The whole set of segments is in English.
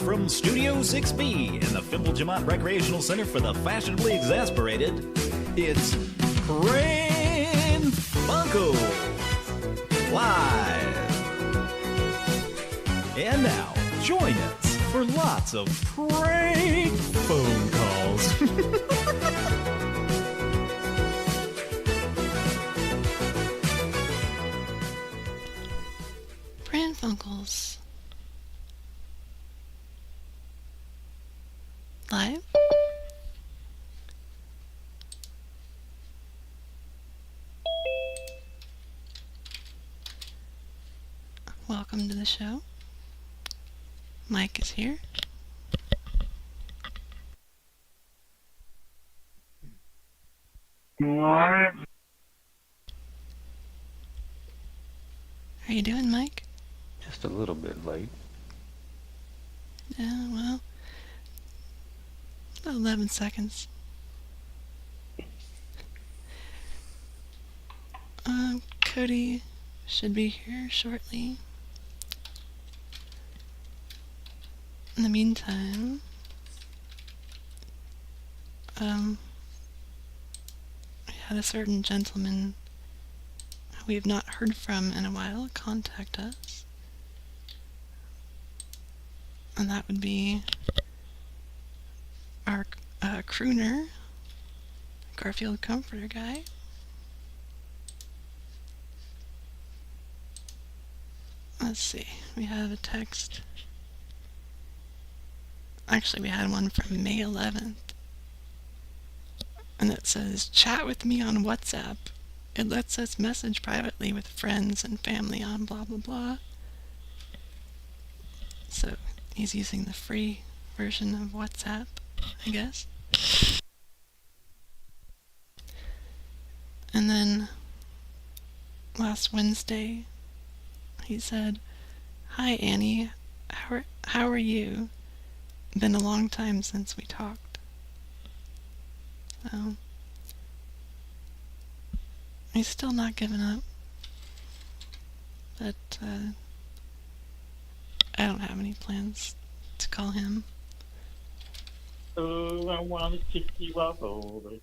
from Studio 6B in the Fimple Recreational Center for the Fashionably Exasperated, it's Pran Funkels Live. And now, join us for lots of prank phone calls. Pran Funkels Live. Welcome to the show. Mike is here. What? How you doing, Mike? Just a little bit late. Yeah, well, 11 seconds. Cody should be here shortly. In the meantime, we had a certain gentleman who we have not heard from in a while contact us. And that would be our crooner, Garfield Comforter guy. Let's see, we have a text. Actually, we had one from May 11th. And it says, chat with me on WhatsApp. It lets us message privately with friends and family on blah blah blah. So, he's using the free version of WhatsApp, I guess. And then, last Wednesday, he said, hi Annie, how are you? Been a long time since we talked. So, he's still not giving up. But, I don't have any plans to call him. Oh, I want to kick you all over.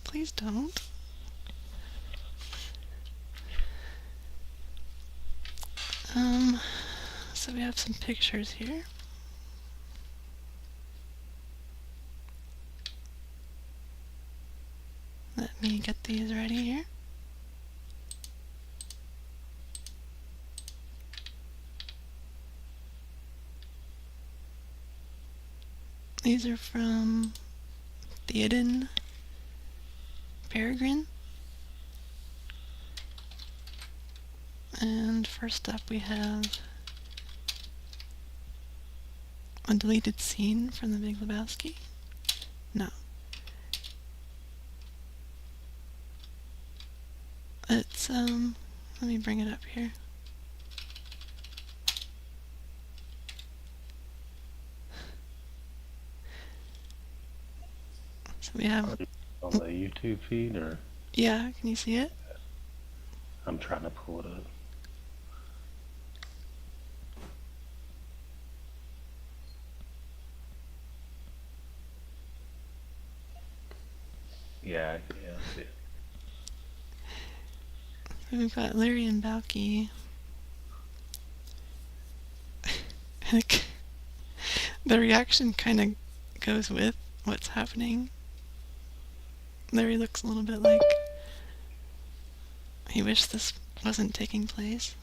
Please don't. So we have some pictures here. Let me get these ready here. These are from Theoden Peregrine. And first up we have a deleted scene from The Big Lebowski. No. It's, let me bring it up here. So we have... On the YouTube feed, or? Yeah, can you see it? I'm trying to pull it up. Yeah, I see it. We've got Larry and Balky. The reaction kind of goes with what's happening. Larry looks a little bit like he wished this wasn't taking place.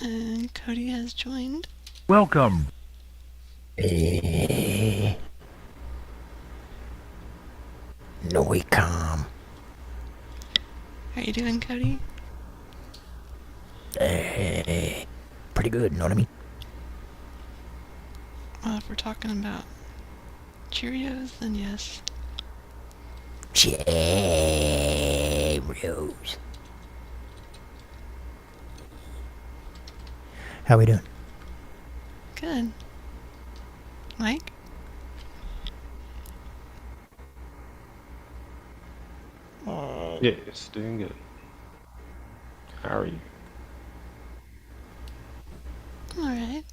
And Cody has joined. Welcome. No, we calm. How you doing, Cody? Pretty good, know what I mean? Well, if we're talking about Cheerios, then yes. Cheerios. How we doing? Good. Mike? Yeah, it's doing good. How are you? Alright.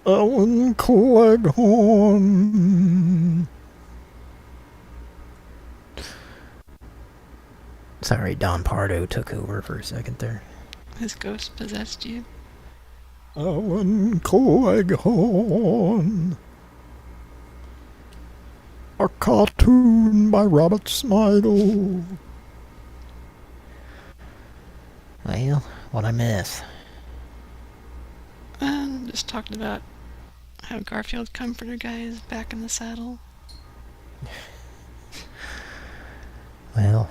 Ellen Cleghorn. Sorry, Don Pardo took over for a second there. His ghost possessed you. Ellen Cleghorn. A cartoon by Robert Smigel. Well, what'd I miss? Just talked about how Garfield Comforter Guy is back in the saddle. Well,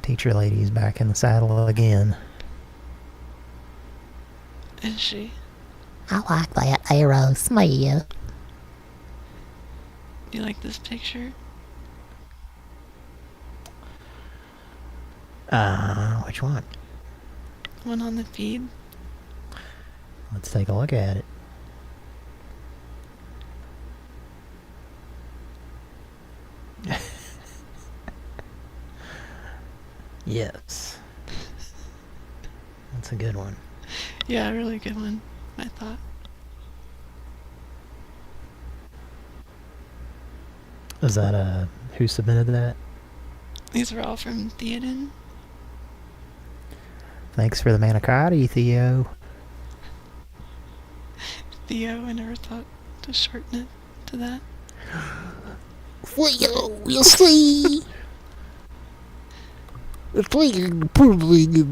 teacher lady's back in the saddle again. Is she? I like that arrow smell. Do you like this picture? Which one? One on the feed? Let's take a look at it. Yes. That's a good one. Yeah, a really good one, I thought. Is that, who submitted that? These are all from Theoden. Thanks for the manicotti, Theo. Theo, I never thought to shorten it to that. Well, you see. It's like the pudding is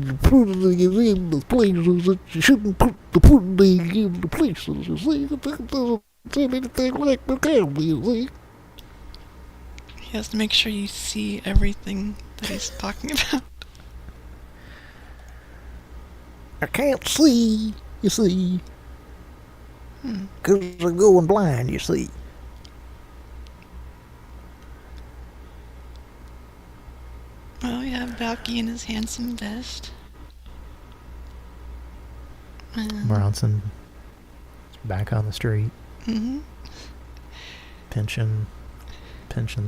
in the places that you shouldn't put the pudding in the places, you see. It doesn't seem anything like the camera, you see. He has to make sure you see everything that he's talking about. I can't see, you see. 'Cause I'm going blind, you see. Well, we have Valky in his handsome vest. Bronson back on the street. Mm-hmm. Pension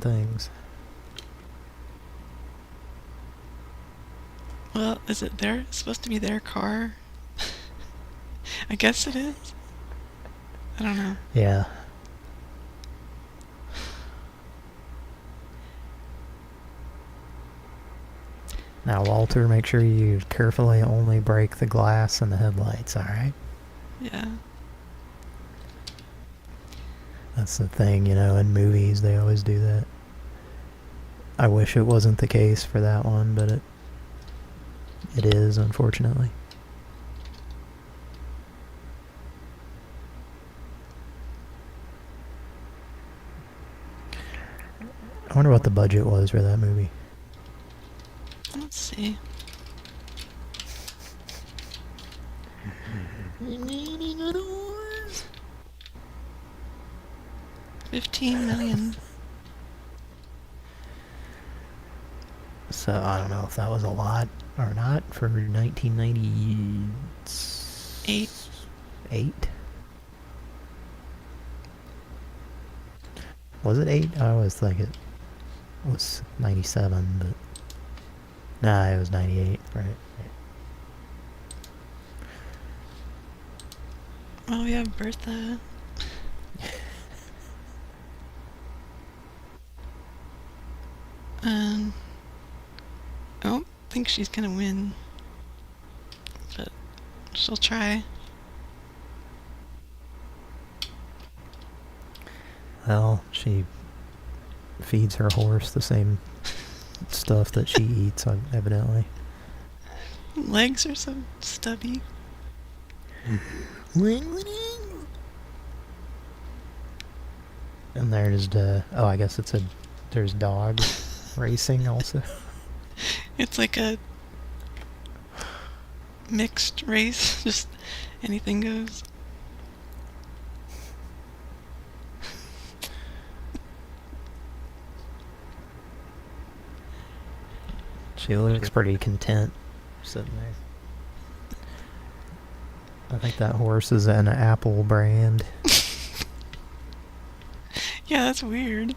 things. Well, is it supposed to be their car? I guess it is. I don't know. Yeah. Now, Walter, make sure you carefully only break the glass in the headlights, alright? Yeah. That's the thing, you know, in movies they always do that. I wish it wasn't the case for that one, but it is, unfortunately. I wonder what the budget was for that movie. Let's see. $15 million. So I don't know if that was a lot or not for 1998. 8? Was it 8? I always think it was 97, but nah, it was 98, right? Well, we have Bertha. I don't think she's gonna win, but she'll try. Well, she feeds her horse the same stuff that she eats, evidently. Legs are so stubby. And there's I guess there's dogs racing also. It's like a mixed race, just anything goes. She looks pretty content sitting there. I think that horse is an Apple brand. Yeah, that's weird.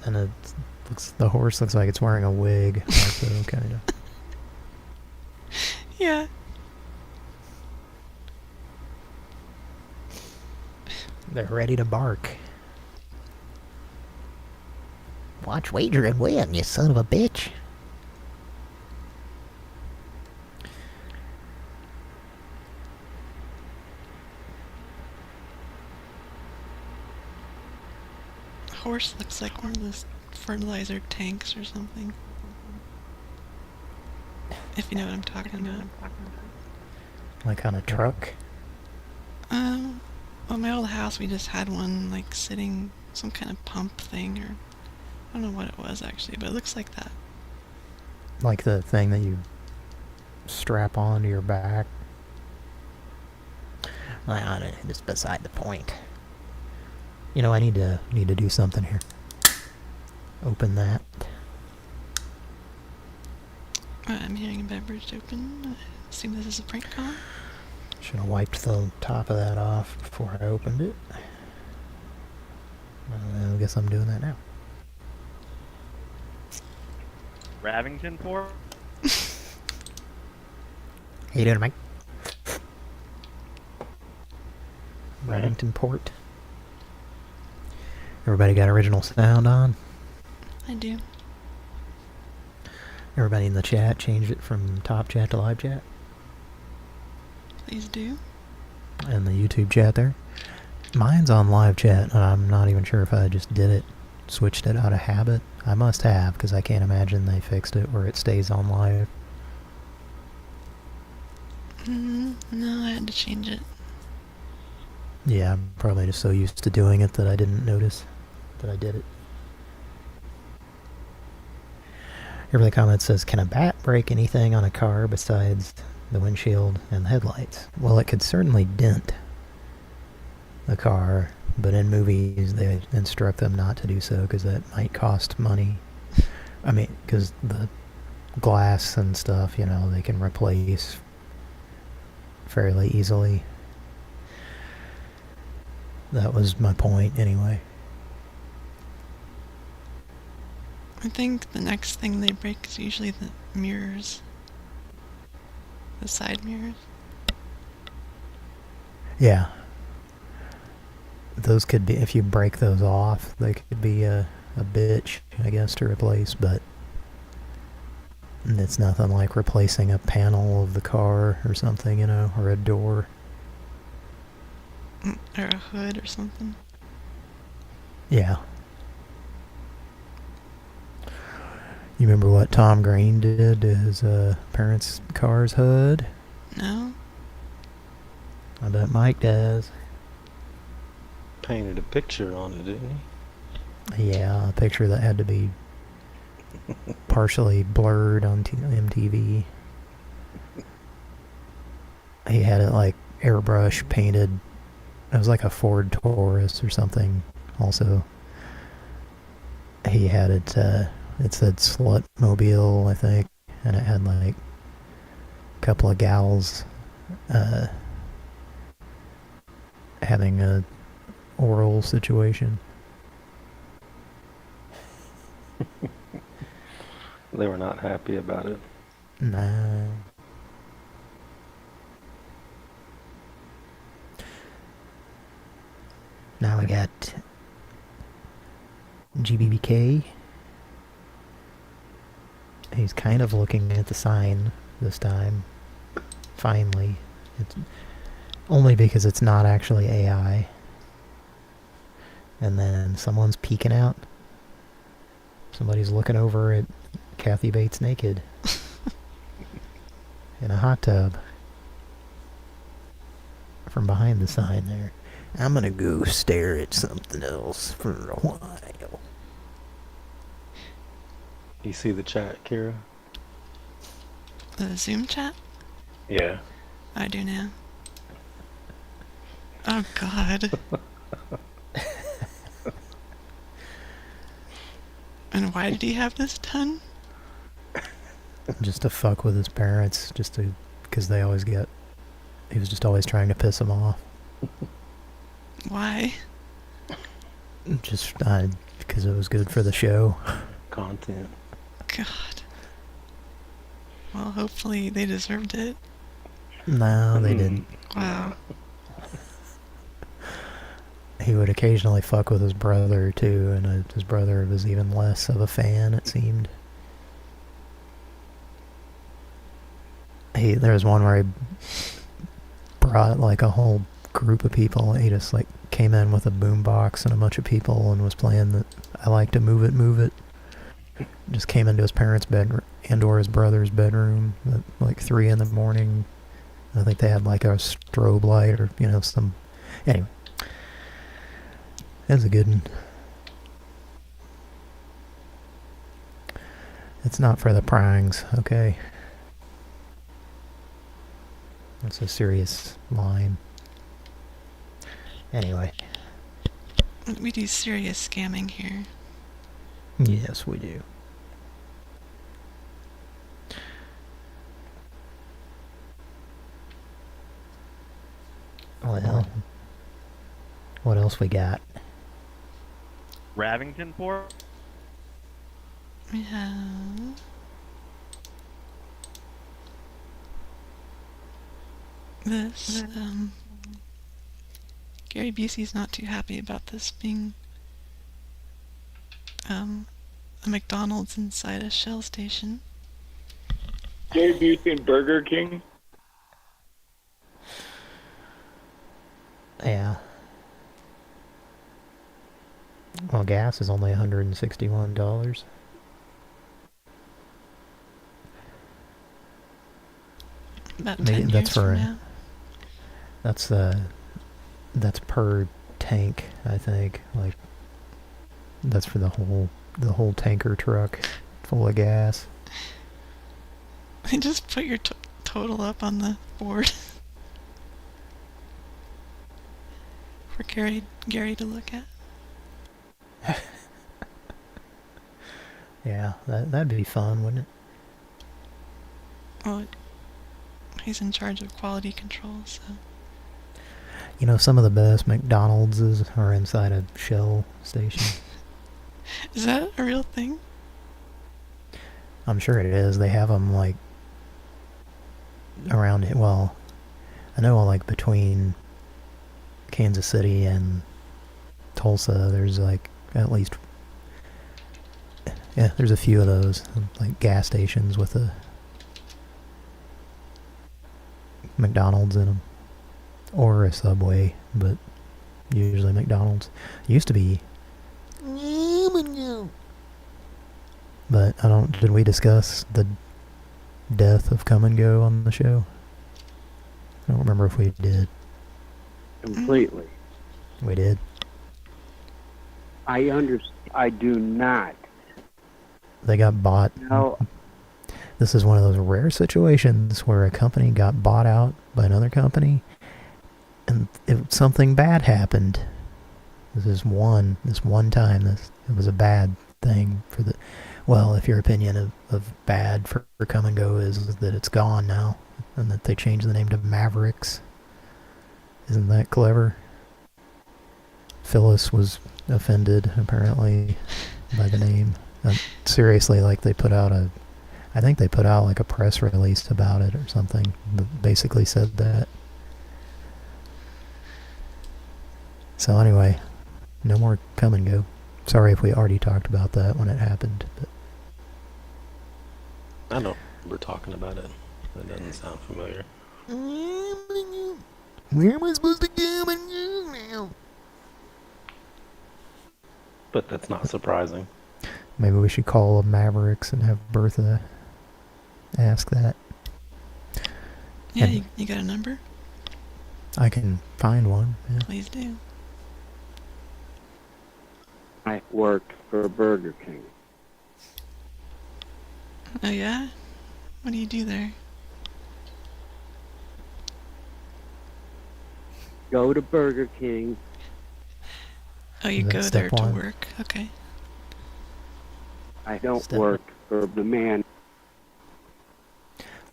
And the horse looks like it's wearing a wig, also, kind of. Yeah. They're ready to bark. Watch, wager, and win, you son of a bitch. Horse looks like one of those fertilizer tanks or something. If you know what I'm talking about. Like on a truck. Well, my old house, we just had one, like, sitting, some kind of pump thing, or I don't know what it was, actually, but it looks like that. Like the thing that you strap onto your back. Well, it's beside the point. You know, I need to do something here. Open that. I'm hearing a beverage open. I assume this is a prank call. Should have wiped the top of that off before I opened it. I guess I'm doing that now. Ravington Port? How you doing, Mike? Reddington Port. Everybody got original sound on? I do. Everybody in the chat changed it from top chat to live chat? Please do. And the YouTube chat there? Mine's on live chat, and I'm not even sure if I just did it, switched it out of habit. I must have, because I can't imagine they fixed it where it stays on live. No, I had to change it. Yeah, I'm probably just so used to doing it that I didn't notice that I did it. Every comment says, can a bat break anything on a car besides the windshield and the headlights? Well, it could certainly dent a car, but in movies they instruct them not to do so because that might cost money. I mean, because the glass and stuff, you know, they can replace fairly easily. That was my point, anyway. I think the next thing they break is usually the mirrors. The side mirrors. Yeah. Those could be, if you break those off, they could be a bitch, I guess, to replace, but it's nothing like replacing a panel of the car or something, you know, or a door. Or a hood or something. Yeah. You remember what Tom Green did to his parents' car's hood? No? I bet Mike does. Painted a picture on it, didn't he? Yeah, a picture that had to be partially blurred on MTV. He had it like airbrush painted. It was like a Ford Taurus or something. Also, he had it. It said "Slut Mobile," I think, and it had like a couple of gals having a oral situation. They were not happy about it. Nah. Now we got GBBK. He's kind of looking at the sign this time. Finally. It's only because it's not actually AI. And then someone's peeking out. Somebody's looking over at Kathy Bates naked. In a hot tub. From behind the sign there. I'm gonna go stare at something else for a while. You see the chat, Kira? The Zoom chat? Yeah. I do now. Oh, God. And why did he have this done? just to fuck with his parents, because they always get. He was just always trying to piss them off. Why? Just because it was good for the show. Content. God. Well, hopefully they deserved it. No, they didn't. Wow. He would occasionally fuck with his brother too, and his brother was even less of a fan, it seemed. There was one where he brought like a whole group of people. He just like came in with a boombox and a bunch of people and was playing the I Like to Move It, Move It. Just came into his parents' bedroom and or his brother's bedroom at like 3 in the morning. I think they had like a strobe light or, some... Anyway. That's a good one. It's not for the prangs, okay? That's a serious line. Anyway. We do serious scamming here. Yes, we do. Well, what else we got? Ravington Port? We have... this, Gary Busey's not too happy about this being, a McDonald's inside a Shell station. Gary Busey and Burger King. Yeah. Well, gas is only $161. About Maybe 10 that's years for from now. That's per tank, I think. Like that's for the whole tanker truck full of gas. Just put your total up on the board for Gary to look at. Yeah, that'd be fun, wouldn't it? Well, he's in charge of quality control, so... Some of the best McDonald's are inside a Shell station. Is that a real thing? I'm sure it is. They have them, like, around it. Well, I know, like, between Kansas City and Tulsa, there's, like, at least... Yeah, there's a few of those, like, gas stations with a McDonald's in them. Or a Subway, but usually McDonald's. Used to be. But did we discuss the death of Come and Go on the show? I don't remember if we did. Completely. We did. I do not. They got bought. No. This is one of those rare situations where a company got bought out by another company and something bad happened. This one time, it was a bad thing for the... Well, if your opinion of bad for Come and Go is that it's gone now, and that they changed the name to Mavericks. Isn't that clever? Phyllis was offended, apparently, by the name. Seriously, like I think they put out like a press release about it or something that basically said that. So anyway, no more Come and Go. Sorry if we already talked about that when it happened, but I know we're talking about it. That doesn't sound familiar. Where am I supposed to go and go now? But that's not surprising. maybe we should call them Mavericks and have Bertha ask that. Yeah, And you got a number? I can find one. Yeah. Please do. I worked for Burger King. Oh yeah? What do you do there? Go to Burger King. Oh, you Is that go step there to one? work. Okay. I don't Step work for the man.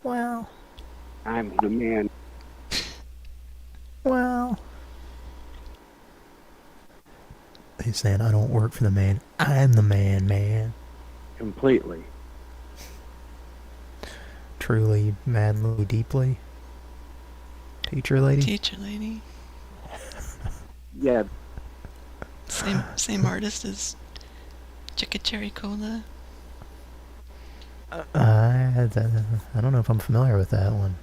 Well, I'm the man. well. He's saying, I don't work for the man. I'm the man, man. Completely. Truly, madly, deeply. Teacher lady? Teacher lady. Yeah, Same artist as Chicka Cherry Cola. I don't know if I'm familiar with that one.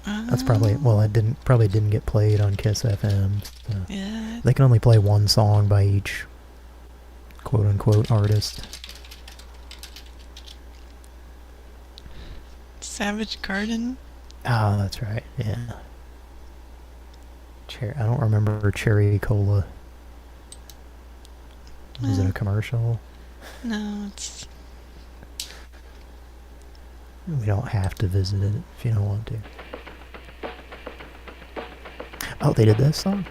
That's probably, well, it probably didn't get played on Kiss FM. So. Yeah. They can only play one song by each quote-unquote artist. Savage Garden. Oh, that's right, yeah. I don't remember Cherry Cola. Was it a commercial? No, it's... We don't have to visit it if you don't want to. Oh, they did this song?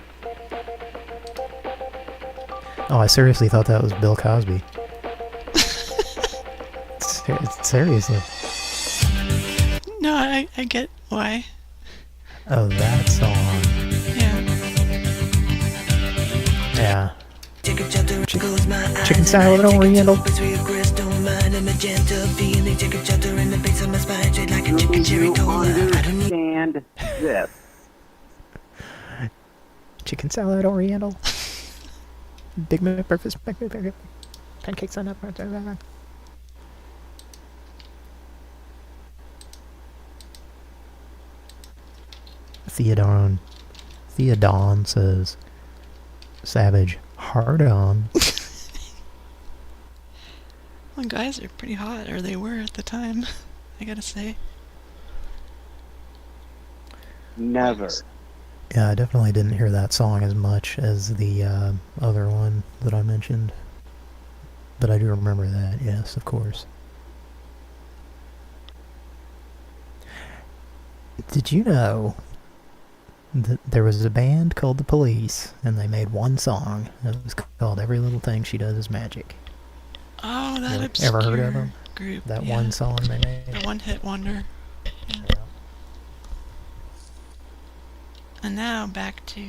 Oh, I seriously thought that was Bill Cosby. Seriously. No, I get why. Oh, that song. Yeah. Yeah. Chicken salad oriental. understand this. Chicken salad oriental. Big Mac breakfast, pancakes on up. Theodon says, Savage, hard on. Well, guys are pretty hot, or they were at the time, I gotta say. Never. Yeah, I definitely didn't hear that song as much as the other one that I mentioned. But I do remember that, yes, of course. Did you know that there was a band called The Police, and they made one song that was called Every Little Thing She Does Is Magic? Oh, that Ever obscure heard of them? group. That yeah. one song they made? The one-hit wonder. Yeah. Yeah. And now back to...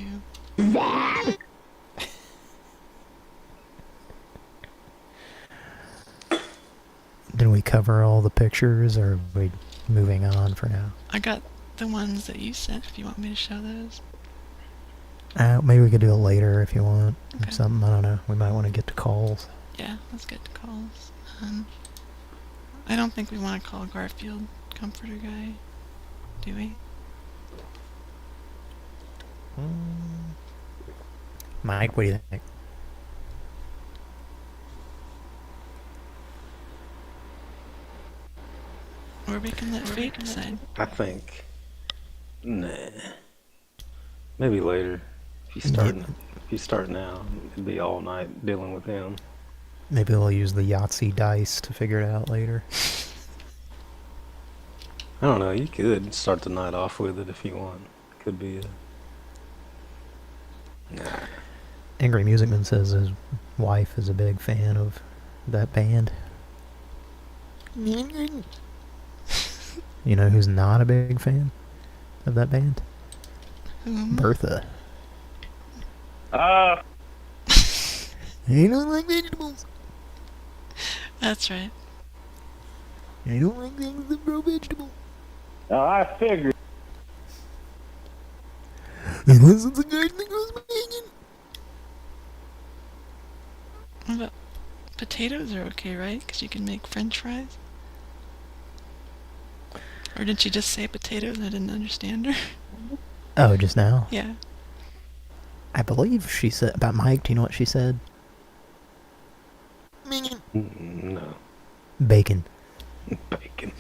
Did we cover all the pictures, or are we moving on for now? I got the ones that you sent, if you want me to show those. Maybe we could do it later if you want. Okay. Something, I don't know. We might want to get to calls. Yeah, let's get to calls. I don't think we want to call Garfield Comforter Guy, do we? Mike, what do you think? Or we can let fate decide. I think. Nah. Maybe later. If you start now, it'd be all night dealing with him. Maybe we'll use the Yahtzee dice to figure it out later. I don't know. You could start the night off with it if you want. Could be a. Nah. Angry Musicman says his wife is a big fan of that band. You know who's not a big fan of that band? Bertha. You don't like vegetables. That's right. You don't like things that grow vegetables. I figured. Unless it's a garden that grows bacon. What about potatoes are okay, right? Because you can make French fries. Or did she just say potatoes and I didn't understand her? Oh, just now? Yeah. I believe she said about Mike. Do you know what she said? No. Bacon. Bacon.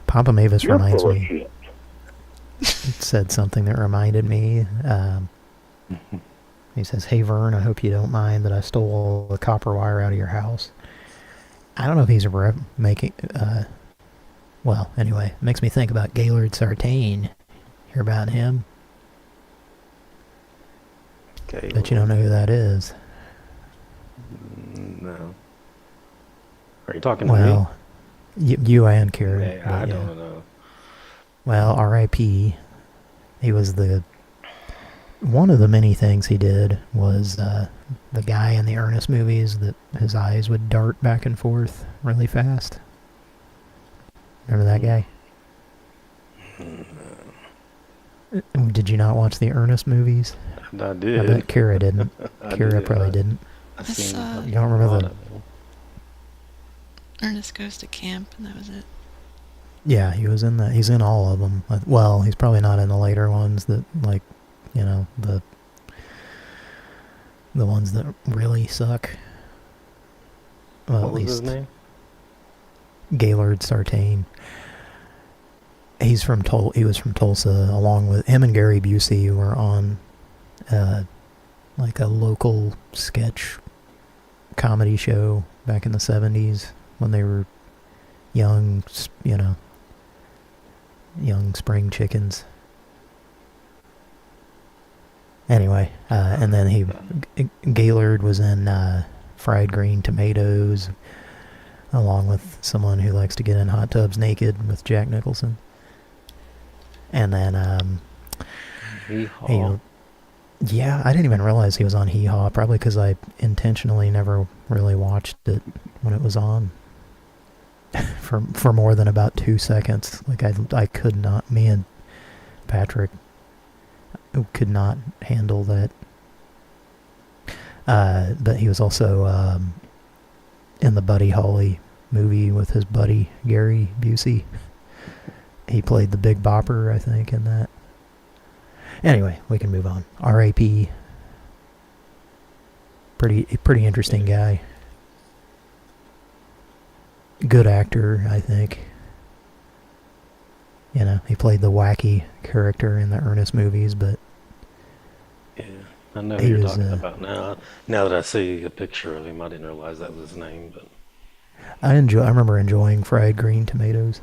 Papa Mavis You're reminds full of me. shit. It said something that reminded me. He says, "Hey Vern, I hope you don't mind that I stole all the copper wire out of your house." I don't know if he's making. Well, anyway, it makes me think about Gaylord Sartain. Hear about him? Okay. Bet you don't know who that is. No. Are you talking to Well, You and Kara. Yeah, but I don't know. Well, R.I.P. He was one of the many things he did was the guy in the Ernest movies that his eyes would dart back and forth really fast. Remember that guy? Did you not watch the Ernest movies? I did. I bet Kara didn't. Kara did. probably didn't. I I seen saw- You don't remember the... Ernest Goes to Camp, and that was it. Yeah, he's in all of them. Well, he's probably not in the later ones that, like, you know, the ones that really suck. Well, What at was least his name? Gaylord Sartain. He was from Tulsa, along with him and Gary Busey were on like a local sketch comedy show back in the 70s when they were young, you know, young spring chickens. Anyway, and then Gaylord was in Fried Green Tomatoes, along with someone who likes to get in hot tubs naked with Jack Nicholson. And then, yeah, I didn't even realize he was on Hee Haw, probably because I intentionally never really watched it when it was on. for more than about 2 seconds. Like, I could not, me and Patrick could not handle that. But he was also in the Buddy Holly movie with his buddy Gary Busey. He played the Big Bopper, I think, in that. Anyway, we can move on. R.A.P. Pretty interesting guy. Good actor, I think. You know, he played the wacky character in the Ernest movies, but... Yeah, I know who you're talking about now. Now that I see a picture of him, I didn't realize that was his name, but... I remember enjoying Fried Green Tomatoes.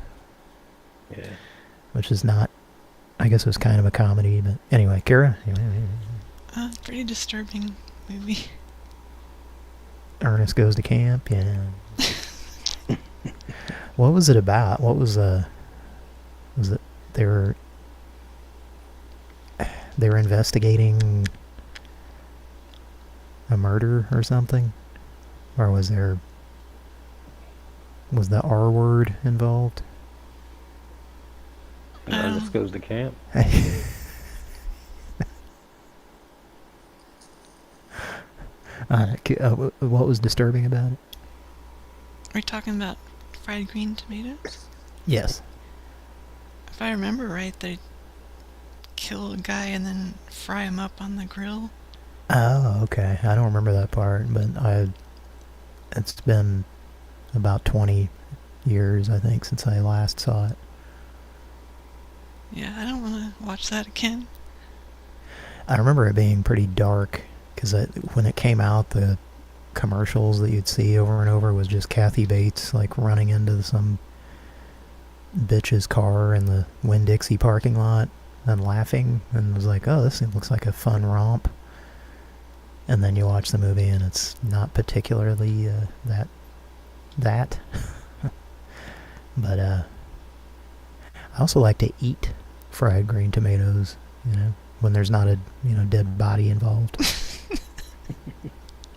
Yeah. Which is not... I guess it was kind of a comedy, but... Anyway, Kara? Pretty disturbing movie. Ernest Goes to Camp, yeah. What was it about? What was it they were investigating a murder or something? Or was the R word involved? Ernest Goes to Camp? What was disturbing about it? Are we talking about Fried Green Tomatoes? Yes. If I remember right, they kill a guy and then fry him up on the grill. Oh, okay. I don't remember that part, but it's been about 20 years, I think, since I last saw it. Yeah, I don't want to watch that again. I remember it being pretty dark, because when it came out, the commercials that you'd see over and over was just Kathy Bates, like, running into some bitch's car in the Winn-Dixie parking lot and laughing, and was like, oh, this looks like a fun romp. And then you watch the movie, and it's not particularly that. But I also like to eat fried green tomatoes, you know, when there's not a, dead body involved.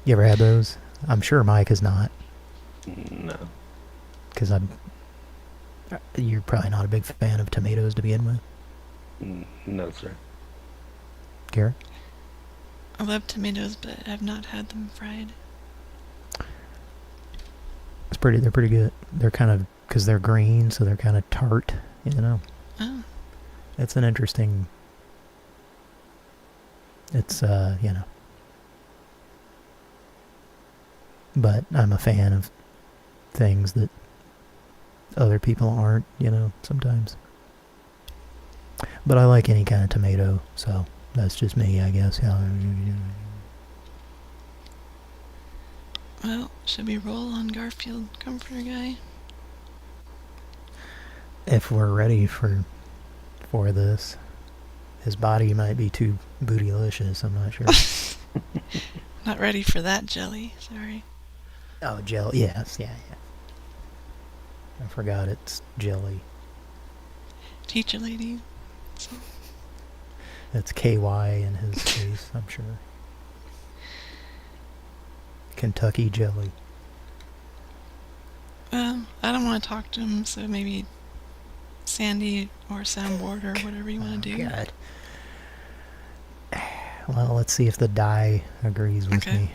You ever had those? I'm sure Mike has not. No. Because you're probably not a big fan of tomatoes to begin with. No, sir. Garrett? I love tomatoes, but I've not had them fried. They're pretty good. They're kind of, because they're green, so they're kind of tart, Oh. It's an interesting, it's, but I'm a fan of things that other people aren't, sometimes. But I like any kind of tomato, so that's just me, I guess. Well, should we roll on Garfield Comforter Guy? If we're ready for this. His body might be too bootylicious, I'm not sure. Not ready for that jelly, sorry. Oh, jelly, yes, yeah. I forgot it's jelly. Teacher lady. It's KY in his case, I'm sure. Kentucky jelly. I don't want to talk to him, so maybe Sandy or soundboard or whatever you want to do. God. Well, let's see if the die agrees with Okay. me.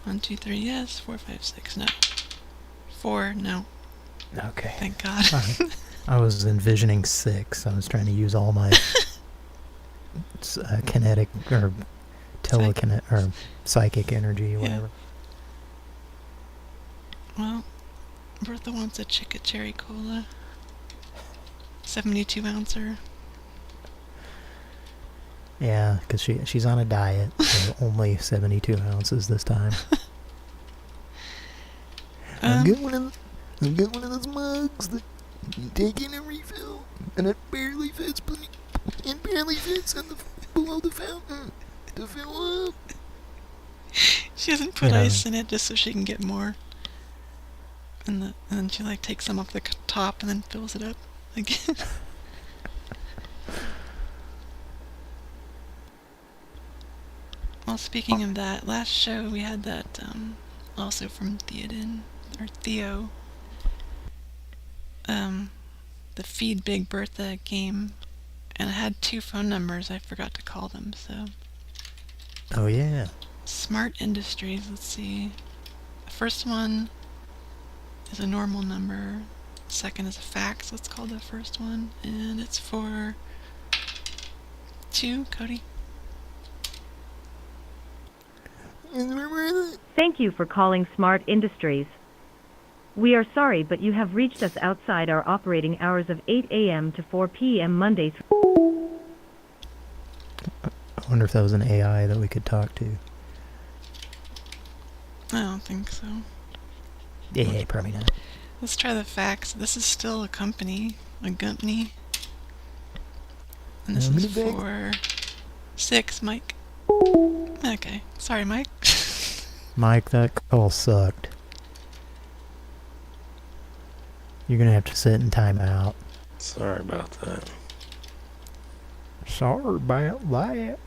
1, 2, 3, yes. 4, 5, 6, no. 4, no. Okay. Thank God. I was envisioning 6. I was trying to use all my kinetic or telekinetic or psychic energy or whatever. Well, Bertha wants a Chicka Cherry Cola. 72 ouncer. Yeah, because she's on a diet, so only 72 ounces this time. I've got one of those mugs that you take in a refill, and it barely fits, below the fountain to fill up. She doesn't put ice in it just so she can get more. And then she like takes some off the top and then fills it up again. Well, speaking of that, last show we had that also from Theoden, or Theo. The Feed Big Bertha game, and it had 2 phone numbers. I forgot to call them, so. Oh yeah. Smart Industries, let's see. The first one is a normal number. Second is a fax, let's call the first one. And it's for 2, Cody. Thank you for calling Smart Industries. We are sorry, but you have reached us outside our operating hours of 8 a.m. to 4 p.m. Monday through... I wonder if that was an AI that we could talk to. I don't think so. Yeah, probably not. Let's try the fax. This is still a company. A company. And this is for 6, Mike. Okay. Sorry, Mike. Mike, that call sucked. You're gonna have to sit in timeout. Sorry about that. Sorry about that.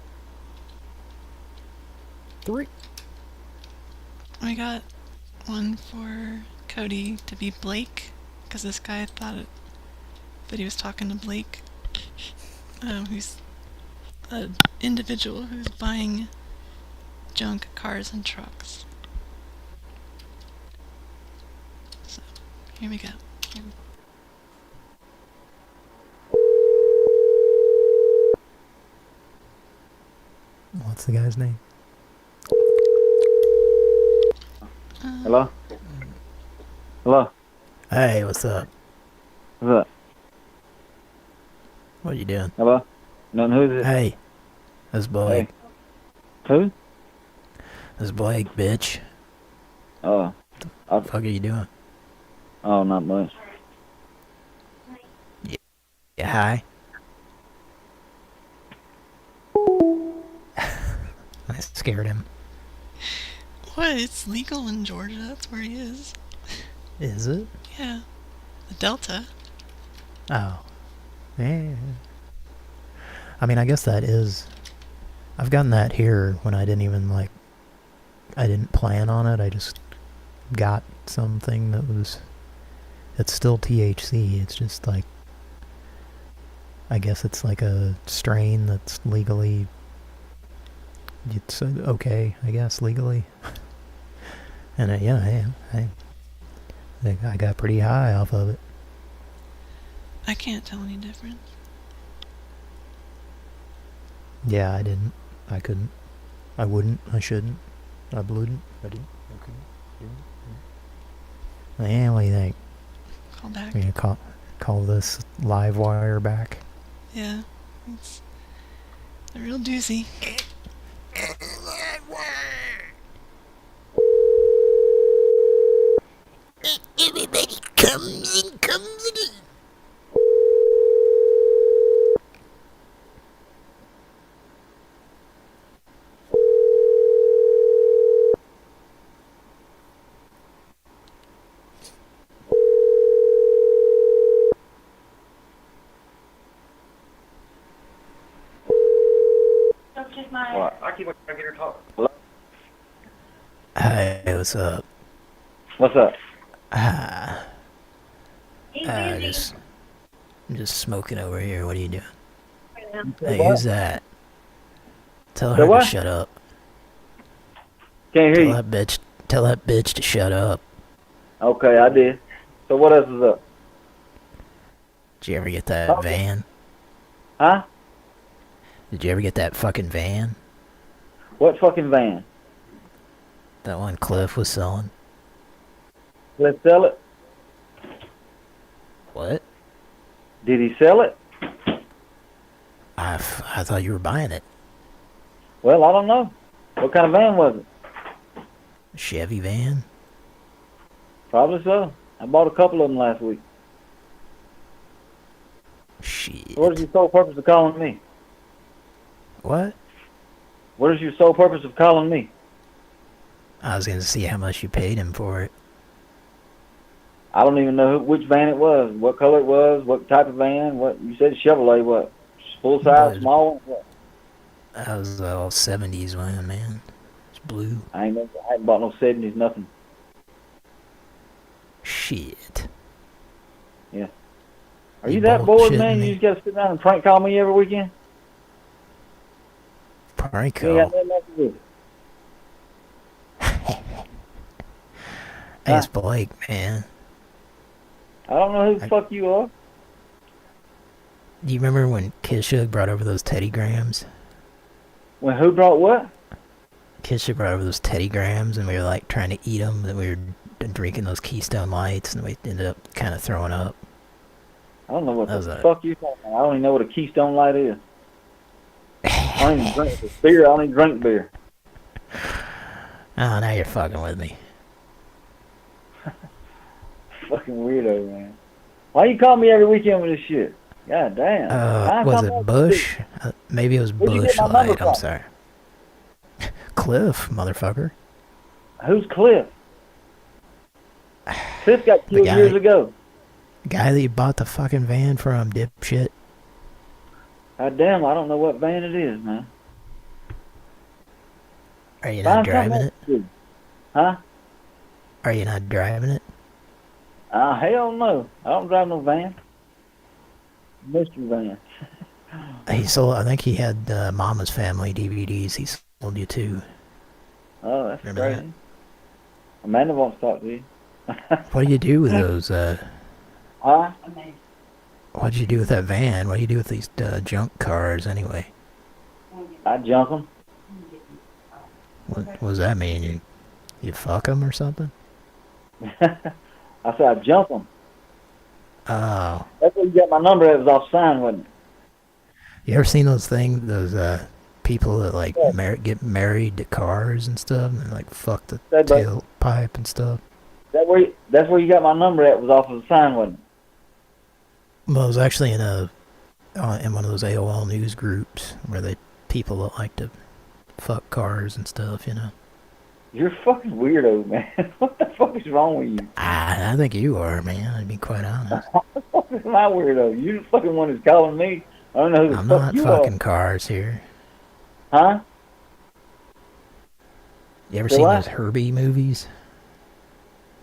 3. We got one for Cody to be Blake, because this guy thought that he was talking to Blake, who's an individual who's buying junk cars and trucks. So, here we go. What's the guy's name? Hello? Hello? Hey, what's up? What's up? What you doing? Hello? No, who's it? Hey, this is Blake. Hey. Who? This is Blake, bitch. Oh. What the fuck are you doing? Oh, not much. Yeah, hi. I scared him. What? It's legal in Georgia. That's where he is. Is it? Yeah. The Delta. Oh. Yeah. I mean, I guess that is... I've gotten that here when I didn't even, like... I didn't plan on it. I just got something that was... It's still THC. It's just, like... I guess it's like a strain that's legally... It's okay, I guess, legally. And yeah, I got pretty high off of it. I can't tell any difference. Yeah, I didn't. I couldn't. I wouldn't. I shouldn't. I wouldn't. I didn't. I couldn't. Yeah, what do you think? Call back. We're gonna call this live wire back. Yeah. It's a real doozy. Everybody comes and comes again. what's up? What's up? Just smoking over here. What are you doing? Say Hey, what? who's that? Tell Say her what? to shut up. Can't hear you. Tell that bitch to shut up. Okay, I did. So what else is up? Did you ever get that van? Huh? Did you ever get that fucking van? What fucking van? That one Cliff was selling? Let's sell it. What? Did he sell it? I thought you were buying it. Well, I don't know. What kind of van was it? A Chevy van? Probably so. I bought a couple of them last week. Shit. What is your sole purpose of calling me? What? What is your sole purpose of calling me? I was gonna see how much you paid him for it. I don't even know which van it was, what color it was, what type of van, what you said Chevrolet, what? Full size, small one? What? That was all 70s one, man. It's blue. I ain't bought no 70s, nothing. Shit. Yeah. Are you that bored, man? me? You just gotta sit down and prank call me every weekend? Prank You ain't call? got nothing else to do. Hey, it's Blake, man. I don't know who the fuck you are. Do you remember when Kishug brought over those Teddy Grahams? When who brought what? Kishug brought over those Teddy Grahams, and we were like trying to eat them, and we were drinking those Keystone Lights, and we ended up kind of throwing up. I don't know what That the was fuck you talking about. I don't even know what a Keystone Light is. I don't even drink beer. I don't even drink beer. Oh, now you're fucking with me. Fucking weirdo, man. Why you call me every weekend with this shit? God damn. Was it Bush? Maybe it was Where'd you Bush get my number Light, I'm from? sorry. Cliff, motherfucker. Who's Cliff? Cliff got killed years ago. Guy that you bought the fucking van from, dipshit. God damn, I don't know what van it is, man. Are you not driving it? Huh? Are you not driving it? Hell no. I don't drive no van. Mystery van. He sold, I think he had Mama's Family DVDs he sold you too. Oh, that's Remember crazy. Amanda wants to talk to you. What do you do with those, Huh? What'd you do with that van? What do you do with these junk cars anyway? I junk them. What does that mean? You fuck them or something? I said I junk them. Oh. That's where you got my number. It was off sign, wasn't it? You ever seen those things, those people that like get married to cars and stuff, and like fuck the tailpipe and stuff? That's where you got my number at, was off of the sign, wasn't it? Well, it was actually in one of those AOL news groups where people that like to fuck cars and stuff, you know. You're a fucking weirdo, man. What the fuck is wrong with you? I think you are, man. I'd be quite honest. What the fuck is my weirdo? You the fucking one who's calling me. I don't know who the I'm fuck not you fucking are. cars here. Huh? You ever So seen what? those Herbie movies?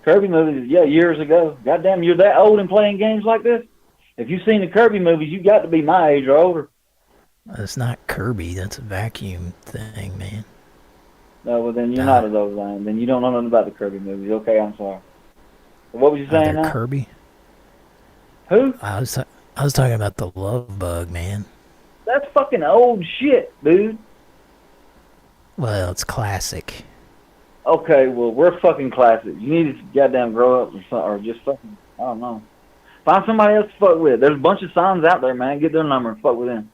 Kirby movies, yeah, years ago. Goddamn, you're that old and playing games like this? If you've seen the Kirby movies, you got to be my age or older. It's not Kirby. That's a vacuum thing, man. No, well then you're not of those lines. Then you don't know nothing about the Kirby movies. Okay, I'm sorry. So what was you saying now? Kirby? Who? I was talking about the Love Bug, man. That's fucking old shit, dude. Well, it's classic. Okay, well, we're fucking classic. You need to goddamn grow up or just fucking, I don't know. Find somebody else to fuck with. There's a bunch of signs out there, man. Get their number and fuck with them.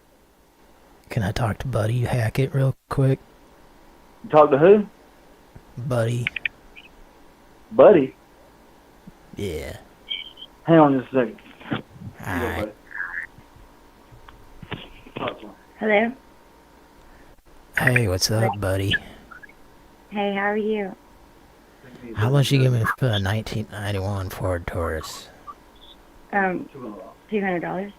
Can I talk to Buddy Hackett real quick? Talk to who? Buddy. Buddy? Yeah. Hang on just a second. Alright. Hello? Hey, what's up, buddy? Hey, how are you? How much you give me for a 1991 Ford Taurus? $200.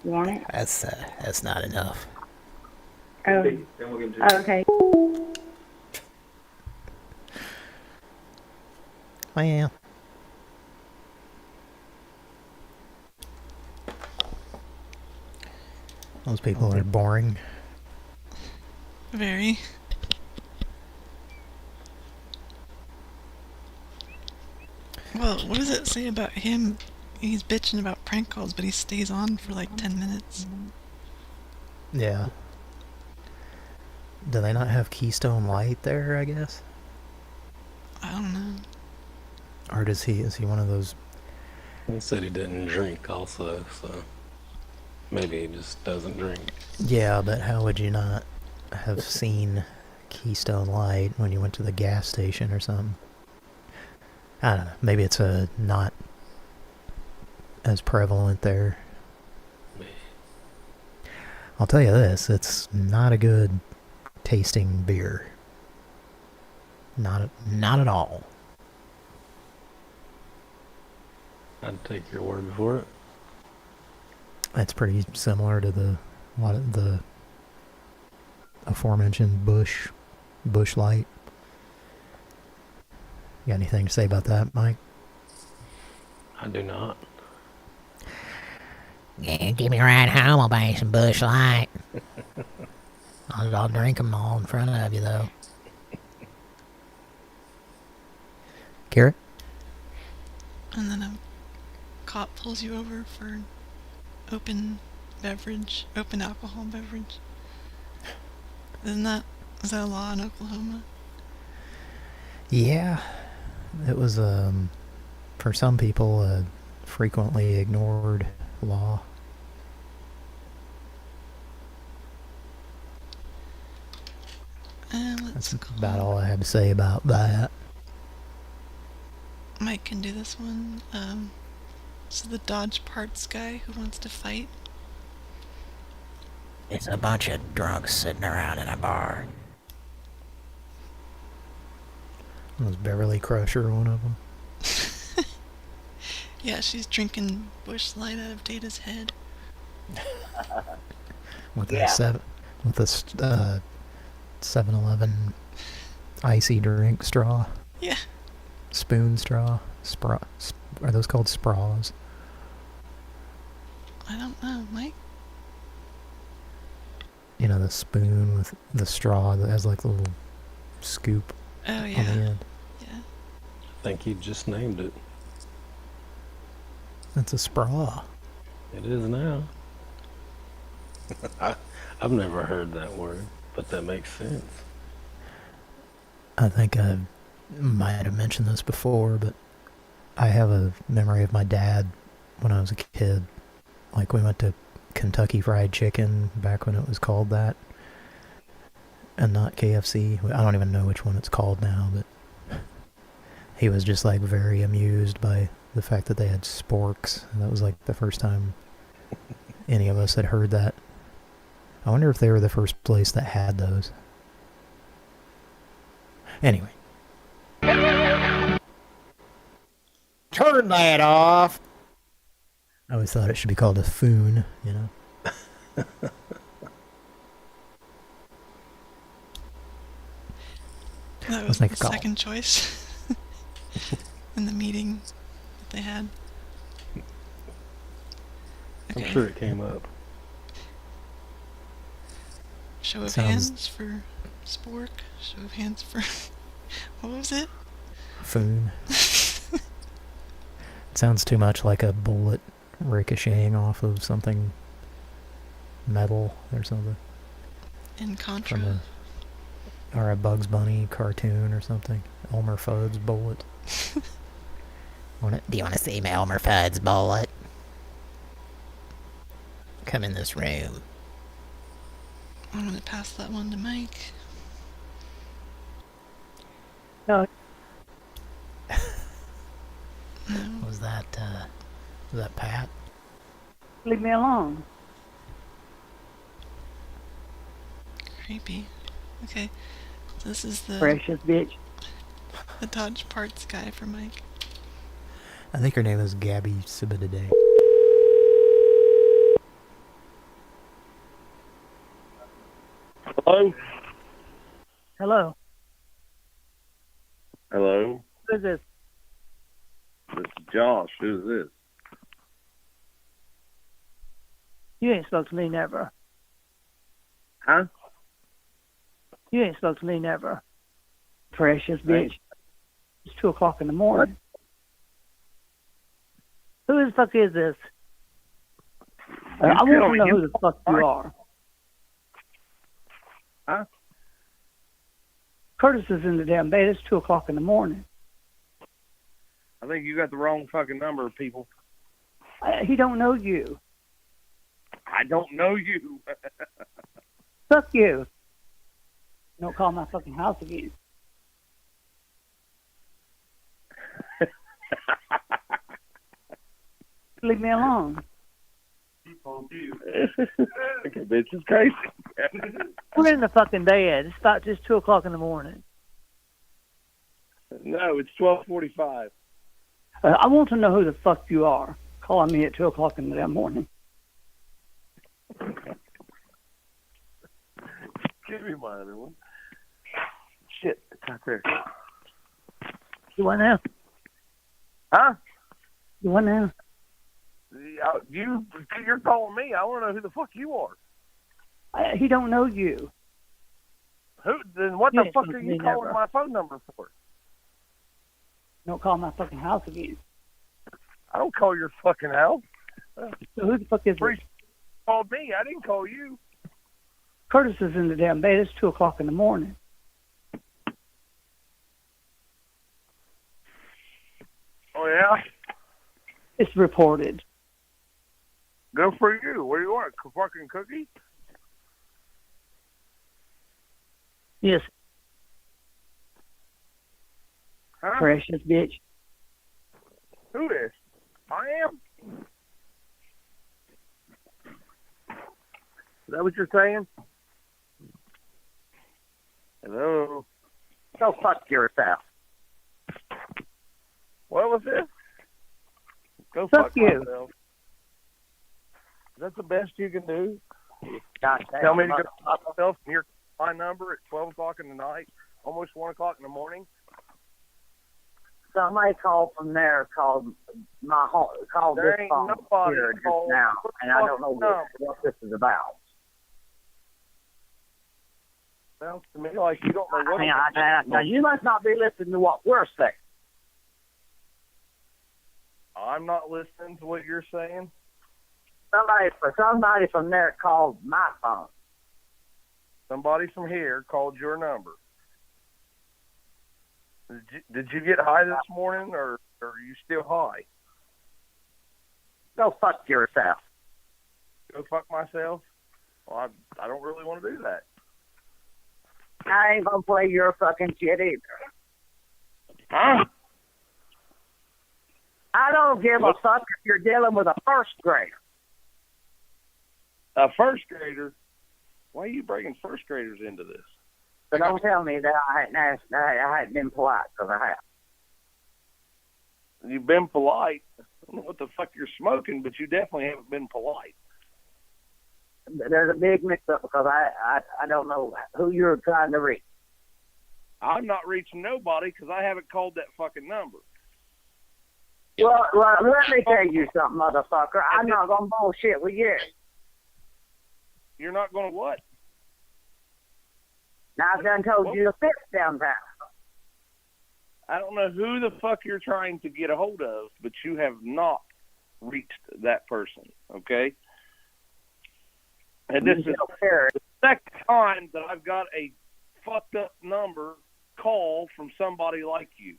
You want it? That's not enough. Oh, okay. Well, those people are boring. Very. Well, what does it say about him? He's bitching about prank calls, but he stays on for like 10 minutes. Yeah. Do they not have Keystone Light there, I guess? I don't know. Or is he one of those... He said he didn't drink also, so maybe he just doesn't drink. Yeah, but how would you not have seen Keystone Light when you went to the gas station or something? I don't know. Maybe it's not as prevalent there. I'll tell you this, it's not a good tasting beer. Not at all. I'd take your word for it. It's pretty similar to the aforementioned Bush Light. You got anything to say about that, Mike? I do not. Yeah, give me a ride home, I'll buy you some Bush Light. I'll drink them all in front of you, though. Garrett? And then a cop pulls you over for open alcohol beverage. Is that a law in Oklahoma? Yeah. It was, for some people, a frequently ignored law. That's about all I have to say about that. Mike can do this one. So the Dodge parts guy who wants to fight. It's a bunch of drunks sitting around in a bar. Was Beverly Crusher one of them? Yeah, she's drinking Bush Light out of Data's head. With a 7-Eleven icy drink straw. Yeah. Spoon straw. Are those called spraws? I don't know, Mike. You know, the spoon with the straw that has like a little scoop on the end. Yeah. I think you just named it. That's a spraw. It is now. I've never heard that word, but that makes sense. I think I might have mentioned this before, but I have a memory of my dad when I was a kid. Like, we went to Kentucky Fried Chicken back when it was called that, and not KFC. I don't even know which one it's called now, but he was just like very amused by the fact that they had sporks, and that was like the first time any of us had heard that. I wonder if they were the first place that had those. Anyway. Turn that off! I always thought it should be called a foon, you know? That was the second choice in the meeting that they had. Okay. I'm sure it came up. Show of hands for spork. Show of hands for... What was it? Foon. It sounds too much like a bullet ricocheting off of something metal or something. In Contra. Or a Bugs Bunny cartoon or something. Elmer Fudd's bullet. Do you want to see my Elmer Fudd's bullet? Come in this room. I'm going to pass that one to Mike. No. No. Was that Pat? Leave me alone. Creepy. Okay. So this is the... Precious bitch. The Dodge parts guy for Mike. I think her name is Gabby Sibidaday. Hello? Hello. Hello? Who is this? This is Josh. Who's this? You ain't spoke to me never. Huh? You ain't spoke to me never. Precious bitch. It's 2 o'clock in the morning. What? Who the fuck is this? I want to know who the fuck you are. Huh? Curtis is in the damn bed. It's 2 o'clock in the morning. I think you got the wrong fucking number, people. He don't know you. I don't know you. Fuck you. Don't call my fucking house again. Leave me alone. Bitch is crazy. We're in the fucking bed. It's about just 2 o'clock in the morning. No, it's 12:45. I want to know who the fuck you are. Calling me at 2 o'clock in the damn morning. Give me my other one. Shit, it's out there. You want now? Huh? You want now? You're calling me. I want to know who the fuck you are. He don't know you. Who? Then what the fuck are you calling my phone number for? Don't call my fucking house again. I don't call your fucking house. So who the fuck is this? Called me. I didn't call you. Curtis is in the damn bed. It's 2 o'clock in the morning. Oh, yeah? It's reported. Go for you. What do you want? A fucking cookie? Yes. Huh? Precious bitch. Who is? I am? Is that what you're saying? Hello? Go fuck yourself. What was this? Go fuck you. Myself. Is that the best you can do? God Tell me to go fuck myself and hear my number at 12 o'clock in the night, almost 1 o'clock in the morning? Somebody called from there, called my home, called There this ain't phone nobody here just called now, and I don't know no. what this is about. Sounds to me like you don't know what. Now you must not be listening to what we're saying. I'm not listening to what you're saying. Somebody from there called my phone. Somebody from here called your number. Did you get high this morning, or are you still high? Go fuck yourself. Go fuck myself? Well, I don't really want to do that. I ain't gonna play your fucking shit either. Huh? I don't give a fuck if you're dealing with a first grader. A first grader? Why are you bringing first graders into this? So don't tell me that I hadn't been polite, because I have. You've been polite. I don't know what the fuck you're smoking, but you definitely haven't been polite. There's a big mix-up because I don't know who you're trying to reach. I'm not reaching nobody because I haven't called that fucking number. Well, let me tell you something, motherfucker. I'm not going to bullshit with you. You're not going to what? Now, I've done told you to fix downtown. I don't know who the fuck you're trying to get a hold of, but you have not reached that person, okay? And this is the second time that I've got a fucked up number call from somebody like you.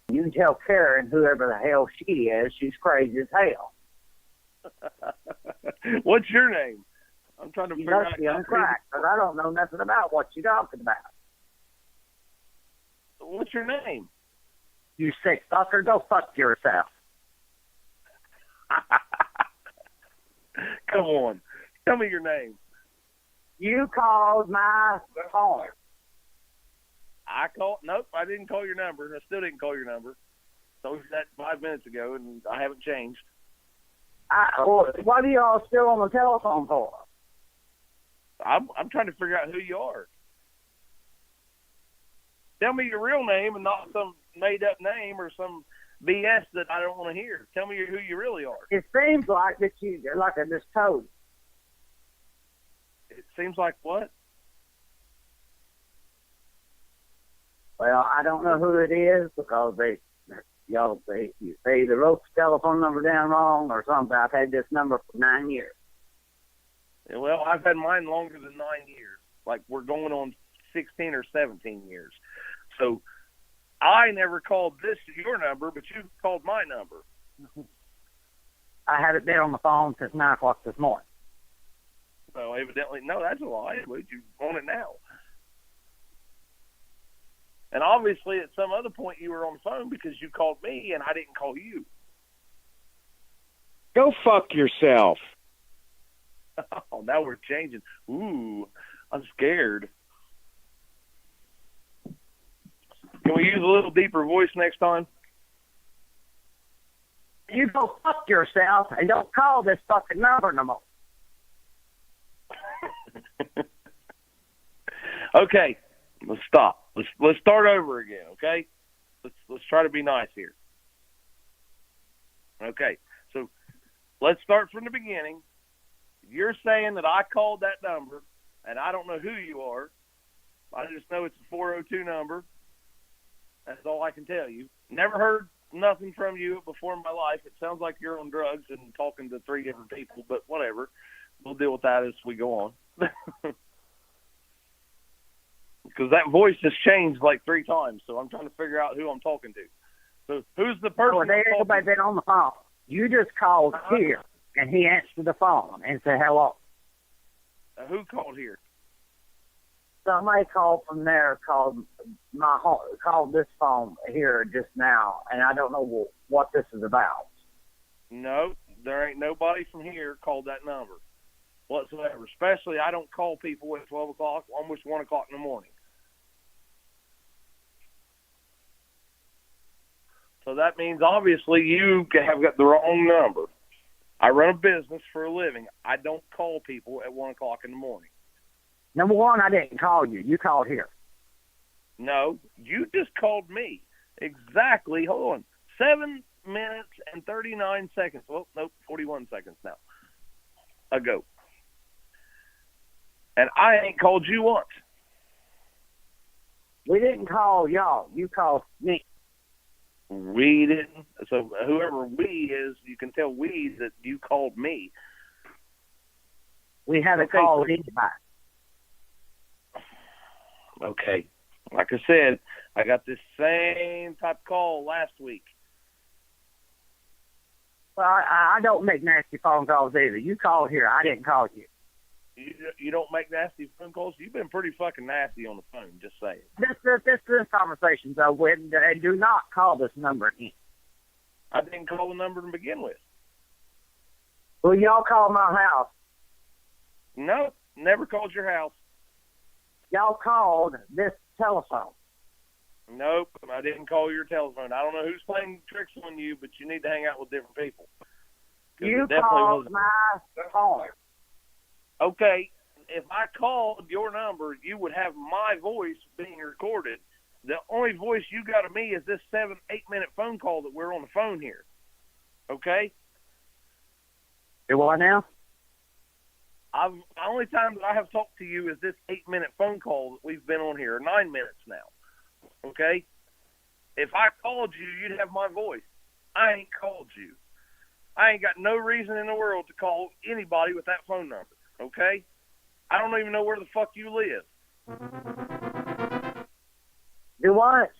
You can tell Karen, whoever the hell she is, she's crazy as hell. What's your name? I'm trying to figure out. You must be on crack, because I don't know nothing about what you're talking about. What's your name? You sick fucker, go fuck yourself. Come on. Tell me your name. You called my phone. Nope, I didn't call your number. I still didn't call your number. Told you that 5 minutes ago, and I haven't changed. What are y'all still on the telephone for? I'm trying to figure out who you are. Tell me your real name and not some made-up name or some BS that I don't want to hear. Tell me who you really are. It seems like that like I just told you. It seems like what? Well, I don't know who it is because they either wrote the telephone number down wrong or something. I've had this number for 9 years. Well, I've had mine longer than 9 years. Like, we're going on 16 or 17 years. So I never called this your number, but you called my number. I haven't been on the phone since 9 o'clock this morning. So evidently, no, that's a lie. But you on it now. And obviously, at some other point, you were on the phone because you called me and I didn't call you. Go fuck yourself. Oh, now we're changing. Ooh, I'm scared. Can we use a little deeper voice next time? You go fuck yourself and don't call this fucking number no more. Okay, let's stop. Let's start over again. Okay, let's try to be nice here. Okay, so let's start from the beginning. You're saying that I called that number, and I don't know who you are. I just know it's a 402 number. That's all I can tell you. Never heard nothing from you before in my life. It sounds like you're on drugs and talking to 3 different people, but whatever. We'll deal with that as we go on. Because that voice has changed like 3 times, so I'm trying to figure out who I'm talking to. So who's the person? Well, there ain't nobody been on the phone. You just called here, and he answered the phone and said hello. Who called here? Somebody called from there, called this phone here just now, and I don't know what this is about. No, there ain't nobody from here called that number whatsoever. Especially, I don't call people at 12 o'clock, almost 1 o'clock in the morning. So that means, obviously, you have got the wrong number. I run a business for a living. I don't call people at 1 o'clock in the morning. Number one, I didn't call you. You called here. No, you just called me. Exactly. Hold on. 7 minutes and 39 seconds. Well, nope, 41 seconds now. Ago. And I ain't called you once. We didn't call y'all. You called me. We didn't. So whoever we is, you can tell we that you called me. We haven't called anybody. Okay. Like I said, I got this same type of call last week. Well, I don't make nasty phone calls either. You called here. I didn't call you. You don't make nasty phone calls? You've been pretty fucking nasty on the phone, just saying. This conversation's over with, and do not call this number again. I didn't call the number to begin with. Well, y'all called my house. No, never called your house. Y'all called this telephone. Nope, I didn't call your telephone. I don't know who's playing tricks on you, but you need to hang out with different people. You called my phone. Okay, if I called your number, you would have my voice being recorded. The only voice you got of me is this 7-8 minute phone call that we're on the phone here. Okay? Do what now? The only time that I have talked to you is this 8-minute phone call that we've been on here, 9 minutes now. Okay? If I called you, you'd have my voice. I ain't called you. I ain't got no reason in the world to call anybody with that phone number. Okay? I don't even know where the fuck you live. Do what?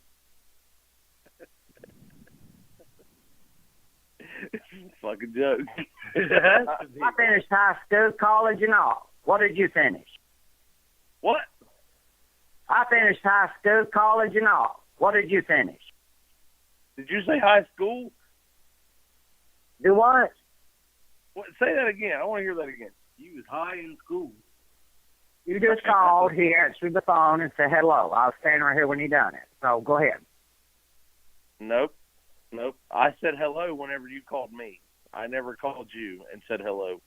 It's like a joke. I finished high school, college, and all. What did you finish? What? I finished high school, college, and all. What did you finish? Did you say high school? Do what? What? Say that again. I want to hear that again. You was high in school. You just called, he answered the phone and said hello. I was standing right here when you done it. So go ahead. Nope. I said hello whenever you called me. I never called you and said hello.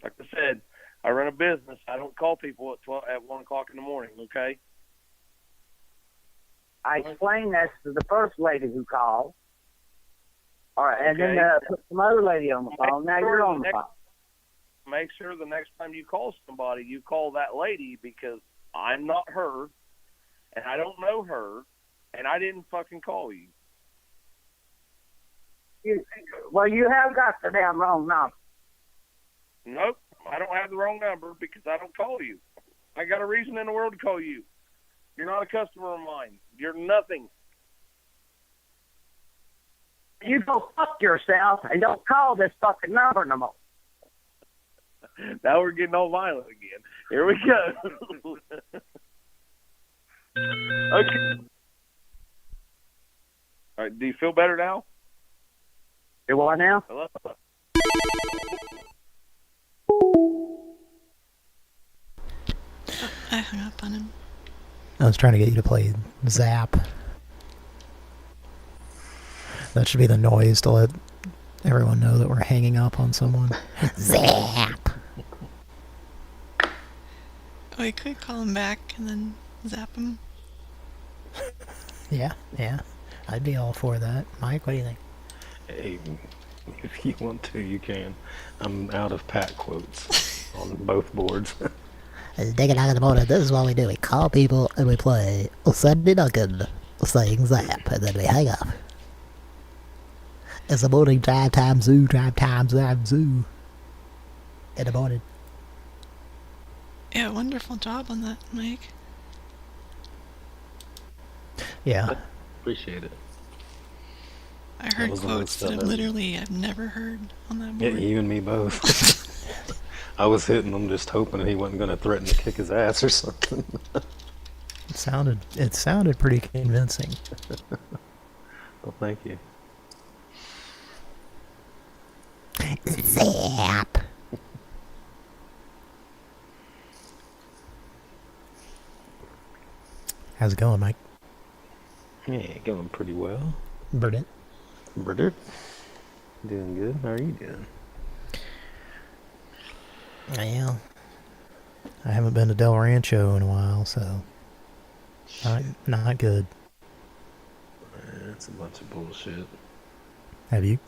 Like I said, I run a business. I don't call people at 1 o'clock in the morning, okay? I explained this to the first lady who called. All right, and then put some other lady on the phone. Now you're on the phone. Make sure the next time you call somebody, you call that lady, because I'm not her, and I don't know her, and I didn't fucking call you. Well, you have got the damn wrong number. Nope, I don't have the wrong number because I don't call you. I got a reason in the world to call you. You're not a customer of mine. You're nothing. You go fuck yourself and don't call this fucking number no more. Now we're getting all violent again. Here we go. Okay. All right, do you feel better now? You what now? Hello? I hung up on him. I was trying to get you to play Zap. That should be the noise to let everyone know that we're hanging up on someone. Zap! Oh, we could call him back and then zap him. Yeah. I'd be all for that. Mike, what do you think? Hey, if you want to, you can. I'm out of Pat quotes on both boards. Dig it out in the morning. This is what we do. We call people and we play Sandy Duncan saying Zap, and then we hang up. It's the morning drive time zoo, zoo. In the morning. Yeah, wonderful job on that, Mike. Yeah. Appreciate it. I heard quotes that I've never heard on that board. Yeah, you and me both. I was hitting him just hoping he wasn't going to threaten to kick his ass or something. It sounded pretty convincing. Well, thank you. Zap. How's it going, Mike? Yeah, going pretty well. Burdett. Doing good. How are you doing? Well, I haven't been to Del Rancho in a while, so not good. That's a bunch of bullshit. Have you?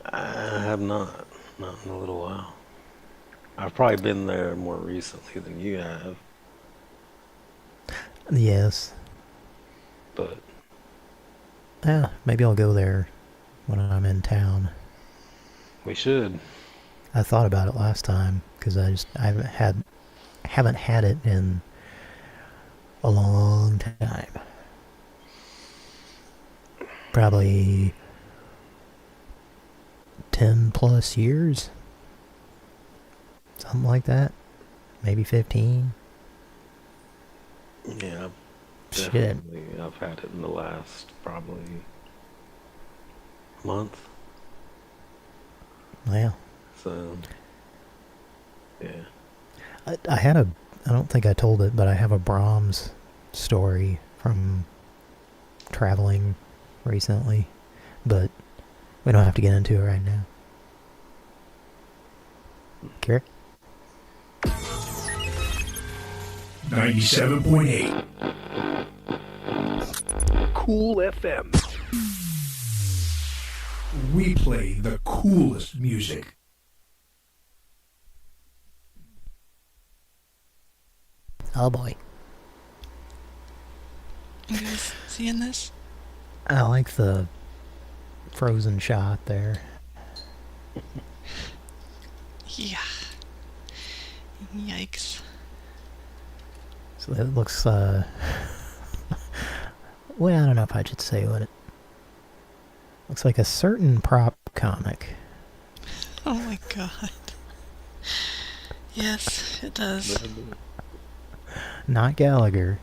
I have not in a little while. I've probably been there more recently than you have. Yes. But yeah, maybe I'll go there when I'm in town. We should. I thought about it last time because I haven't had it in a long time. Probably 10 plus years. Something like that. Maybe 15. Yeah, Shit. definitely. I've had it in the last probably month. Well. So, yeah. I don't think I told it, but I have a Brahms story from traveling recently, but we don't have to get into it right now. Garrett? 97.8 Cool FM. We play the coolest music. Oh boy. You guys seeing this? I like the frozen shot there. Yeah. Yikes. So it looks, well, I don't know if I should say what it looks like. A certain prop comic. Oh my god. Yes, it does. Not Gallagher.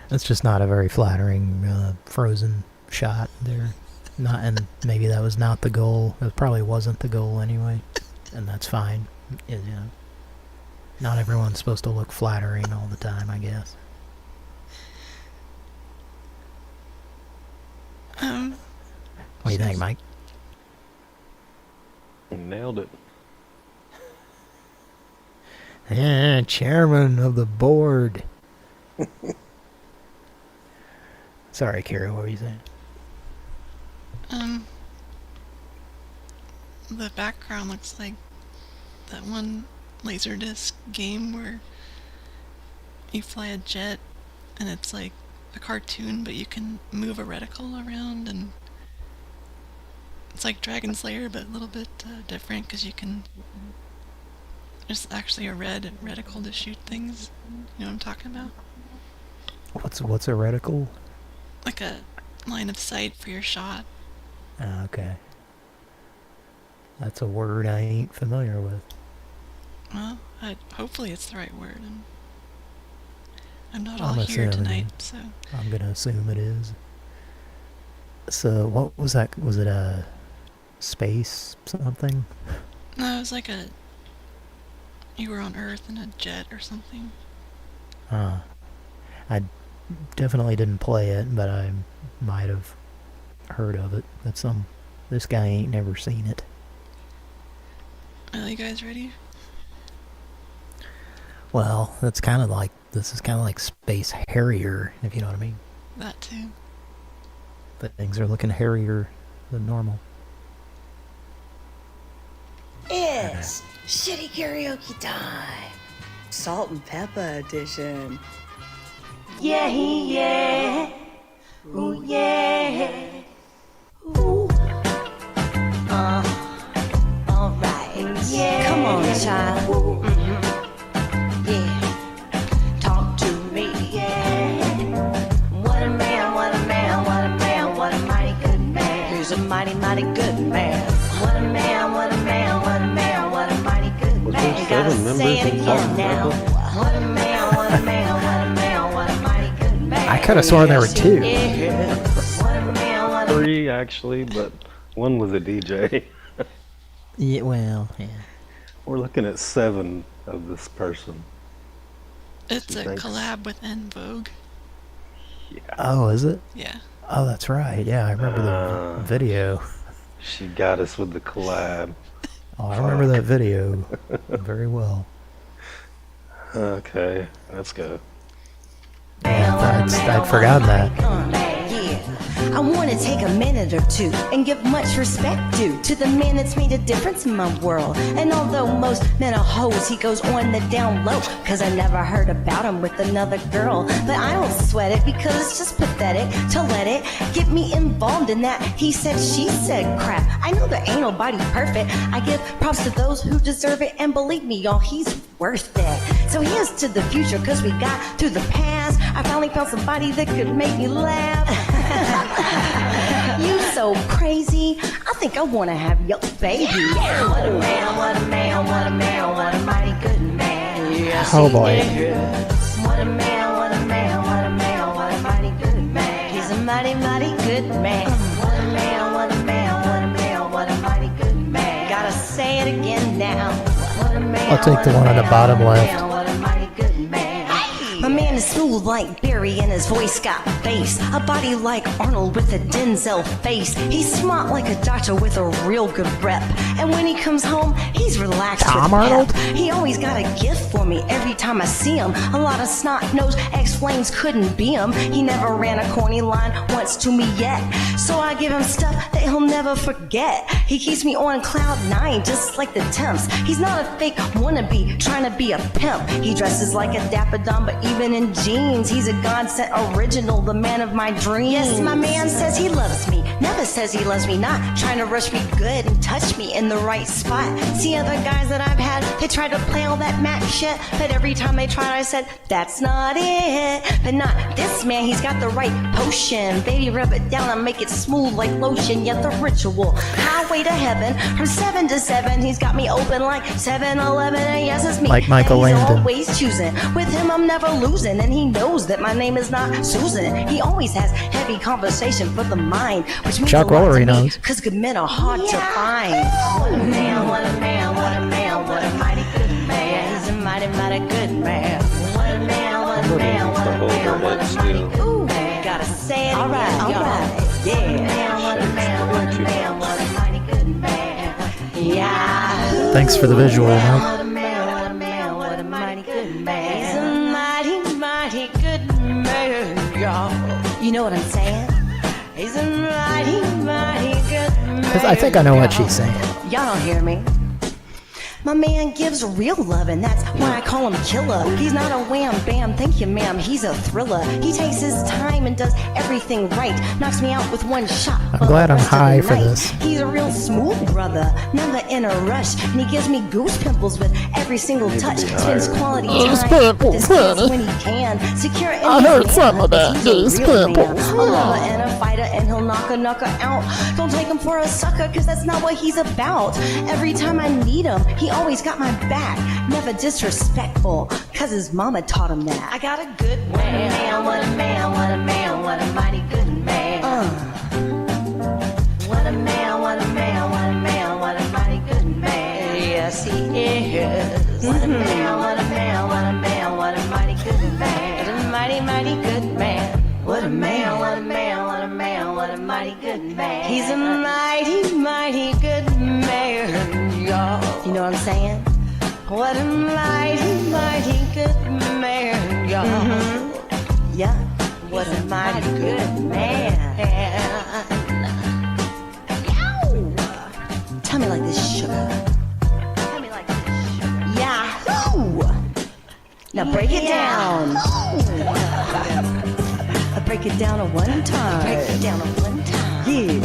That's just not a very flattering frozen shot there. Not, and maybe that was not the goal. It probably wasn't the goal anyway, and that's fine. You know, not everyone's supposed to look flattering all the time, I guess. What do you think, Mike? Nailed it. Yeah, chairman of the board. Sorry, Kara, what were you saying? The background looks like that one Laserdisc game where you fly a jet and it's like a cartoon, but you can move a reticle around, and it's like Dragon Slayer, but a little bit different because you can. There's actually a red reticle to shoot things. You know what I'm talking about? What's a reticle? Like a line of sight for your shot. Oh, okay. That's a word I ain't familiar with. Well, hopefully it's the right word. I'm not I'm all here assuming tonight, so. I'm gonna assume it is. So what was that? Was it a space something? No, it was like you were on Earth in a jet or something. I definitely didn't play it, but I might have heard of it. This guy ain't never seen it. Are you guys ready? Well, this is kind of like Space Harrier, if you know what I mean. That too. But things are looking hairier than normal. It's shitty karaoke time. Salt and pepper edition. Yeah, yeah. Ooh, yeah. Ooh. Alright. Yeah. Come on, child. Yeah. Talk to me. Yeah. What a man, what a man, what a man, what a mighty good man. He's a mighty, mighty good man. What a man, what a man, what a man, what a mighty good man. You gotta say it again now. What a man, what a man, what a man, what a mighty good man. I could have sworn there were two. Three, actually, but one was a DJ. Yeah, well, yeah. We're looking at 7 of this person. It's a collab with En Vogue. Yeah. Oh, is it? Yeah. Oh, that's right. Yeah, I remember the video. She got us with the collab. Oh, I remember that video very well. Okay, let's go. I'd forgotten that. I want to take a minute or two and give much respect due to the man that's made a difference in my world. And although most men are hoes, he goes on the down low, cause I never heard about him with another girl. But I don't sweat it because it's just pathetic to let it get me involved in that he said, she said crap. I know there ain't nobody perfect. I give props to those who deserve it, and believe me, y'all, he's worth it. So here's to the future, cause we got through the past. I finally found somebody that could make me laugh. You so crazy, I think I wanna have your baby. What a man, what a man, what a man, what a mighty good man. Yes, oh boy. What a man, what a man, what a man, what a mighty good man. He's a mighty, mighty good man. What a man, what a man, what a man, what a mighty good man. Gotta say it again now. What a man, I'll take the one on the bottom left. what a mighty good man. My man is smooth like Barry and his voice got bass. A body like Arnold with a Denzel face. He's smart like a doctor with a real good rep. And when he comes home, he's relaxed Tom with Arnold? pep. He always got a gift for me every time I see him. A lot of snot-nosed ex-flames couldn't be him. He never ran a corny line once to me yet. So I give him stuff that he'll never forget. He keeps me on cloud 9 just like the temps. He's not a fake wannabe trying to be a pimp. He dresses like a dapper dumb, but even in jeans, he's a God-sent original, the man of my dreams. Yes, my man says he loves me, never says he loves me not, trying to rush me good and touch me in the right spot. See other guys that I've had, they tried to play all that Mac shit, but every time they tried I said, that's not it. But not this man, he's got the right potion. Baby, rub it down and make it smooth like lotion. Yet the ritual, highway to heaven, from 7 to 7, he's got me open like 7-Eleven, and yes, it's me. Like Michael and he's Landon. always choosing. With him, I'm never losing, and he knows that my name is not Susan. He always has heavy conversation for the mind, which means Chuck a lot Woolery to me, knows. cause good men are hard to find. What a man, what a man, what a man, what a mighty good man. He's a mighty, mighty good man. What a man, what a man, what a man, what a mighty good man. Gotta say it all right, all right. Yeah. What a man, what a man, what a mighty good man. Yeah. Thanks for the visual, Mike. What a man, what a man, what a mighty good man. He's a mighty, mighty good y'all. You know what I'm saying? He's a mighty, mighty good man. Because I think I know what she's saying. Y'all don't hear me. My man gives real love, and that's why I call him killer. He's not a wham bam, thank you ma'am, he's a thriller. He takes his time and does everything right. Knocks me out with one shot. I'm glad I'm high for this. He's a real smooth brother, never in a rush. And he gives me goose pimples with every single touch. Spends quality time with his kids when he can. Secure in I heard some of that. He's Goose a real man. pimples. A lover and a fighter, and he'll knock a knocker out. Don't take him for a sucker, cause that's not what he's about. Every time I need him, he always got my back. Never disrespectful, cause his mama taught him that. I got a good man. What a man, what a man, what a mighty good man. What a man, what a man, what a man, what a mighty good man. Yes, he is. What a man, what a man, what a man, what a mighty good man. What a mighty, mighty good man. What a man, what a man, what a man, what a mighty good man. He's a mighty, mighty good man, y'all. You know what I'm saying? What a mighty, mighty good man, y'all. Yeah, what a mighty good man. Yow. Tell me like this, sugar. Tell me like this, sugar. Yahoo! Now break it down. Break it down at one time. Break it down at one time. Yeah.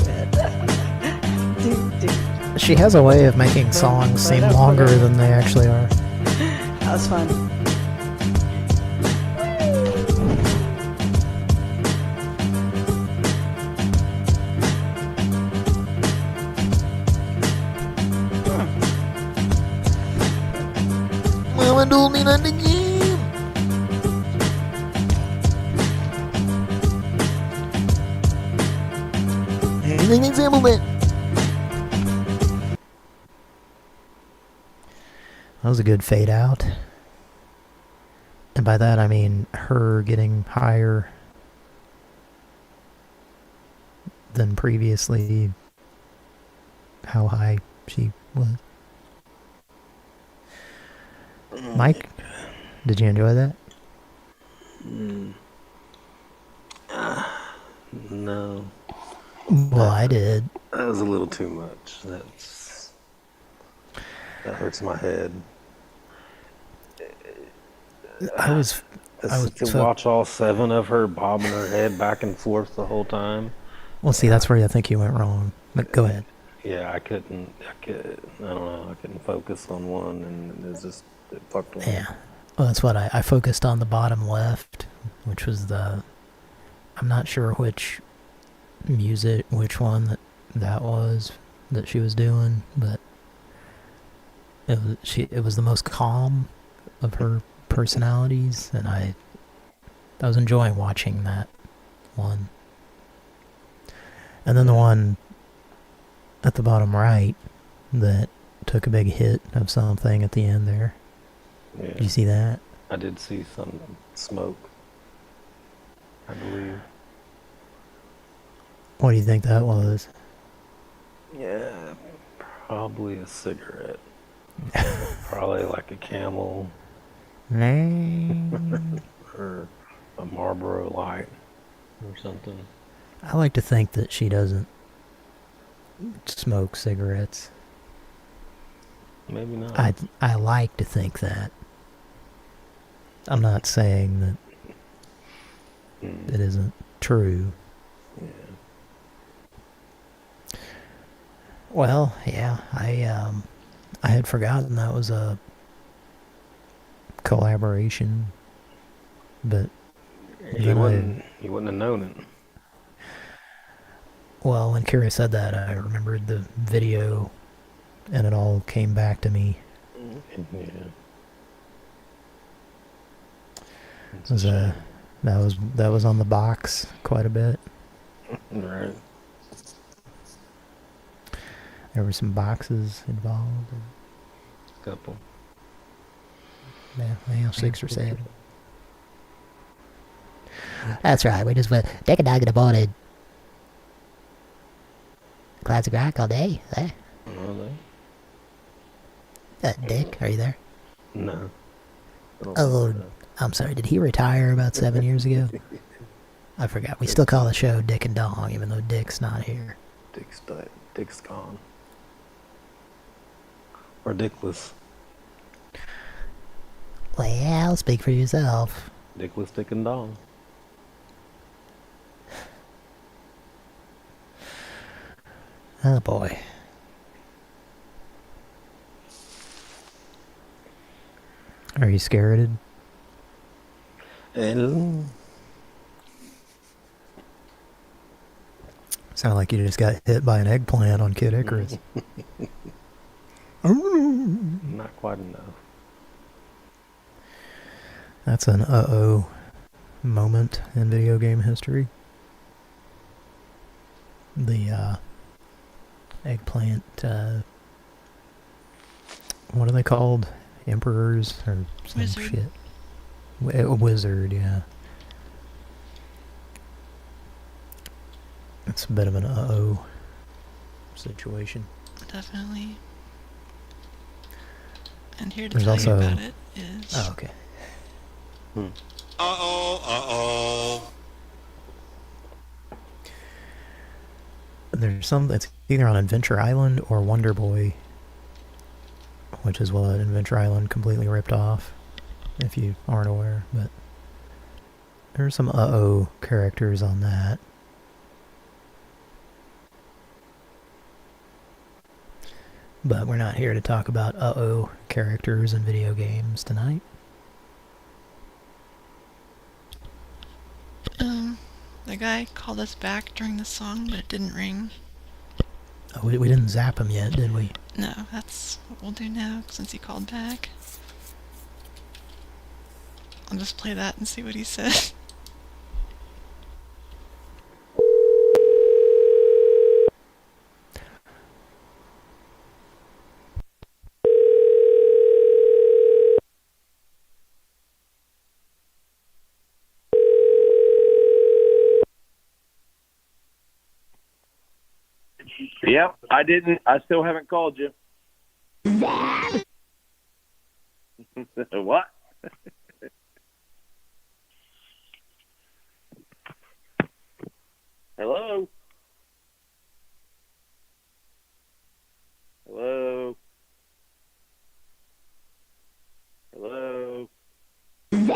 She has a way of making songs seem longer than they actually are. That was fun. Mama told me not to give. An example, man. That was a good fade out. And by that I mean her getting higher than previously how high she was. Mike, did you enjoy that? No. Well, I did. That was a little too much. That hurts my head. I was to watch all 7 of her bobbing her head back and forth the whole time. Well, see, that's where I think you went wrong. But go ahead. Yeah, I don't know. I couldn't focus on one, and it fucked with me. Yeah. Well, that's what I focused on the bottom left, which was I'm not sure which one that was that she was doing, but it was the most calm of her personalities, and I was enjoying watching that one. And then the one at the bottom right that took a big hit of something at the end there. Yeah. Did you see that? I did see some smoke, I believe. What do you think that was? Yeah, probably a cigarette. Probably like a Camel. Or a Marlboro Light or something. I like to think that she doesn't smoke cigarettes. Maybe not. I like to think that. I'm not saying that it isn't true. Yeah. Well, yeah, I had forgotten that was a collaboration, but you wouldn't have known it. Well, when Kira said that, I remembered the video, and it all came back to me. Yeah. That was on the box quite a bit. Right. There were some boxes involved. A couple. Yeah, 6 or 7. That's right. We just went take a dog in the morning. Classic rock all day. There. Dick, are you there? No. Oh, I'm sorry. Did he retire about 7 years ago? I forgot. We still call the show Dick and Dong, even though Dick's not here. Dick's gone. Or Dickless. Well, speak for yourself. Dickless, Dick and Dong. Oh boy. Are you scared? Sound like you just got hit by an eggplant on Kid Icarus. Not quite enough. That's an uh-oh moment in video game history. The eggplant, what are they called? Emperors or some Wizard. shit? A wizard, yeah. It's a bit of an uh-oh situation. Definitely. And here to There's tell also... you about it is... Oh, okay. There's some... It's either on Adventure Island or Wonder Boy, which is what Adventure Island completely ripped off, if you aren't aware, but there's some uh-oh characters on that. But we're not here to talk about uh-oh characters in video games tonight. The guy called us back during the song, but it didn't ring. Oh, we didn't zap him yet, did we? No, that's what we'll do now, since he called back. I'll just play that and see what he said. Yep, I didn't. I still haven't called you. What? Hello? Hello? Hello? Is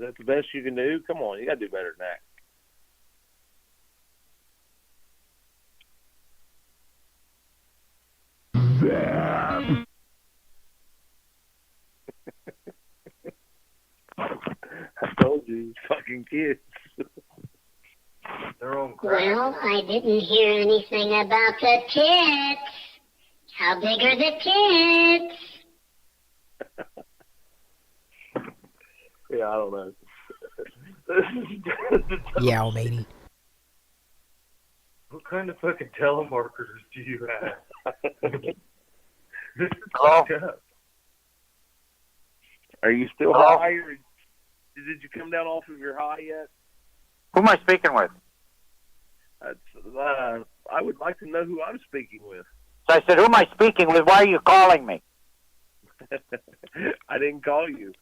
that the best you can do? Come on, you gotta do better than that. I told you, fucking kids. They're on crack. Well, I didn't hear anything about the tits. How big are the tits? Yeah, I don't know. Yeah, matey. What kind of fucking telemarketers do you have? This is Hello? fucked up. Are you still Hello? high? Or did you come down off of your high yet? Who am I speaking with? I would like to know who I'm speaking with. So I said, who am I speaking with? Why are you calling me? I didn't call you.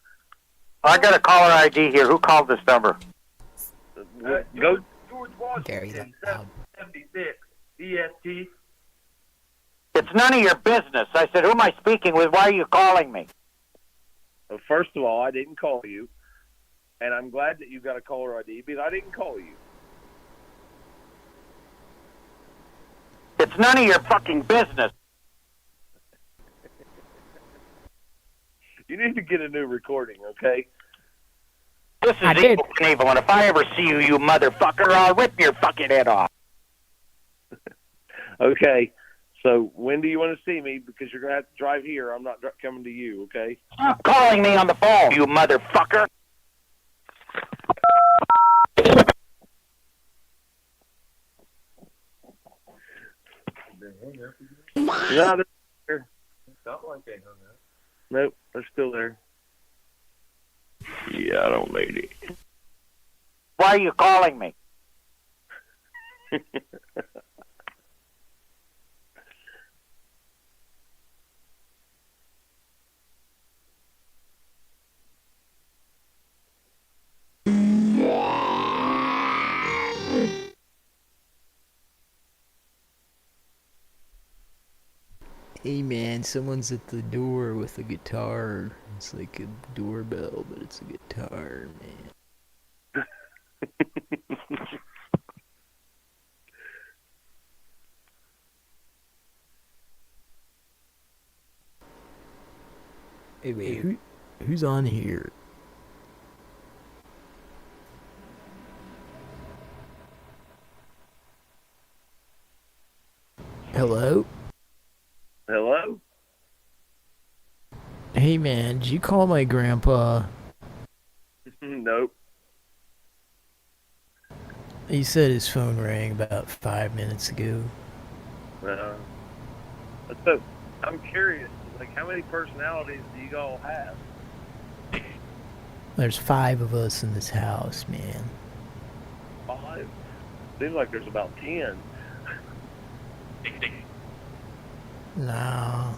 I got a caller ID here. Who called this number? Go. George Gary, Washington, that 76, EST. It's none of your business. I said, who am I speaking with? Why are you calling me? Well, first of all, I didn't call you, and I'm glad that you got a caller ID because I didn't call you. It's none of your fucking business. You need to get a new recording, okay? This is Evil Knievel, and if I ever see you, you motherfucker, I'll rip your fucking head off. Okay. So when do you want to see me? Because you're going to have to drive here. I'm not coming to you, okay? Stop calling me on the phone, you motherfucker. Yeah, they're there. Felt like they hung up. Nope, they're still there. Yeah, I don't need it. Why are you calling me? Hey man, someone's at the door with a guitar. It's like a doorbell, but it's a guitar, man. Hey, wait, who's on here? Hello? Hello? Hey man, did you call my grandpa? Nope. He said his phone rang about 5 minutes ago. So, I'm curious, like, how many personalities do you all have? There's 5 of us in this house, man. 5? Seems like there's about 10. No.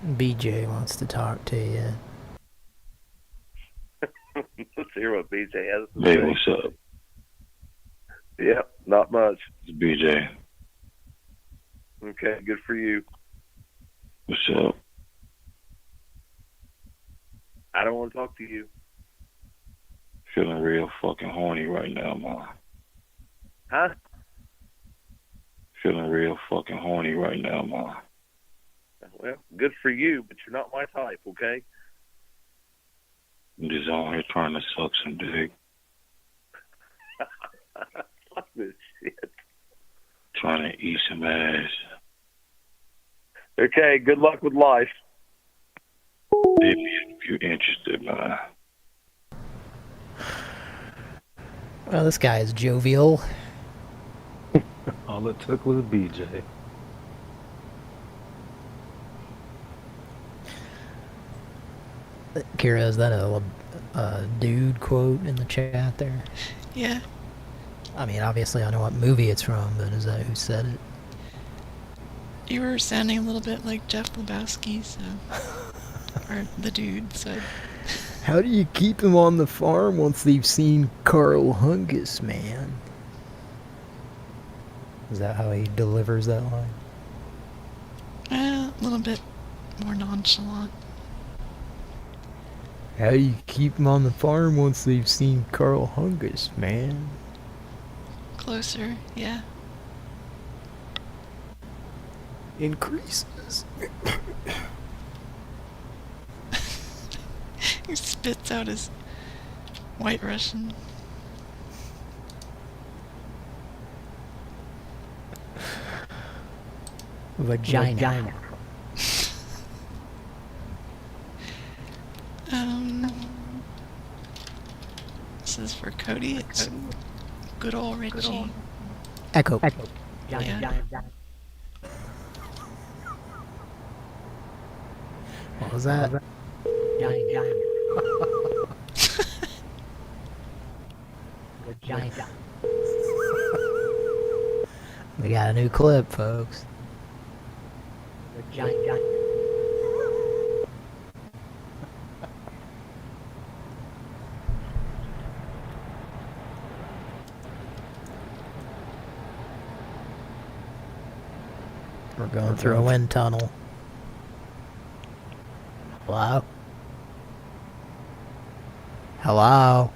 BJ wants to talk to you. Let's hear what BJ has to Hey, say. what's up? Yep, not much. It's BJ. Okay, good for you. What's up? I don't want to talk to you. Feeling real fucking horny right now, man. Huh? Feeling real fucking horny right now, man. Well, good for you, but you're not my type, okay? I'm just on here trying to suck some dick. Fuck this shit. Trying to eat some ass. Okay, good luck with life. Hit me if you're interested, man. Well, this guy is jovial. All it took was BJ. Kira, is that a dude quote in the chat there? Yeah. I mean, obviously I know what movie it's from, but is that who said it? You were sounding a little bit like Jeff Lebowski, so... or the dude, so... How do you keep them on the farm once they've seen Carl Hungus, man? Is that how he delivers that line? A little bit more nonchalant. How do you keep them on the farm once they've seen Carl Hungus, man? Closer, yeah. Increases. He spits out his White Russian. Vagina. This is for Cody. It's good old Richie. Echo. Yeah. What was that? We got a new clip, folks. We're going through a wind tunnel. Hello? Hello?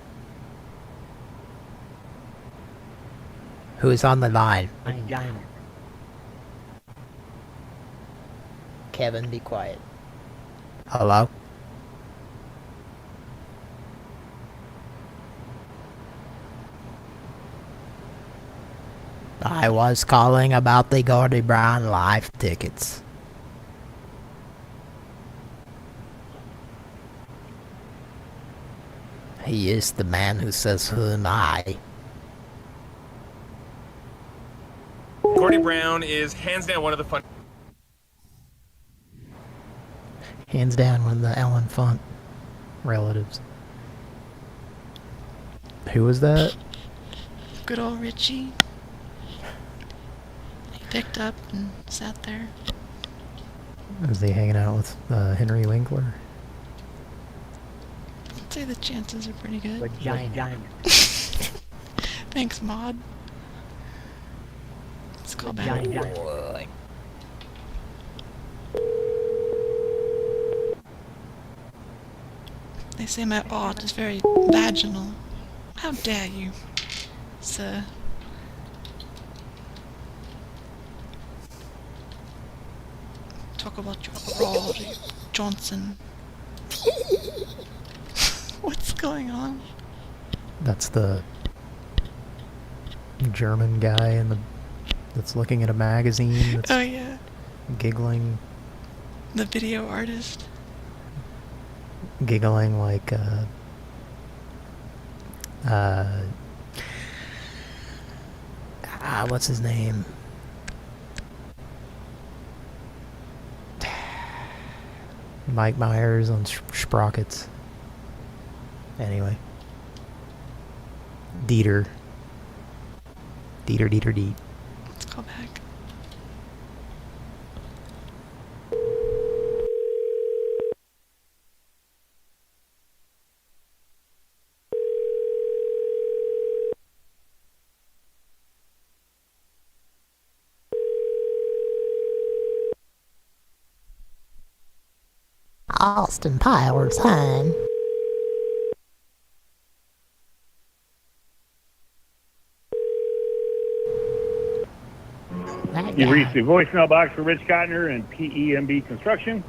Who's on the line? Kevin, be quiet. Hello? I was calling about the Gordy Brown live tickets. He is the man who says, "Who am I?" Gordy Brown is hands down one of the fun. Hands down one of the Alan Funt relatives. Who was that? Good old Richie. He picked up and sat there. Was he hanging out with Henry Winkler? I'd say the chances are pretty good. Thanks, Maud. Let's call back. They say my art is very vaginal. How dare you, sir? Talk about your Rory Johnson. What's going on? That's the German guy that's looking at a magazine. That's Oh yeah. Giggling. The video artist. Giggling like what's his name? Mike Myers on Sprockets. Anyway. Dieter. Dieter. Let's call back. Austin Powers, hon. You've reached the voicemail box for Rich Cotner and PEMB Construction.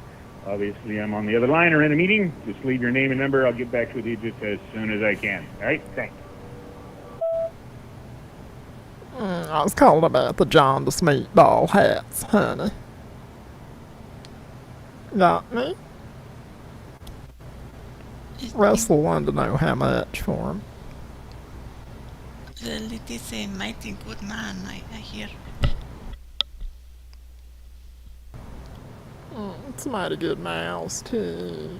Obviously, I'm on the other line or in a meeting. Just leave your name and number. I'll get back with you just as soon as I can. All right? Thanks. I was calling about the jaundice meatball hats, honey. Got me? Russell wanted to know how much for him. Well, it is a mighty good man, I hear. It's a mighty good mouse, too.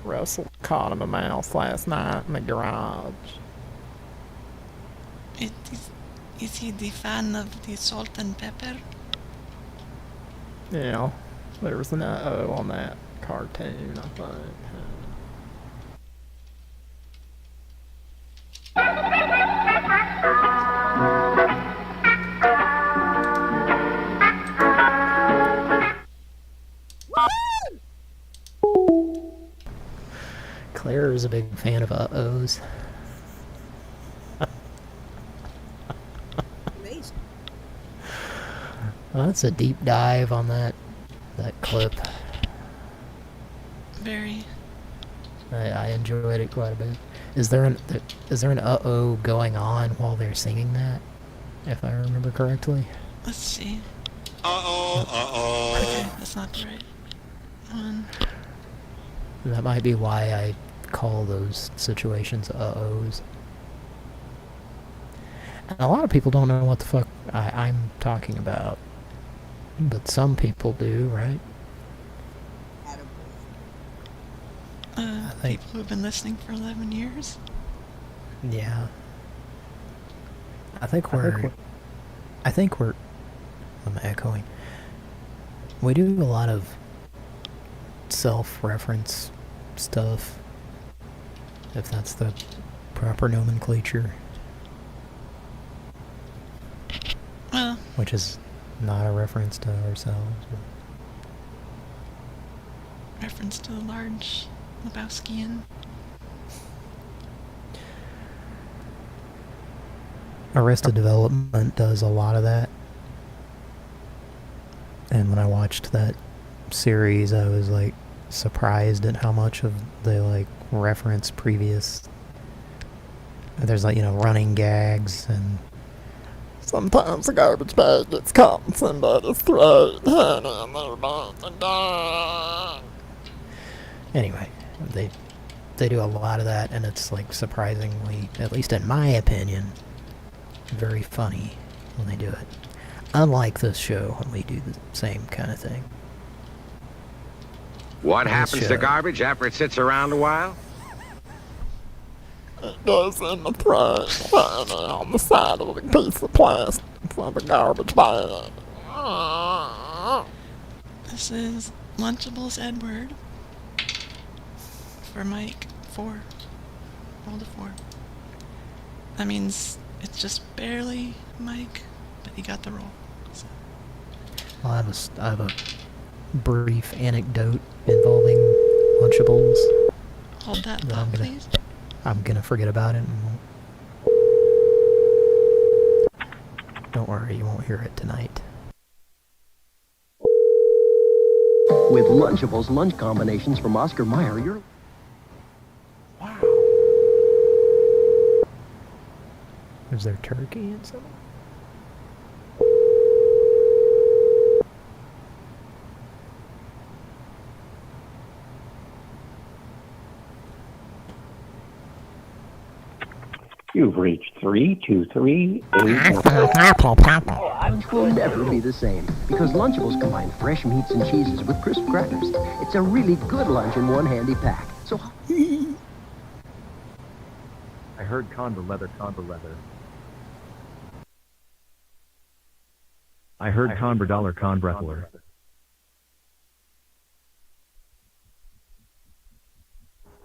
Russell caught him a mouse last night in the garage. Is he the fan of the salt and pepper? Yeah, there was an uh-oh on that cartoon, I think. Claire is a big fan of uh-ohs. Amazing. Well, that's a deep dive on that clip. Very. I enjoyed it quite a bit. Is there an uh-oh going on while they're singing that? If I remember correctly. Let's see. Uh-oh. Okay, that's not the right one. That might be why I call those situations uh-ohs. And a lot of people don't know what the fuck I'm talking about. But some people do, right? People who have been listening for 11 years? Yeah. I think we're I'm echoing. We do a lot of self-reference stuff, if that's the proper nomenclature. Well, which is not a reference to ourselves. Reference to the large Lebowskian. Arrested Development does a lot of that. And when I watched that series, I was like surprised at how much of they like reference previous. There's like, running gags and sometimes a garbage bag gets caught in somebody's throat. Anyway, they do a lot of that, and it's like surprisingly, at least in my opinion, very funny when they do it. Unlike this show, when we do the same kind of thing. What happens to garbage after it sits around a while? It goes in the throat, on the side of a piece of plastic from a garbage bag. This is Lunchables Edward. For Mike 4. Rolled a 4. That means it's just barely Mike, but he got the roll. So. Well, I have a brief anecdote involving Lunchables. Hold that thought, please. I'm gonna forget about it and won't. Don't worry, you won't hear it tonight. With Lunchables lunch combinations from Oscar Mayer, you're... Is there turkey in some? You've reached 3238. Lunch will never be the same because Lunchables combine fresh meats and cheeses with crisp crackers. It's a really good lunch in one handy pack. So I heard Conver leather. I heard Conver dollar Conbrettler.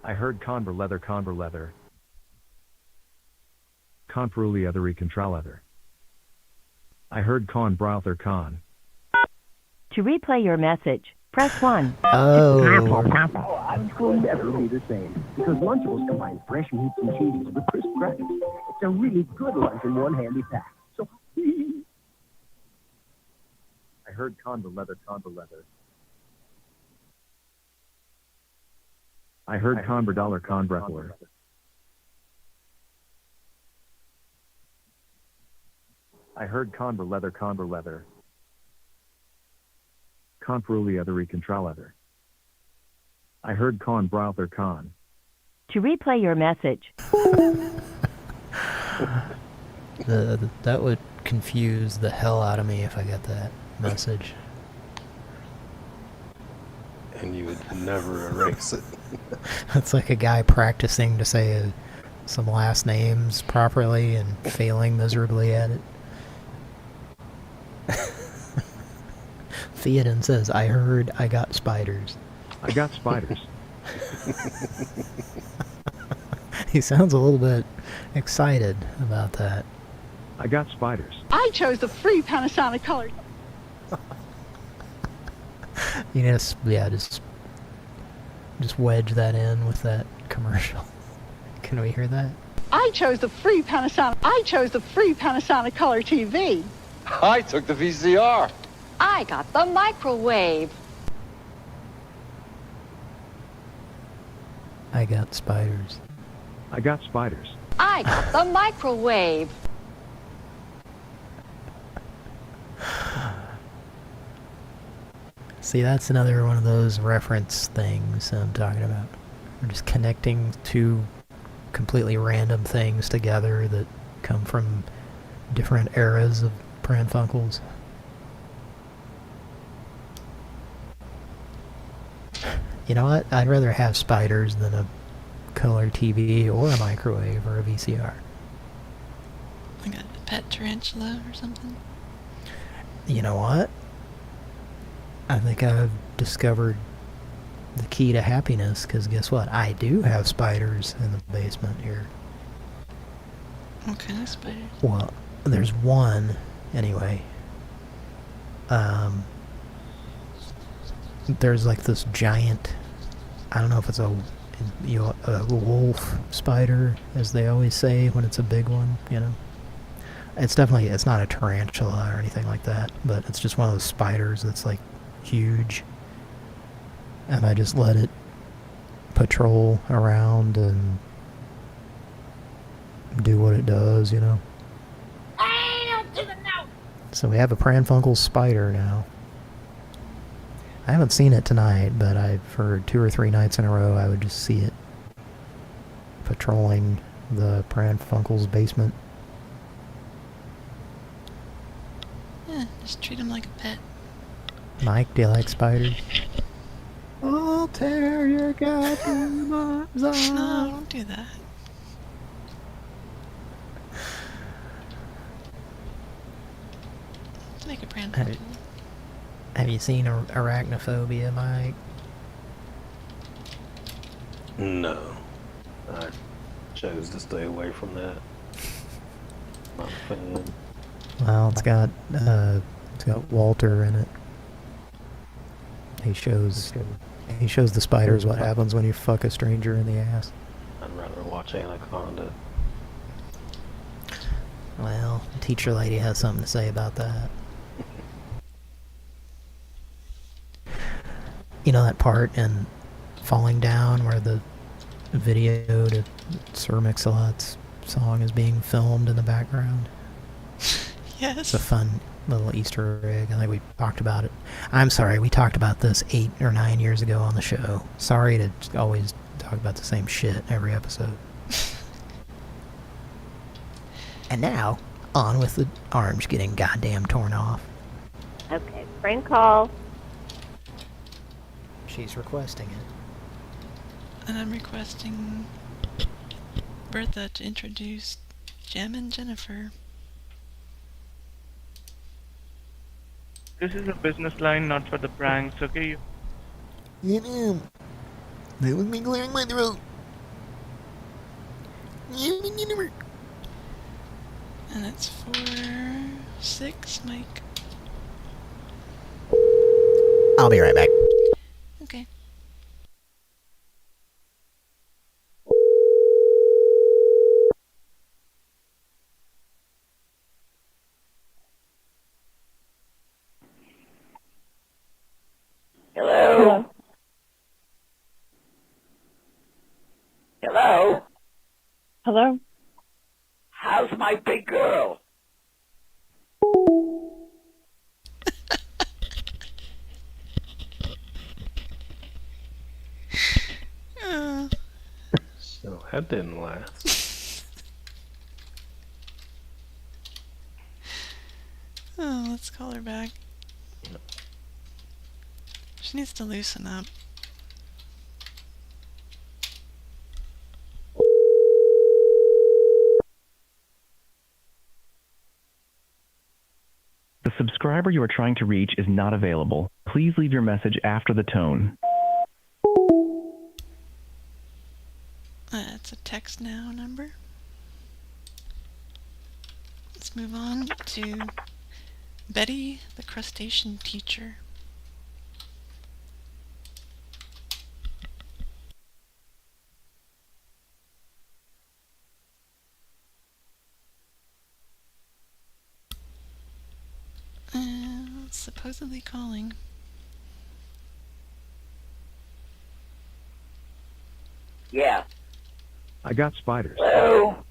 I heard Conver leather. Conferuli othery contraleather. I heard Con Browther Con. To replay your message, press 1. Oh. Lunch will never be the same because Lunchables combine fresh meats and cheeses with crisp crackers. It's a really good lunch in one handy pack. So I heard Conver leather. I heard Conver dollar Conbrettler. I heard Conver leather. Conferuli othery contraleather. I heard Con Browther Con. To replay your message. That would confuse the hell out of me if I got that message. And you would never erase it. It's like a guy practicing to say some last names properly and failing miserably at it. Theoden says, I heard I got spiders. I got spiders. He sounds a little bit excited about that. I got spiders. I chose the free Panasonic color. You just, yeah, just wedge that in with that commercial. Can we hear that? I chose the free Panasonic. Color TV. I took the VCR. I got the microwave. I got spiders. I got spiders. I got the microwave. See, that's another one of those reference things I'm talking about. We're just connecting two completely random things together that come from different eras of Pran Funkels. You know what? I'd rather have spiders than a color TV or a microwave or a VCR. Like a pet tarantula or something? You know what? I think I've discovered the key to happiness, because guess what? I do have spiders in the basement here. What kind of spiders? Well, there's one, anyway. There's like this giant, I don't know if it's a wolf spider, as they always say when it's a big one, you know. It's not a tarantula or anything like that, but it's just one of those spiders that's like huge. And I just let it patrol around and do what it does, you know. So we have a Pran Funkels spider now. I haven't seen it tonight, but for 2 or 3 nights in a row, I would just see it patrolling the Pran Funkels basement. Yeah, just treat him like a pet. Mike, do you like spiders? I'll tear your goddamn arms off. No, don't do that. Let's make a Pran Funkel. Have you seen Arachnophobia, Mike? No. Chose to stay away from that. Not a fan. Well, it's got Walter in it. He shows the spiders what happens when you fuck a stranger in the ass. I'd rather watch Anaconda. Well, the teacher lady has something to say about that. You know that part in Falling Down where the video to Sir Mix-a-Lot's song is being filmed in the background? Yes. It's a fun little Easter egg. I think we talked about it. I'm sorry, we talked about this 8 or 9 years ago on the show. Sorry to always talk about the same shit every episode. And now, on with the arms getting goddamn torn off. Okay, prank call. She's requesting it. And I'm requesting Bertha to introduce Jem and Jennifer. This is a business line, not for the pranks, okay? That was me clearing my throat. And it's 4-6, Mike. I'll be right back. Okay. Hello? Hello? Hello? How's my big girl? So that didn't last. Oh, let's call her back. She needs to loosen up. The subscriber you are trying to reach is not available. Please leave your message after the tone. It's a text now number. Let's move on to Betty, the crustacean teacher. Supposedly calling. Yeah. I got spiders. Hello?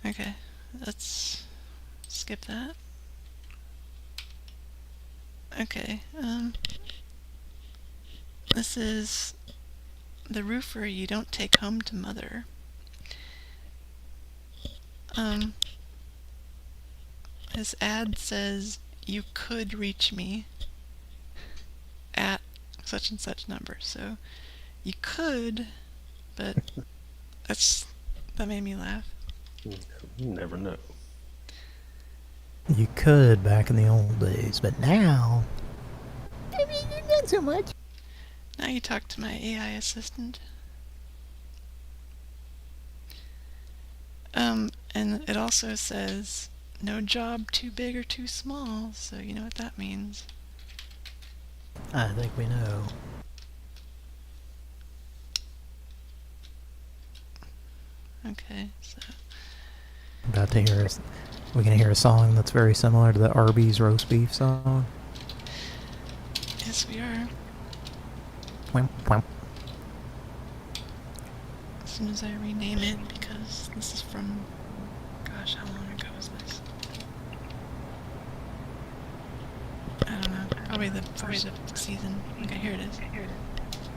Okay, let's skip that. Okay, this is the roofer you don't take home to mother. His ad says you could reach me at such and such number, so you could, but that made me laugh. You never know. You could back in the old days, but now... Not so much. Now you talk to my AI assistant. And it also says, no job too big or too small, so you know what that means. I think we know. Okay, so... About to hear we can hear a song that's very similar to the Arby's roast beef song. Yes, we are. Wimp, wimp. As soon as I rename it, because this is from... Gosh, how long ago was this? I don't know. Probably the first season. Okay, here it is.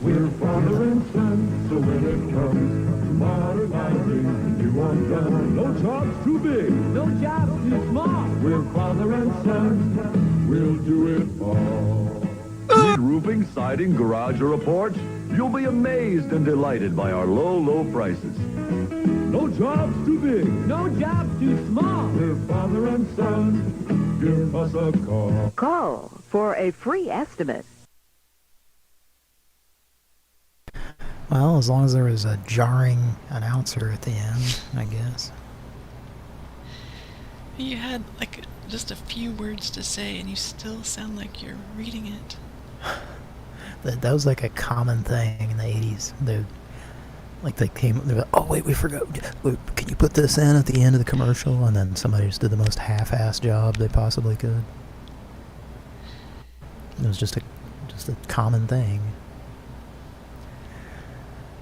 We're father and son, so when it comes to modernizing, you want done. No job's too big, no job's too small. We're father and son, we'll do it all. Need roofing, siding, garage, or a porch? You'll be amazed and delighted by our low prices. No job's too big, no job's too small. We're father and son, give us a call. Call for a free estimate. Well, as long as there was a jarring announcer at the end, I guess. You had, like, just a few words to say, and you still sound like you're reading it. That was like a common thing in the 80s. They were like, oh wait, we forgot. Wait, can you put this in at the end of the commercial? And then somebody just did the most half-assed job they possibly could. It was just a common thing.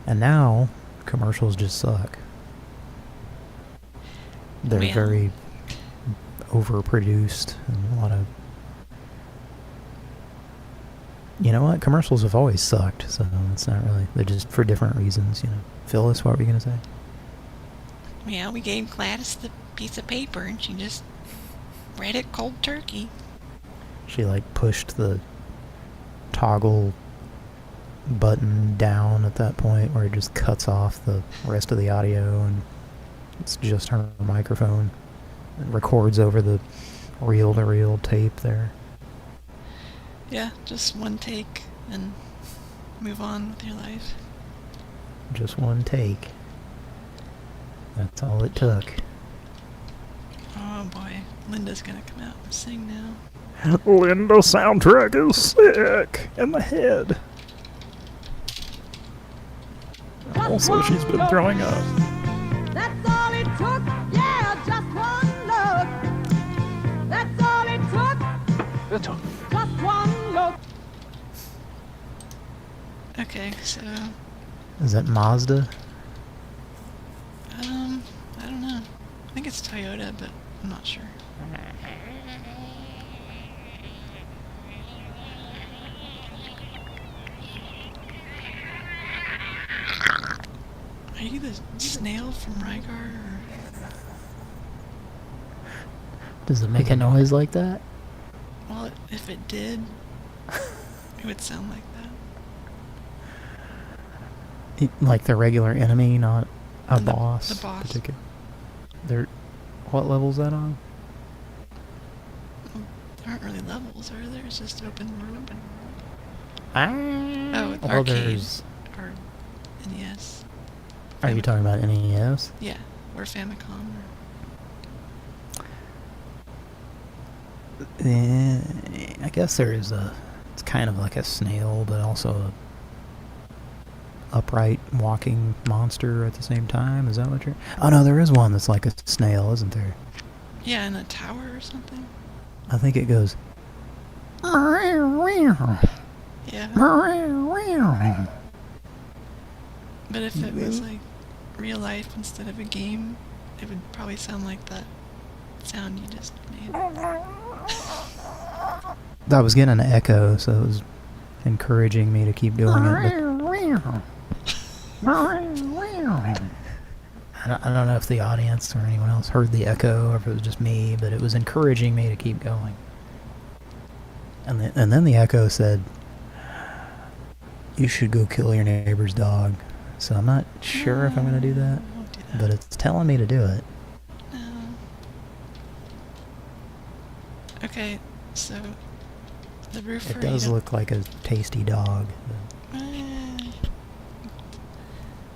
And now commercials just suck. They're very overproduced and a lot of... You know what? Commercials have always sucked, so it's not really... They're just for different reasons, you know. Phyllis, what were you going to say? Yeah, we gave Gladys the piece of paper, and she just read it cold turkey. She, like, pushed the toggle button down at that point where it just cuts off the rest of the audio, and it's just her microphone. It records over the reel-to-reel tape there. Yeah, just one take and move on with your life. Just one take. That's all it took. Oh boy, Linda's gonna come out and sing now. Linda soundtrack is sick in the head. Also, she's been throwing up. That's all it took, yeah, just one look. That's all it took, just one look. Okay, so... Is that Mazda? I don't know. I think it's Toyota, but I'm not sure. Are you the snail from Rygar? Or... Does it make a noise like that? Well, if it did, it would sound like that. Like the regular enemy, not a boss. The boss. Particular. What level's that on? Well, there aren't really levels, are there? It's just open world. Oh, arcade. there's... Or NES. Are you talking about NES? Yeah, or Famicom. I guess there is a... It's kind of like a snail, but also a upright walking monster at the same time. Is that what you're... Oh no, there is one that's like a snail, isn't there? Yeah, in a tower or something. I think it goes... Yeah. But if it was like real life instead of a game, it would probably sound like that sound you just made. I was getting an echo, so it was encouraging me to keep doing it. But I don't know if the audience or anyone else heard the echo, or if it was just me, but it was encouraging me to keep going. And then the echo said, "You should go kill your neighbor's dog." So I'm not sure if I'm going to do that, but it's telling me to do it. No. Okay, so the roof. It does look like a tasty dog.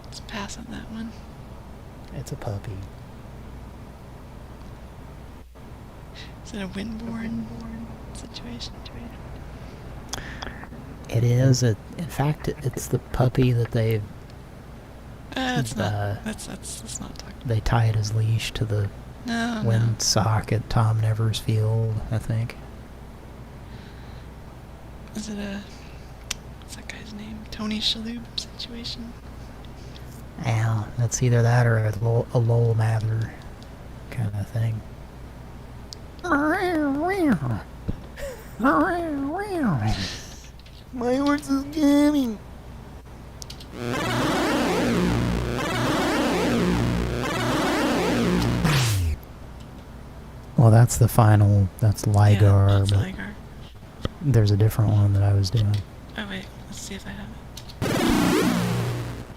Let's pass on that one. It's a puppy. Is it a windborne situation? It is. In fact, it's the puppy that they've... Let's not talk. They tied his leash to the windsock at Tom Nevers Field, I think. Is it what's that guy's name? Tony Shalhoub situation? Yeah, it's either that or a Lowell Mather kind of thing. My horse is coming. Well, that's the final. That's Ligar. Yeah, that's Ligar. There's a different one that I was doing. Oh wait, let's see if I have it.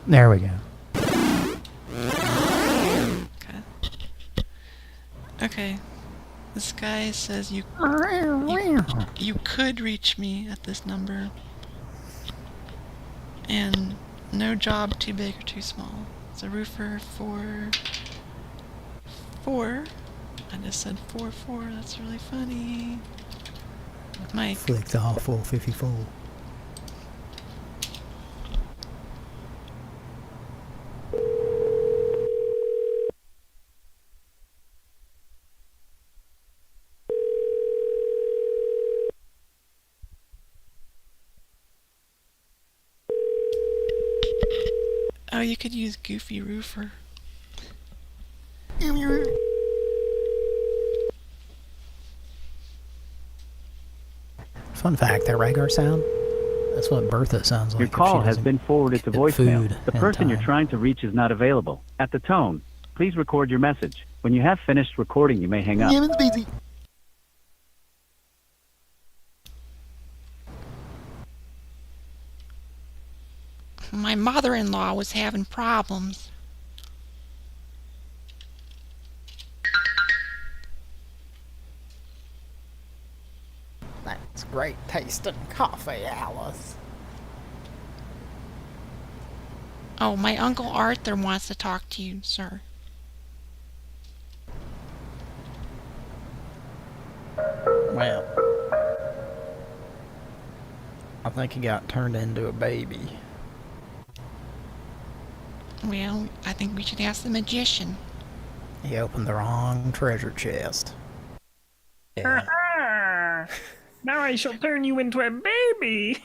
There we go. Okay. This guy says you could reach me at this number. And No job too big or too small. It's a roofer for 4. I just said 4. That's really funny. Mike. Flicked off 454. Oh, you could use Goofy Roofer. Fun fact, that Rygar sound, that's what Bertha sounds like. Your call has been forwarded to voicemail. Food The and person you're time. trying to reach is not available. At the tone, please record your message. When you have finished recording, you may hang up. busy. My mother-in-law was having problems. That's great tasting coffee, Alice. Oh, my Uncle Arthur wants to talk to you, sir. Well, I think he got turned into a baby. Well, I think we should ask the magician. He opened the wrong treasure chest. Yeah. Now I shall turn you into a baby.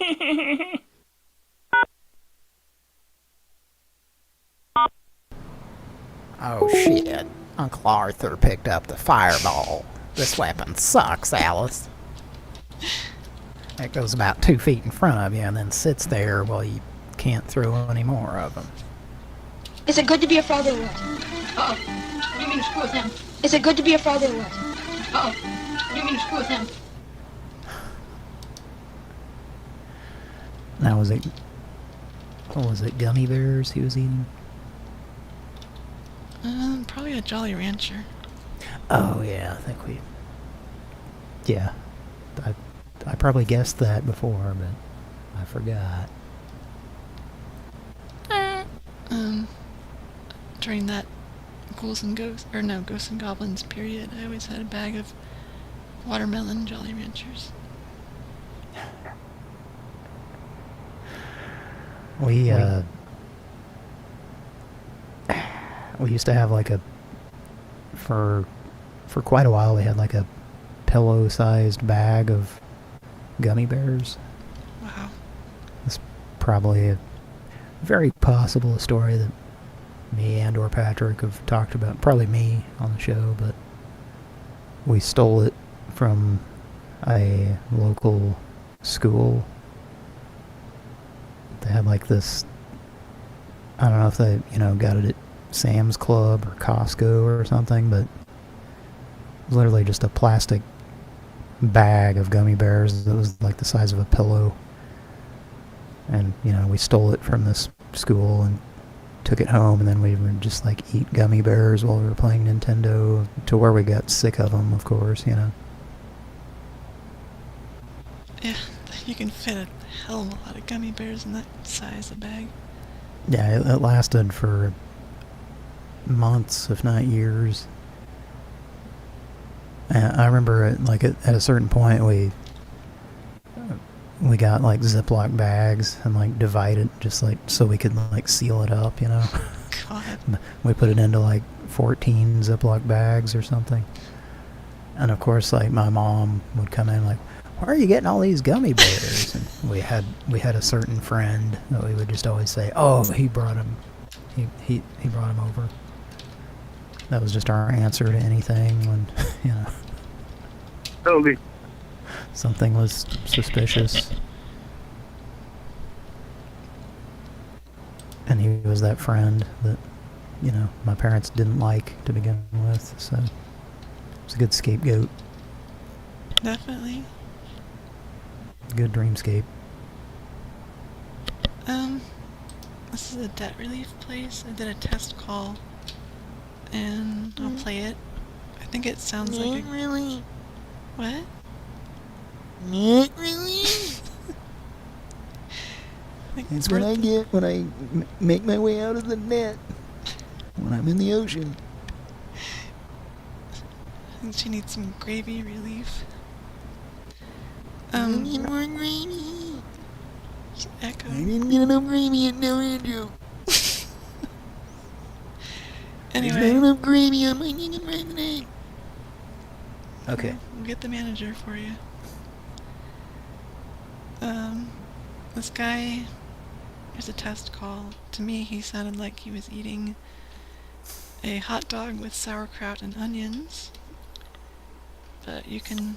Oh shit. Uncle Arthur picked up the fireball. This weapon sucks, Alice. It goes about 2 feet in front of you and then sits there while you can't throw any more of them. Is it good to be a father or what? Uh-oh. What do you mean to screw with him? Is it good to be a father or what? Uh-oh. What do you mean to screw with him? Now was it... What was it, gummy bears he was eating? Probably a Jolly Rancher. Oh, yeah, I think we... Yeah. I probably guessed that before, but I forgot. During that Ghosts and Goblins period, I always had a bag of watermelon Jolly Ranchers. We used to have like a... For quite a while, we had like a pillow-sized bag of gummy bears. Wow. It's probably a very possible story that me and or Patrick have talked about. Probably me on the show, but we stole it from a local school. They had like this... I don't know if they, got it at Sam's Club or Costco or something, but it was literally just a plastic bag of gummy bears that was like the size of a pillow. And, we stole it from this school and took it home, and then we would just like eat gummy bears while we were playing Nintendo, to where we got sick of them, of course, Yeah, you can fit a hell of a lot of gummy bears in that size of bag. Yeah, it lasted for months, if not years. And I remember, like, at a certain point, we got, like, Ziploc bags and, like, divided just, like, so we could, like, seal it up, God. We put it into, like, 14 Ziploc bags or something. And, of course, like, my mom would come in, like, where are you getting all these gummy bears? And we had a certain friend that we would just always say, oh, he brought them. He brought them over. That was just our answer to anything when, Totally. something was suspicious. And he was that friend that, my parents didn't like to begin with, so it was a good scapegoat. Definitely. Good dreamscape. This is a debt relief place. I did a test call, and I'll play it. I think it sounds like a... really. What? Not really. I think That's what I get when I make my way out of the net. When I'm in the ocean. And she needs some gravy relief. I need more gravy. Echo. I didn't get enough gravy at Del Andrew. Anyway. There's not enough gravy on my chicken fried today. Okay. We'll get the manager for you. This guy, here's a test call. To me, he sounded like he was eating a hot dog with sauerkraut and onions. But you can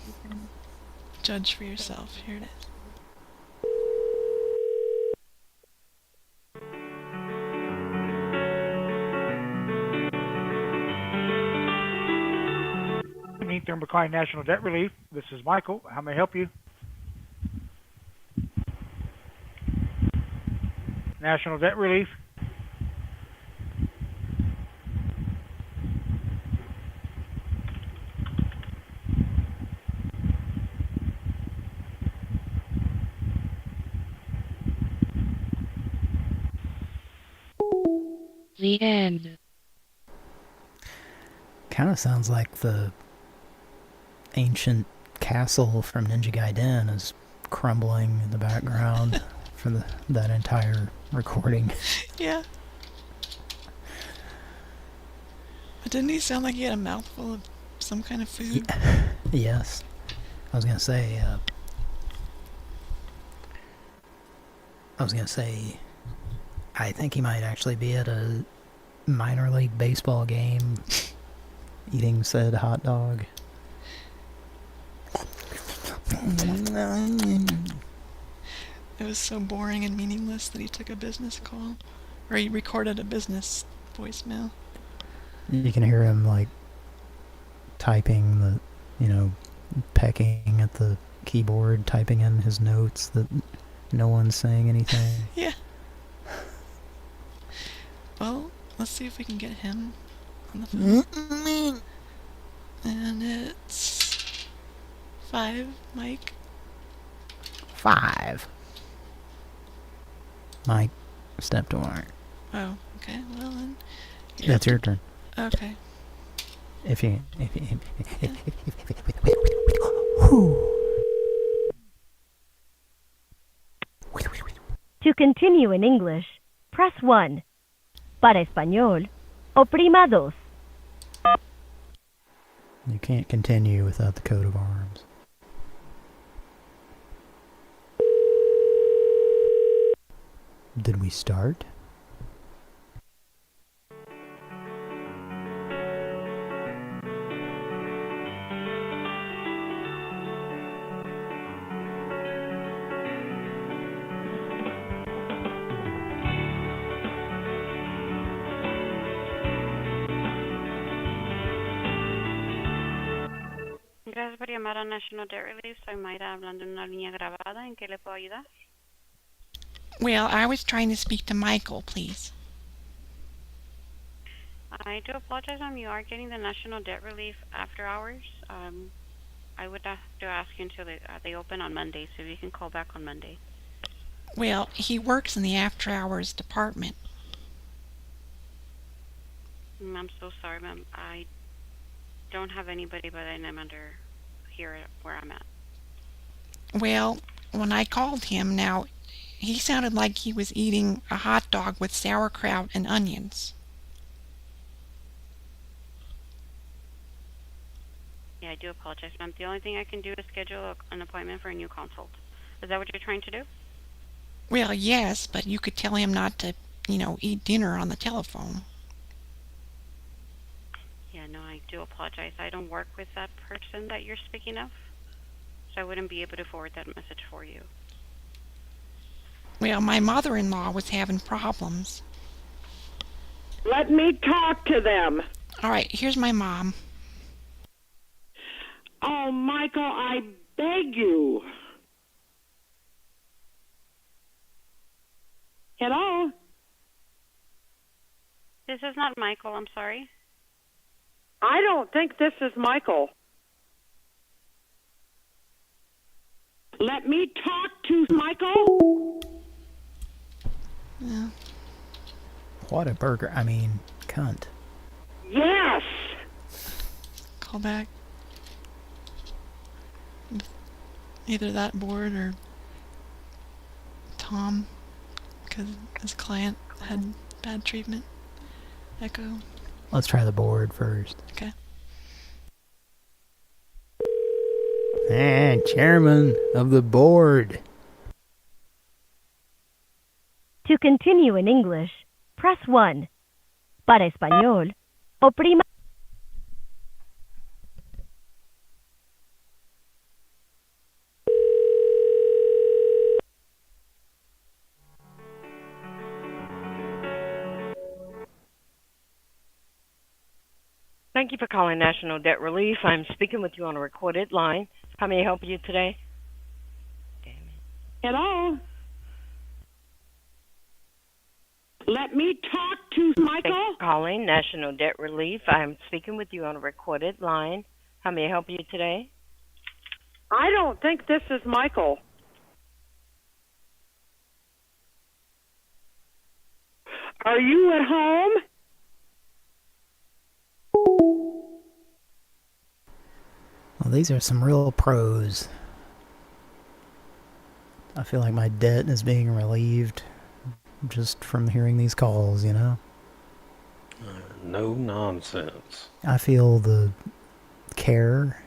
judge for yourself. Here it is. Thermocline National Debt Relief. This is Michael. How may I help you? National Debt Relief. The end. Kind of sounds like the ancient castle from Ninja Gaiden is crumbling in the background for that entire recording. Yeah. But didn't he sound like he had a mouthful of some kind of food? Yes. I was gonna say, I think he might actually be at a minor league baseball game eating said hot dog. It was so boring and meaningless that he took a business call. Or he recorded a business voicemail. You can hear him, like, typing pecking at the keyboard, typing in his notes that no one's saying anything. Yeah. Well, let's see if we can get him on the phone. And it's 5, Mike. 5. Mike, step to work. Oh, okay. Well then. That's your turn. Okay. To continue in English, press 1. Para español, oprima 2. You can't continue without the coat of arms. Did we start? Gracias por llamar a National Debt Relief. Soy Mayra hablando en una línea grabada. ¿En qué le puedo ayudar? Well, I was trying to speak to Michael, please. I do apologize, ma'am. You are getting the National Debt Relief after hours. I would have to ask you until they open on Monday, so you can call back on Monday. Well, he works in the after-hours department. I'm so sorry, ma'am. I don't have anybody by the name under here where I'm at. Well, when I called him now, he sounded like he was eating a hot dog with sauerkraut and onions. Yeah, I do apologize, ma'am. The only thing I can do is schedule an appointment for a new consult. Is that what you're trying to do? Well, yes, but you could tell him not to, eat dinner on the telephone. Yeah, no, I do apologize. I don't work with that person that you're speaking of, so I wouldn't be able to forward that message for you. Well, my mother-in-law was having problems. Let me talk to them. All right, here's my mom. Oh, Michael, I beg you. Hello? This is not Michael, I'm sorry. I don't think this is Michael. Let me talk to Michael. Yeah. What a burger. I mean, cunt. Yes! Call back. Either that board or Tom, because his client had bad treatment. Echo. Let's try the board first. Okay. Chairman of the board. To continue in English, press 1. Para español, oprima. Thank you for calling National Debt Relief. I'm speaking with you on a recorded line. How may I help you today? Hello? Let me talk to Thank you Michael. for calling National Debt Relief. I'm speaking with you on a recorded line. How may I help you today? I don't think this is Michael. Are you at home? Well, these are some real pros. I feel like my debt is being relieved just from hearing these calls, you know? No nonsense. I feel the care.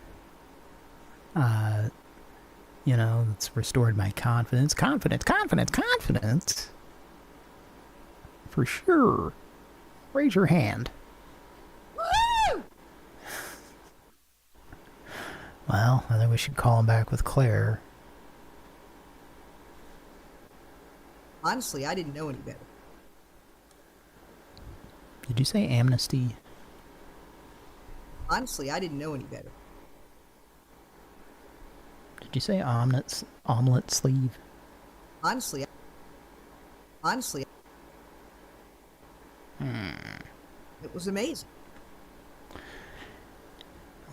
You know, it's restored my confidence. Confidence. For sure. Raise your hand. Woo! Well, I think we should call him back with Claire. Honestly, I didn't know any better. Did you say amnesty? Honestly, I didn't know any better. Did you say omelet sleeve? Honestly. It was amazing.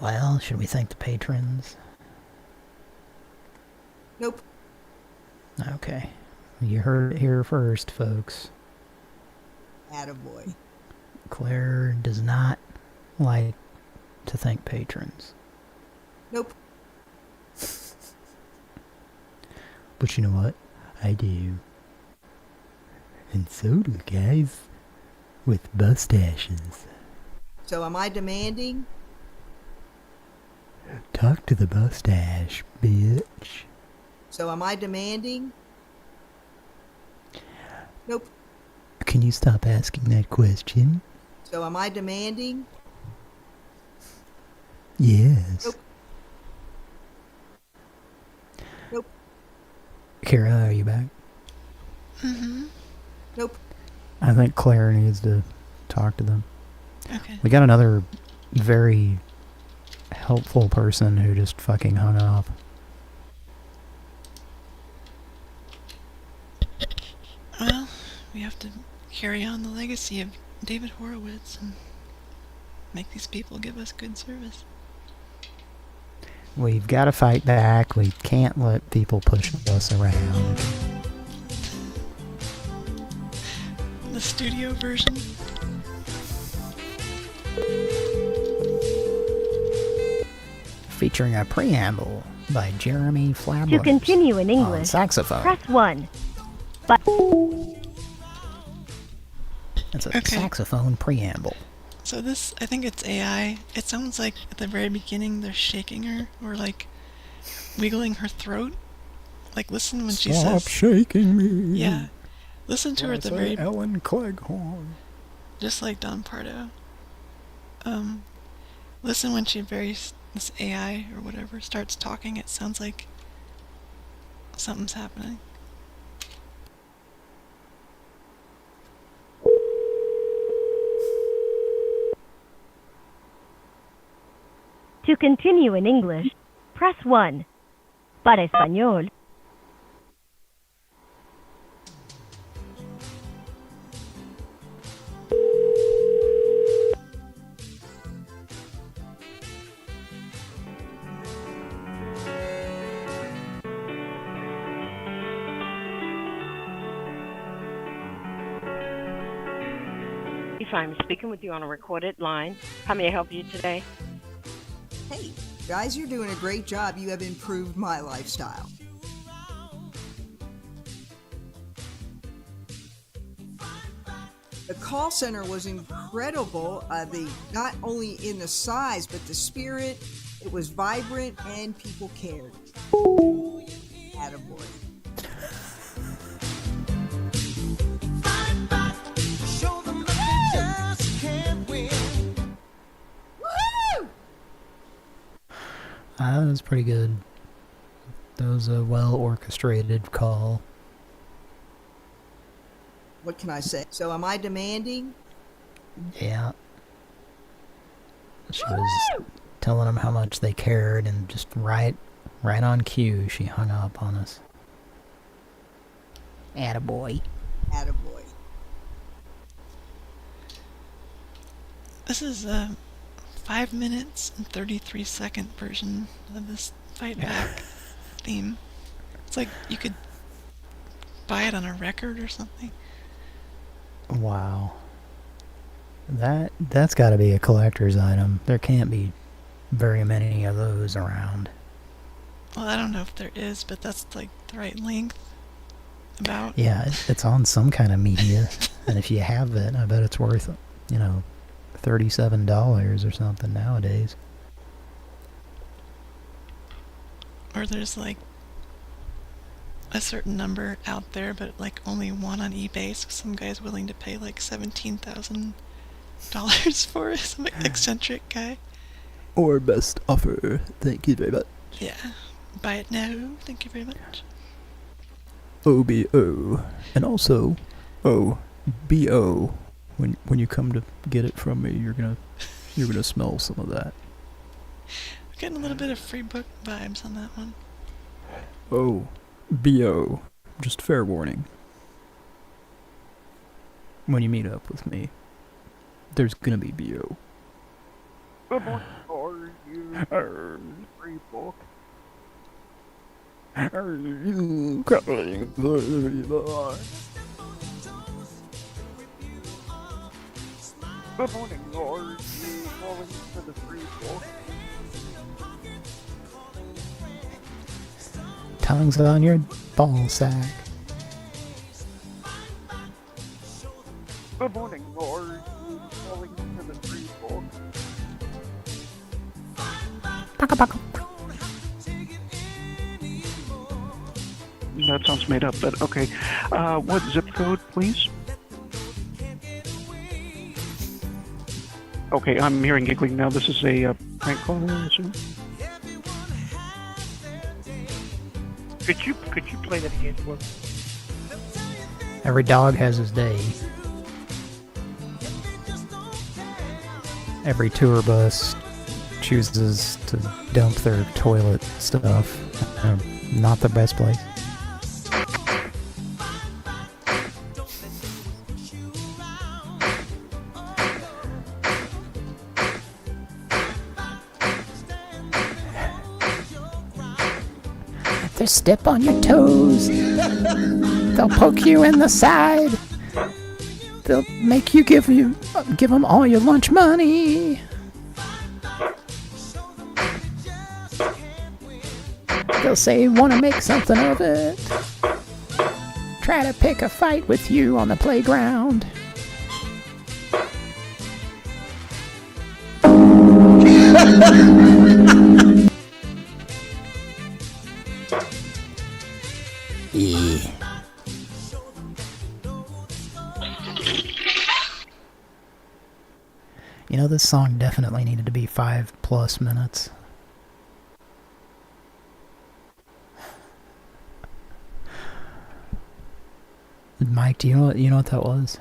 Well, should we thank the patrons? Nope. Okay. You heard it here first, folks. Attaboy. Claire does not like to thank patrons. Nope. But you know what? I do. And so do guys with mustaches. So am I demanding? Talk to the mustache, bitch. So am I demanding? Nope. Can you stop asking that question? So am I demanding? Yes. Nope. Nope. Kara, are you back? Mm-hmm. Nope. I think Claire needs to talk to them. Okay. We got another very helpful person who just fucking hung up. Well, we have to carry on the legacy of David Horowitz and make these people give us good service. We've got to fight back. We can't let people push us around. The studio version. Featuring a preamble by Jeremy Flablers. To continue in on English, saxophone. press 1. But It's a saxophone preamble. So this, I think it's AI. It sounds like at the very beginning they're shaking her or like wiggling her throat. Like listen when she Stop says... shaking me. Yeah. Listen to her at the very... Ellen Cleghorn. Just like Don Pardo. Listen when this AI or whatever starts talking, it sounds like something's happening. to continue in English, press 1. Para español, Relief. I'm speaking with you on a recorded line. How may I help you today? Hey, guys, you're doing a great job. You have improved my lifestyle. The call center was incredible. Not only in the size, but the spirit. It was vibrant and people cared. Attaboy. That was pretty good. That was a well-orchestrated call. What can I say? So am I demanding? Yeah. She was telling them how much they cared, and just right on cue, she hung up on us. Attaboy. Attaboy. This is a 5 minutes and 33-second version of this Fight Back theme. It's like you could buy it on a record or something. Wow. That's got to be a collector's item. There can't be very many of those around. Well, I don't know if there is, but that's like the right length. About. Yeah, it's on some kind of media, and if you have it, I bet it's worth, you know, $37 or something nowadays. Or there's like a certain number out there, but like only one on eBay, so some guy's willing to pay like $17,000 for it, some eccentric guy. Or best offer, thank you very much. Yeah, buy it now, thank you very much. OBO, and also OBO. When you come to get it from me, you're gonna smell some of that. I'm getting a little bit of free book vibes on that one. OBO, just fair warning. When you meet up with me, there's gonna be BO. Good morning, are you free book? Are you coming very much? Good morning, are you calling for the free book? Tongues on your ball sack. Good morning, are you calling for the free book? That sounds made up, but okay. What zip code, please? Okay, I'm hearing giggling now. This is a prank call, I assume? Could you play that again for me? Every dog has his day. Every tour bus chooses to dump their toilet stuff. Not the best place. They'll step on your toes. They'll poke you in the side. They'll make you give them all your lunch money. They'll say, want to make something of it. Try to pick a fight with you on the playground. Yeah. You know, this song definitely needed to be 5+ minutes. Mike, do you know what that was?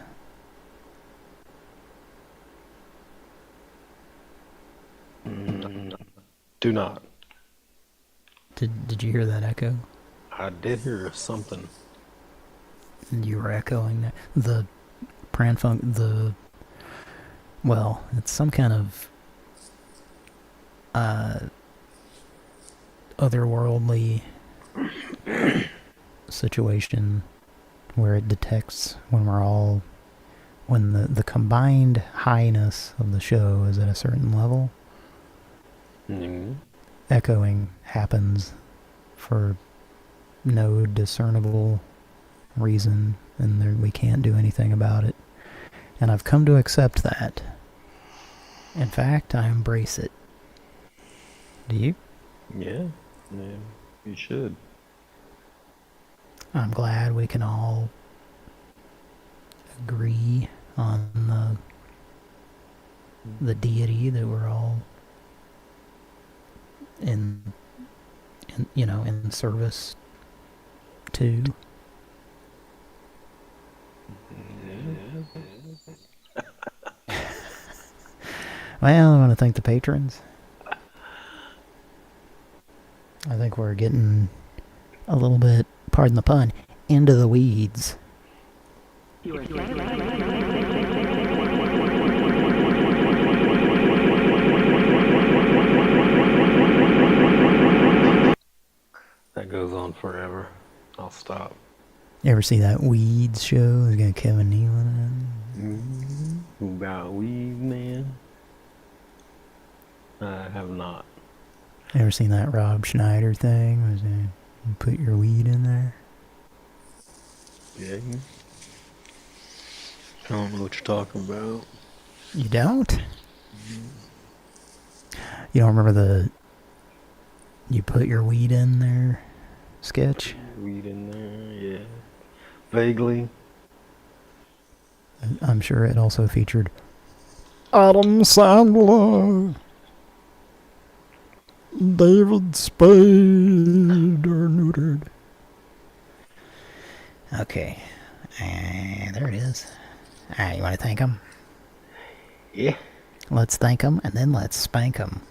Do not. Did you hear that echo? I did hear something. You were echoing that. The Pran Funkels, well, it's some kind of otherworldly situation where it detects when when the combined highness of the show is at a certain level, echoing happens for no discernible reason, and we can't do anything about it. And I've come to accept that. In fact, I embrace it. Do you? Yeah, you should. I'm glad we can all agree on the deity that we're all in service to. Well, I want to thank the patrons. I think we're getting a little bit, pardon the pun, into the weeds. That goes on forever. I'll stop. You ever see that Weeds show? It's got Kevin Nealon in it. About weed, man? I have not. You ever seen that Rob Schneider thing? Was it, you put your weed in there? Yeah. I don't know what you're talking about. You don't? You don't remember the you put your weed in there sketch? Weed in there, yeah. Vaguely. I'm sure it also featured Adam Sandler, David Spade are neutered. Okay. There it is. Alright, you want to thank him? Yeah. Let's thank him, and then let's spank him.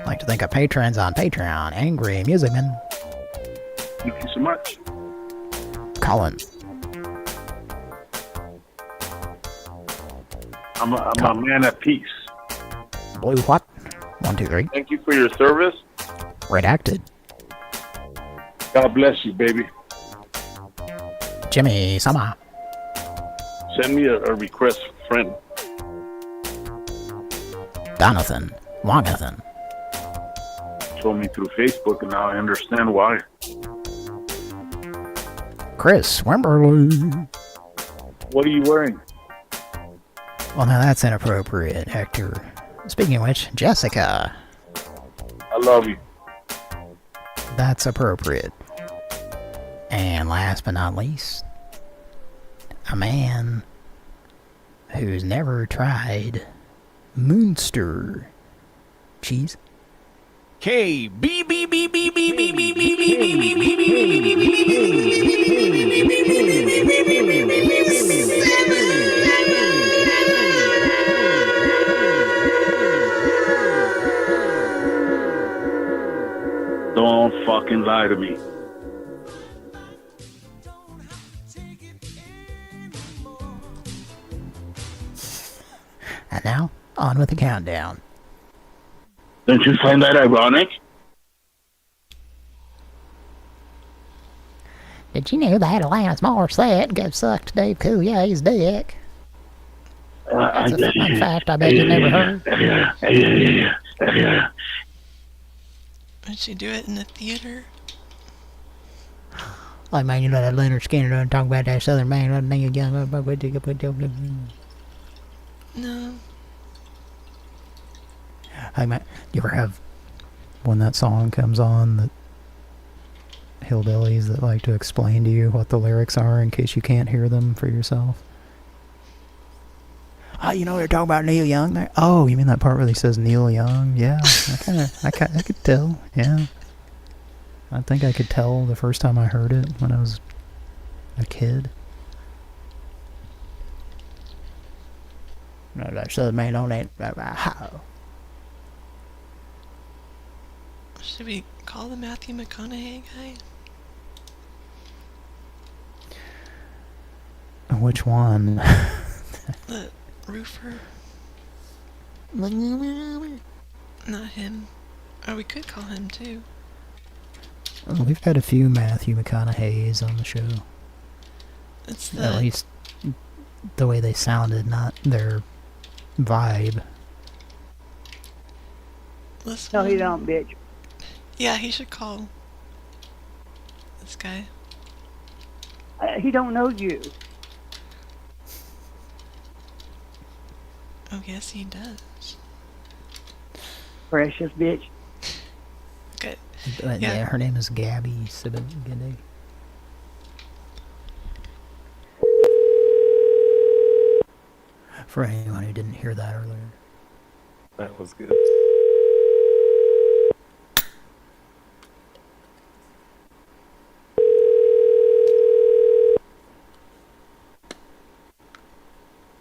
I'd like to thank our patrons on Patreon. Angry Musicman. Thank you so much. Colin. I'm a man at peace. Blue what? 1, 2, 3. Thank you for your service. Redacted. God bless you, baby. Jimmy Sama. Send me a request friend. Donathan. Wangathan. Told me through Facebook, and now I understand why. Chris Wimberly. What are you wearing? Well, now that's inappropriate, Hector. Speaking of which, Jessica. I love you. That's appropriate. And last but not least, a man who's never tried Moonster cheese. K B B B B B B B B B B B Don't fucking lie to me. And now, on with the countdown. Don't you find that ironic? Did you know that Alanis Morissette go suck Dave Coulier's dick? That's a fun fact I bet you never heard. Would she do it in the theater? Like, man, you know that Leonard Skinner doesn't talk about that Southern man. No. Hey, man, you ever have, when that song comes on, that hillbillies that like to explain to you what the lyrics are in case you can't hear them for yourself? Oh, you know they're talking about Neil Young there? Oh, you mean that part where he says Neil Young? Yeah, I could tell, yeah. I think I could tell the first time I heard it when I was a kid. No, that Southern man on that. How? Should we call the Matthew McConaughey guy? Which one? The roofer? Not him. Or we could call him too. We've had a few Matthew McConaughey's on the show. It's At least the way they sounded, not their vibe. This No, he one- don't, bitch. Yeah, he should call this guy. He don't know you. Oh, yes, he does. Precious bitch. Good. Yeah, her name is Gabby Sibengede. For anyone who didn't hear that earlier. That was good.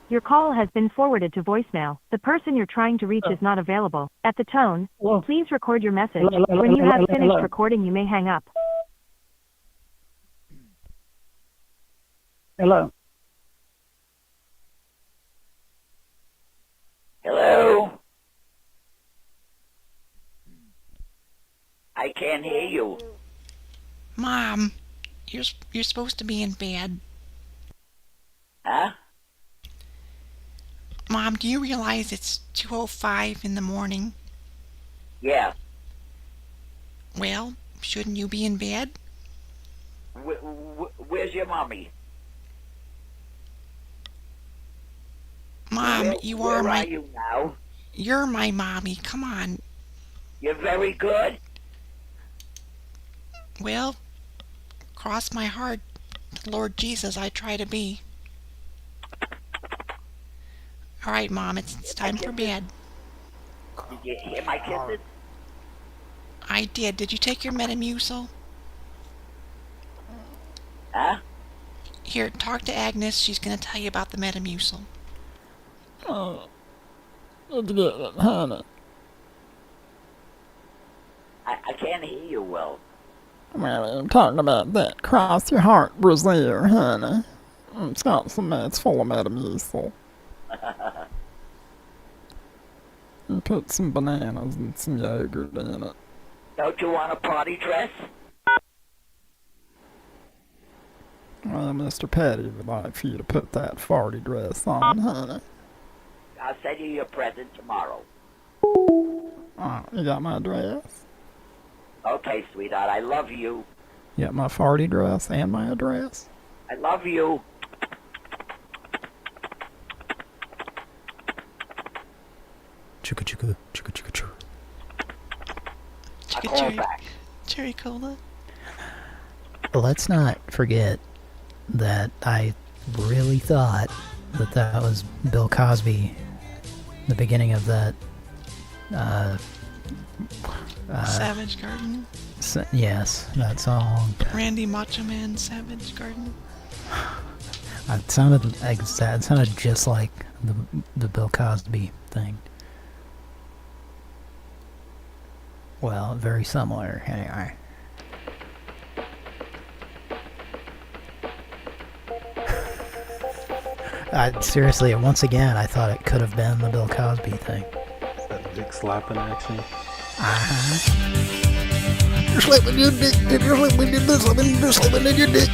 Your call has been forwarded to voicemail. The person you're trying to reach is not available. At the tone, please record your message. When you have finished recording, you may hang up. Hello. Hello? I can't hear you. Mom, you're supposed to be in bed. Huh? Mom, do you realize it's 2:05 in the morning? Yeah. Well, shouldn't you be in bed? Where's your mommy? Mom, Where are you now? You're my mommy. Come on. You're very good. Well, cross my heart, Lord Jesus, I try to be. All right, Mom, it's time for bed. Did you hear my kisses? I did. Did you take your Metamucil? Huh? Here, talk to Agnes. She's going to tell you about the Metamucil. Let's get it, honey. I can't hear you well. Well, I'm talking about that cross your heart brassiere, honey. It's got it's full of Metamucil. You put some bananas and some yogurt in it. Don't you want a party dress? Well, Mr. Petty would like for you to put that farty dress on, honey. I'll send you your present tomorrow. Oh, you got my address? Okay, sweetheart, I love you. You got my farty dress and my address? I love you. Chugga chugga, chugga chugga chugga. I'll call back. Cherry cola. Let's not forget that I really thought that was Bill Cosby, the beginning of that Savage Garden. Yes, that song. Randy Macho Man Savage Garden. It sounded exact. It sounded just like the Bill Cosby thing. Well, very similar, anyway. Seriously, once again, I thought it could have been the Bill Cosby thing. Is that dick slapping action? You're slapping your dick, you're slapping your dick.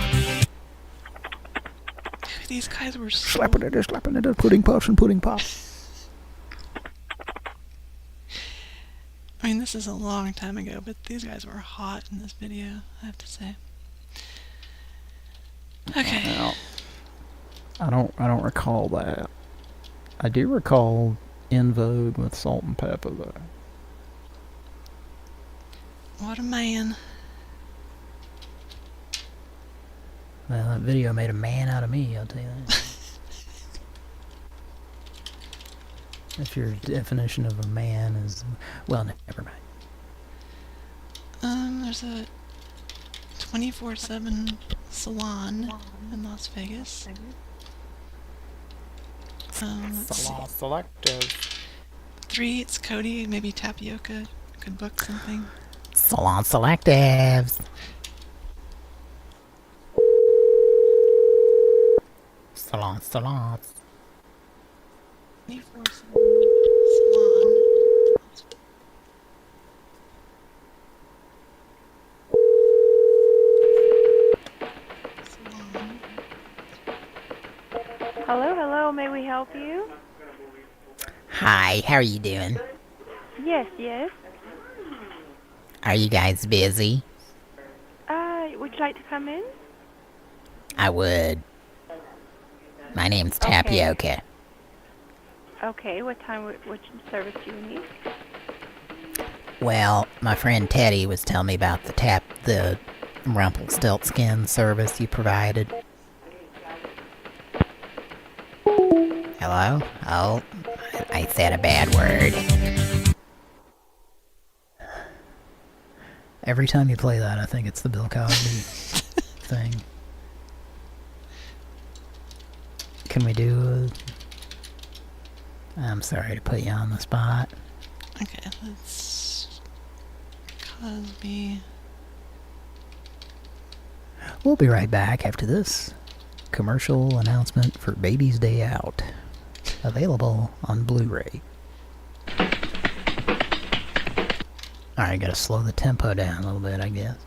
These guys were so... Slapping it, pudding puffs and pudding pops. I mean, this is a long time ago, but these guys were hot in this video, I have to say. Okay. Well, I don't recall that. I do recall In Vogue with Salt and Pepper though. What a man. Well, that video made a man out of me, I'll tell you that. If your definition of a man is... Well, never mind. There's a 24/7 salon in Las Vegas. Salon selective. 3, it's Cody, maybe Tapioca could book something. Salon selectives. Salons. 24/7 salon. 24/7 Hi, how are you doing? Yes, yes. Are you guys busy? Would you like to come in? I would. My name's Okay. Tapioca. Okay, what time, which service do you need? Well, my friend Teddy was telling me about the Rumpelstiltskin service you provided. Hello? Oh, I said a bad word. Every time you play that, I think it's the Bill Cosby thing. Can we do I'm sorry to put you on the spot. Okay, let's... Cosby... We'll be right back after this commercial announcement for Baby's Day Out. Available on Blu-ray. Alright, gotta slow the tempo down a little bit, I guess.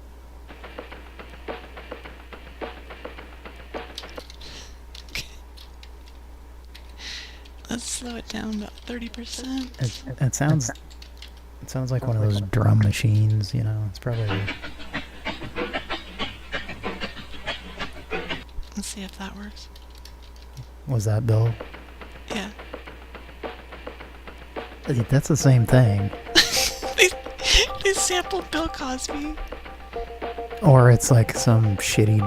Let's slow it down about 30%. It sounds like one of those drum machines, you know. It's probably... Let's see if that works. Was that Bill? Yeah. That's the same thing. They sampled Bill Cosby. Or it's like some drum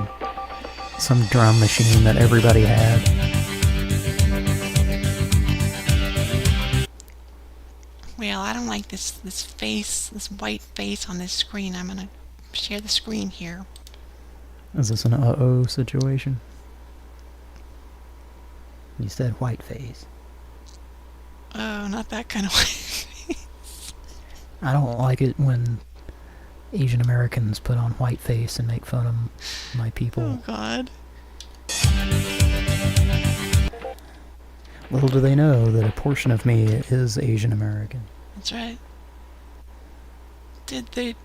machine that everybody had. Well, I don't like this white face on this screen. I'm gonna share the screen here. Is this an uh-oh situation? You said white face. Oh, not that kind of white face. I don't like it when Asian Americans put on white face and make fun of my people. Oh, God. Little do they know that a portion of me is Asian American. That's right. Did they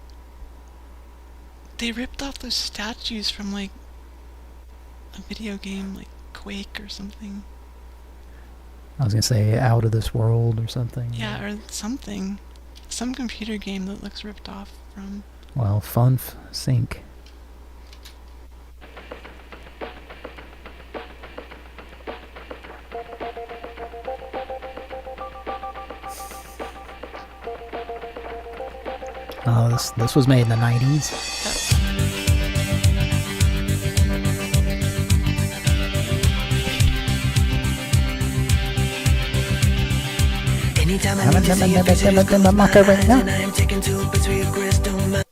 ripped off those statues from, like, a video game, like Quake or something. I was gonna say Out of This World or something. Yeah, or something. Some computer game that looks ripped off from... Well, Funf Sync. Oh, this was made in the 90s. Anytime I need to see your face, it goes by, and I am taken to a place where your crystal mind.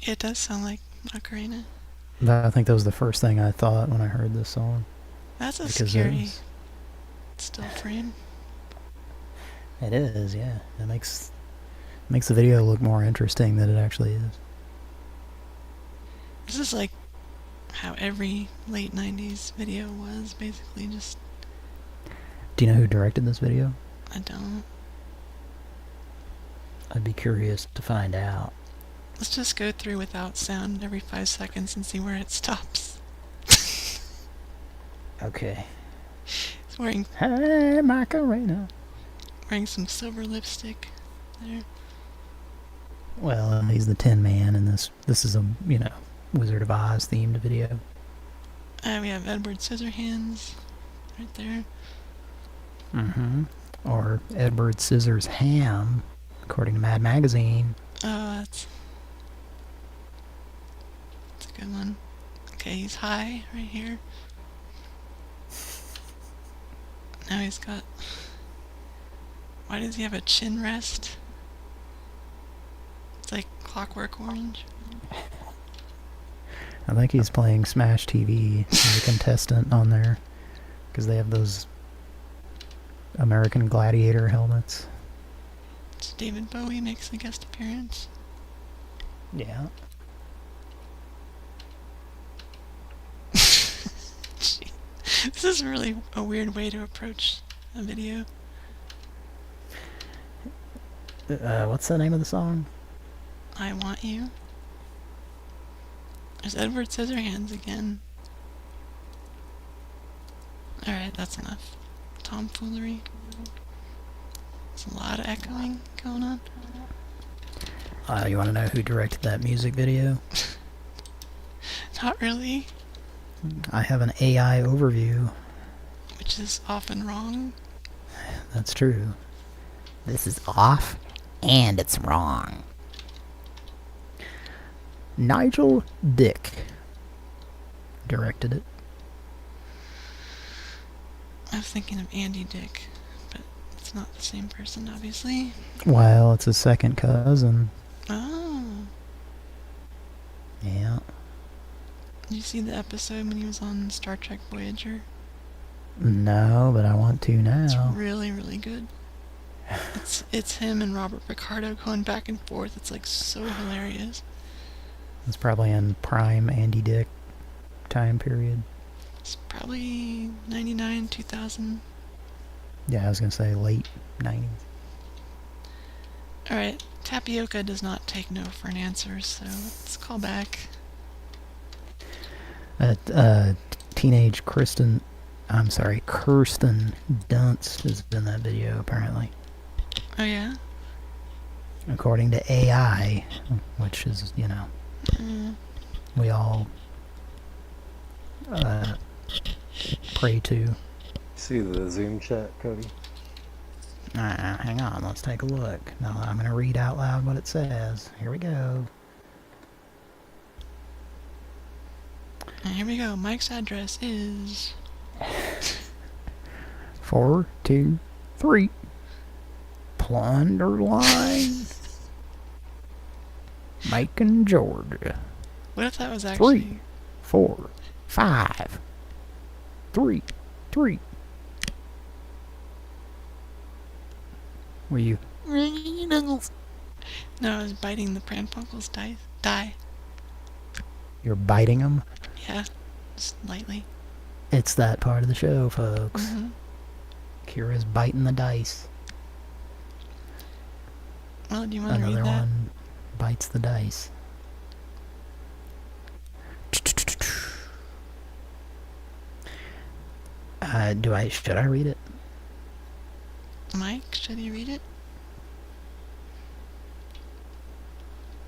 It does sound like Macarena. I think that was the first thing I thought when I heard this song. That's a scary still frame. It is, yeah. It makes the video look more interesting than it actually is. This is like how every late 90s video was, basically just... Do you know who directed this video? I don't. I'd be curious to find out. Let's just go through without sound every 5 seconds and see where it stops. Okay. He's wearing... Hey, Macarena. Wearing some silver lipstick there. Well, he's the Tin Man, and this is a, you know, Wizard of Oz themed video. We have Edward Scissorhands right there. Mm-hmm. Or Edward Scissors Ham, according to Mad Magazine. Oh, that's a good one. Okay, he's high right here. Now he's got... Why does he have a chin rest? It's like Clockwork Orange. I think he's playing Smash TV as a contestant on there, because they have those American Gladiator helmets. So David Bowie makes a guest appearance. Yeah. This is really a weird way to approach a video. What's the name of the song? I Want You. There's Edward Scissorhands again. Alright, that's enough tomfoolery. There's a lot of echoing going on. You want to know who directed that music video? Not really. I have an AI overview. Which is often wrong. That's true. This is off, and it's wrong. Nigel Dick directed it. I was thinking of Andy Dick, but it's not the same person, obviously. Well, it's his second cousin. Oh. Yeah. Did you see the episode when he was on Star Trek Voyager? No, but I want to now. It's really, really good. It's him and Robert Picardo going back and forth. It's like so hilarious. It's probably in prime Andy Dick time period. It's probably 99, 2000. Yeah, I was going to say late 90s. Alright, Tapioca does not take no for an answer, so let's call back. Teenage Kirsten Dunst is in that video, apparently. Oh, yeah? According to AI, which is, you know, we all pray to. See the Zoom chat, Cody? Hang on, let's take a look. Now I'm going to read out loud what it says. Here we go. And here we go. Mike's address is 423 Plunder Line, Macon, Georgia. What if that was actually 3, 4, 5, 3, 3. Were you? No, I was biting the Pran Funkels die. You're biting them? Yeah, just lightly. It's that part of the show, folks. Mm-hmm. Kira's biting the dice. Well, do you want to read Another that? one bites the dice. Should I read it? Mike, should you read it?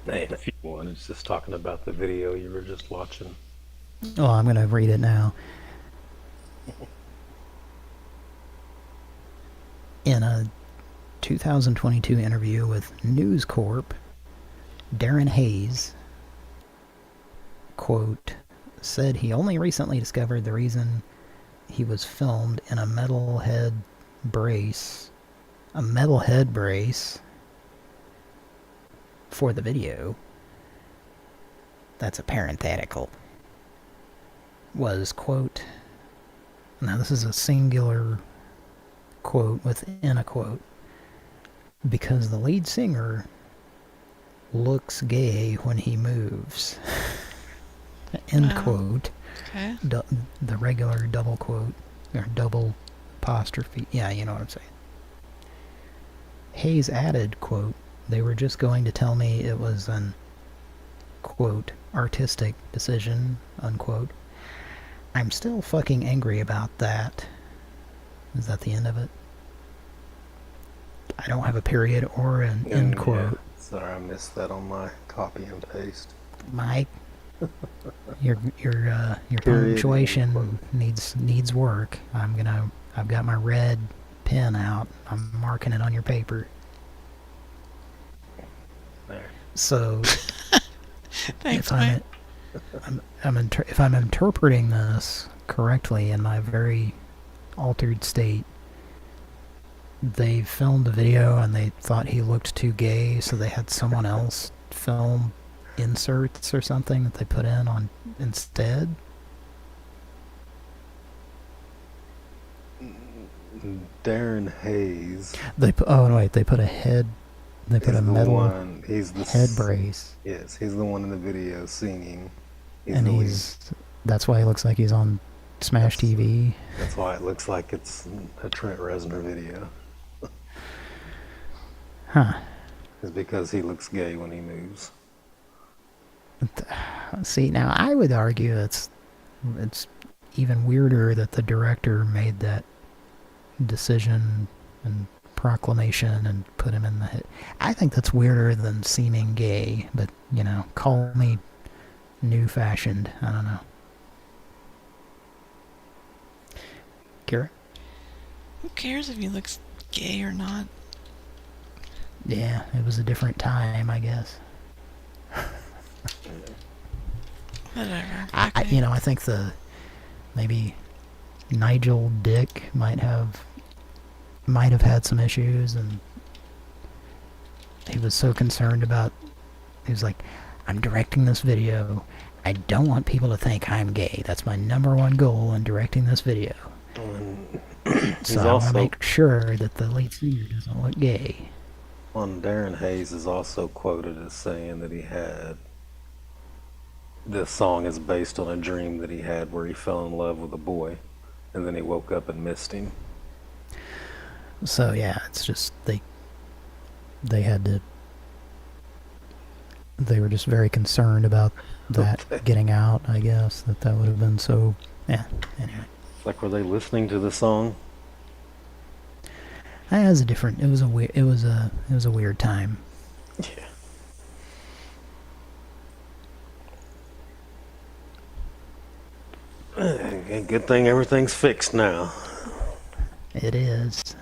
Hey, if you want, it's just talking about the video you were just watching. Oh, I'm going to read it now. In a 2022 interview with News Corp, Darren Hayes, quote, said he only recently discovered the reason he was filmed in a metal head brace for the video. That's a parenthetical. Was, quote, now this is a singular quote within a quote, because the lead singer looks gay when he moves. End quote. Okay. The regular double quote, or double apostrophe. Yeah, you know what I'm saying. Hayes added, quote, they were just going to tell me it was an, quote, artistic decision, unquote. I'm still fucking angry about that. Is that the end of it? I don't have a period or an end quote. Yeah. Sorry, I missed that on my copy and paste. Mike, your punctuation needs work. I've got my red pen out. I'm marking it on your paper. There. So, Thanks, if I'm interpreting this correctly in my very altered state, they filmed the video and they thought he looked too gay, so they had someone else film inserts or something that they put in on instead. Darren Hayes. They put a head. They put a metal head brace. Yes, he's the one in the video singing. That's why he looks like he's on Smash TV. That's why it looks like it's a Trent Reznor video. Huh. It's because he looks gay when he moves. See, now I would argue it's even weirder that the director made that decision and proclamation and put him in the hit. I think that's weirder than seeming gay, but, you know, call me new-fashioned. I don't know. Kira? Who cares if he looks gay or not? Yeah, it was a different time, I guess. Whatever. You know, I think maybe Nigel Dick might have had some issues, and he was so concerned about, he was like, I'm directing this video. I don't want people to think I'm gay. That's my #1 goal in directing this video. So I want to make sure that the lead singer doesn't look gay. Darren Hayes is also quoted as saying that this song is based on a dream that he had where he fell in love with a boy, and then he woke up and missed him. So yeah, it's just they were just very concerned about that getting out, I guess, that would have been so, yeah, anyway. Like, were they listening to the song? It was a weird time. Yeah. Good thing everything's fixed now. It is.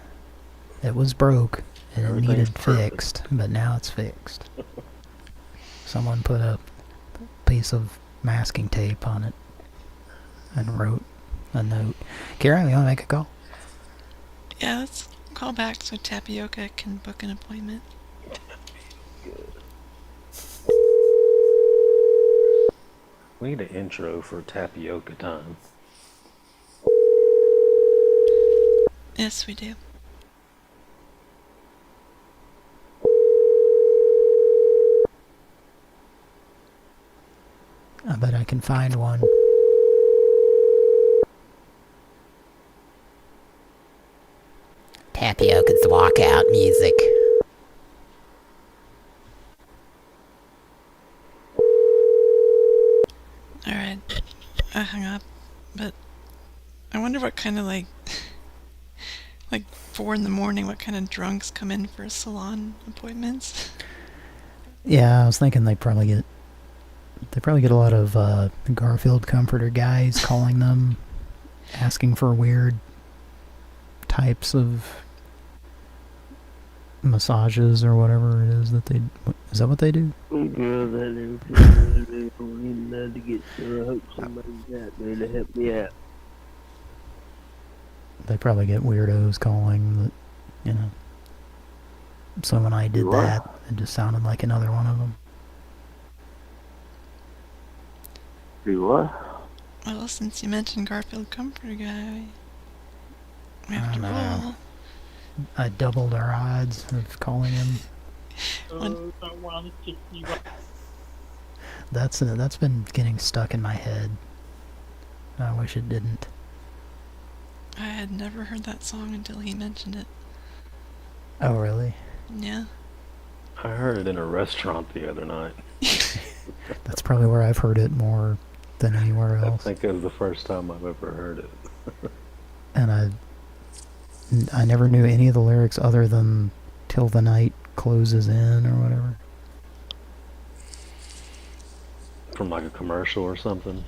It was broke and it needed fixed, but now it's fixed. Someone put a piece of masking tape on it and wrote a note. Kara, you want to make a call? Yeah, let's call back so Tapioca can book an appointment. We need an intro for Tapioca time. Yes, we do. I bet I can find one. Tapioca's walkout music. Alright, I hung up, but I wonder what kind of like 4 in the morning, what kind of drunks come in for salon appointments? Yeah, I was thinking they probably get a lot of Garfield comforter guys calling them, asking for weird types of massages or whatever it is that they... Is that what they do? Girl, I never feel to get so I hope somebody's out there to help me out. They probably get weirdos calling that, you know. So when I did that, it just sounded like another one of them. Do what? Well, since you mentioned Garfield Comforter Guy, we have to know. roll. I doubled our odds of calling him. That's been getting stuck in my head. I wish it didn't. I had never heard that song until he mentioned it. Oh, really? Yeah. I heard it in a restaurant the other night. That's probably where I've heard it more than anywhere else. I think it was the first time I've ever heard it. And I never knew any of the lyrics other than "Till the Night Closes In" or whatever. From like a commercial or something.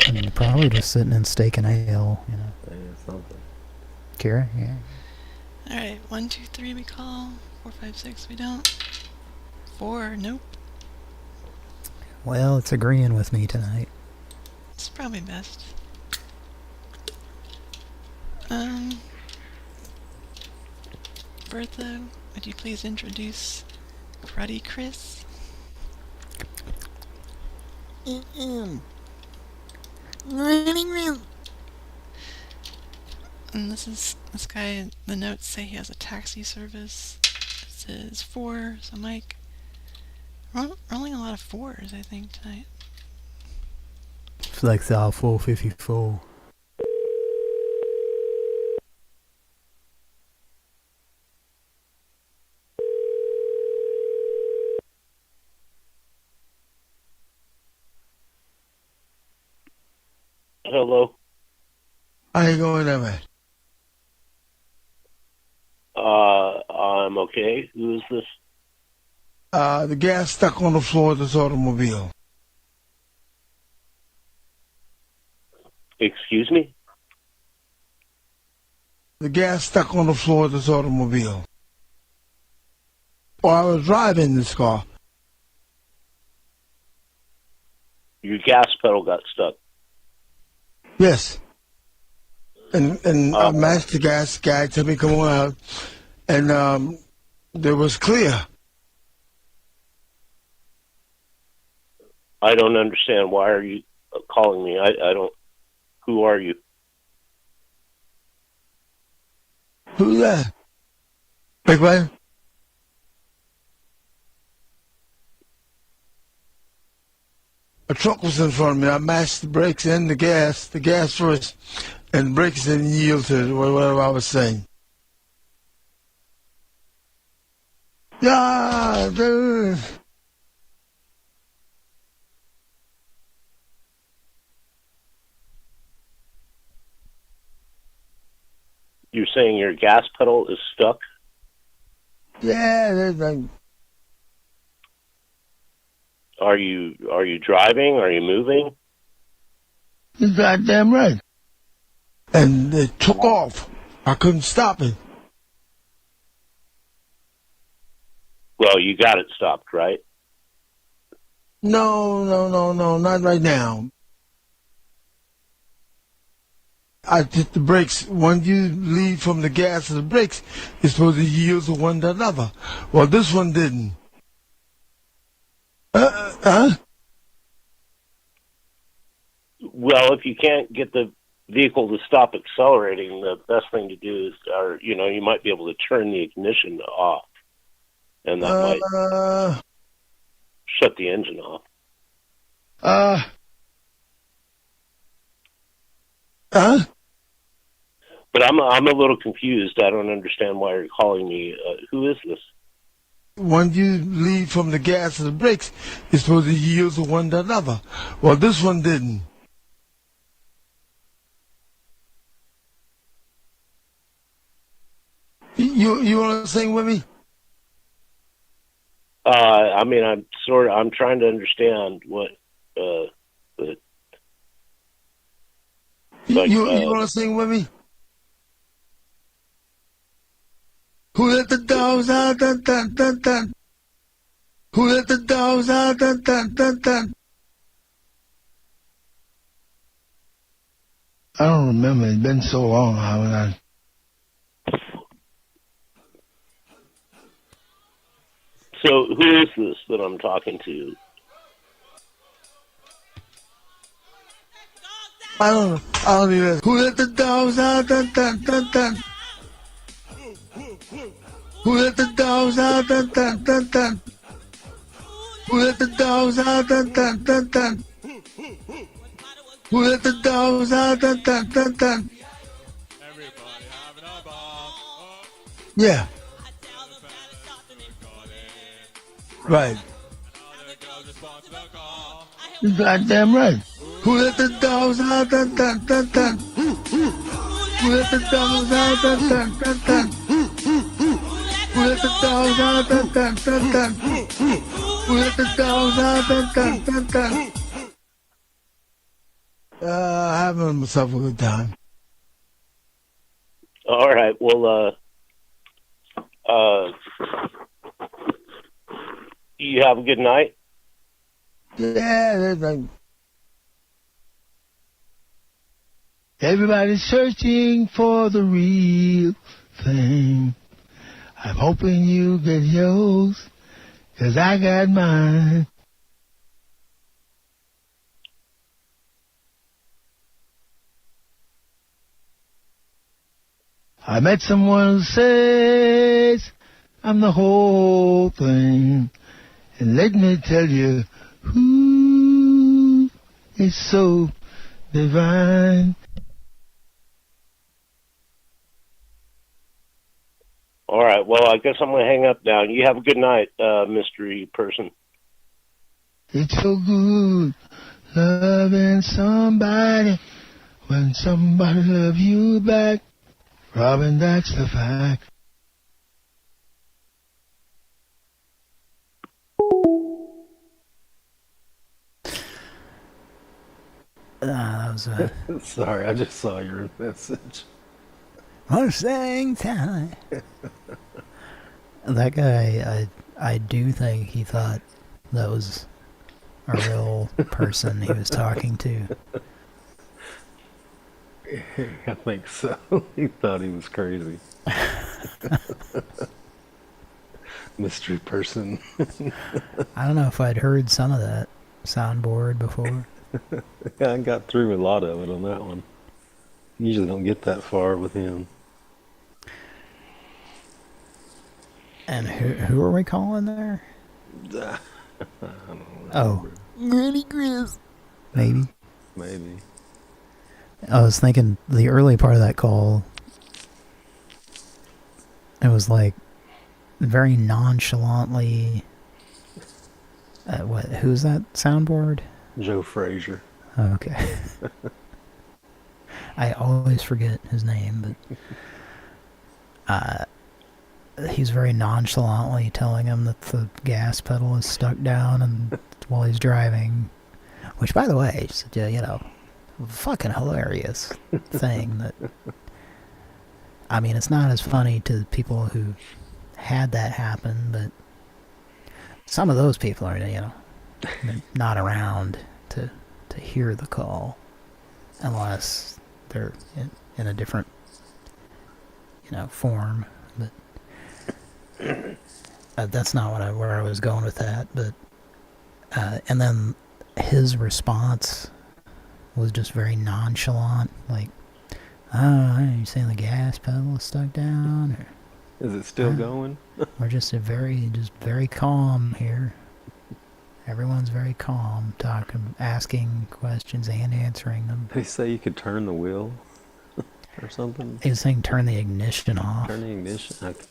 I mean, probably just sitting in Steak and Ale, you know. Yeah, something. Kira? Yeah. Alright, 1, 2, 3 we call. 4, 5, 6 we don't. 4, nope. Well, it's agreeing with me tonight. It's probably best. Bertha, would you please introduce Cruddy Chris? And this guy, the notes say he has a taxi service. It says 4, so Mike. Rolling a lot of 4s, I think, tonight. It's like the 454. Hello. How you going there, man? I'm okay. Who is this? The gas stuck on the floor of this automobile. Excuse me? The gas stuck on the floor of this automobile. Or I was driving this car. Your gas pedal got stuck. Yes. And I matched the gas guy, told me come on out, and there was clear. I don't understand. Why are you calling me? I don't. Who are you? Who's that? Big man? A truck was in front of me. I mashed the brakes and the gas first, and the brakes didn't yield to whatever I was saying. Yeah, dude. You're saying your gas pedal is stuck? Yeah, there's like. Are you driving? Are you moving? You're goddamn right. And it took off. I couldn't stop it. Well, you got it stopped, right? No, not right now. I hit the brakes. When you leave from the gas to the brakes, it's supposed to yield to one to another. Well, this one didn't. Well, if you can't get the vehicle to stop accelerating, the best thing to do is, you might be able to turn the ignition off, and that might shut the engine off. But I'm a little confused. I don't understand why you're calling me. Who is this? When you leave from the gas to the brakes, it's supposed to yield to one to another. Well, this one didn't. You want to sing with me? I'm trying to understand what. You want to sing with me? Who let the dogs out? Dun, dun, dun, dun. Who let the dogs out? Dun, dun, dun, dun. I don't remember. It's been so long. So who is this that I'm talking to? I don't even. Who let the dogs out? Dun, dun, dun, dun. Who let the dogs out? Dun, dun, dun, dun. Who let the dogs out? Dun, dun, dun, dun. Who let the dogs out? Dun, dun, dun, dun. Yeah. Right. You goddamn right. Who let the dogs out? Dun, dun, dun, dun. Who let the dogs out? Dun, dun, dun, dun. Who let the dogs out? Dun, dun, dun, dun. Who let the dogs out? Dun, dun, dun, dun. Having myself a good time. All right. Well, you have a good night. Yeah, like everybody's searching for the real thing. I'm hoping you get yours, 'cause I got mine. I met someone who says I'm the whole thing. And let me tell you, who is so divine. All right. Well, I guess I'm going to hang up now. You have a good night, mystery person. It's so good loving somebody when somebody loves you back. Robin, that's the fact. that was Sorry, I just saw your message. Mustang time. That guy, I do think he thought that was a real person he was talking to. I think so. He thought he was crazy. Mystery person. I don't know if I'd heard some of that soundboard before. Yeah, I got through a lot of it on that one. Usually don't get that far with him. And who are we calling there? I don't know. Oh, Granny Grizz. Maybe. Maybe. I was thinking the early part of that call, it was like very nonchalantly. Who's that soundboard? Joe Frazier. Oh, okay. I always forget his name, but he's very nonchalantly telling him that the gas pedal is stuck down and while he's driving, which, by the way, just, fucking hilarious thing that. I mean, it's not as funny to people who had that happen, but some of those people are, they're not around to hear the call unless they're in a different, form. But that's not where I was going with that. But and then his response was just very nonchalant, like, "Oh, are you saying the gas pedal is stuck down? Or, is it still going? We're just very calm here. Everyone's very calm, asking questions and answering them." They say you could turn the wheel or something. He was saying turn the ignition off. Turn the ignition. Okay.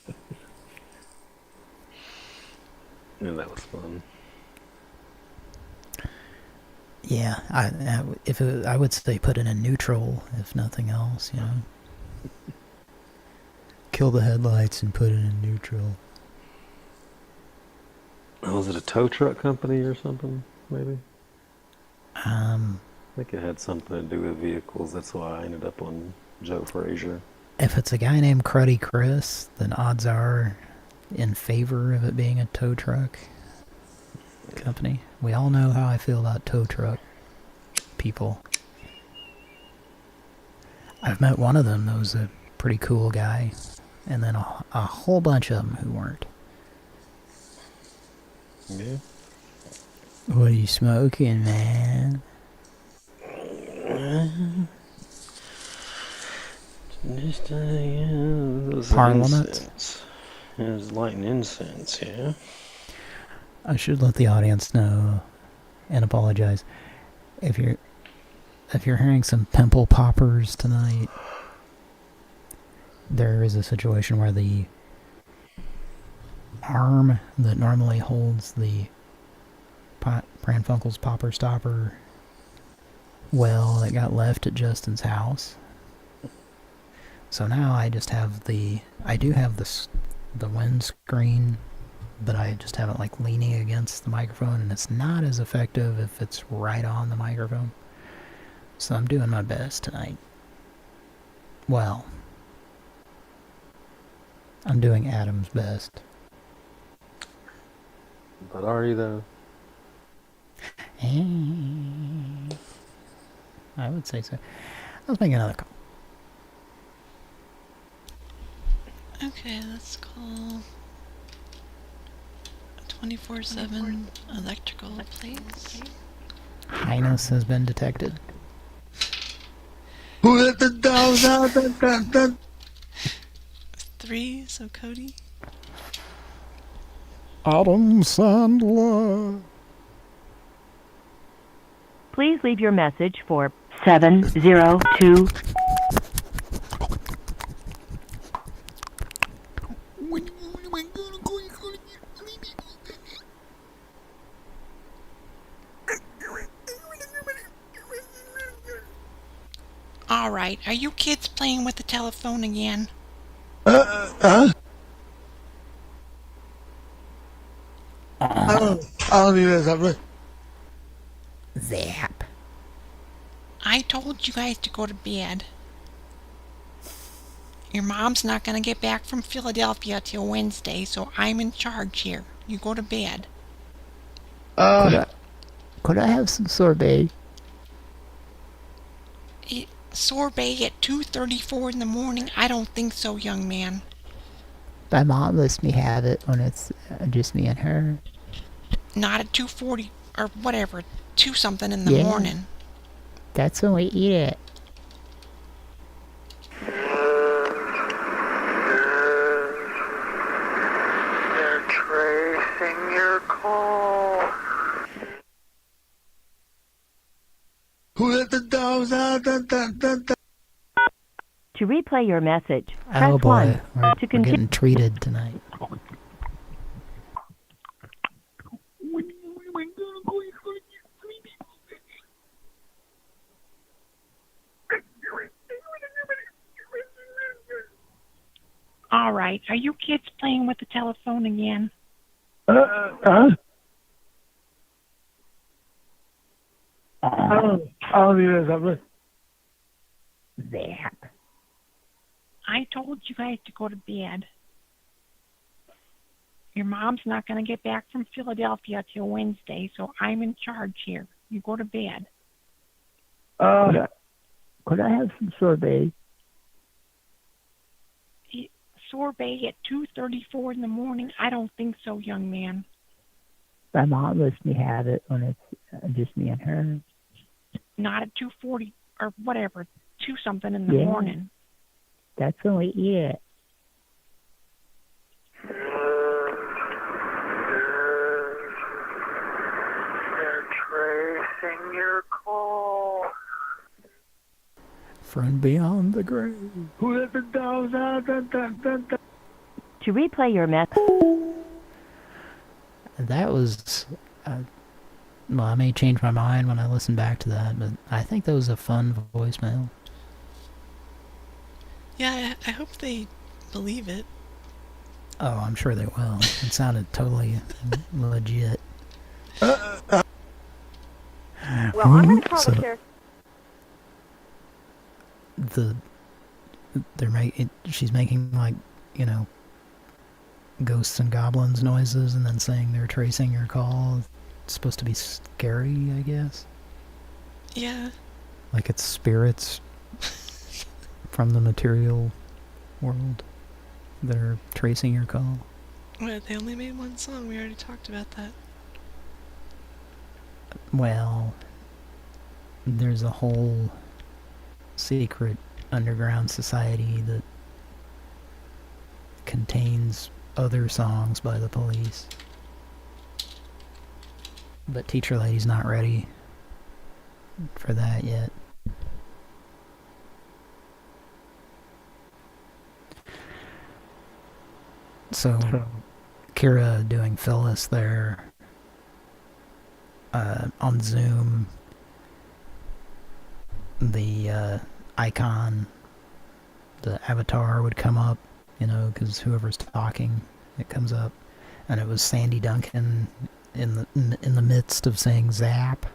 Yeah, that was fun. Yeah, I would say put it in neutral, if nothing else, Kill the headlights and put it in neutral. Was it a tow truck company or something, maybe? I think it had something to do with vehicles. That's why I ended up on Joe Frazier. If it's a guy named Cruddy Chris, then odds are in favor of it being a tow truck company. We all know how I feel about tow truck people. I've met one of them that was a pretty cool guy, and then a whole bunch of them who weren't. Yeah. What are you smoking, man? Just those Parliament? Incense. It was lighting incense, yeah. I should let the audience know and apologize if you're hearing some pimple poppers tonight. There is a situation where the arm that normally holds the Pran Funkels popper stopper that got left at Justin's house. So now I just have the windscreen, but I just have it like leaning against the microphone, and it's not as effective if it's right on the microphone. So I'm doing my best tonight. Well, I'm doing Adam's best. But are you, though? I would say so. Let's make another call. Okay, let's call 24/7 electrical, please. Highness has been detected. Who let the dogs out? 3, so Cody. Adam Sandler. Please leave your message for 702. All right, are you kids playing with the telephone again? I don't do this. Zap. I told you guys to go to bed. Your mom's not going to get back from Philadelphia till Wednesday, so I'm in charge here. You go to bed. Could I have some sorbet? Sorbet at 2:34 in the morning? I don't think so, young man. My mom lets me have it when it's just me and her. Not at 2:40 or whatever, 2 something in the morning. That's when we eat it. They're tracing your call. Who let the dogs out? To replay your message, Oh press boy, 1. we're To continue. getting treated tonight. All right, are you kids playing with the telephone again? Zap. I told you guys to go to bed. Your mom's not going to get back from Philadelphia till Wednesday, so I'm in charge here. You go to bed. Could I have some sorbet? Sorbet at 2:34 in the morning? I don't think so, young man. My mom lets me have it when it's just me and her. Not at 2:40 or whatever, 2 something in the morning. That's when we eat it. They're tracing your call. From beyond the grave. Who let the dogs out? To replay your message. That was... well, I may change my mind when I listen back to that, but I think that was a fun voicemail. Yeah, I hope they believe it. Oh, I'm sure they will. It sounded totally legit. Well, I'm going to call the sheriff. She's making, like, you know, ghosts and goblins noises and then saying they're tracing your call. It's supposed to be scary, I guess. Yeah. Like it's spirits from the material world that are tracing your call. Well, they only made one song. We already talked about that. Well, there's a whole secret underground society that contains other songs by the police. But Teacher Lady's not ready for that yet. So Kira doing Phyllis there on Zoom. The icon, the avatar would come up, you know, because whoever's talking, it comes up, and it was Sandy Duncan in the midst of saying "zap."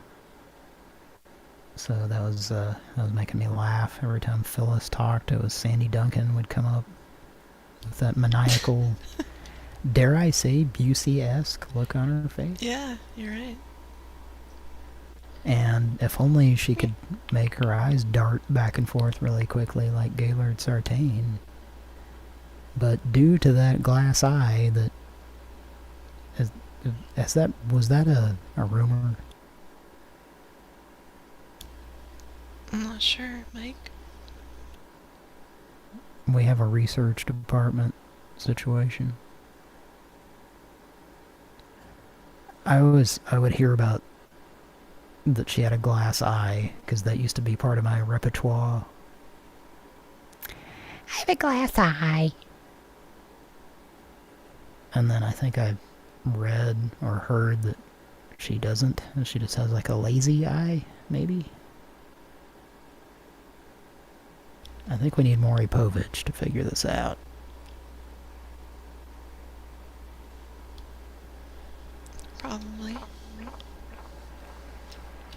So that was making me laugh every time Phyllis talked. It was Sandy Duncan would come up with that maniacal, dare I say, Busey-esque look on her face. Yeah, you're right. And if only she could make her eyes dart back and forth really quickly like Gaylord Sartain. But due to that glass eye that... was that a rumor? I'm not sure, Mike. We have a research department situation. I would hear about that she had a glass eye, because that used to be part of my repertoire. I have a glass eye. And then I think I read or heard that she doesn't, and she just has like a lazy eye, maybe? I think we need Maury Povich to figure this out. Probably.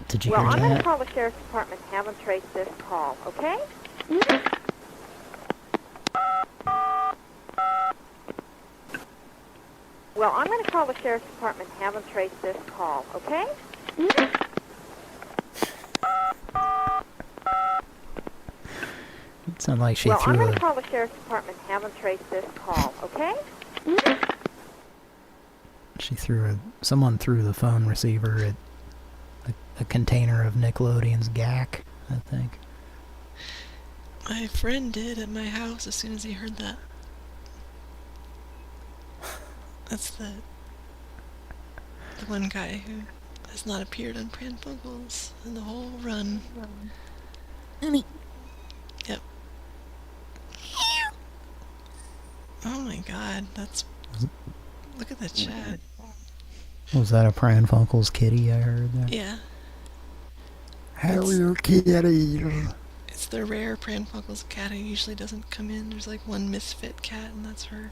Did you Well, hear I'm going to that? call the sheriff's department and have them trace this call, okay? Well, I'm going to call the sheriff's department and have them trace this call, okay? It sounded like she Well, I'm threw going to a... call the sheriff's department and have them trace this call, okay? Someone threw the phone receiver at a container of Nickelodeon's GAC, I think. My friend did at my house as soon as he heard that. That's the one guy who has not appeared on Pran Funkels in the whole run. Yep. Oh my god, that's... Look at the chat. Was that a Pran Funkels kitty I heard there? Yeah. Harrier kitty. It's the rare Pran Funkels cat who usually doesn't come in. There's like one misfit cat, and that's her.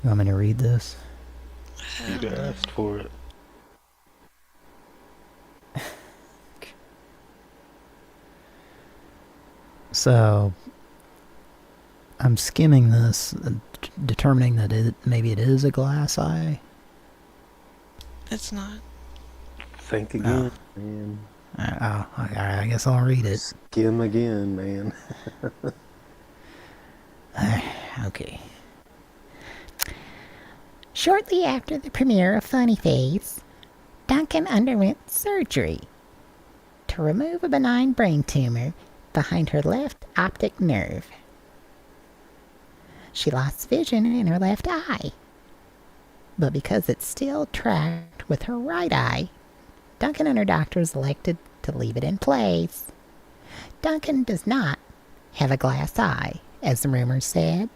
You want me to read this? You asked for it. So, I'm skimming this, determining that maybe it is a glass eye. It's not. Think again, man. I guess I'll read it. Skim again, man. Okay. Shortly after the premiere of Funny Face, Duncan underwent surgery to remove a benign brain tumor behind her left optic nerve. She lost vision in her left eye, but because it's still tracked with her right eye, Duncan and her doctors elected to leave it in place. Duncan does not have a glass eye, as the rumors said.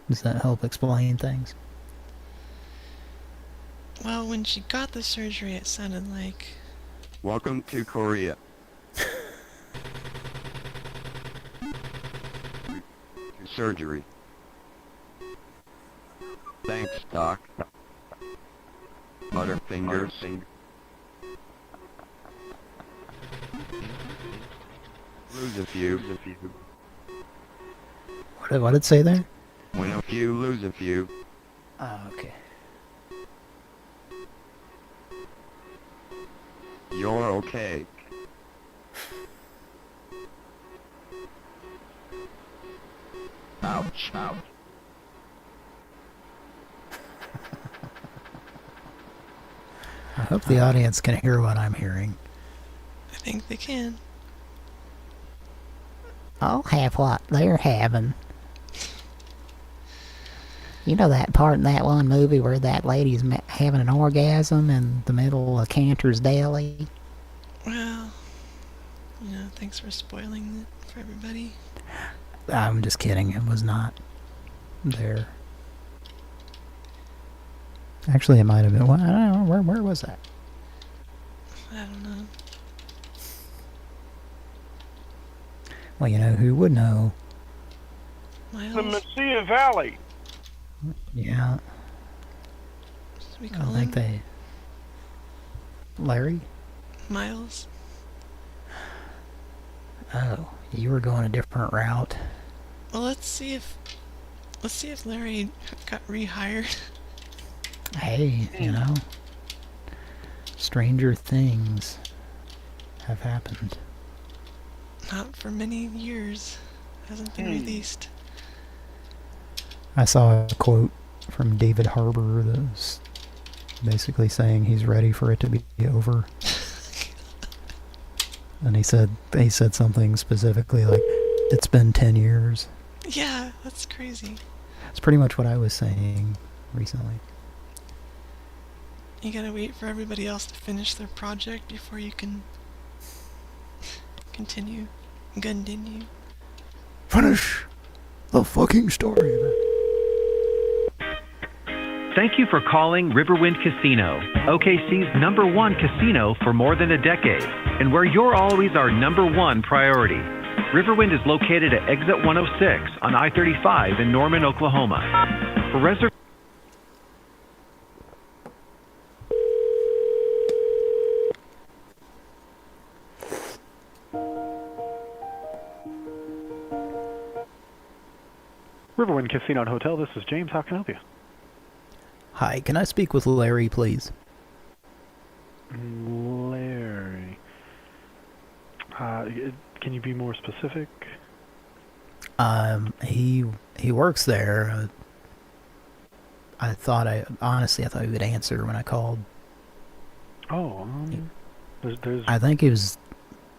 Does that help explain things? Well, when she got the surgery, it sounded like... Welcome to Korea. Surgery. Thanks, Doc. Butterfingers. Lose a few. What did it say there? Win a few, lose a few. Oh, okay. You're okay. Ouch, ouch. I hope the audience can hear what I'm hearing. I think they can. I'll have what they're having. You know that part in that one movie where that lady's having an orgasm in the middle of Cantor's Deli? Well, thanks for spoiling it for everybody. I'm just kidding. It was not there. Actually, it might have been. Well, I don't know. Where was that? I don't know. Well, you know who would know? Miles? The Mesilla Valley. Yeah. Should we I call think him? Larry? Miles? Oh, you were going a different route. Well, let's see if Larry got rehired. Hey, you know, stranger things have happened. Not for many years. Hasn't been released. I saw a quote from David Harbour that's basically saying he's ready for it to be over. And he said something specifically like, it's been 10 years. Yeah, that's crazy. It's pretty much what I was saying recently. You gotta wait for everybody else to finish their project before you can continue. Finish the fucking story. Thank you for calling Riverwind Casino, OKC's #1 casino for more than a decade, and where you're always our #1 priority. Riverwind is located at exit 106 on I-35 in Norman, Oklahoma. For reservations, Riverwind Casino and Hotel, this is James. How can I help you? Hi, can I speak with Larry, please? Larry. Can you be more specific? He works there. Honestly, I thought he would answer when I called. Oh, there's... I think he was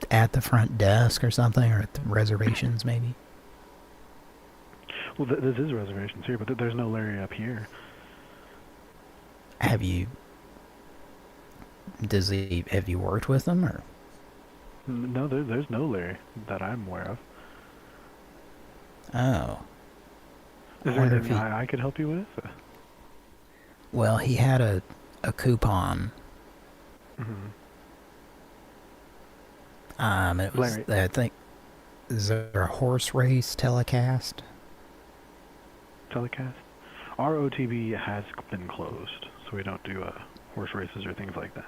at the front desk or something, or at the reservations, maybe. Well, this is reservations here, but there's no Larry up here. Have you worked with him, or? No, there's no Larry that I'm aware of. Oh. Is there anything I could help you with? Well, he had a coupon. Mm-hmm. It was, Larry. I think, is there a horse race telecast? Telecast? Our OTB has been closed, so we don't do horse races or things like that.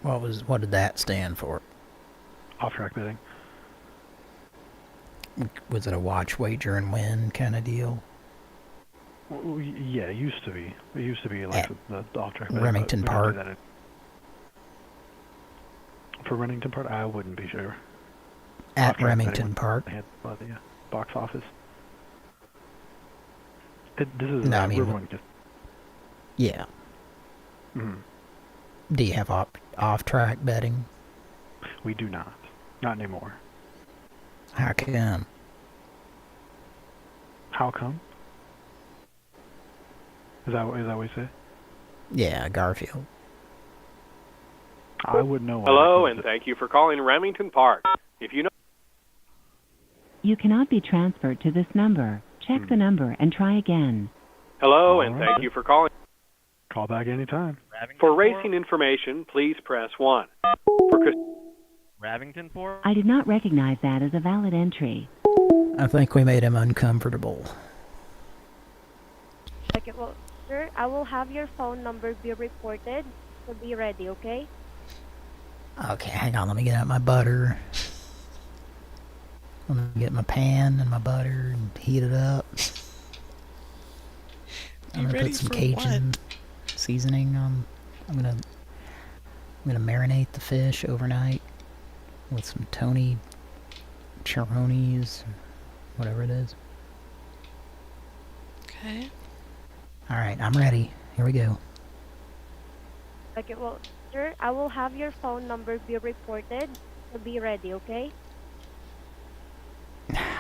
What did that stand for? Off-track betting. Was it a watch, wager, and win kind of deal? Well, yeah, it used to be. It used to be like the off-track betting. Remington Park. For Remington Park, I wouldn't be sure. At Remington Park. They had the box office. This is no, I mean, Riverwind. Yeah. Mm-hmm. Do you have off-track betting? We do not. Not anymore. How come? How come? Is that what you say? Yeah, Garfield. I wouldn't know. Hello, and thank you for calling Remington Park. If you know... You cannot be transferred to this number. Check the number and try again. Hello, and thank you for calling. Call back anytime. For racing information, please press 1. Ravington Port? I did not recognize that as a valid entry. I think we made him uncomfortable. Okay, well, sir, I will have your phone number be reported, so be ready, okay? Okay, hang on, let me get out my butter. Let me get my pan and my butter and heat it up. I'm gonna put some Cajun seasoning on. I'm gonna marinate the fish overnight with some Tony Chironi's, whatever it is. Okay. All right, I'm ready. Here we go. Okay, well, sir, I will have your phone number be reported, so be ready, okay?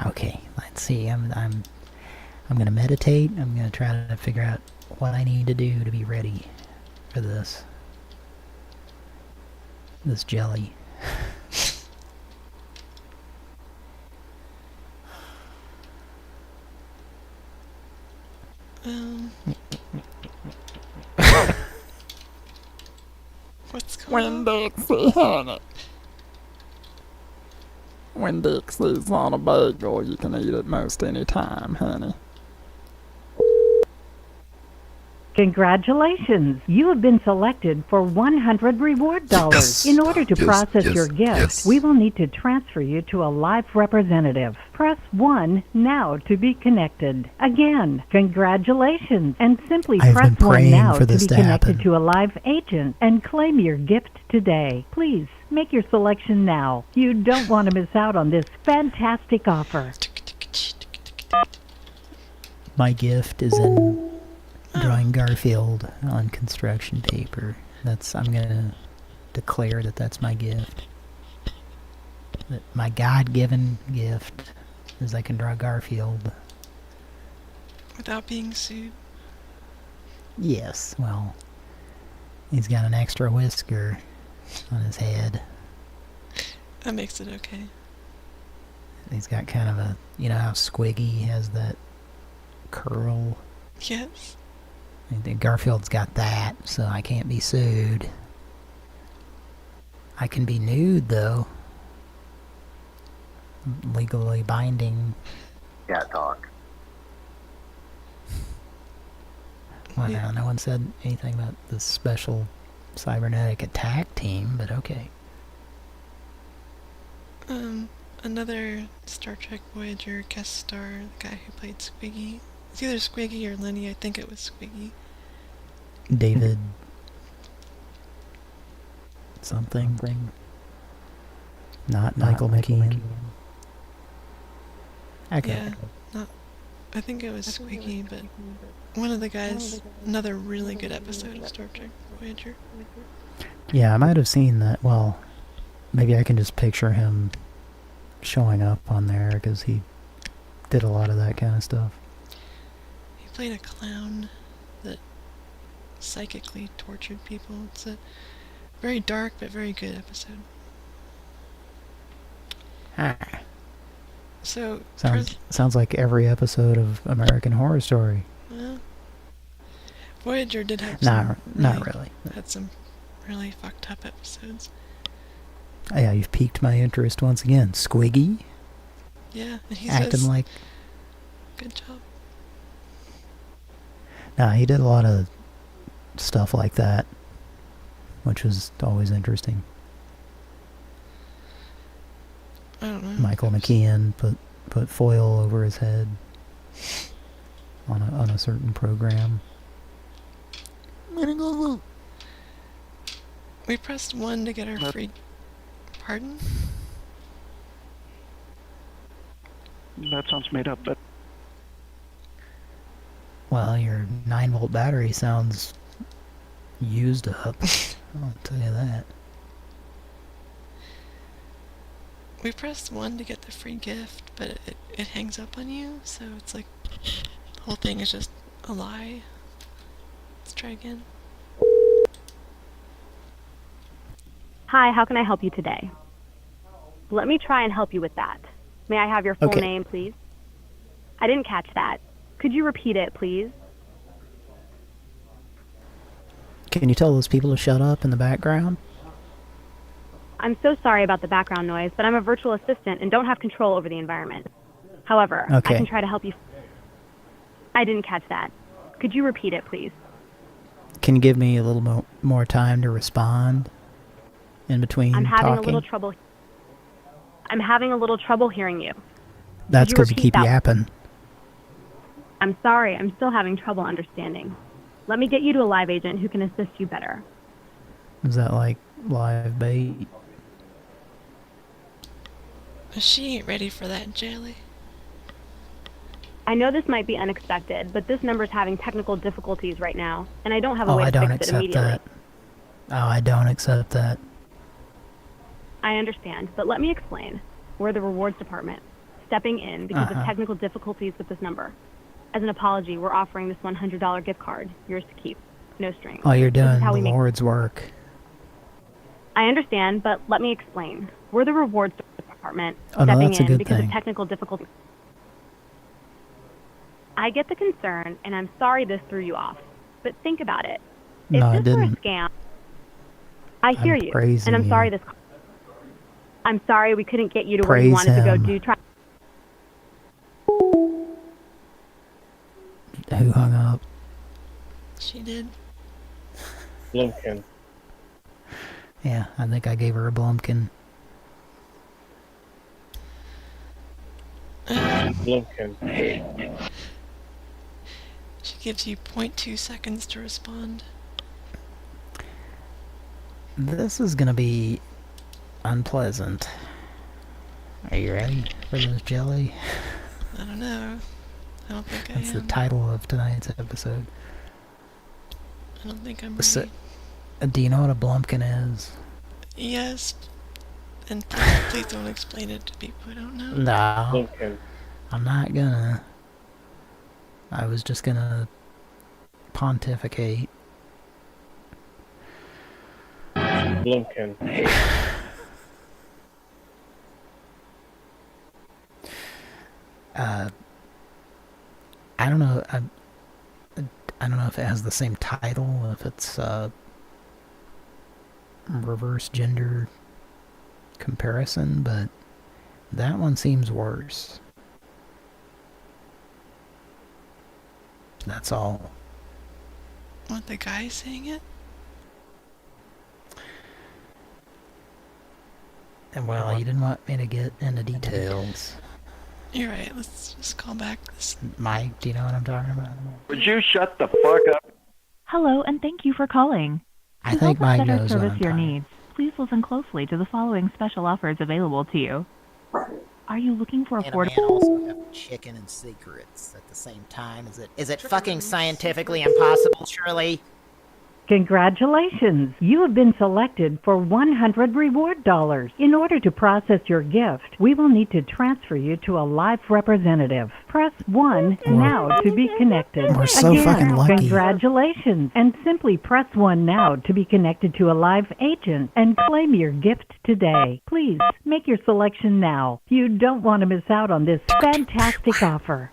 Okay, let's see. I'm gonna meditate. I'm gonna try to figure out what I need to do to be ready for this jelly. What's going on? Dixie, honey. When Dixie's on a bagel, you can eat it most any time, honey. Congratulations! You have been selected for 100 reward dollars. In order to process your gift, we will need to transfer you to a live representative. Press 1 now to be connected. Again, congratulations, and simply press 1 now to be connected to a live agent and claim your gift today. Please make your selection now. You don't want to miss out on this fantastic offer. My gift is in drawing Garfield on construction paper. I'm gonna declare that that's my gift. That my God-given gift is I can draw Garfield. Without being sued? Yes, well, he's got an extra whisker on his head. That makes it okay. He's got kind of a, you know how Squiggy has that curl? Yes. Garfield's got that, so I can't be sued. I can be nude, though. legally binding. Cat talk. Well, no one said anything about the special cybernetic attack team, but okay. Another Star Trek Voyager guest star, the guy who played Squiggy. It's either Squiggy or Lenny. I think it was Squiggy. David something. Not Michael McKean. Okay. Yeah, I think it was Squiggy, but one of the guys, another really good episode of Star Trek Voyager. Yeah, I might have seen that. Well, maybe I can just picture him showing up on there because he did a lot of that kind of stuff. He played a clown that psychically tortured people. It's a very dark but very good episode. So sounds like every episode of American Horror Story. Well, Voyager did have some not really. Had some really fucked up episodes. Yeah, you've piqued my interest once again. Squiggy? Yeah, and he's acting like... Good job. Nah, he did a lot of stuff like that, which was always interesting. I don't know. Michael McKean put foil over his head on a certain program. We pressed 1 to get our free... Pardon? That sounds made up, but... Well, your 9-volt battery sounds used up. I'll tell you that. We pressed 1 to get the free gift, but it hangs up on you, so it's like the whole thing is just a lie. Let's try again. Hi, how can I help you today? Let me try and help you with that. May I have your full name, please? I didn't catch that. Could you repeat it, please? Can you tell those people to shut up in the background? I'm so sorry about the background noise, but I'm a virtual assistant and don't have control over the environment. However, I can try to help you. I didn't catch that. Could you repeat it, please? Can you give me a little more time to respond in between I'm having talking? I'm having a little trouble hearing you. That's because you keep yapping. I'm sorry, I'm still having trouble understanding. Let me get you to a live agent who can assist you better. Is that like live bait? She ain't ready for that, Jelly. I know this might be unexpected, but this number's having technical difficulties right now, and I don't have a way to fix it immediately. I don't accept that. I understand, but let me explain. We're the rewards department, stepping in because of technical difficulties with this number. As an apology, we're offering this $100 gift card, yours to keep, no strings. Oh, you're doing the Lord's work. I understand, but let me explain. We're the rewards department, stepping in because of technical difficulties. I get the concern, and I'm sorry this threw you off, but think about it. If this were a scam, I hear you, and I'm sorry this... I'm sorry we couldn't get you to where you wanted to go do... Who hung up? She did. Blumpkin. Yeah, I think I gave her a Blumpkin. Blumpkin. She gives you 0.2 seconds to respond. This is gonna be unpleasant. Are you ready for this, Jelly? I don't know. I don't think I am. That's the title of tonight's episode. I don't think I'm ready. Do you know what a Blumpkin is? Yes. And please don't explain it to people who don't know. No. I'm not gonna. I was just gonna pontificate. Blumpkin. I don't know. I don't know if it has the same title, if it's reverse gender comparison, but That one seems worse. That's all. What, the guy saying it? And well, you didn't want me to get into details. You're right, let's just call back this. Mike, do you know what I'm talking about? Would you shut the fuck up? Hello, and thank you for calling. I think Mike better knows what service I'm your talking needs. Please listen closely to the following special offers available to you. Are you looking for And a affordable? man also have chicken and secrets at the same time? Is it fucking scientifically impossible, Shirley? Congratulations! You have been selected for 100 reward dollars. In order to process your gift, we will need to transfer you to a live representative. Press 1 now to be connected. We're so fucking lucky. Congratulations! And simply press 1 now to be connected to a live agent and claim your gift today. Please make your selection now. You don't want to miss out on this fantastic offer.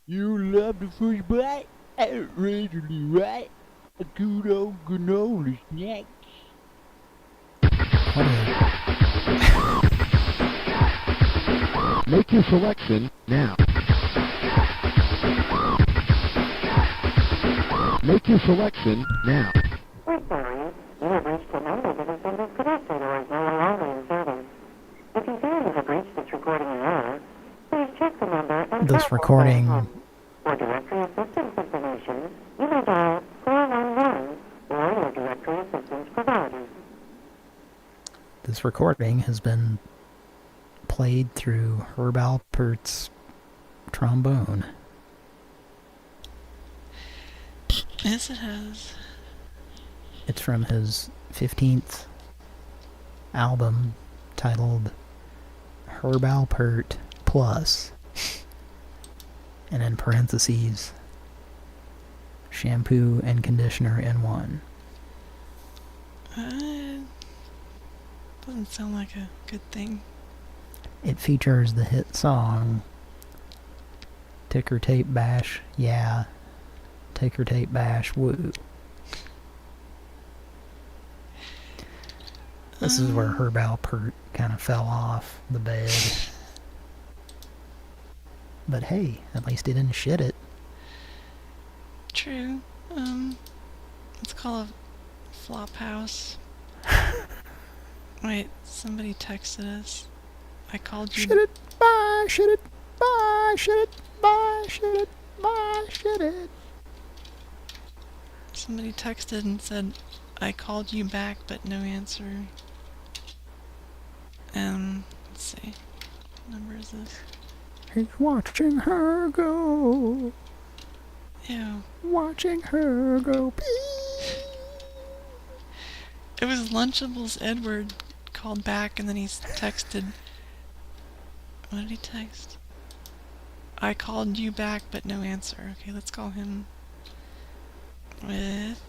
You love the fish bite? Outrageously right. A good old granola snack. Make your selection now. Make your selection now. We're sorry. You have reached a number that is under connected or is no longer in service. If you feel you have reached this recording in error, please check the number and This recording... For directory assistance information, you may dial 411 or your directory assistance provider. This recording has been played through Herb Alpert's trombone. Yes, it has. It's from his 15th album titled Herb Alpert Plus. And in parentheses, shampoo and conditioner in one. Doesn't sound like a good thing. It features the hit song Ticker Tape Bash, yeah. Ticker Tape Bash, woo. This is where Herb Alpert kind of fell off the bed. But hey, at least he didn't shit it. True. Let's call a flop house. Wait, somebody texted us. I called you. Shit it, bye, shit it, bye, shit it, bye, shit it, bye, shit it. Somebody texted and said, I called you back, but no answer. Let's see. What number is this? He's watching her go. Ew. Watching her go. It was Lunchables Edward called back and then he's texted. What did he text? I called you back but no answer. Okay, let's call him with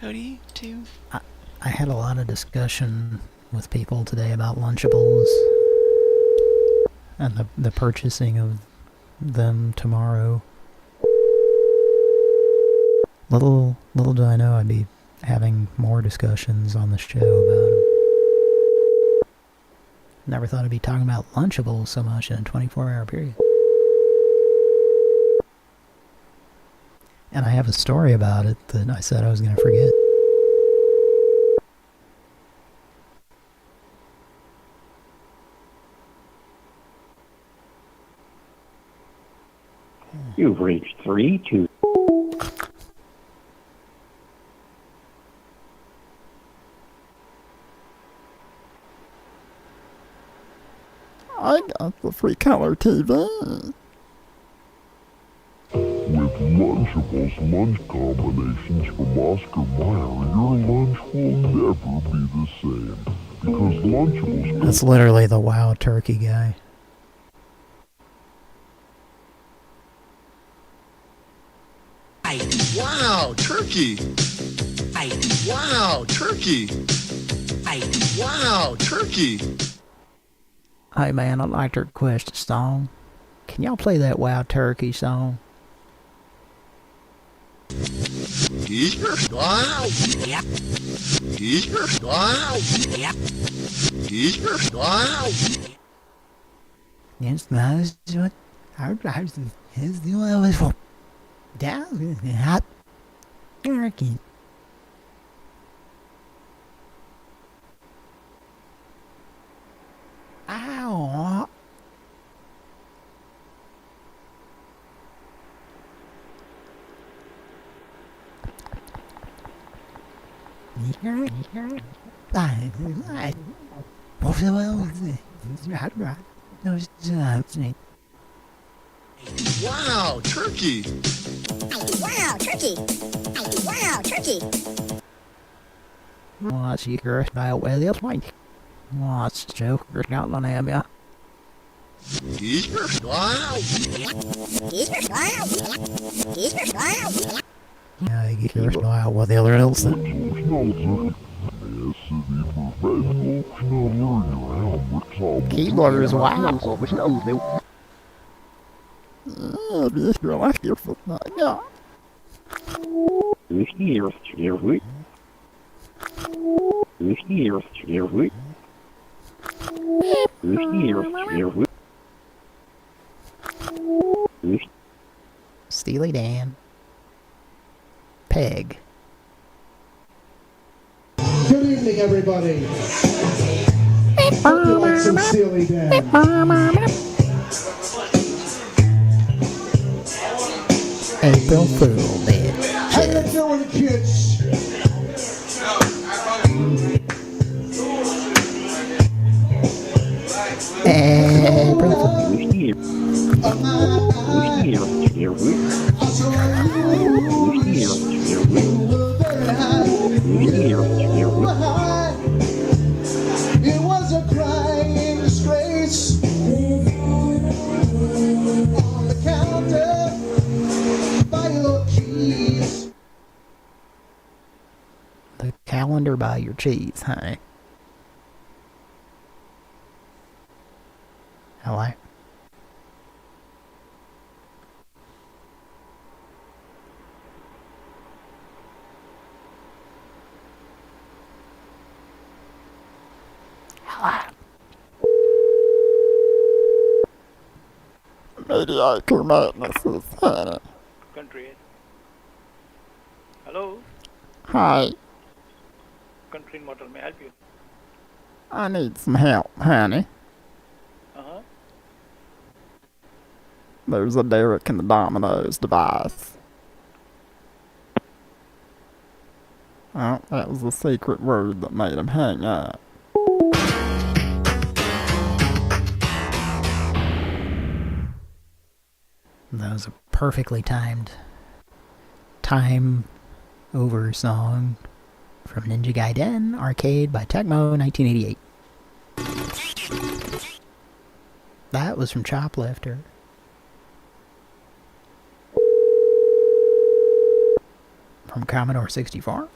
Cody too. I had a lot of discussion with people today about Lunchables and the purchasing of them tomorrow. Little do I know I'd be having more discussions on the show about them. Never thought I'd be talking about Lunchables so much in a 24-hour period. And I have a story about it that I said I was going to forget. You've reached 3-2. I got the free color TV. With Lunchables lunch combinations from Oscar Mayer, your lunch will never be the same. Because Lunchables... That's literally the WoW turkey guy. Wow, turkey! Wow, turkey! Wow, turkey! Hey man, I'd like to request a song. Can y'all play that Wild Turkey song? Give Wow. Wow. Yes, that's what our drives is the way for. Down in the hot turkey. Ow. Wow, turkey. Wow, turkey. Wow, turkey. What's your style with this one? What's Joker's got on him, yeah? Wow. Yeah, you get your style with the other else. Keyboard is wow. Oh, this girl, I feel for that. Yeah. Steely Dan. Peg. Good evening, everybody. Hope you like some Steely Dan. April Fool, bitch. How you doing, kids? April Fool. It was a crying disgrace on the counter by your keys. The calendar by your cheese, honey. Hello? Mediocre madness is honey. Country. Hello? Hi, Country Motor, may I help you? I need some help, honey. Uh-huh. There's a Derek in the Domino's device. Oh, that was the secret word that made him hang up. That was a perfectly timed time over song from Ninja Gaiden Arcade by Tecmo 1988. That was from Choplifter. From Commodore 64.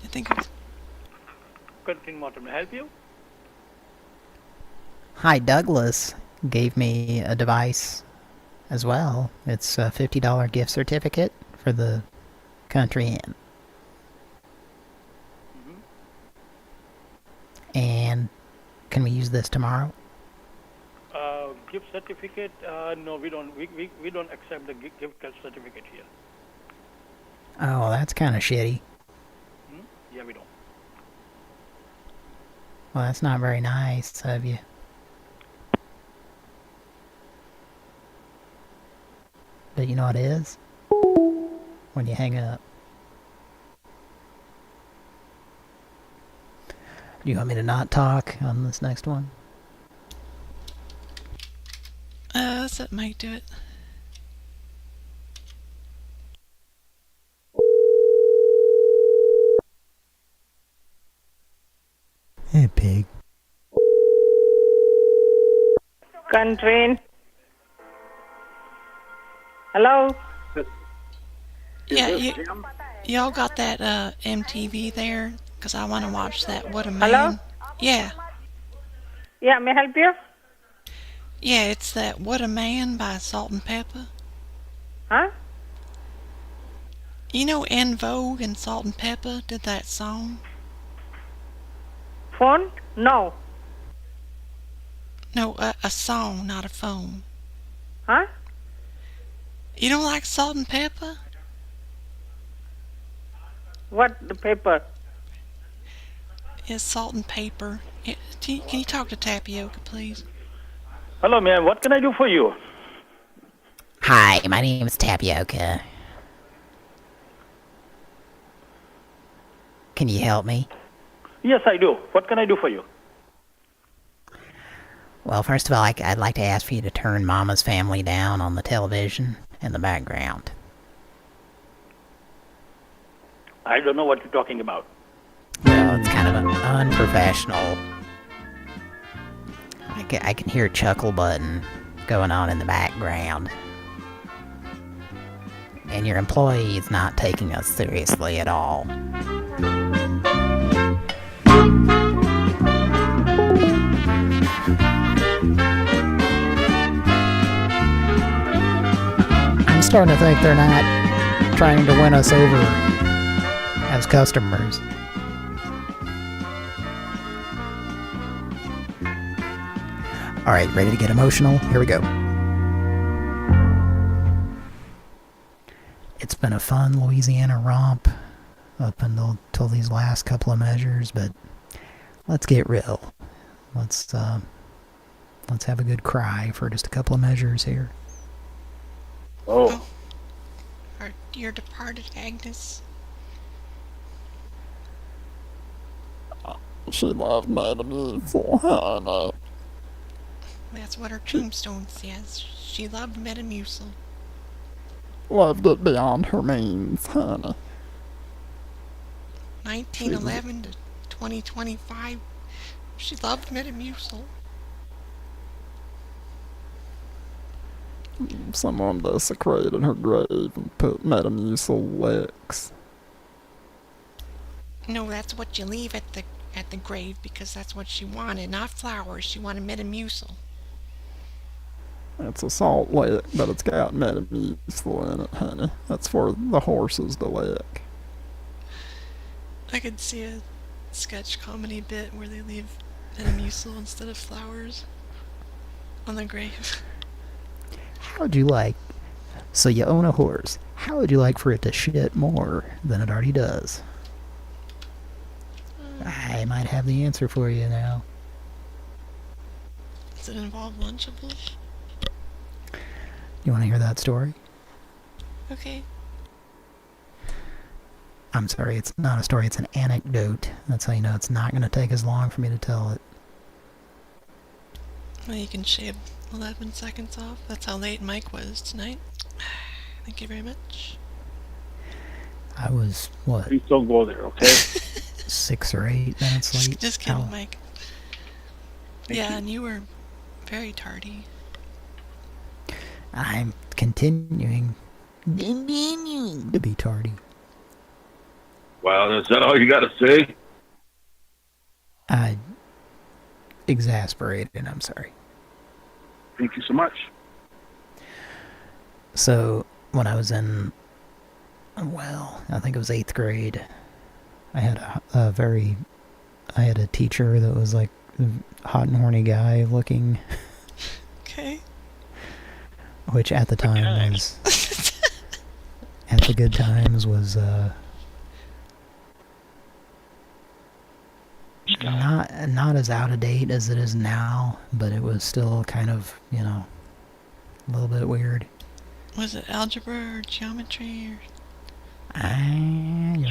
I think it was... Country Motor, may I help you? Hi, Douglas gave me a device as well. It's a $50 gift certificate for the Country Inn. And can we use this tomorrow? Gift certificate? No, we don't. We don't accept the gift certificate here. Oh, that's kind of shitty. Yeah, we don't. Well, that's not very nice of you. But you know what it is? When you hang up. Do you want me to not talk on this next one? Let's let Mike do it. Hey, pig. Country. Hello? Yeah, y'all got that MTV there? Because I want to watch that What a Man. Hello? Yeah. Yeah, may I help you? Yeah, it's that What a Man by Salt and Pepper. Huh? You know En Vogue and Salt and Pepper did that song? Phone? No. No, a song, not a phone. Huh? You don't like Salt and Pepper? What the paper? It's Salt and Paper. Can you talk to Tapioca, please? Hello, ma'am. What can I do for you? Hi, my name is Tapioca. Can you help me? Yes, I do. What can I do for you? Well, first of all, I'd like to ask for you to turn Mama's Family down on the television in the background. I don't know what you're talking about. Well, it's kind of unprofessional. I can hear Chuckle Button going on in the background. And your employee is not taking us seriously at all. I'm starting to think they're not trying to win us over as customers. Alright, ready to get emotional? Here we go. It's been a fun Louisiana romp up until these last couple of measures, but let's get real. Let's have a good cry for just a couple of measures here. Oh. Our dear departed Agnes. She loved Madame for Hannah. That's what her tombstone says. She loved Metamucil. Loved it beyond her means, Hannah. 1911 to 2025. She loved Metamucil. Someone desecrated her grave and put Metamucil licks. No, that's what you leave at the grave because that's what she wanted. Not flowers. She wanted Metamucil. It's a salt lick, but it's got Metamucil in it, honey. That's for the horses to lick. I could see a sketch comedy bit where they leave Metamucil instead of flowers on the grave. How would you like... So you own a horse. How would you like for it to shit more than it already does? I might have the answer for you now. Does it involve Lunchables? You want to hear that story? Okay. I'm sorry, it's not a story, it's an anecdote. That's how you know it's not going to take as long for me to tell it. Well, you can shave 11 seconds off. That's how late Mike was tonight. Thank you very much. I was, what? Please don't go there, okay? 6 or 8 minutes late. Just kidding, Mike. Yeah, and you were very tardy. I'm continuing to be tardy. Well, is that all you got to say? Exasperated, I'm sorry. Thank you so much. So, when I was in, well, I think it was 8th grade, I had I had a teacher that was like a hot and horny guy looking. Okay. Which at the time was, at the good times was, not as out of date as it is now, but it was still kind of, you know, a little bit weird. Was it algebra or geometry or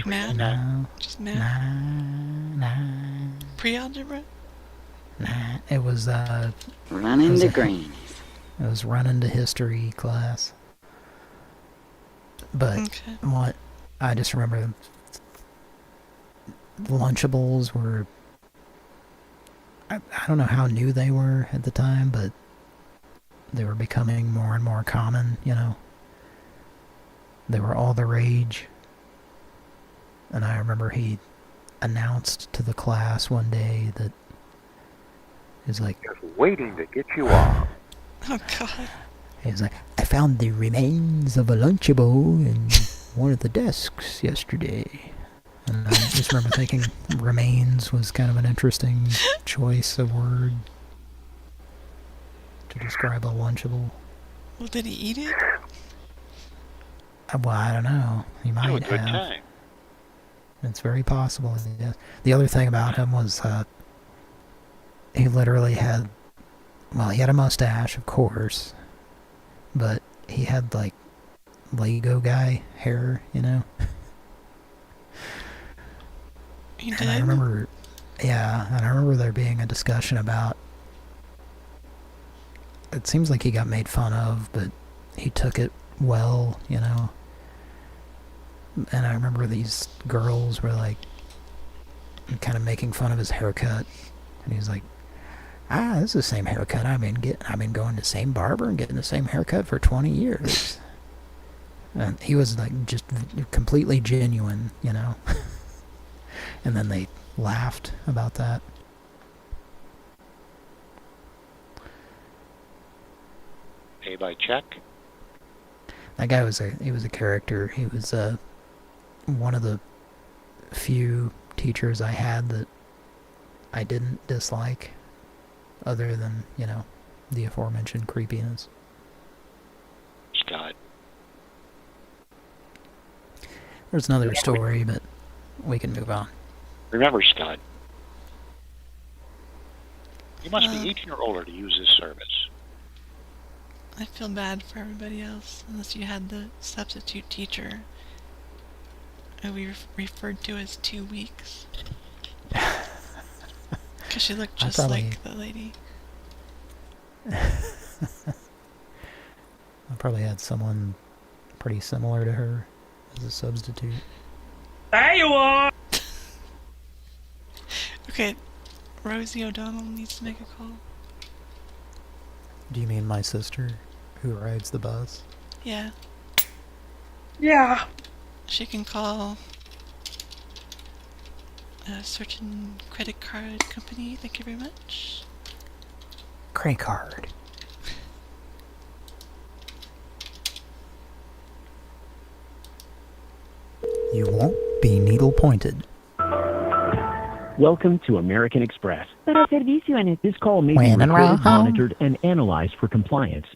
math? No. Just math? Nah. Pre-algebra? Nah. It was running the greens. It was running to history class. But what I just remember, Lunchables were, I don't know how new they were at the time, but they were becoming more and more common, you know. They were all the rage. And I remember he announced to the class one day that he's like, just waiting to get you off. Oh, God. He was like, I found the remains of a Lunchable in one of the desks yesterday. And I just remember thinking remains was kind of an interesting choice of word to describe a Lunchable. Well, did he eat it? Well, I don't know. He might Have a good have. time. It's very possible. Yeah. The other thing about him was he literally had, well, he had a mustache, of course, but he had, like, Lego guy hair, you know? He did? And I remember, yeah, and I remember there being a discussion about, it seems like he got made fun of, but he took it well, you know? And I remember these girls were, like, kind of making fun of his haircut. And he was like, this is the same haircut I've been getting. I've been going to the same barber and getting the same haircut for 20 years. And he was, like, just completely genuine, you know? And then they laughed about that. Pay by check? That guy was he was a character. He was one of the few teachers I had that I didn't dislike, other than, you know, the aforementioned creepiness. Scott. There's another story, but we can move on. Remember, Scott, you must be 18 or older to use this service. I feel bad for everybody else, unless you had the substitute teacher who we referred to as 2 weeks. Because she looked just like the lady. I probably had someone pretty similar to her as a substitute. There you are! Okay, Rosie O'Donnell needs to make a call. Do you mean my sister, who rides the bus? Yeah. Yeah. She can call a certain credit card company. Thank you very much. Credit card. You won't be needle-pointed. Welcome to American Express. This call may be When in recorded, Rome. monitored, and analyzed for compliance.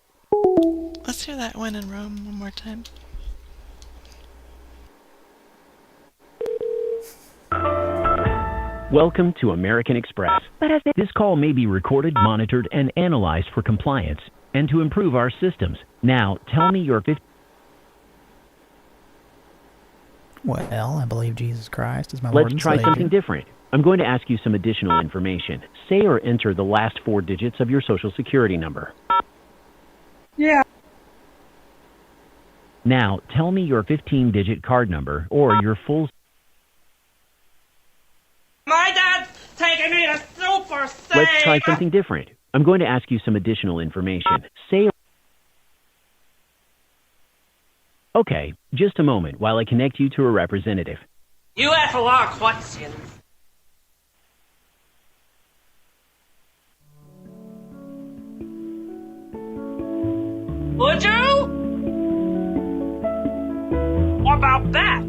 Let's hear that When in Rome one more time. Welcome to American Express. This call may be recorded, monitored, and analyzed for compliance and to improve our systems. Now, tell me your 50... Well, I believe Jesus Christ is my Lord Let's and try Savior. something different. I'm going to ask you some additional information. Say or enter the last 4 digits of your Social Security number. Yeah. Now, tell me your 15-digit card number or your full... My dad's taking me to Super Saiyan. Let's try something different. I'm going to ask you some additional information. Say... Okay, just a moment while I connect you to a representative. You ask a lot of questions. Would you? What about that?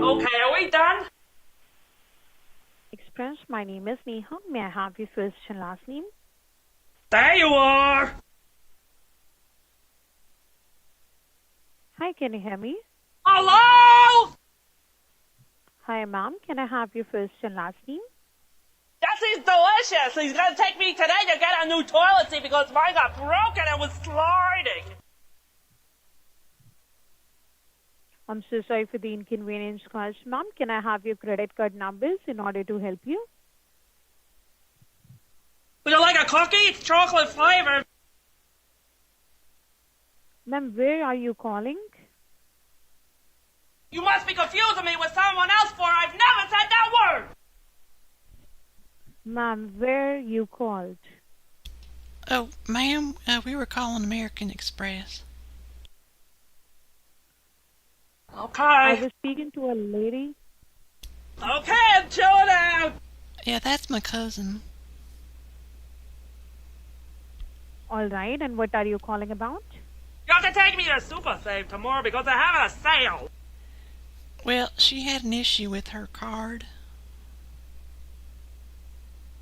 Okay, are we done? Express, my name is Neha. May I have your first and last name? There you are. Hi, can you hear me? Hello? Hi, ma'am. Can I have your first and last name? That is delicious. He's gonna take me today to get a new toilet seat because mine got broken and was sliding. I'm so sorry for the inconvenience caused, ma'am. Can I have your credit card numbers in order to help you? Would you like a cookie? It's chocolate flavored. Ma'am, where are you calling? You must be confusing me with someone else, for I've never said that word. Ma'am, where you called? Oh, ma'am, we were calling American Express. Okay. I was speaking to a lady. Okay, I'm chilling out. Yeah, that's my cousin. All right, and what are you calling about? You have to take me to Super Save tomorrow because they're having a sale. Well, she had an issue with her card.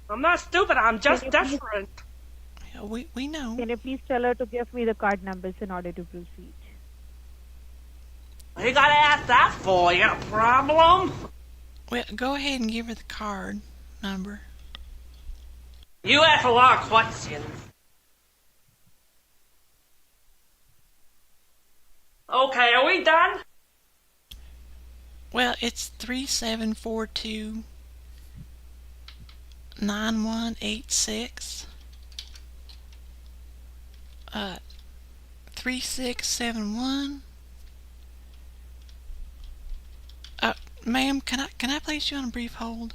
I'm not stupid, I'm just different. Yeah, we know. Can you please tell her to give me the card numbers in order to proceed? You gotta ask that for you, got a problem? Well, go ahead and give her the card number. You ask a lot of questions. Okay, are we done? Well, it's 3742 9186 3671. Ma'am, can I place you on a brief hold?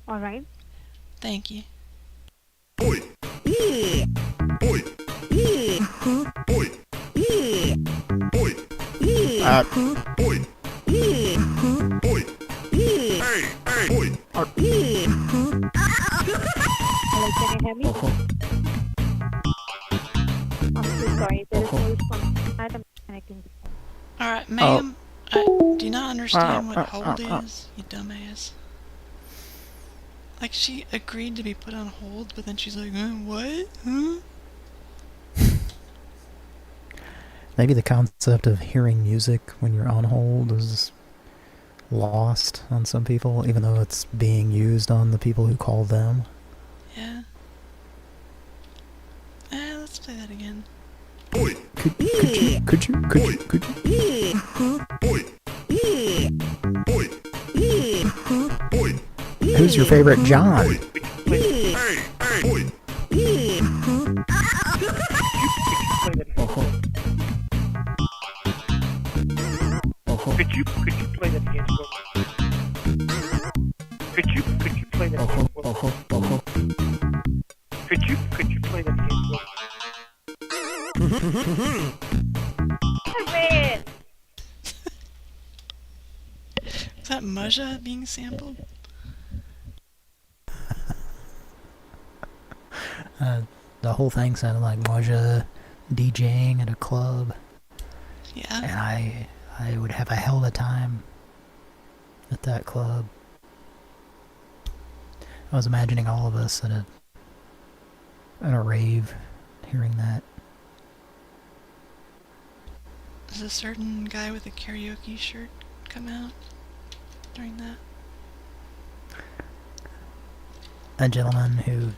All right. Thank you. Oi! Oi! Oi! Oi! Oi! Oi! Oi! Hey! Hey! Oi! Hello, can you hear me? I'm so sorry, there is no response. I'm connecting. Alright, ma'am, do you not understand what hold is, you dumbass? Like, she agreed to be put on hold, but then she's like, what? Huh? Maybe the concept of hearing music when you're on hold is lost on some people, even though it's being used on the people who call them. Yeah. Let's play that again. Oi! Could you? Oi! Oi! Oi! Who's your favorite John? Hey! Hey! Oi! Could you play that again? Could you play that again? Could you play that again? Is that Maja being sampled? The whole thing sounded like Maja DJing at a club. Yeah. And I would have a hell of a time at that club. I was imagining all of us at a rave, hearing that. Does a certain guy with a karaoke shirt come out during that? A gentleman who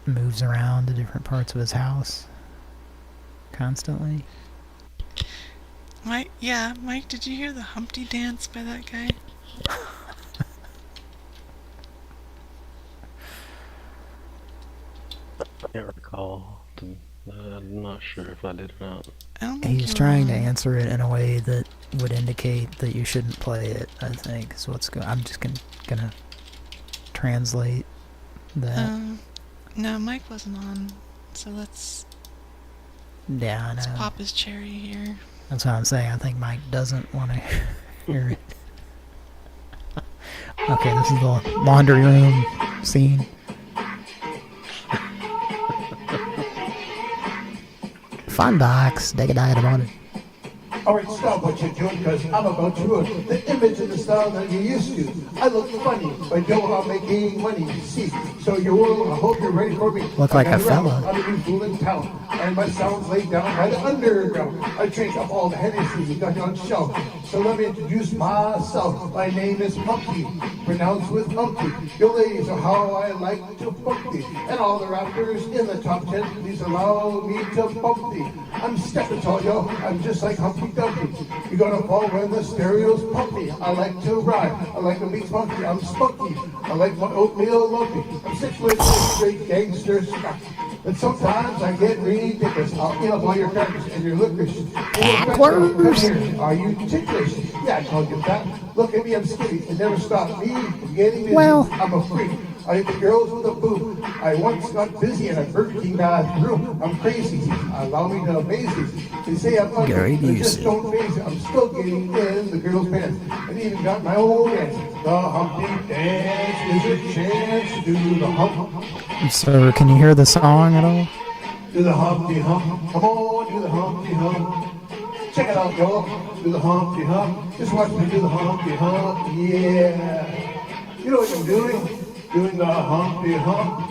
moves around to different parts of his house constantly. Mike, did you hear the Humpty Dance by that guy? I can't recall. I'm not sure if I did or not. He's trying to answer it in a way that would indicate that you shouldn't play it, I think. So I'm just gonna translate that. No, Mike wasn't on, so let's let's pop his cherry here. That's what I'm saying. I think Mike doesn't want to hear it. Okay, this is the laundry room scene. Fun box, take a diet about it. Alright, stop what you're doing, because I'm about to ruin the image and the style that you're used to. I look funny, but yo, I'm making money, see. So you will, I hope you're ready for me. Look like a fella. I'm a new fool in town, and my sound's laid down by the underground. I drink up all the Hennessy's you got on shelf. So let me introduce myself. My name is Punky, pronounced with Humpty. Your ladies are how I like to pump thee. And all the rappers in the top 10, please allow me to pump thee. I'm stepping tall, yo, I'm just like Humpty Dumpty. You're gonna fall when the stereo's pumpy. I like to ride, I like to be funky, I'm spunky. I like my oatmeal lumpy. I'm 6 foot straight gangster stuff. But sometimes I get ridiculous. I'll eat up all your crackers and your licorice. Come here, are you ticklish? Yeah, I called you fat. Look at me, I'm skinny. It never stopped me from getting busy. Well. I'm a freak. I I hit the girls with a boot. I once got busy in a Burger King bathroom. I'm crazy. Allow me to amaze you. They say I'm ugly, but just don't face it. I'm still getting in the girls' pants. And even got my own dance. The Humpty Dance is your chance to do the hump. So, can you hear the song at all? Do the Humpty Hump. Come on, do the Humpty Hump. Check it out, y'all. Do the Humpty Hump. Just watch me do the Humpty Hump. Yeah. You know what I'm doing? Doing the Humpty Hump.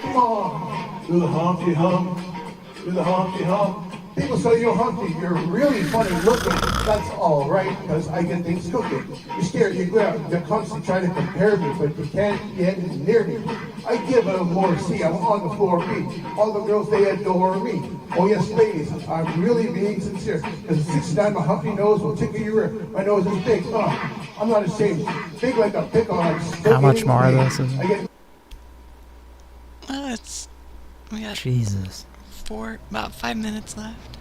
Come on. Do the Humpty Hump. Do the Humpty Hump. People say you're Humpty. You're really funny looking. That's all right, because I get things cooking. You're scared. You grab. They're constantly trying to compare me, but you can't get near me. I give them more C. I'm on the floor B. All the girls, they adore me. Oh yes, ladies, I'm really being sincere. Because at 69, my Humpty nose will tickle your ear. My nose is big. I'm not ashamed. Big like a pickle. How much more of this is it? We got Jesus. about 5 minutes left.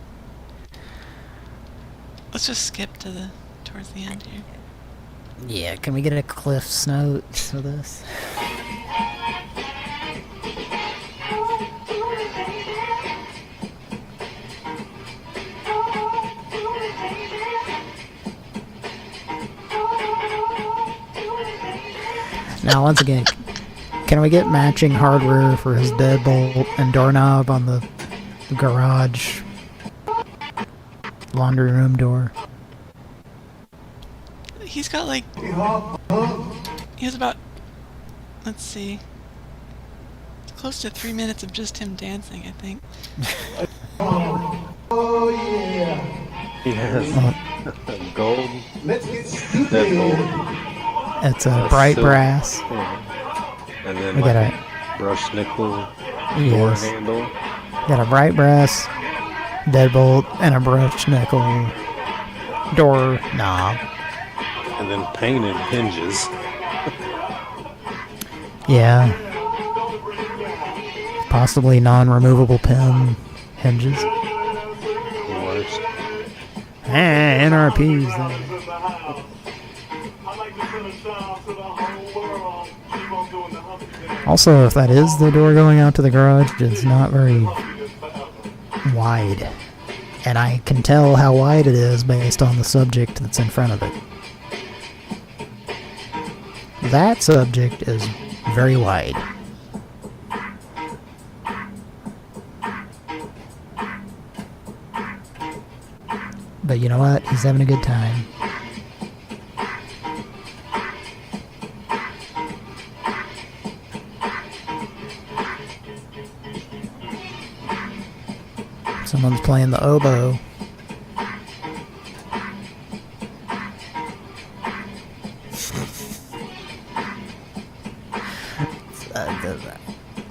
Let's just skip to towards the end here. Yeah, can we get a Cliff's Notes for this? Now, once again, can we get matching hardware for his deadbolt and doorknob on the garage laundry room door? He's got like... He has about... Let's see... Close to 3 minutes of just him dancing, I think. Oh yeah. He has gold. Let's get stupid. It's a bright silk. brass. Yeah. And then We like got a brush nickel door Yes. handle. Got a bright brass deadbolt and a brushed nickel door knob. And then painted hinges. Yeah. Possibly non-removable pin hinges. Worst. NRPs then. Also, if that is the door going out to the garage, it's not very wide. And I can tell how wide it is based on the subject that's in front of it. That subject is very wide. But you know what? He's having a good time. Someone's playing the oboe.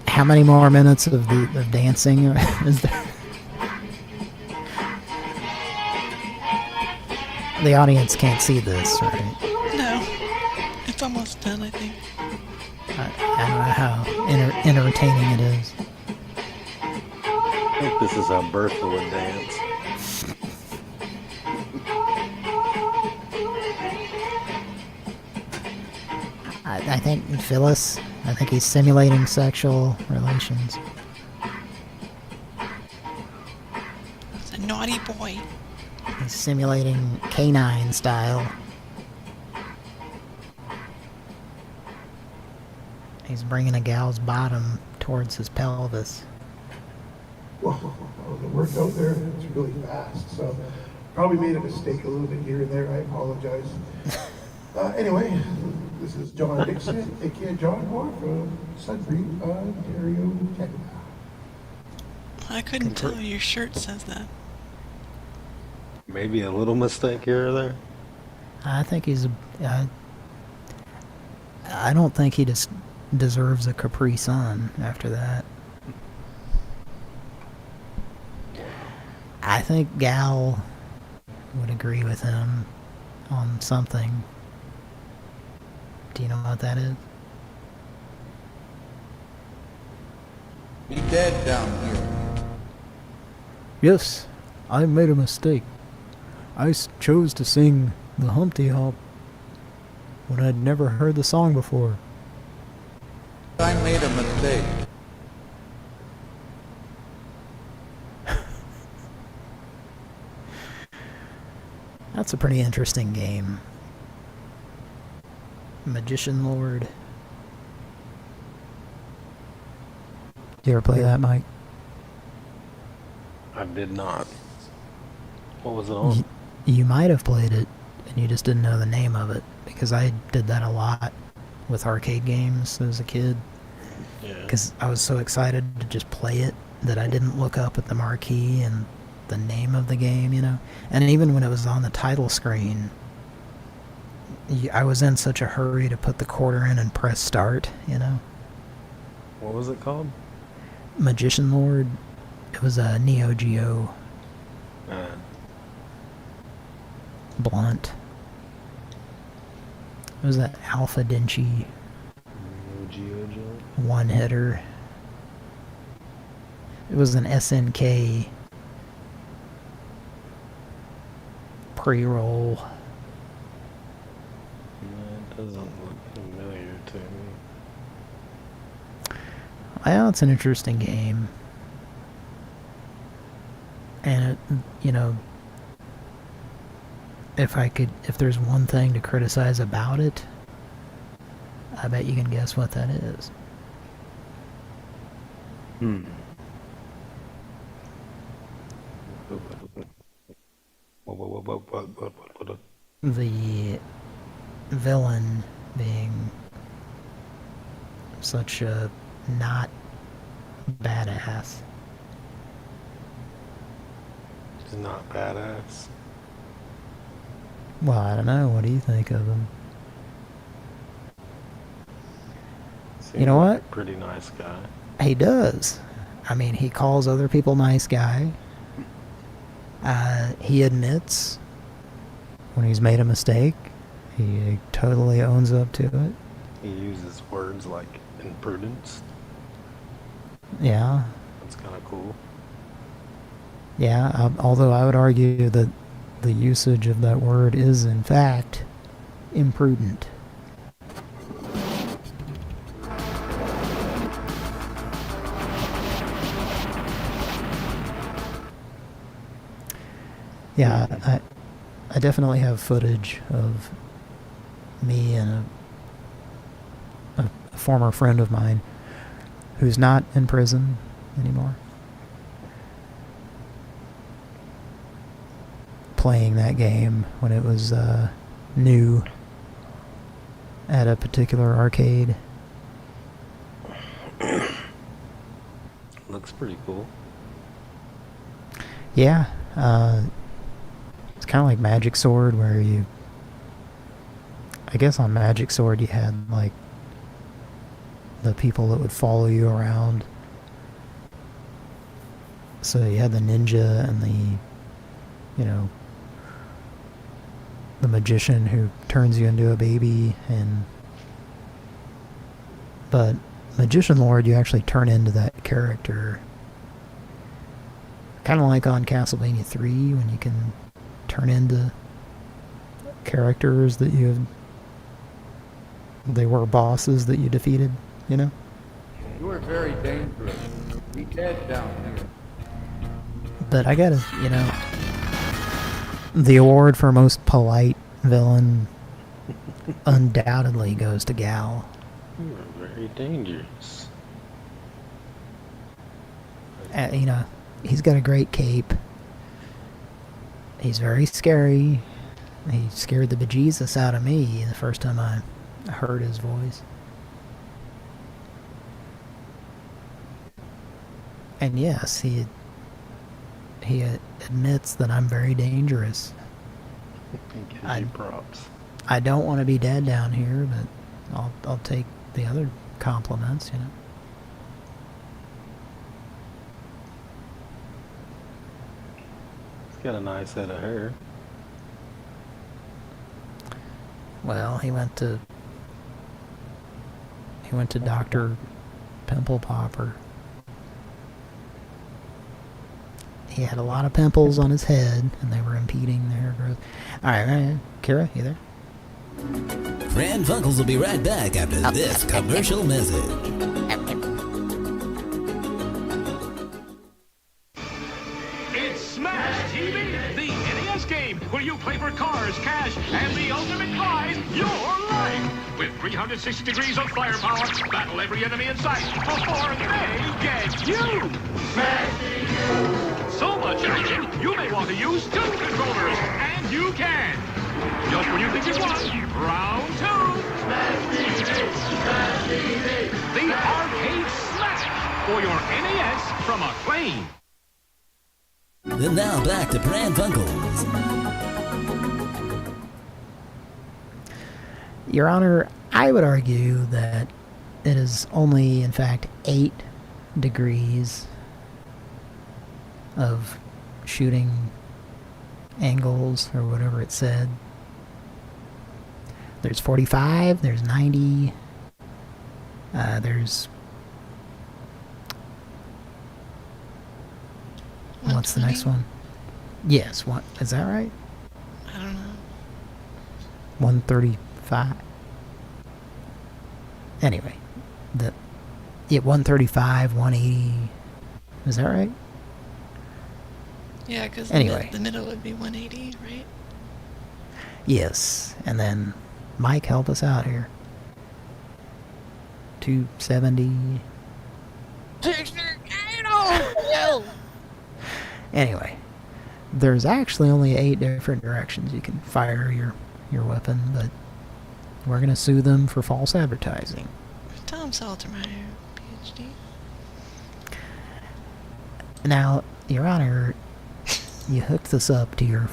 How many more minutes of dancing is there? The audience can't see this, right? No. It's almost done, I think. I don't know how entertaining it is. I think this is how Bertha would dance. I think Phyllis, I think he's simulating sexual relations. It's a naughty boy. He's simulating canine style. He's bringing a gal's bottom towards his pelvis. Whoa, the work out there, it's really fast. So probably made a mistake a little bit here and there. I apologize. Anyway, this is John Dixon, aka John Moore from Sudbury, Ontario, Canada. I couldn't tell. Your shirt says that. Maybe a little mistake here or there. I think he's... I don't think he just deserves a Capri Sun after that. I think Gal would agree with him on something. Do you know what that is? Be dead down here. Yes, I made a mistake. I chose to sing the Humpty Hop when I'd never heard the song before. I made a mistake. That's a pretty interesting game. Magician Lord. You ever play that, Mike? I did not. What was it on? You might have played it, and you just didn't know the name of it, because I did that a lot with arcade games as a kid. Because I was so excited to just play it that I didn't look up at the marquee and the name of the game, you know? And even when it was on the title screen, I was in such a hurry to put the quarter in and press start, you know? What was it called? Magician Lord. It was a Neo Geo. Blunt. It was that Alpha Denchi Neo Geo one hitter. It was an SNK pre-roll. It doesn't look familiar to me. Well, it's an interesting game. And it, you know, if there's one thing to criticize about it, I bet you can guess what that is. The villain being such a not badass. He's not badass. Well, I don't know. What do you think of him? Seems You know like what? a pretty nice guy. He does. I mean, he calls other people nice guy. He admits when he's made a mistake. He totally owns up to it. He uses words like imprudence. Yeah. That's kind of cool. Yeah, although I would argue that the usage of that word is, in fact, imprudent. Yeah, I definitely have footage of me and a former friend of mine who's not in prison anymore playing that game when it was new at a particular arcade. Looks pretty cool. Yeah, it's kind of like Magic Sword, where I guess on Magic Sword you had like the people that would follow you around. So you had the ninja and the, you know, the magician who turns you into a baby, but Magician Lord, you actually turn into that character. Kind of like on Castlevania 3, when you can turn into characters that they were bosses that you defeated, you know? You are very dangerous. Be dead down here. But I gotta, you know, the award for most polite villain undoubtedly goes to Gal. You are very dangerous. You know, he's got a great cape. He's very scary. He scared the bejesus out of me the first time I heard his voice. And yes, he admits that I'm very dangerous. Gives you props. I don't want to be dead down here, but I'll take the other compliments, you know. He's got a nice head of hair. Well, he went to Dr. Pimple Popper. He had a lot of pimples on his head, and they were impeding the hair growth. All right, Kira, you there? Pran Funkels will be right back after this commercial message. for cars, cash, and the ultimate prize, your life. With 360 degrees of firepower, battle every enemy in sight before they get you. So much action, you may want to use 2 controllers, and you can. Just when you think you won, round 2. The Arcade Smash for your NES from Acclaim. And now back to Pran Funkels. Your Honor, I would argue that it is only, in fact, 8 degrees of shooting angles, or whatever it said. There's 45, there's 90, there's... What's the next one? Yes, what is that right? I don't know. 135. Anyway, 135, 180. Is that right? Yeah, because anyway, the middle would be 180, right? Yes, and then Mike, help us out here. 270. Anyway, there's actually only 8 different directions you can fire your weapon, but we're going to sue them for false advertising. Tom Saltermeyer, PhD. Now, Your Honor, you hooked this up to your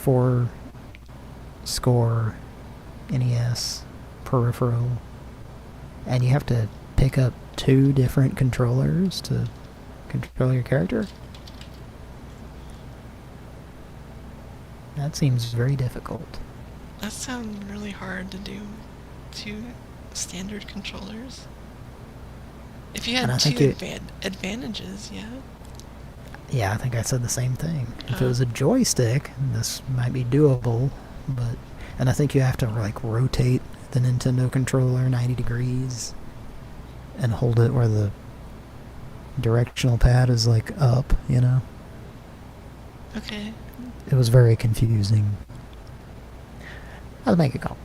4-score NES peripheral, and you have to pick up 2 different controllers to control your character? That seems very difficult. That sounds really hard to do. 2 standard controllers. If you had 2 advantages, yeah. Yeah, I think I said the same thing. If it was a joystick, this might be doable, but... And I think you have to, like, rotate the Nintendo controller 90 degrees and hold it where the directional pad is, like, up, you know? Okay. It was very confusing. I'll make a call.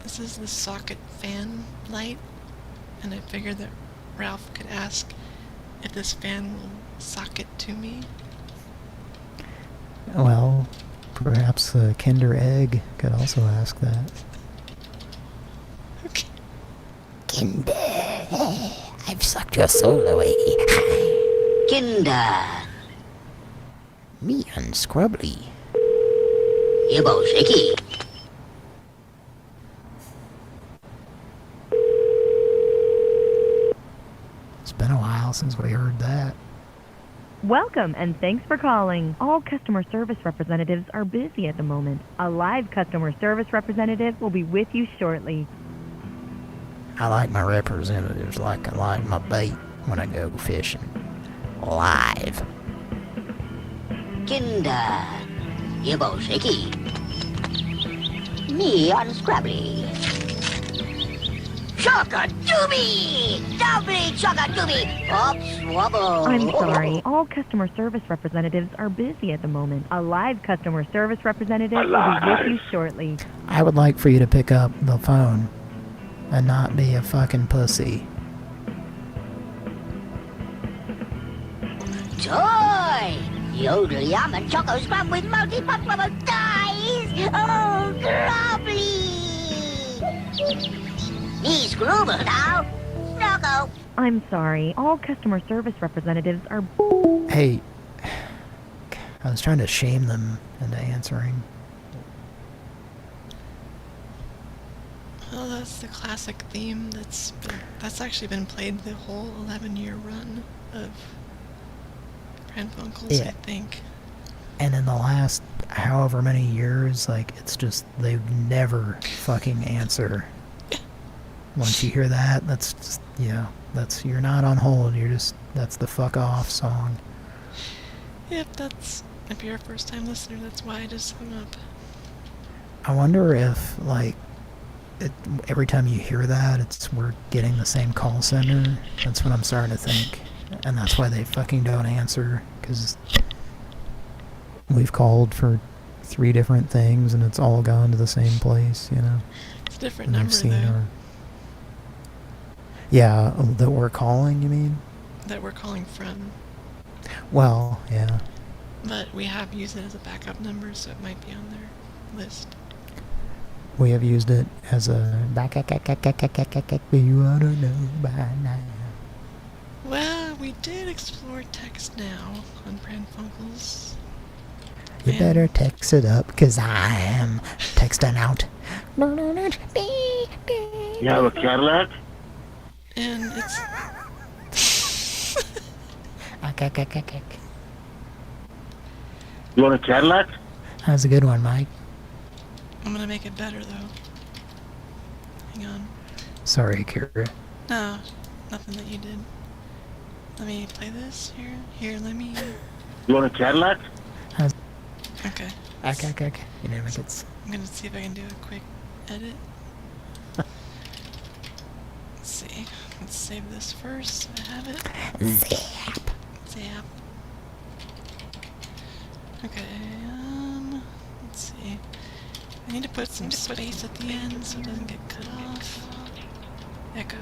This is the socket fan light, and I figured that Ralph could ask if this fan will socket to me. Well, perhaps a Kinder Egg could also ask that. Okay. Kinder, I've sucked your soul away. Kinder. Me unscrubbly. Yebo shaky. It's been a while since we heard that. Welcome and thanks for calling. All customer service representatives are busy at the moment. A live customer service representative will be with you shortly. I like my representatives like I like my bait when I go fishing. Live. Kinder. Yebo shaky. Me unscrubbly. Chocka-dooby! Doubly chocka-dooby! Oops, wobble! I'm sorry. All customer service representatives are busy at the moment. A live customer service representative will be with you shortly. I would like for you to pick up the phone and not be a fucking pussy. Joy! Yodel yum and choco scrub with multi-pop rubber dies! Oh, grubbly! Me scrubber now! Snuggle! I'm sorry. All customer service representatives are... Hey, I was trying to shame them into answering. Well, that's the classic theme that's actually been played the whole 11-year run of Pran Funkels, Yeah. I think. And in the last however many years, like, it's just, they never fucking answer. Once you hear that, that's just, that's, you're not on hold, you're just, that's the fuck off song. Yep, if you're a first time listener, that's why I just hung up. I wonder if, like, every time you hear that, we're getting the same call center. That's what I'm starting to think. And that's why they fucking don't answer, because we've called for 3 different things and it's all gone to the same place, you know. It's a different And number, I've seen though. her. Yeah, that we're calling, you mean? That we're calling from. Well, yeah. But we have used it as a backup number, so it might be on their list. We have used it as a backup. You ought to know by now. Well, we did explore text now on Pran Funkels. You better text it up, 'cause I am texting out. You have a Cadillac? And it's... You want a Cadillac? That's a good one, Mike. I'm gonna make it better, though. Hang on. Sorry, Kira. No, nothing that you did. Let me play this here. Here, let me... You want a Cadillac? Okay. You know, it's... I'm gonna see if I can do a quick edit. Let's see. Let's save this first so I have it. Zap. Okay, let's see. I need to put some space at the end so it doesn't get cut off. Echo.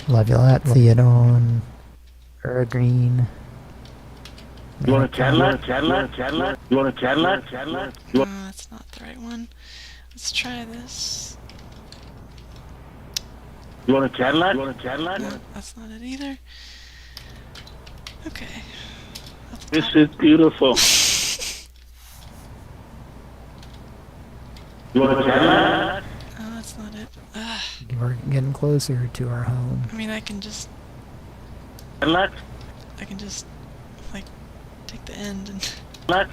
Love you lot. See it on... Or green. You want a Cadillac? You want a Cadillac? No, that's not the right one. Let's try this. You want a Cadillac? No, that's not it either. Okay. This is beautiful. You want a Cadillac? Oh, that's not it. We're getting closer to our home. I mean, I can just... Cadillac? I can just, like, take the end and... Black.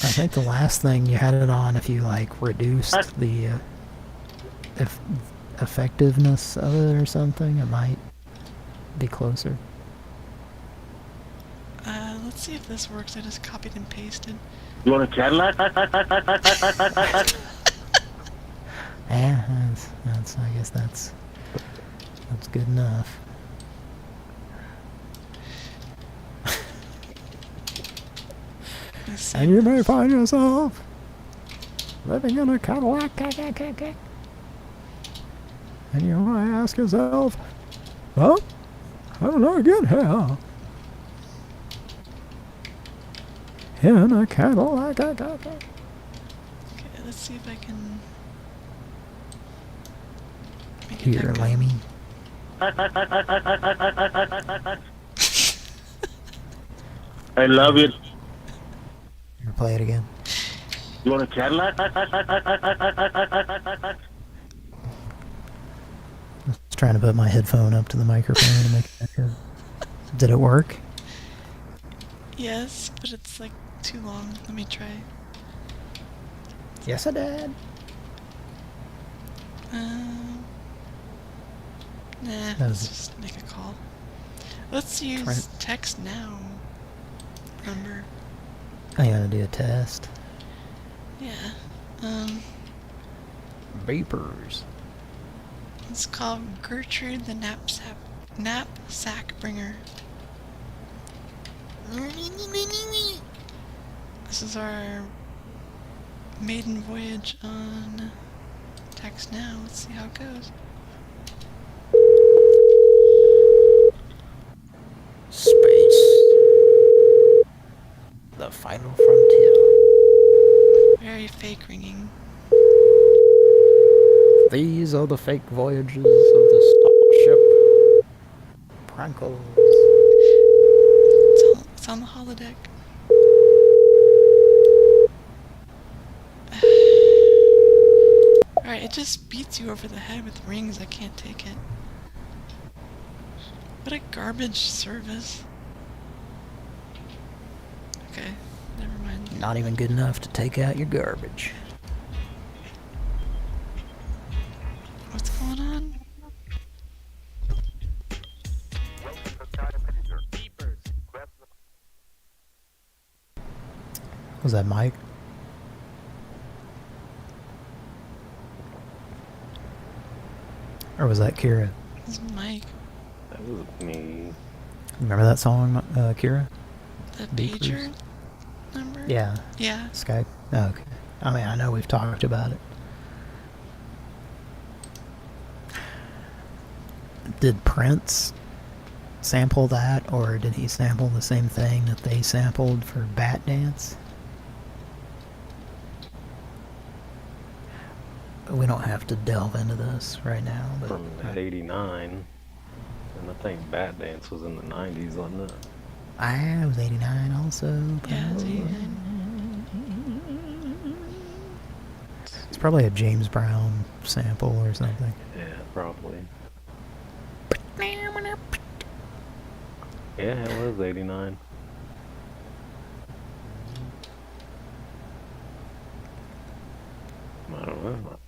I think the last thing you had it on, if you, like, reduced the effectiveness of it or something, it might be closer. Let's see if this works. I just copied and pasted. You want a Cadillac? Yeah, that's I guess that's good enough. And you may find yourself living in a Cadillac. And you might ask yourself, well, how did I get here? In a Cadillac. Okay, let's see if I can... Here, Lammy. I love it. Here, play it again. You want a Cadillac? I was trying to put my headphone up to the microphone to make it better. Did it work? Yes, but it's like too long. Let me try. Yes, I did. Nah, let's just make a call. Let's use text now number. I gotta do a test. Yeah. Vapors. It's called Gertrude the Knapsack Bringer. This is our maiden voyage on text now. Let's see how it goes. Space. The final frontier. Very fake ringing. These are the fake voyages of the starship Prankles. It's on the holodeck. Alright, it just beats you over the head with rings. I can't take it. What a garbage service. Okay, never mind. Not even good enough to take out your garbage. What's going on? Was that Mike? Or was that Kira? This is Mike. That was me. Remember that song, Kira? The Beepers? pager number? Yeah. Yeah. Skype? Oh, okay. I mean, I know we've talked about it. Did Prince sample that, or did he sample the same thing that they sampled for Bat Dance? We don't have to delve into this right now, but... From '89, and I think Bat Dance was in the '90s, wasn't it? I was 89 also. Yeah, it's 89. It's probably a James Brown sample or something. Yeah, probably. Yeah, it was '89. I don't know.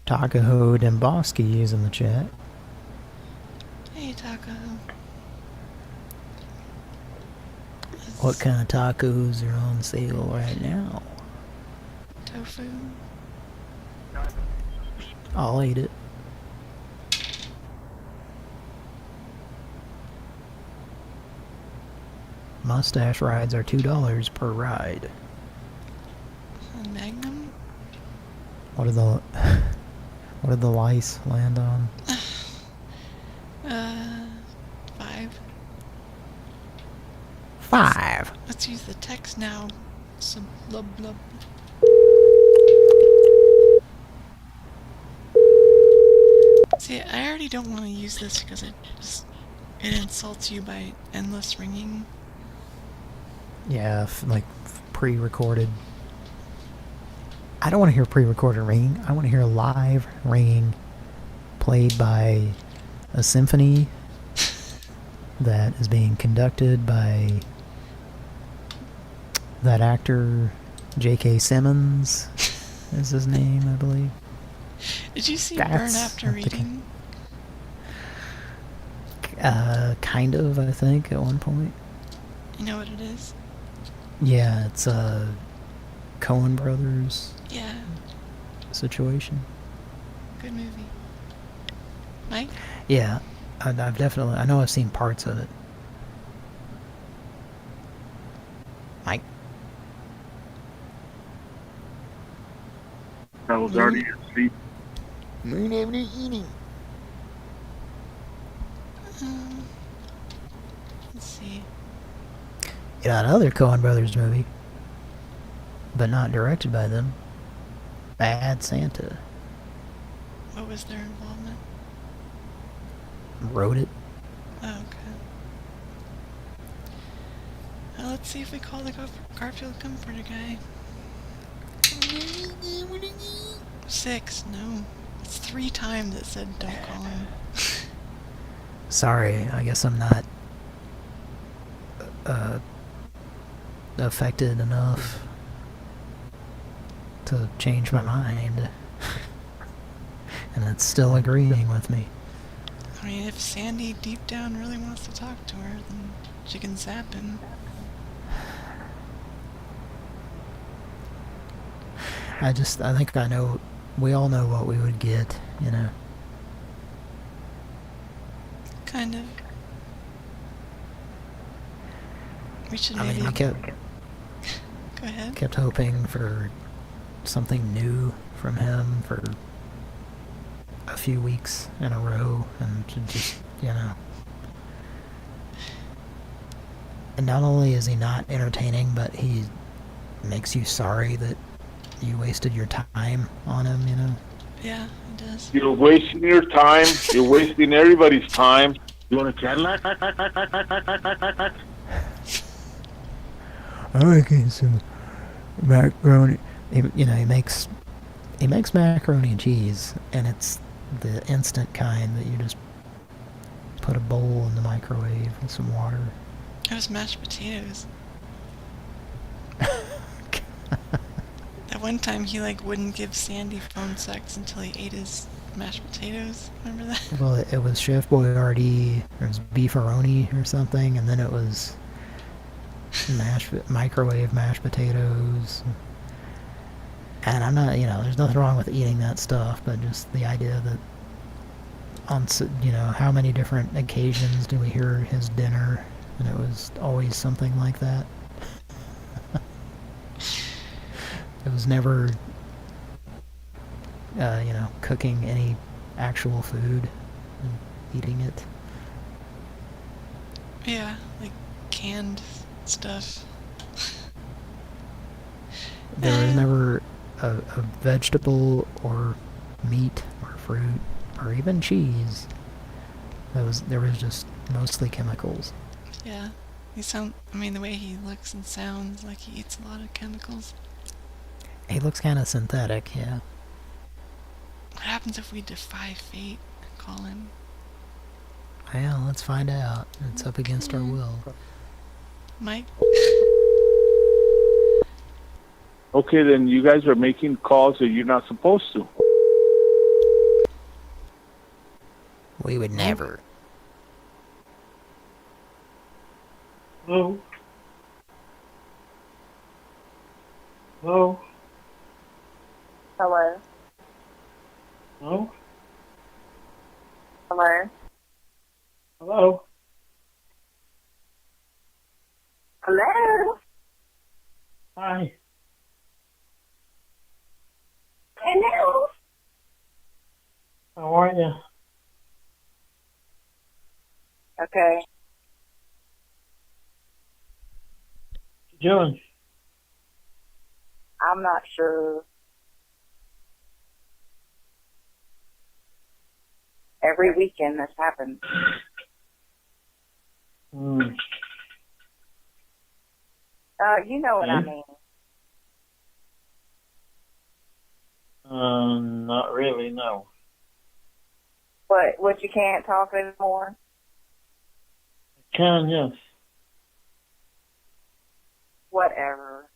Takaho Demboski is in the chat. Hey, Taco. What kind of tacos are on sale right now? Tofu. I'll eat it. Mustache rides are $2 per ride. A Magnum? What did the lice land on? 5. 5. Let's use the text now. Some blub blub. See, I already don't want to use this because it insults you by endless ringing. Yeah, like pre-recorded. I don't want to hear pre-recorded ringing. I want to hear live ringing played by a symphony that is being conducted by that actor J.K. Simmons is his name, I believe. Did you see Burn After Reading? Kind of, I think, at one point. You know what it is? Yeah, it's a Coen Brothers situation. Good movie. Mike? Yeah, I know I've seen parts of it. Mike? I was already asleep. Moon Avenue eating. Let's see. Yeah, another Coen Brothers movie, but not directed by them. Bad Santa. What was their involvement? Wrote it. Oh, okay. Let's see if we call the Garfield Comforter guy. 6, no. It's 3 times it said don't call him. Sorry, I guess I'm not affected enough to change my mind. And it's still agreeing with me. I mean, if Sandy deep down really wants to talk to her, then she can zap him. I think I know, we all know what we would get, you know. Kind of. We should I maybe... mean, Go ahead. Kept hoping for something new from him for a few weeks in a row, and to just, you know. And not only is he not entertaining, but he makes you sorry that you wasted your time on him, you know? Yeah, it does. You're wasting your time. You're wasting everybody's time. You want a Cadillac? I reckon some macaroni. He makes macaroni and cheese, and it's the instant kind that you just put a bowl in the microwave with some water. It was mashed potatoes. At one time, he wouldn't give Sandy phone sex until he ate his mashed potatoes. Remember that? Well, it was Chef Boyardee, or it was beefaroni or something, and then it was microwave mashed potatoes. And I'm not, there's nothing wrong with eating that stuff, but just the idea that on, you know, how many different occasions do we hear his dinner, and it was always something like that. It was never, you know, cooking any actual food and eating it. Yeah, like canned stuff. There was never a vegetable or meat or fruit or even cheese. There was just mostly chemicals. Yeah, I mean, the way he looks and sounds like he eats a lot of chemicals. He looks kind of synthetic, yeah. What happens if we defy fate and call him? Well, let's find out. It's up against our will. Mike? Okay, then you guys are making calls that you're not supposed to. We would never. Hello? Hello? Hello? Hello? Hello? Hello? Hello? Hi. Hello? How are you? Okay. What you doing? I'm not sure. Every weekend this happens. You know what I mean. Not really, no. What you can't talk anymore? Can, yes. Whatever.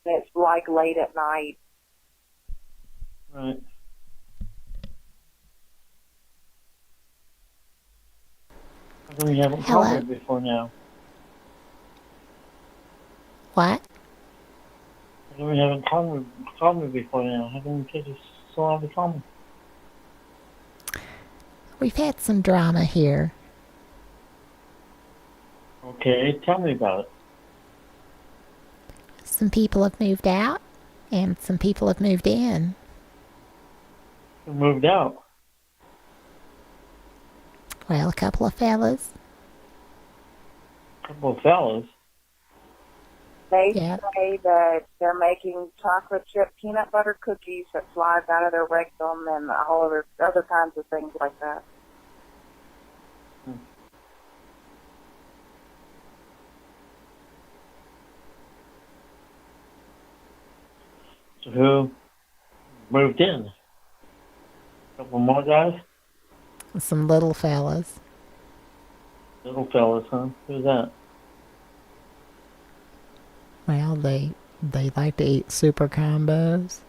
It's like late at night. Right. How come you haven't called me before now? What? How come you haven't called me before now? How come you just so long to call me? We've had some drama here. Okay, tell me about it. Some people have moved out, and some people have moved in. Who moved out? Well, a couple of fellas. A couple of fellas? They say that they're making chocolate chip peanut butter cookies that slides out of their rectum and all other kinds of things like that. So who moved in? A couple more guys? Some little fellas. Little fellas, huh? Who's that? Well, they like to eat super combos.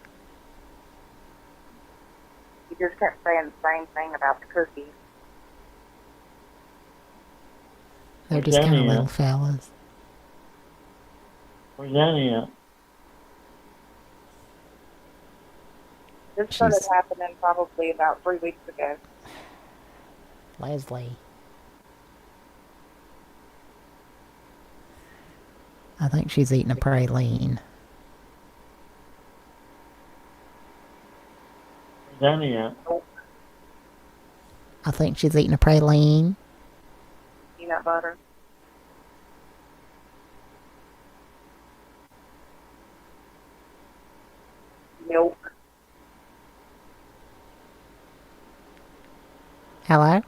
You just kept saying the same thing about the cookies. They're just kind of little fellas. Where's Annie at? This started happening probably about 3 weeks ago. Leslie. I think she's eating a praline. Where's Annie at? I think she's eating a praline. Peanut butter. Milk. Hello?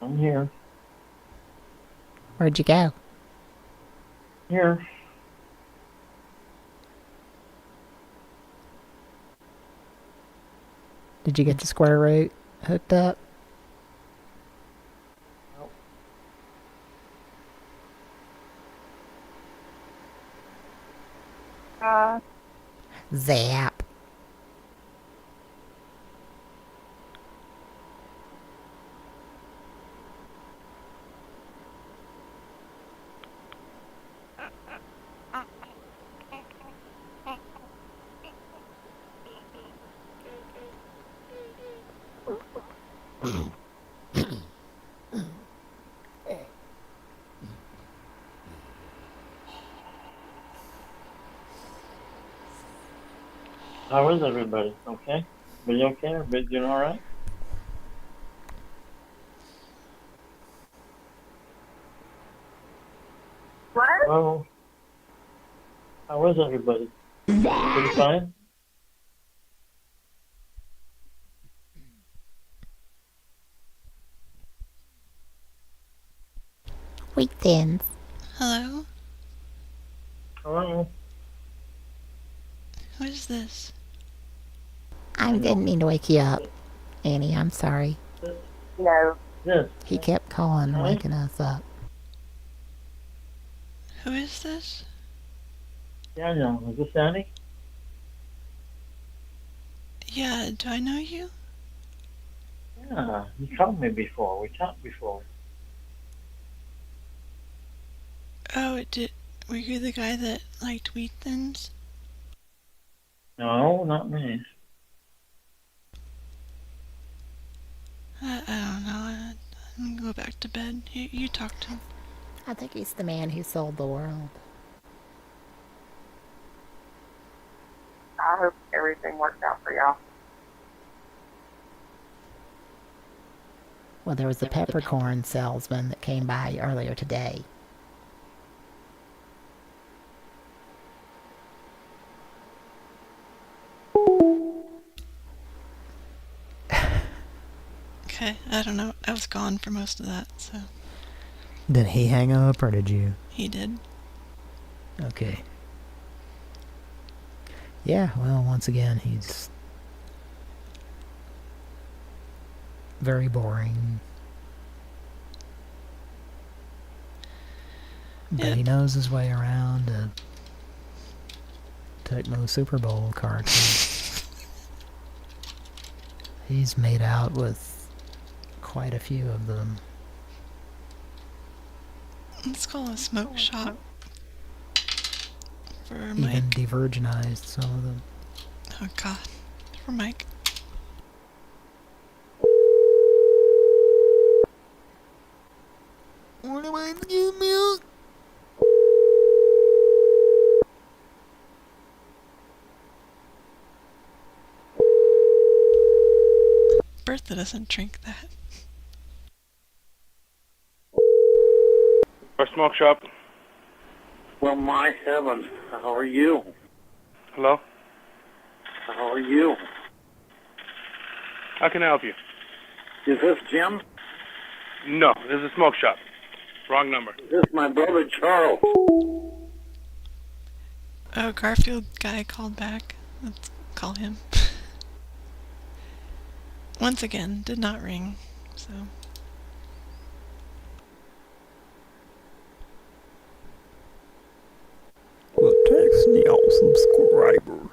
I'm here. Where'd you go? Here. Did you get the square root hooked up? Zap. How is everybody? Okay? Everybody okay? Everybody doing all right? What? Well, how is everybody? Pretty fine? Weekends. Hello? Hello? Who is this? I didn't mean to wake you up, Annie. I'm sorry. No. Yes. He kept calling and Hi. waking us up. Who is this? Yeah, I know. Is this Annie? Yeah, do I know you? Yeah, you called me before. We talked before. Oh, were you the guy that liked wheat thins? No, not me. I don't know. I'm gonna go back to bed. You talk to him. I think he's the man who sold the world. I hope everything worked out for y'all. Well, there was a peppercorn salesman that came by earlier today. Okay, I don't know. I was gone for most of that, so. Did he hang up or did you? He did. Okay. Yeah, well, once again, he's very boring. But he knows his way around a Tecmo Super Bowl cartridge. He's made out with quite a few of them. Let's call a smoke shop. For Even Mike. de-virginized some of them. Oh god. For Mike. What am I doing, milk? Bertha doesn't drink that. Our smoke shop. Well, my heavens, how are you? Hello? How are you? How can I help you? Is this Jim? No, this is a smoke shop. Wrong number. This is my brother Charles. Oh, Garfield guy called back. Let's call him. Once again, did not ring, so. The text now subscriber.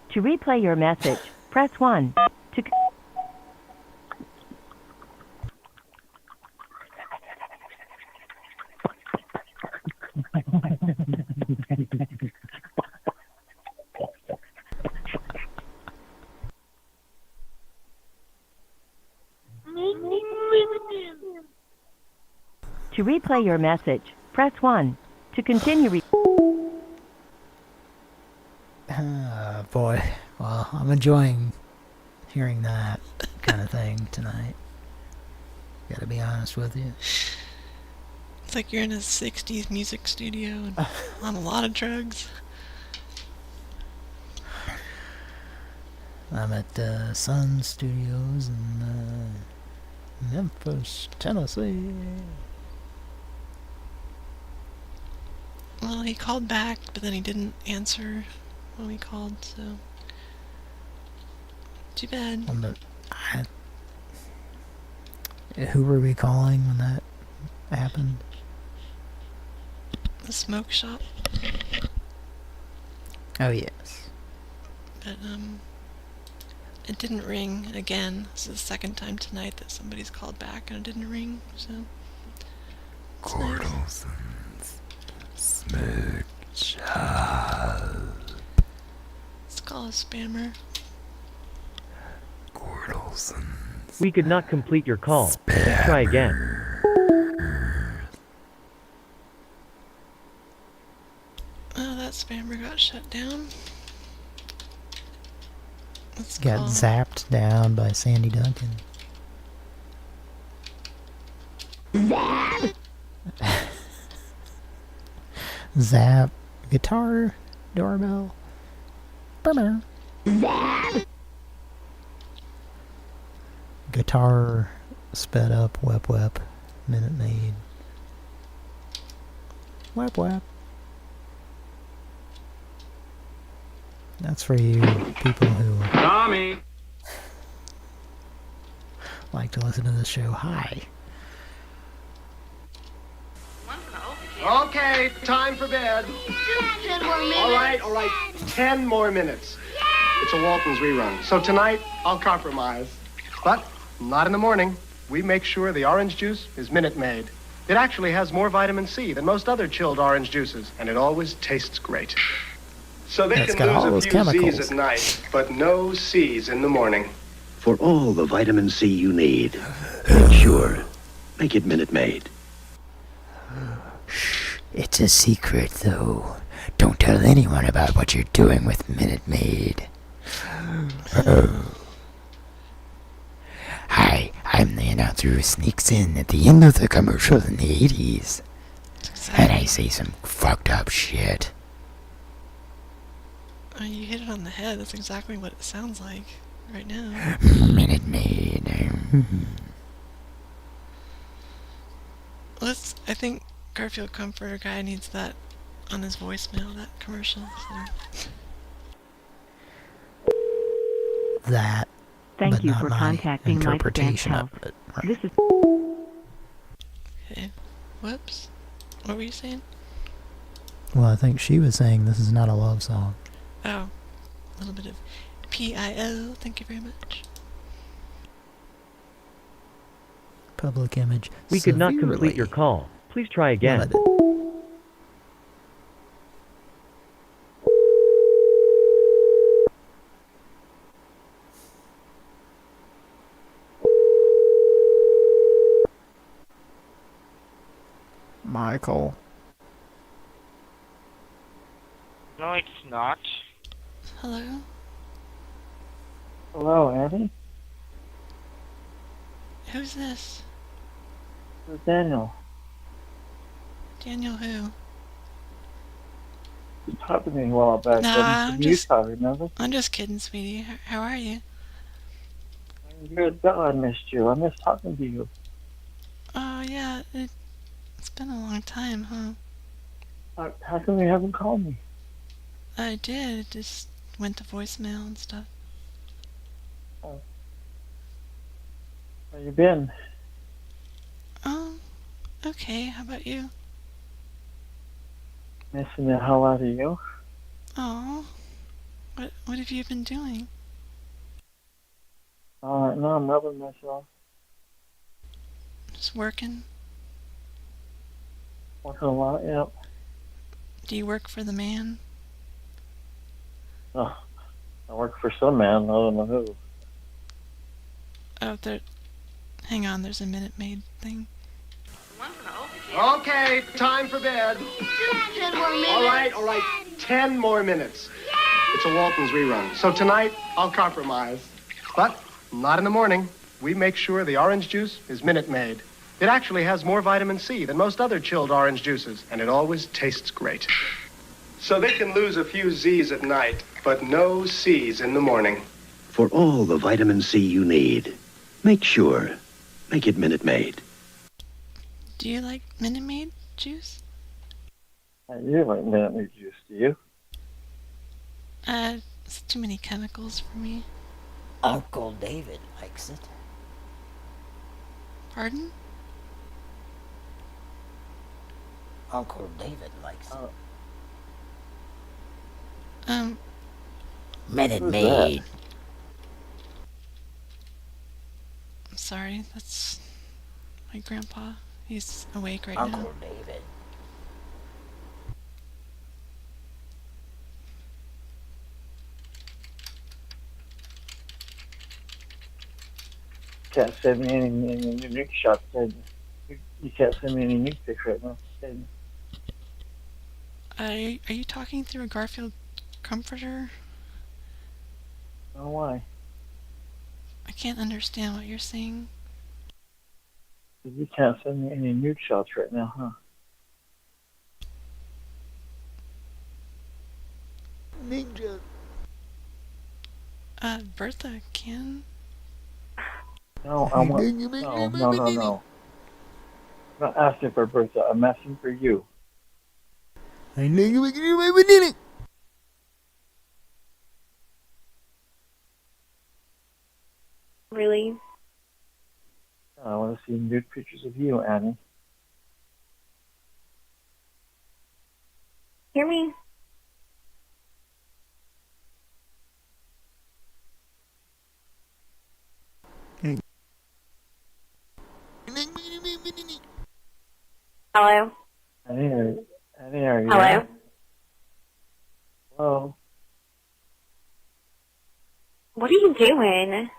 To replay your message, press 1. To To replay your message, press 1. To continue Boy, well, I'm enjoying hearing that kind of thing tonight. Gotta be honest with you. It's like you're in a 60s music studio and on a lot of drugs. I'm at Sun Studios in Memphis, Tennessee. Well, he called back, but then he didn't answer when we called, so. Too bad. Who were we calling when that happened? the smoke shop. Oh, yes. But, it didn't ring again. This is the second time tonight that somebody's called back and it didn't ring, so... Gordelson's smoke shop. Let's call a spammer. Gordelson's. We could not complete your call. Please try again. Oh, that spammer got shut down. Let's Got call. zapped down by Sandy Duncan. Zap. Guitar. Doorbell. Brr. Guitar. Sped up. Wep wep. Minute Maid. Wep wep. That's for you people who Tommy! like to listen to this show. Hi. Okay, time for bed. All right. 10 more minutes. It's a Walton's rerun, so tonight I'll compromise. But not in the morning. We make sure the orange juice is Minute Maid. It actually has more vitamin C than most other chilled orange juices, and it always tastes great. So they It's can got all lose those a few chemicals. Z's at night, but no C's in the morning. For all the vitamin C you need, make sure. Make it Minute Maid. It's a secret, though. Don't tell anyone about what you're doing with Minute Maid. Oh. Hi, I'm the announcer who sneaks in at the end of the commercial in the 80s. And I say some fucked up shit. Oh, you hit it on the head. That's exactly what it sounds like right now. Minute Maid. I think Garfield Comforter Guy needs that on his voicemail, that commercial. So. That. Thank but you not for my contacting interpretation Lifespan of Health. it. Right. This is... Okay. Whoops. What were you saying? Well, I think she was saying this is not a love song. Oh. A little bit of PIO. Thank you very much. Public image. We could not complete your call. Please try again. Limited. Michael. No, it's not. Hello? Hello, Andy. Who's this? This is Daniel. Daniel who? You talked to me a while back. Nah, in Utah, remember? I'm just kidding, sweetie. How are you? Good God, I missed you. I missed talking to you. Oh, yeah. It's been a long time, huh? How come you haven't called me? I did. It just went to voicemail and stuff. Oh. How you been? Okay. How about you? Missing the hell out of you. Oh. What have you been doing? No, I'm rubbing myself. Just working? Working a lot, yep. Do you work for the man? Oh, I work for some man, I don't know who. Oh, hang on, there's a Minute Maid thing. Okay, time for bed. All right. 10 more minutes. It's a Walton's rerun, so tonight I'll compromise. But not in the morning. We make sure the orange juice is Minute Maid. It actually has more vitamin C than most other chilled orange juices, and it always tastes great. So they can lose a few Z's at night, but no C's in the morning. For all the vitamin C you need, make sure. Make it Minute Maid. Do you like Minute Maid juice? I do like Minute Maid juice, do you? It's too many chemicals for me. Uncle David likes it. Pardon? Uncle David likes it. Minute Who's Maid. I'm sorry, that's my grandpa. He's awake right Uncle now. David. Can't send me any nuke shots, Ted. You can't send me any nuke pics right now, Ted. Are you talking through a Garfield comforter? Oh, why? I can't understand what you're saying. You can't send me any nuke shots right now, huh? Ninja. Bertha can. No, I want. No. I'm not asking for Bertha. I'm asking for you. I know you can do my banana. Really? I want to see nude pictures of you, Annie. Hear me? Hello? Annie, are you Hello? there? Hello? What are you doing?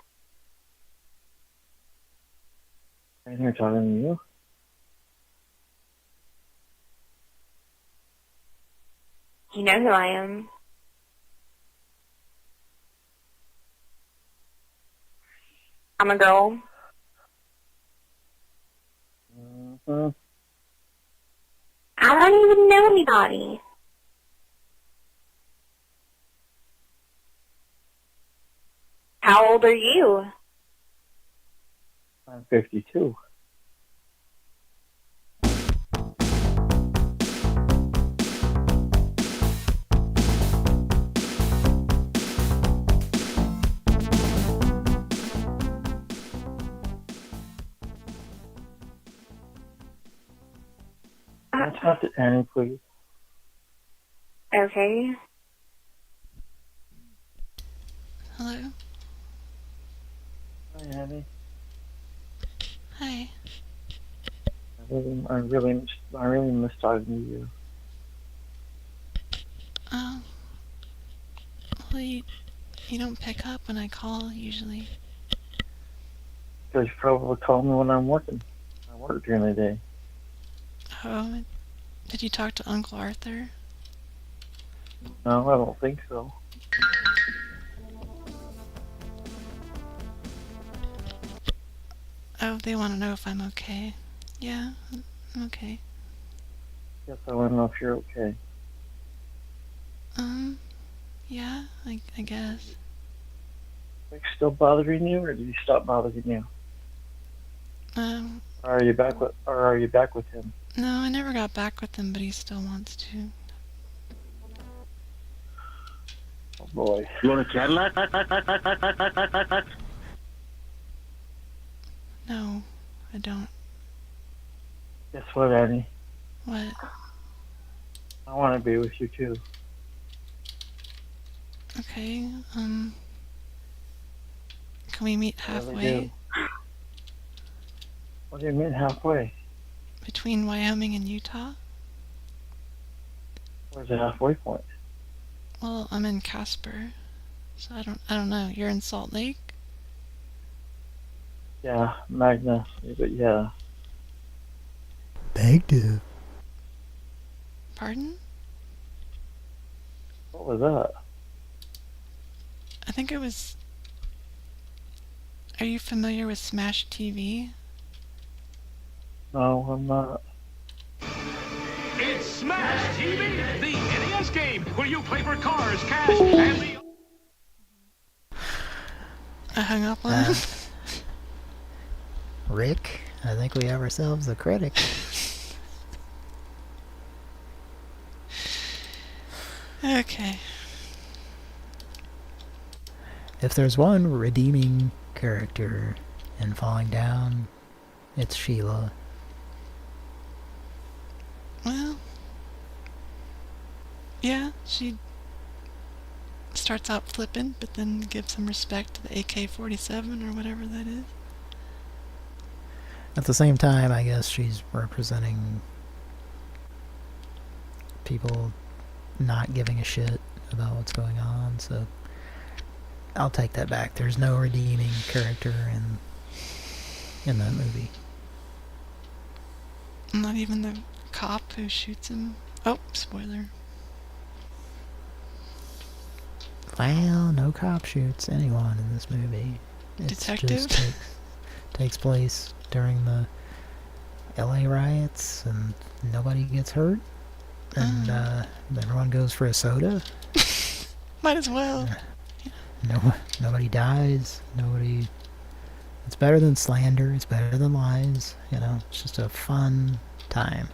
I'm here talking to you. You know who I am. I'm a girl. Mm-hmm. I don't even know anybody. How old are you? I'm 52. Can I talk to Annie, please? Okay. Hello? Hi, Annie. Hi. I really miss talking to you. Oh. Well, you don't pick up when I call, usually. Because you probably call me when I'm working. I work during the day. Oh, did you talk to Uncle Arthur? No, I don't think so. Oh, they want to know if I'm okay. Yeah, I'm okay. Yes, I want to know if you're okay. Yeah, I guess. Like still bothering you, or did he stop bothering you? Or are you back with him? No, I never got back with him, but he still wants to. Oh boy. You want a Cadillac? No, I don't. Guess what, Annie? What? I want to be with you too. Okay, can we meet halfway? I really do. What do you mean halfway? Between Wyoming and Utah? Where's the halfway point? Well, I'm in Casper, so I don't know. You're in Salt Lake? Yeah, Magna, but yeah. Baghdad. Pardon? What was that? I think it was... Are you familiar with Smash TV? No, I'm not. It's Smash TV, the NES game where you play for cars, cash, and the... I hung up on him. Rick, I think we have ourselves a critic. Okay. If there's one redeeming character in Falling Down, it's Sheila. Well, Yeah, she starts out flippant, but then gives some respect to the AK-47 or whatever that is. At the same time, I guess she's representing people not giving a shit about what's going on, so I'll take that back. There's no redeeming character in that movie. Not even the cop who shoots him. Oh, spoiler. Well, no cop shoots anyone in this movie. It Detective? just takes place during the LA riots, and nobody gets hurt, and everyone goes for a soda. Might as well. Nobody dies. Nobody. It's better than slander. It's better than lies. You know, it's just a fun time.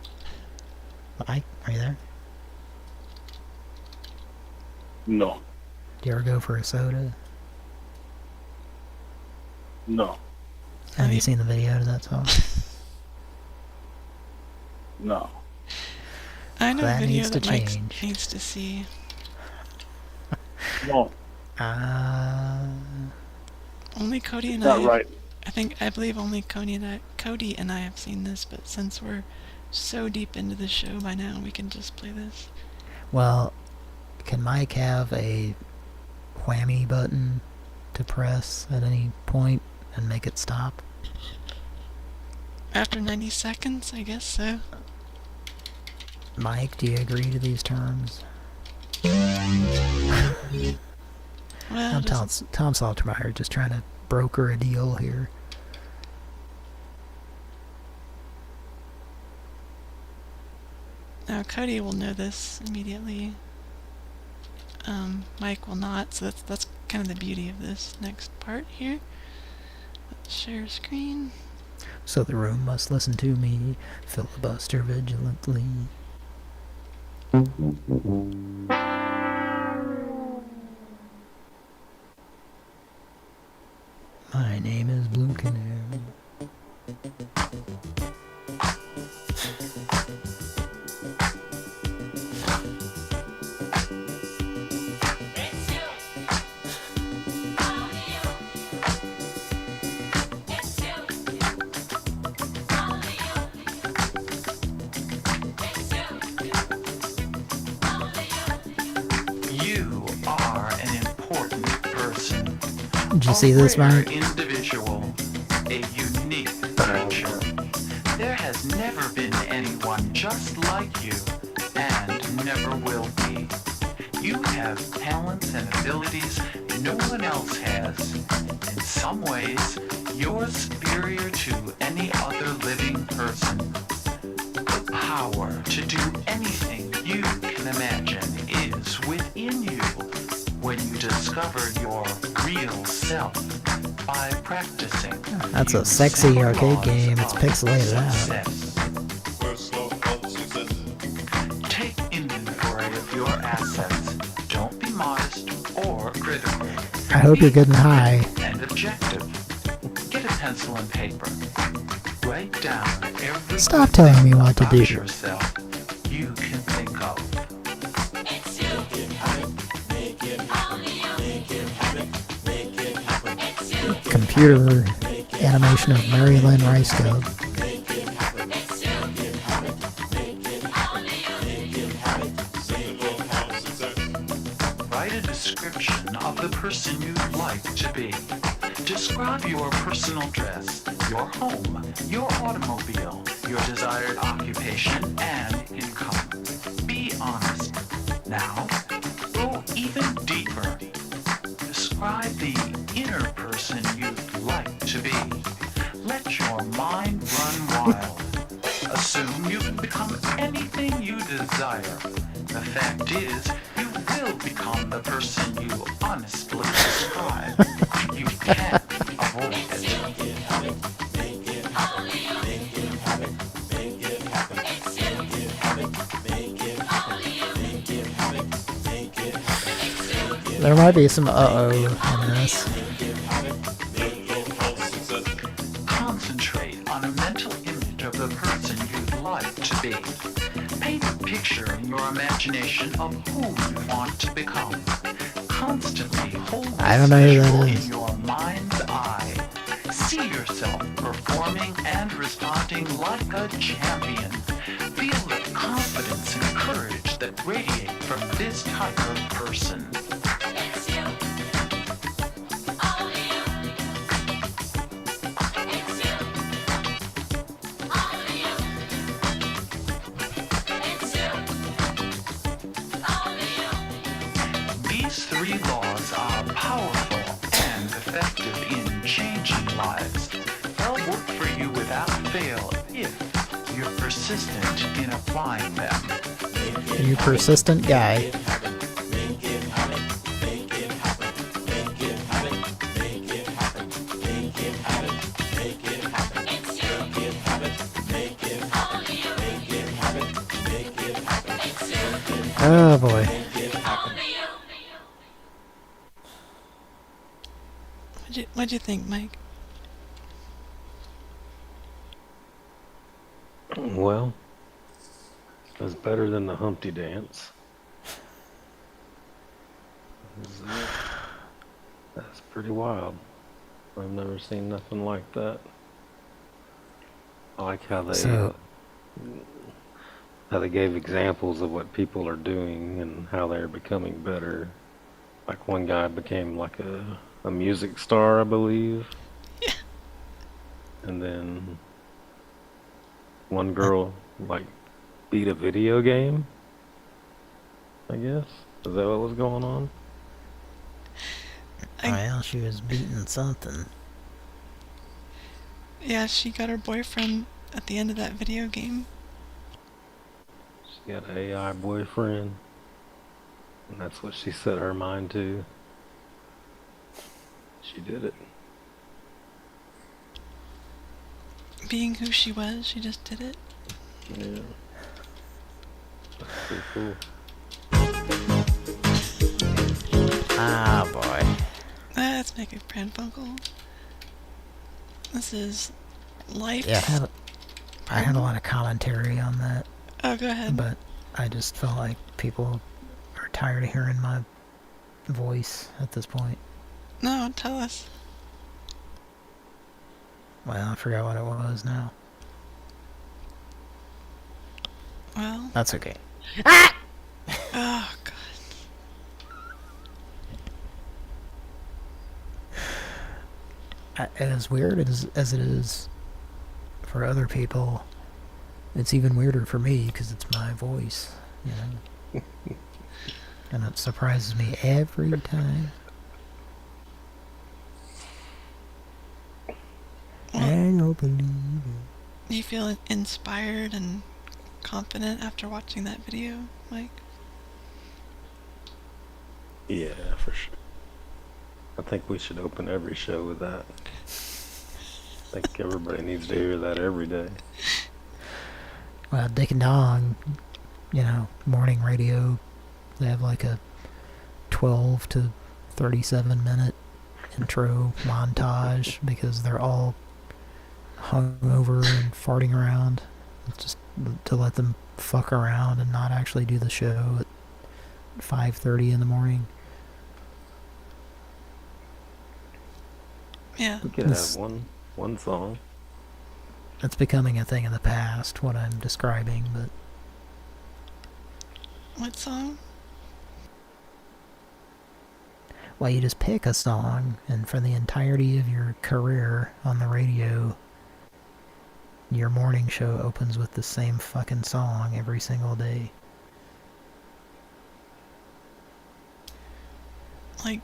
Mike, are you there? No. Do you ever go for a soda? No. Have you seen the video to that song? No. I know That a video needs to that Mike change. needs to see. No. Only Cody and Not I. right. I believe only Cody and I have seen this, but since we're so deep into the show by now, we can just play this. Well, can Mike have a whammy button to press at any point and make it stop? After 90 seconds, I guess so. Mike, do you agree to these terms? Well, I'm Tom Saltermeyer, just trying to broker a deal here. Now Cody will know this immediately. Mike will not, so that's kind of the beauty of this next part here. Let's share screen. So the room must listen to me, filibuster vigilantly. My name is Blue Canary. You are an important person. Did you see this, Mike? Individual, a unique creature. There has never been anyone just like you, and never will be. You have talents and abilities no one else has. In some ways, you're superior to any other living person. The power to do anything you can imagine is within you when you discover your real self by practicing. That's a sexy arcade game. It's pixelated out. Take inventory of your assets. Don't be modest or critical. I hope you're getting high. And objective. Get a pencil and paper. Write down every Stop telling me what to do. yourself you can think of. Computer animation of Mary Lynn Ricegov. Write a description of the person you'd like to be. Describe your personal dress, your home, your automobile, your desired occupation, and income. Be honest. Now, go even deeper. Describe the inner person you'd like to be. Let your mind run wild. Assume you can become anything you desire. The fact is, you will become the person you honestly describe. You can't avoid it. There might be some uh-oh in this. Concentrate on a mental image of the person you'd like to be. Paint a picture in your imagination of who you want to become. Constantly hold I don't know who that visual is. in your mind's eye. See yourself performing and responding like a champion. Feel the confidence and courage that radiate from this type of person. It's you. Only you. It's you. Only you. It's you. Only you. These three laws are powerful and effective in changing lives. They'll work for you without fail if you're persistent in applying them. You persistent guy. Oh boy. What'd you think, Mike? Well, it was better than the Humpty Dance. That's pretty wild. I've never seen nothing like that. I like how they gave examples of what people are doing and how they're becoming better. Like one guy became like a music star, I believe. Yeah. And then one girl like beat a video game, I guess. Is that what was going on? Well, she was beating something. Yeah, she got her boyfriend at the end of that video game. She got an AI boyfriend. And that's what she set her mind to. She did it. Being who she was, she just did it. Yeah. That's pretty cool. Ah, boy. Let's make a Pran Funkel. This is life. Yeah, I had a lot of commentary on that. Oh, go ahead. But I just felt like people are tired of hearing my voice at this point. No, tell us. Well, I forgot what it was now. Well. That's okay. Ah! Oh, God. As weird as it is for other people, it's even weirder for me because it's my voice, you know. And it surprises me every time. I don't believe it. Do you feel inspired and confident after watching that video, Mike? Yeah, for sure. I think we should open every show with that. I think everybody needs to hear that every day. Well, Dick and Dong, you know, morning radio, they have like a 12 to 37 minute intro montage because they're all hungover and farting around. It's just to let them fuck around and not actually do the show at 5:30 in the morning. Yeah. We could have one song. It's becoming a thing of the past, what I'm describing, but... What song? Well, you just pick a song, and for the entirety of your career on the radio, your morning show opens with the same fucking song every single day. Like,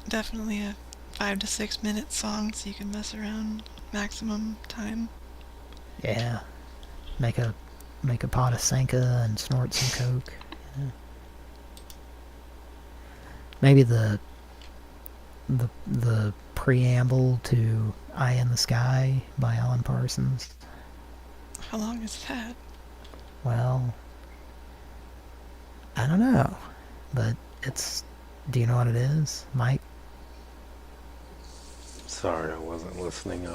definitely a 5 to 6 minute song so you can mess around maximum time. Yeah. Make a pot of Sanka and snort some coke. Yeah. Maybe the preamble to Eye in the Sky by Alan Parsons. How long is that? Well, I don't know, but it's... Do you know what it is, Mike? Sorry, I wasn't listening.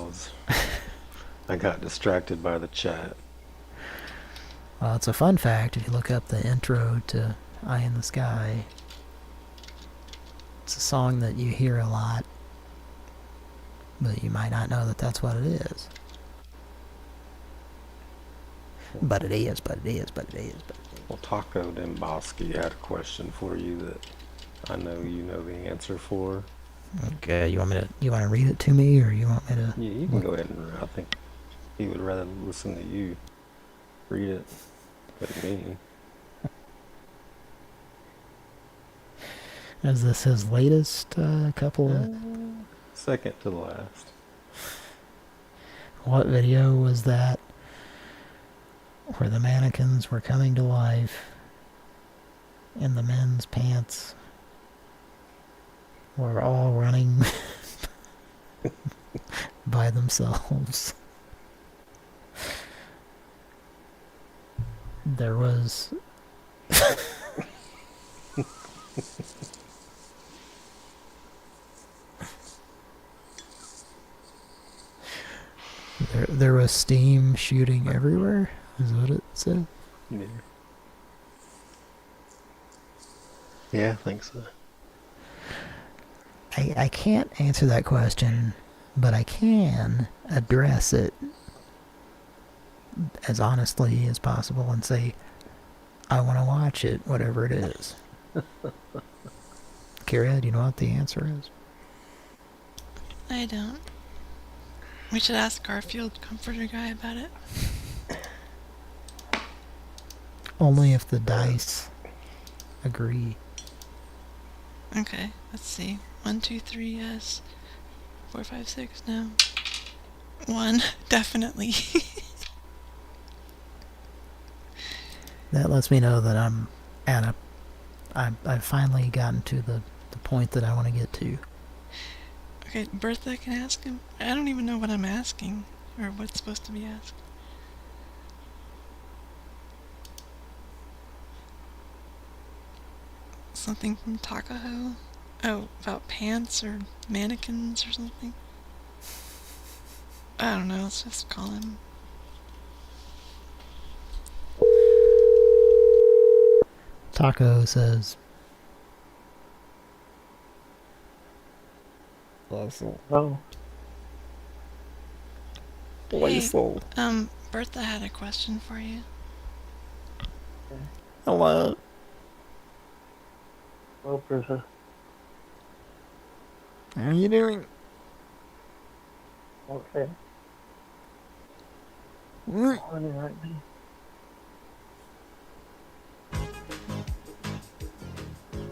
I got distracted by the chat. Well, it's a fun fact if you look up the intro to Eye in the Sky. It's a song that you hear a lot, but you might not know that that's what it is. But it is, but it is, but it is, but it is. Well, Taco Demboski had a question for you that I know you know the answer for. Okay, you want to read it to me, or you want me to? Yeah, you can go ahead and. I think he would rather listen to you read it than me. Is this his latest couple of? Second to the last. What video was that? Where the mannequins were coming to life, and the men's pants were all running by themselves. There was there was steam shooting everywhere, is what it said. Yeah. Yeah, I think so. I can't answer that question, but I can address it as honestly as possible and say, I want to watch it, whatever it is. Kira, do you know what the answer is? I don't. We should ask Garfield Comforter Guy about it. Only if the dice agree. Okay, let's see. 1, 2, 3, yes. 4, 5, 6, no. 1, definitely. That lets me know that I'm at I've finally gotten to the point that I want to get to. Okay, Bertha can ask him. I don't even know what I'm asking, or what's supposed to be asked. Something from Takaho? Oh, about pants or mannequins or something? I don't know, let's just call him. Taco says, Hello. Hey, Bertha had a question for you. Hello. Hello, Bertha. How are you doing? Okay. What? Honey, right now.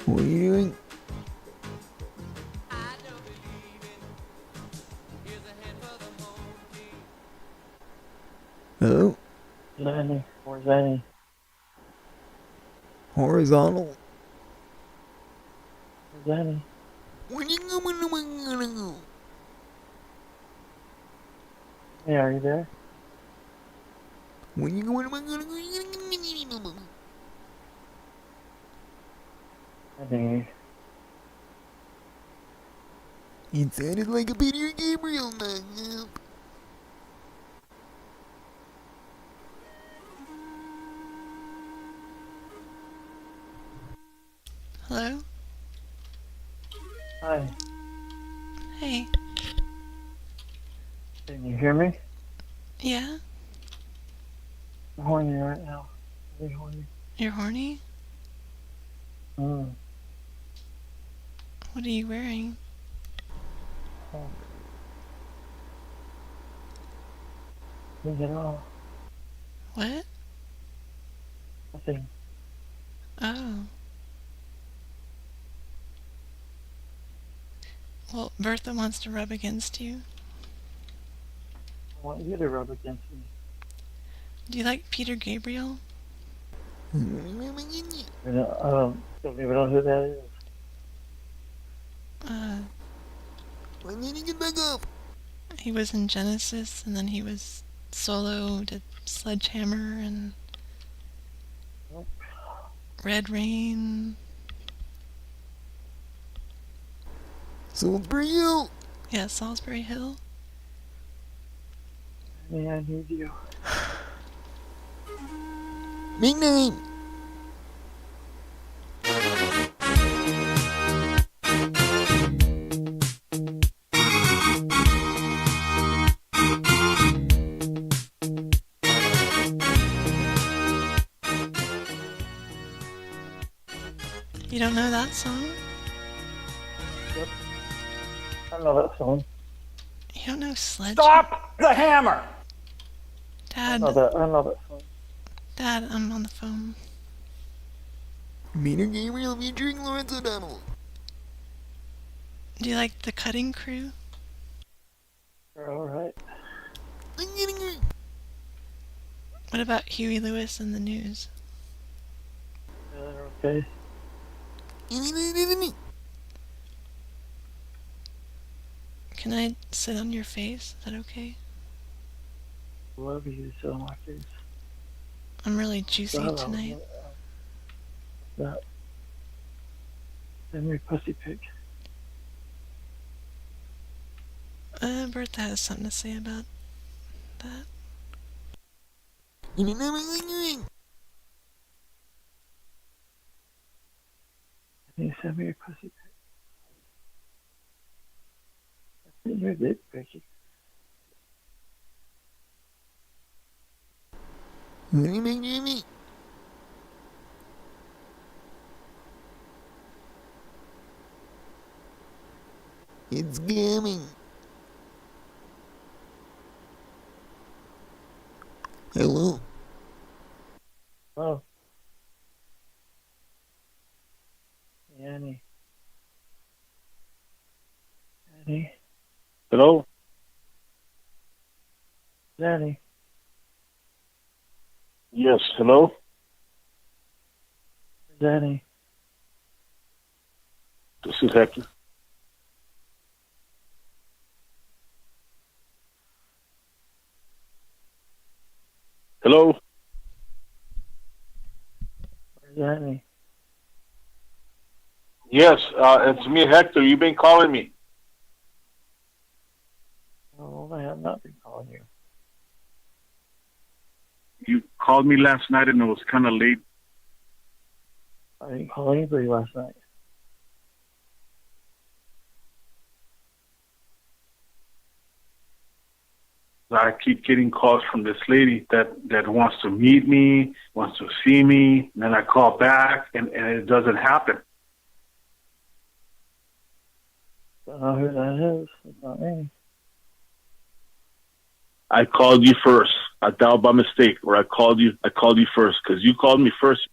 What are you doing? Oh. Lenny, where's Annie? Horizontal. Where's Annie? Hey, are you there? Annie. It sounded like a Peter Gabriel man. Hello? Hi. Hey. Can you hear me? Yeah? I'm horny right now. Really horny. You're horny? Mm. What are you wearing? Oh. Nothing at all. What? Nothing. Oh. Well, Bertha wants to rub against you. I want you to rub against me. Do you like Peter Gabriel? I don't even know who that is. I need to get back up. He was in Genesis, and then he was solo, did Sledgehammer, and Red Rain. Salisbury Hill. Yeah, Salisbury Hill. I mean, I need you. Big name. You don't know that song? Yep. I know that song. You don't know Sledge? Stop the hammer! Dad. I know that song. Dad, I'm on the phone. Meaner Gabriel featuring Lawrence O'Donnell. Do you like the Cutting Crew? You're alright. What about Huey Lewis and the News? Yeah, they're okay. Can I sit on your face? Is that okay? Whatever you say on my face. I'm really juicy tonight. That. Send me a pussy pic. Bertha has something to say about that. Can you send me a pussy pic? Send your dick pic. Jimmy. It's coming. Hello. Oh. Annie. Annie. Hello? Annie. Yes, hello? Annie. This is Hector. Hello? Where's Annie? Yes, it's me, Hector. You've been calling me. Oh, I have not been calling you. You called me last night and it was kind of late. I didn't call anybody last night. I keep getting calls from this lady that wants to meet me, wants to see me, and then I call back and it doesn't happen. I don't know who that is. It's not me. I called you first. I dialed by mistake, or I called you first because you called me first.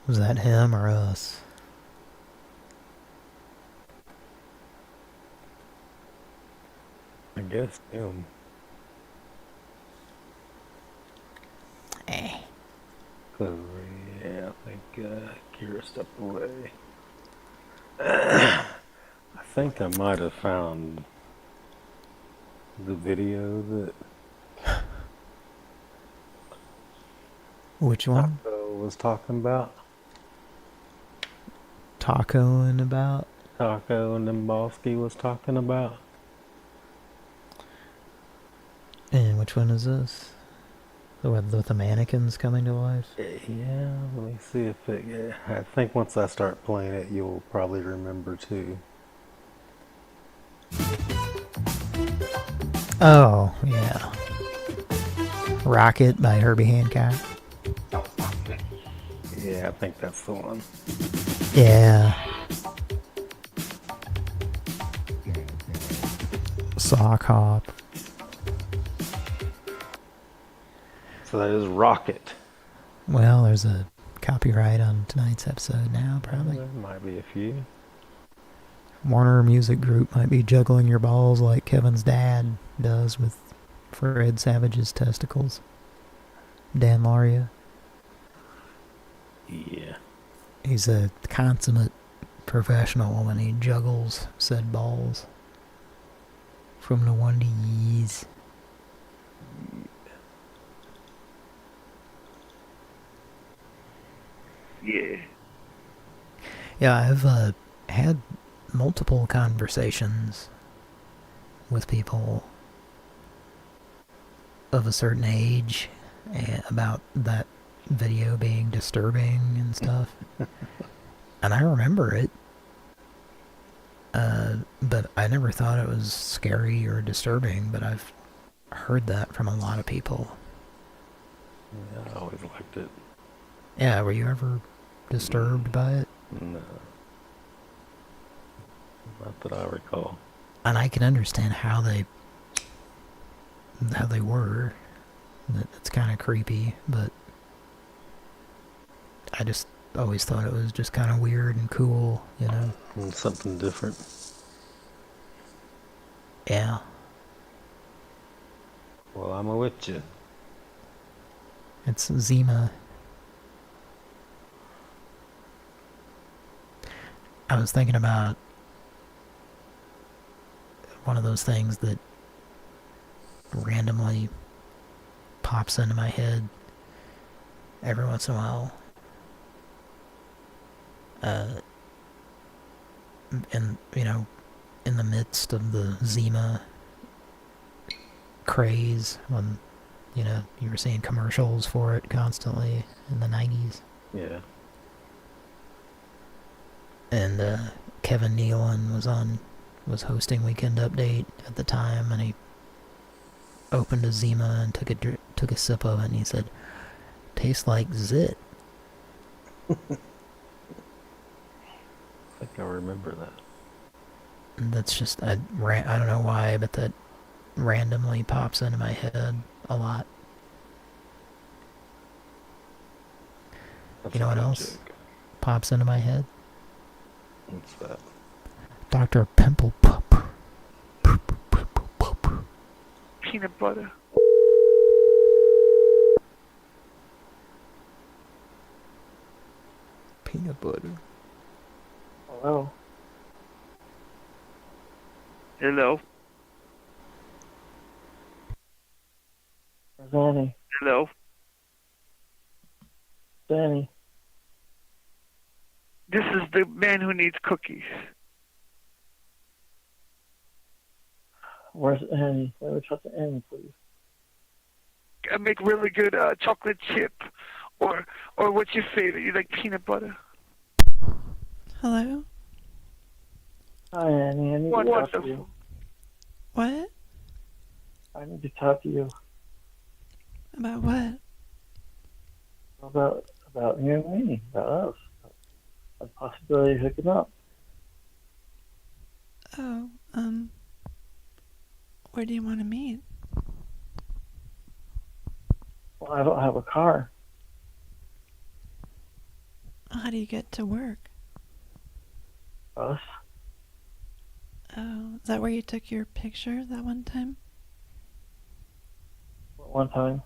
Was that him or us? I guess him. Cause yeah, I think Kira stepped away. I think I might have found the video that Which one? Taco was talking about. Taco and about? Taco and Demboski was talking about. And which one is this? With the mannequins coming to life? Yeah, let me see if it... Yeah, I think once I start playing it, you'll probably remember too. Oh, yeah. Rocket by Herbie Hancock. Yeah, I think that's the one. Yeah. Sock Hop. So that is Rocket. Well, there's a copyright on tonight's episode now, probably. There might be a few. Warner Music Group might be juggling your balls like Kevin's dad does with Fred Savage's testicles. Dan Laria. Yeah. He's a consummate professional when he juggles said balls. From the one to yees. Yeah. Yeah, I've had multiple conversations with people of a certain age about that video being disturbing and stuff. And I remember it. But I never thought it was scary or disturbing, but I've heard that from a lot of people. Yeah, I always liked it. Yeah, were you ever disturbed by it? No. Not that I recall. And I can understand how they were. It's kind of creepy, but I just always thought it was just kind of weird and cool, you know? And something different. Yeah. Well, I'm with you. It's Zima. I was thinking about one of those things that randomly pops into my head every once in a while. And, you know, in the midst of the Zima craze, when, you know, you were seeing commercials for it constantly in the 90s. Yeah. And Kevin Nealon was hosting Weekend Update at the time, and he opened a Zima and took a sip of it, and he said, "Tastes like zit." I think I remember that. And that's just, I don't know why, but that randomly pops into my head a lot. That's you know what else pops into my head? What's that? Dr. Pimple Pup. Peanut butter. Peanut butter. Hello. Hello. Danny. Hello. Danny. This is the man who needs cookies. Where's Annie? Let me talk to Annie, please. I make really good chocolate chip, or what's your favorite? You like peanut butter? Hello? Hi, Annie. I need to talk to you. What? I need to talk to you About what? about you and me, about us, the possibility of hooking up. Oh, where do you want to meet? Well, I don't have a car. How do you get to work? Us? Oh, is that where you took your picture that one time? One time.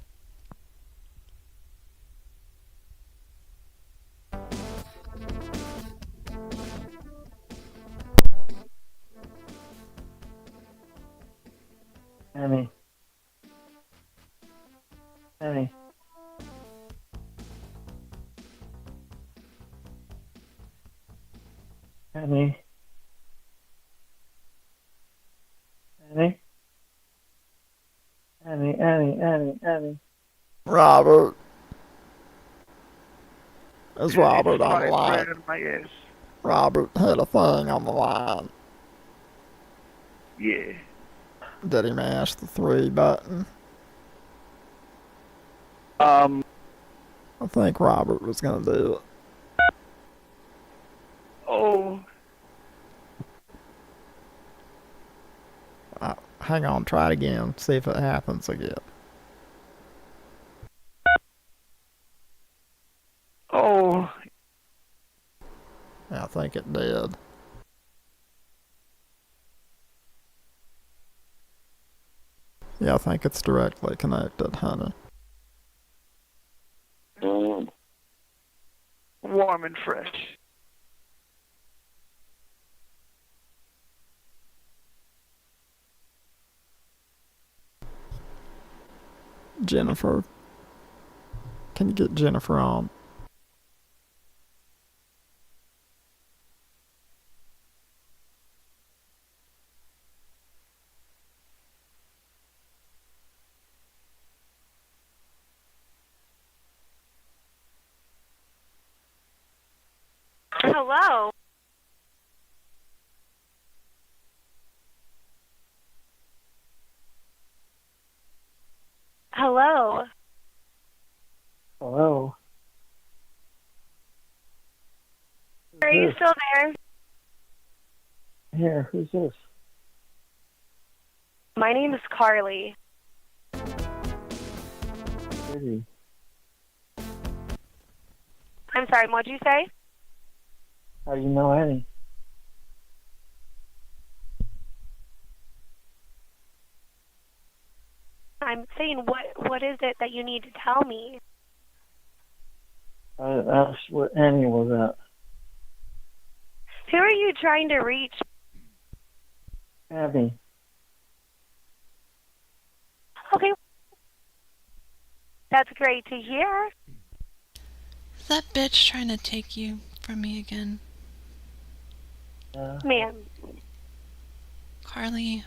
Annie. Annie. Annie. Annie. Annie. Robert. Is Robert on the line? My ass. Robert had a thing on the line. Yeah. Did he mash the 3 button? I think Robert was gonna do it. Oh. Hang on, try it again. See if it happens again. Oh. I think it did. Yeah, I think it's directly connected, honey. Warm and fresh. Jennifer. Can you get Jennifer on? Hello? Hello? Hello? Are you still there? Here, who's this? My name is Carly. Pretty. I'm sorry, what'd you say? How do you know Annie? I'm saying, what is it that you need to tell me? I asked what Annie was at. Who are you trying to reach? Abby. Okay. That's great to hear. Is that bitch trying to take you from me again? Ma'am. Carly.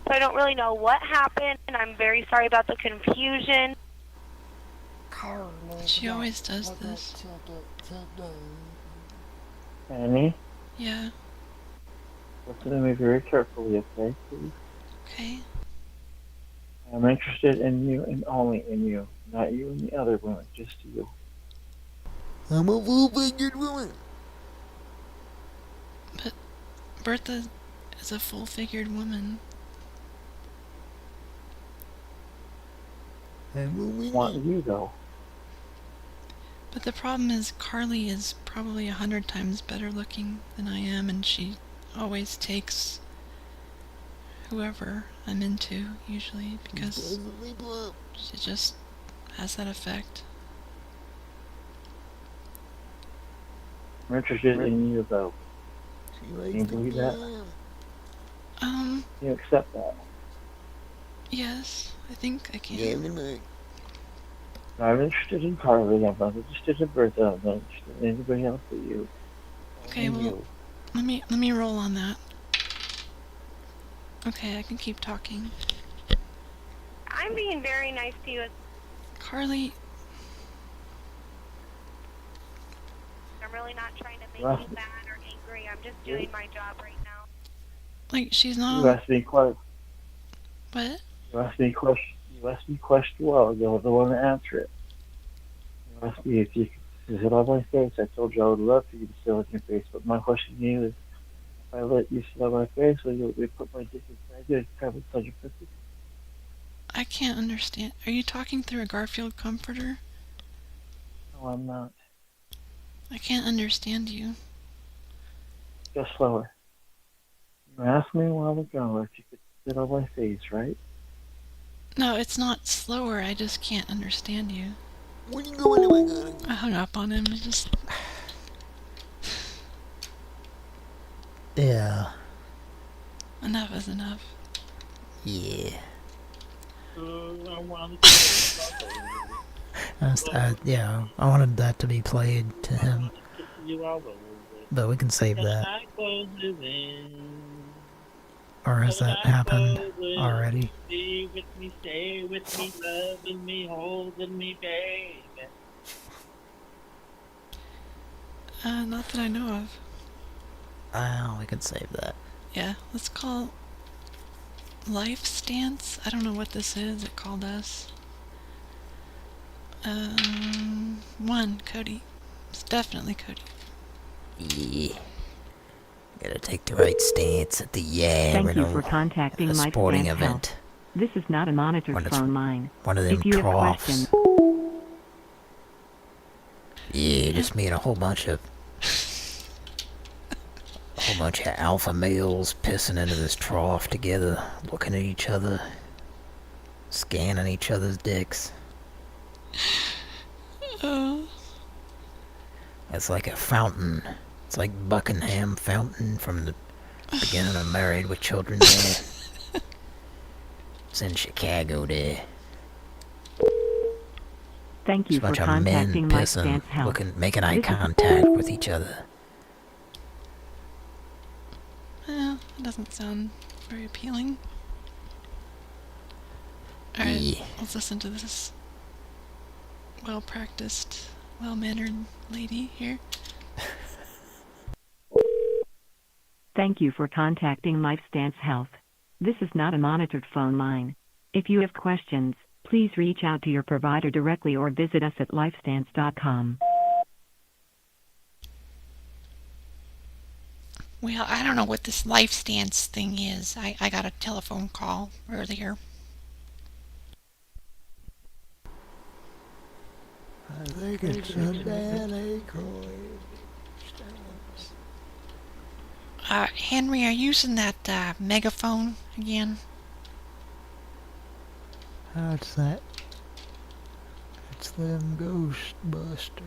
I don't really know what happened, and I'm very sorry about the confusion. She always does this. Annie? Yeah. Listen to me very carefully, okay, please? Okay. I'm interested in you and only in you. Not you and the other women, just you. I'm a full-figured woman. But Bertha is a full-figured woman. I want you, though. But the problem is Carly is probably 100 times better looking than I am, and she always takes whoever I'm into, usually, because she just has that effect. I'm interested in you, though. Can you believe that? Can you accept that? Yes, I think I can. I'm interested in Carly. I'm not interested in Bertha. I'm not interested in anybody else but you. Okay, Only well, you. let me roll on that. Okay, I can keep talking. I'm being very nice to you. Carly. I'm really not trying to make you mad or angry. I'm just doing my job right now. Like, she's not. You asked me What? You asked me a question a while ago. I don't want to answer it. You asked me if you could sit on my face. I told you I would love for you to sit on your face. But my question to you is, if I let you sit on my face, will you let me put my dick inside you and cover inside your pussy? I can't understand. Are you talking through a Garfield comforter? No, I'm not. I can't understand you. Just slower. You asked me a while ago if you could sit on my face, right? No, it's not slower. I just can't understand you. Where you going? I hung up on him. Just. Yeah. Enough is enough. Yeah. Yeah, I wanted that to be played to him. But we can save that. Or has that happened already? Be with me, stay with me, loving me, holding me, baby. Not that I know of. We can save that. Yeah, let's call Life Stance. I don't know what this is. It called us. 1, Cody. It's definitely Cody. Yeah. Gotta take the right stance at the Thank you for contacting a my sporting stance event. help. This is not a monitored phone line. One of them If you have troughs. questions, Yeah, just me and a whole bunch of alpha males pissing into this trough together, looking at each other, scanning each other's dicks. It's like a fountain. It's like Buckingham Fountain from the beginning of Married with Children there. It's in Chicago there. thank you Just a for bunch of men contacting my pissing, stance help. making eye This is- contact with each other. Well, it doesn't sound very appealing. Alright, let's listen to this. well-practiced, well-mannered lady here. Thank you for contacting LifeStance Health. This is not a monitored phone line. If you have questions, please reach out to your provider directly or visit us at lifestance.com. Well, I don't know what this LifeStance thing is. I got a telephone call earlier. I think it's a bad acorn. Henry, are you using that megaphone again? What's that? It's them Ghostbusters.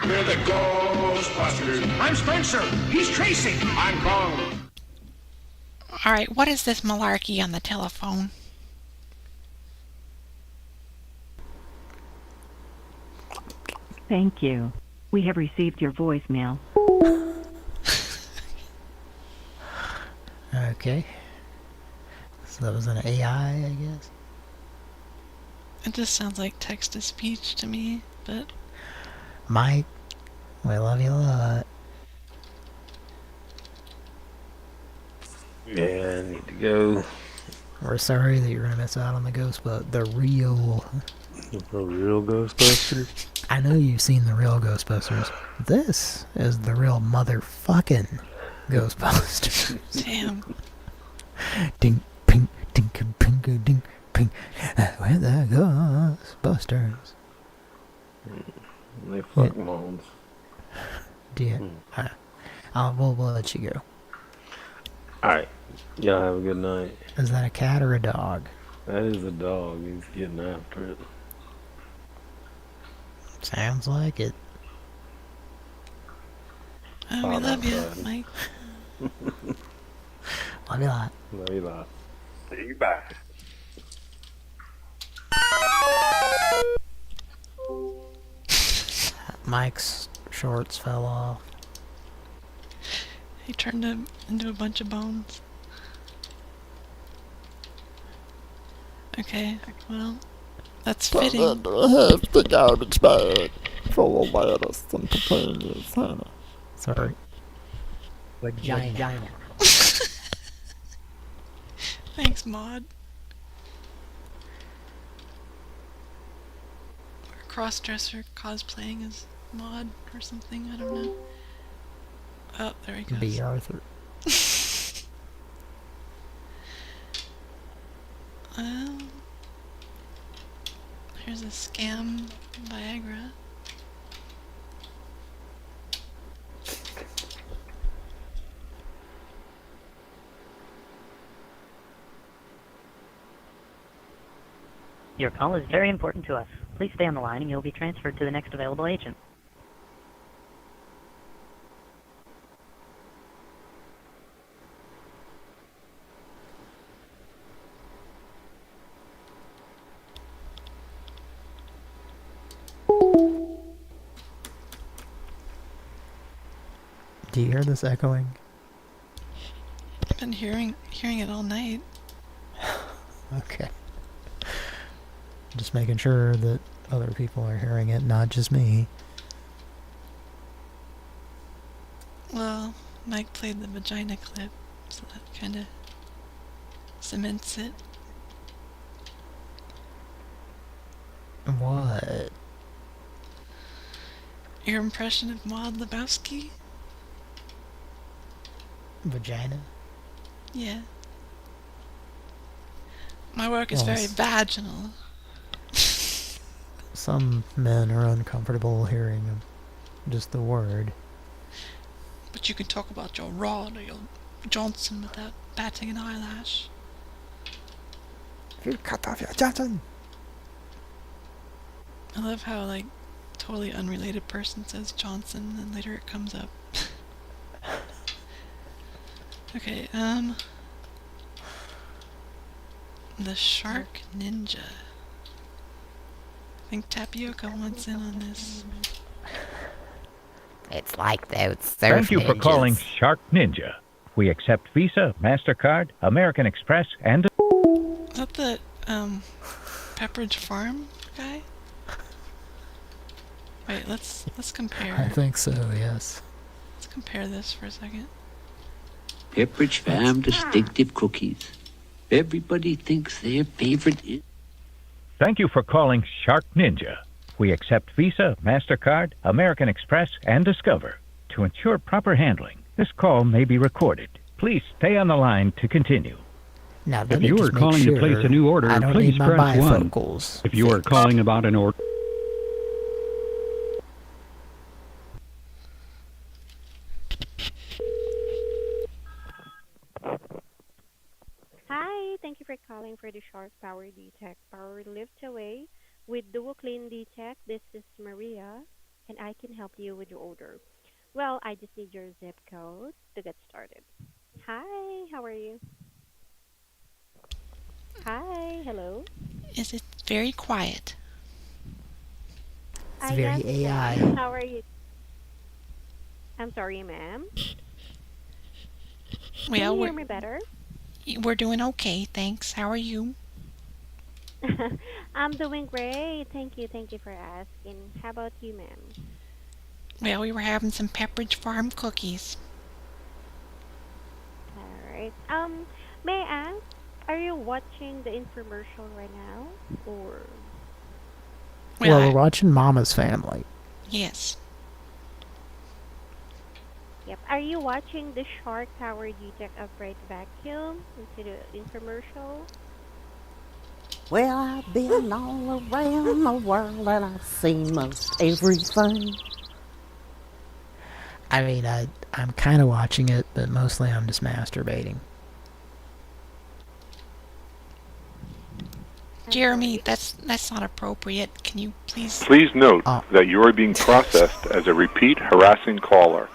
We're the Ghostbusters. I'm Spencer. He's Tracy. I'm Carl. Alright, what is this malarkey on the telephone? Thank you. We have received your voicemail. Okay. So that was an AI, I guess? It just sounds like text-to-speech to me, but... Mike, we love you a lot. Yeah, I need to go. We're sorry that you're gonna miss out on the the real Ghostbusters? I know you've seen the real Ghostbusters. This is the real motherfucking Ghostbusters. Damn. Ding, ping, ding, ping, ding, ping. We're the Ghostbusters. They fuck moms. Yeah. We'll let you go. Alright. Y'all have a good night. Is that a cat or a dog? That is a dog. He's getting after it. Sounds like it. Oh, we love you, Mike. Love you a lot. Love you a lot. See you back. Mike's shorts fell off. He turned him into a bunch of bones. Okay, well, that's fitting. Half the garbage bag full of lettuce and potatoes, honey. Sorry. Vagina. Thanks, Maud. Or crossdresser cosplaying as Maud or something, I don't know. Oh, there he goes. B. Arthur. Here's a scam Viagra. Your call is very important to us. Please stay on the line and you'll be transferred to the next available agent. Do you hear this echoing? I've been hearing it all night. Okay. Just making sure that other people are hearing it, not just me. Well, Mike played the vagina clip, so that kind of cements it. What? Your impression of Maud Lebowski? Vagina? Yeah. My work is very vaginal. Some men are uncomfortable hearing just the word. But you can talk about your Rod or your Johnson without batting an eyelash. You cut off your Johnson! I love how, like, totally unrelated person says Johnson, and later it comes up. Okay, the Shark Ninja. I think Tapioca wants in on this. It's like those surf Thank you for ninjas. calling Shark Ninja. We accept Visa, MasterCard, American Express, and... Is that the, Pepperidge Farm guy? Wait, let's compare. I think so, yes. Let's compare this for a second. Pepperidge Farm distinctive cookies. Everybody thinks their favorite is... Thank you for calling Shark Ninja. We accept Visa, MasterCard, American Express, and Discover. To ensure proper handling, this call may be recorded. Please stay on the line to continue. Now, If you are calling to place a new order, please press 1. If you are calling about an order... Hi, thank you for calling for the Shark Power Detect Power Lift Away with Dual Clean Detect. This is Maria, and I can help you with your order. Well, I just need your zip code to get started. Hi, how are you? Hi, hello. Is it very quiet? It's very AI. How are you? I'm sorry, ma'am. Well, Can you hear me better? We're doing okay, thanks. How are you? I'm doing great. Thank you for asking. How about you, ma'am? Well, we were having some Pepperidge Farm cookies. All right. May I ask, are you watching the infomercial right now, or? Well, we're watching Mama's Family. Yes. Yep. Are you watching the Shark Power Detect Upgrade Vacuum into the infomercial? Well, I've been all around the world and I've seen most everything. I mean, I'm kind of watching it, but mostly I'm just masturbating. Jeremy, that's not appropriate. Can you please... Please note that you are being processed as a repeat harassing caller.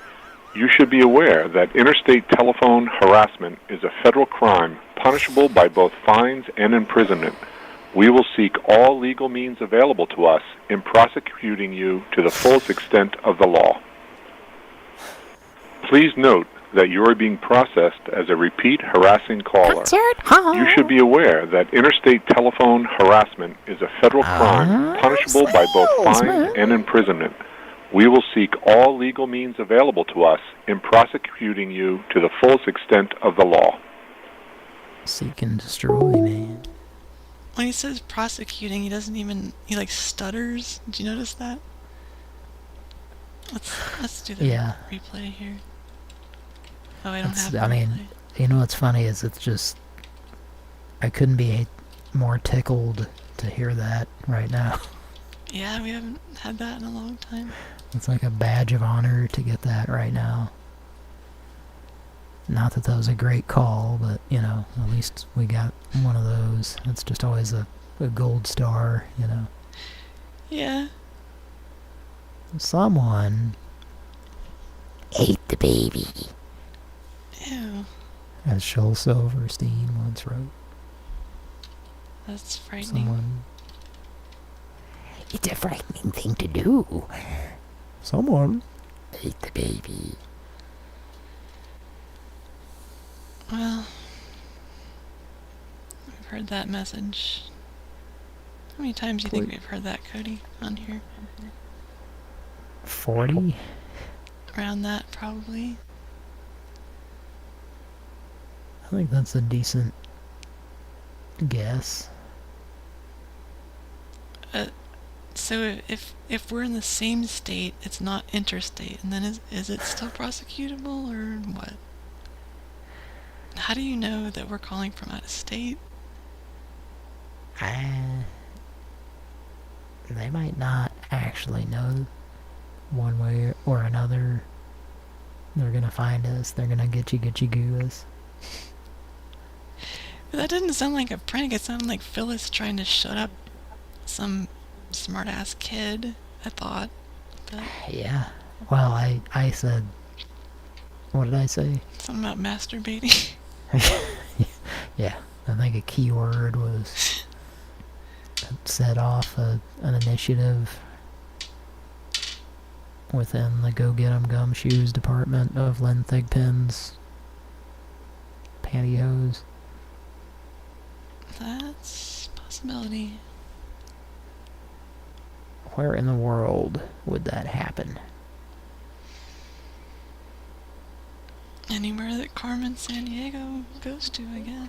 You should be aware that interstate telephone harassment is a federal crime punishable by both fines and imprisonment. We will seek all legal means available to us in prosecuting you to the fullest extent of the law. Please note that you are being processed as a repeat harassing caller. You should be aware that interstate telephone harassment is a federal crime punishable by both fines and imprisonment. We will seek all legal means available to us in prosecuting you to the fullest extent of the law. Seek and destroy, man. When he says prosecuting, he like stutters. Did you notice that? Let's do the replay here. Oh, I don't have the replay. You know what's funny is it's just... I couldn't be more tickled to hear that right now. Yeah, we haven't had that in a long time. It's like a badge of honor to get that right now. Not that was a great call, but, you know, at least we got one of those. It's just always a gold star, you know. Yeah. Someone ate the baby. Ew. As Shel Silverstein once wrote. That's frightening. Someone... It's a frightening thing to do. Someone ate the baby. Well, we've heard that message. How many times do you think we've heard that, Cody, on here? 40? Around that, probably. I think that's a decent guess. So if we're in the same state, it's not interstate, and then is it still prosecutable, or what? How do you know that we're calling from out of state? They might not actually know one way or another. They're gonna find us. They're gonna get you goo us. But that didn't sound like a prank. It sounded like Phyllis trying to shut up some smart-ass kid, I thought. But yeah. Well, I said... What did I say? Something about masturbating. Yeah. I think a keyword was... set off an initiative. within the Go Get 'em Gumshoes department of Len Thigpen's pantyhose. That's a possibility. Where in the world would that happen? Anywhere that Carmen Sandiego goes to, I guess.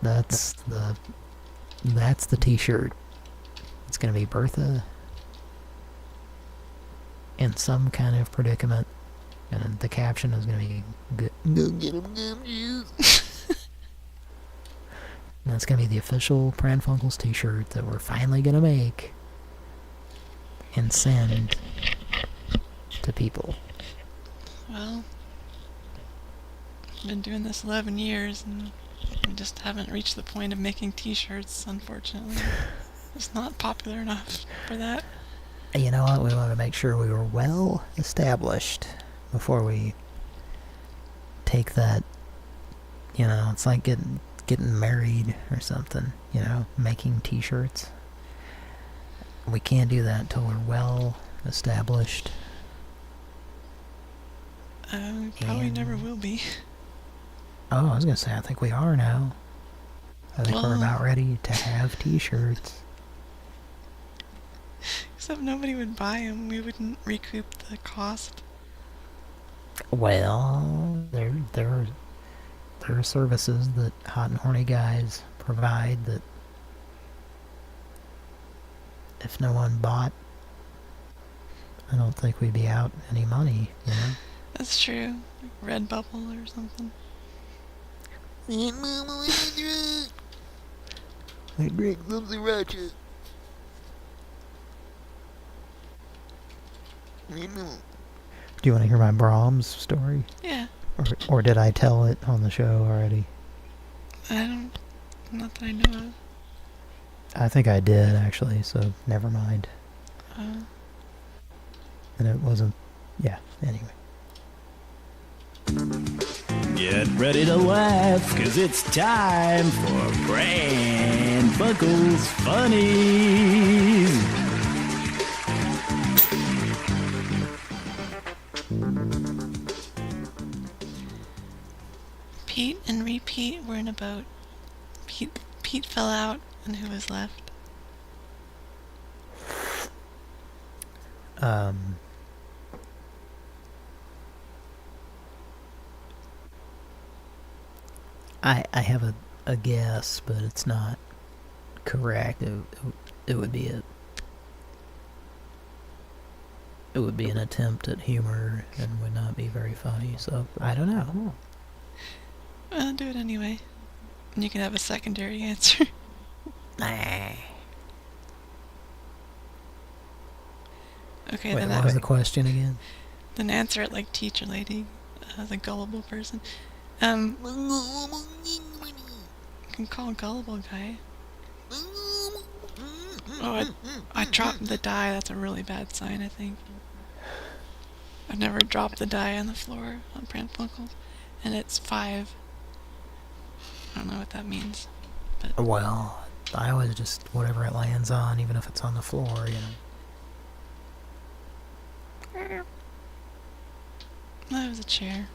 That's the t-shirt. It's gonna be Bertha in some kind of predicament, and the caption is gonna be "Go get 'em gumshoes." And that's gonna be the official Pran Funkels t-shirt that we're finally gonna make and send to people. Well, I've been doing this 11 years and we just haven't reached the point of making t-shirts, unfortunately. It's not popular enough for that. You know what? We want to make sure we were well established before we take that. You know, it's like getting married or something. You know, making t-shirts. We can't do that until we're well established. Probably never will be. Oh, I was gonna say, I think we are now. I think we're about ready to have t-shirts. Except nobody would buy them. We wouldn't recoup the cost. Well, there are services that hot and horny guys provide that if no one bought, I don't think we'd be out any money, you know? That's true. Like Redbubble or something. I drink something ratchet. Do you want to hear my Brahms story? Yeah. Or did I tell it on the show already? Not that I know of. I think I did, actually, so never mind. And it wasn't... Yeah, anyway. Get ready to laugh, cause it's time for Pran Funkels Funnies. Pete and Repeat were in a boat. Pete fell out, and who was left? I have a guess, but it's not correct. It would be an attempt at humor and would not be very funny, so I don't know. I'll do it anyway. And you can have a secondary answer. Nah. Okay, Wait, then what was the question again? Then answer it like Teacher Lady, the gullible person. You can call a gullible guy. Oh, I dropped the die. That's a really bad sign, I think. I've never dropped the die on the floor on Pran Funkels, and it's 5. I don't know what that means. But Well, I always just whatever it lands on, even if it's on the floor, you know. that was a chair.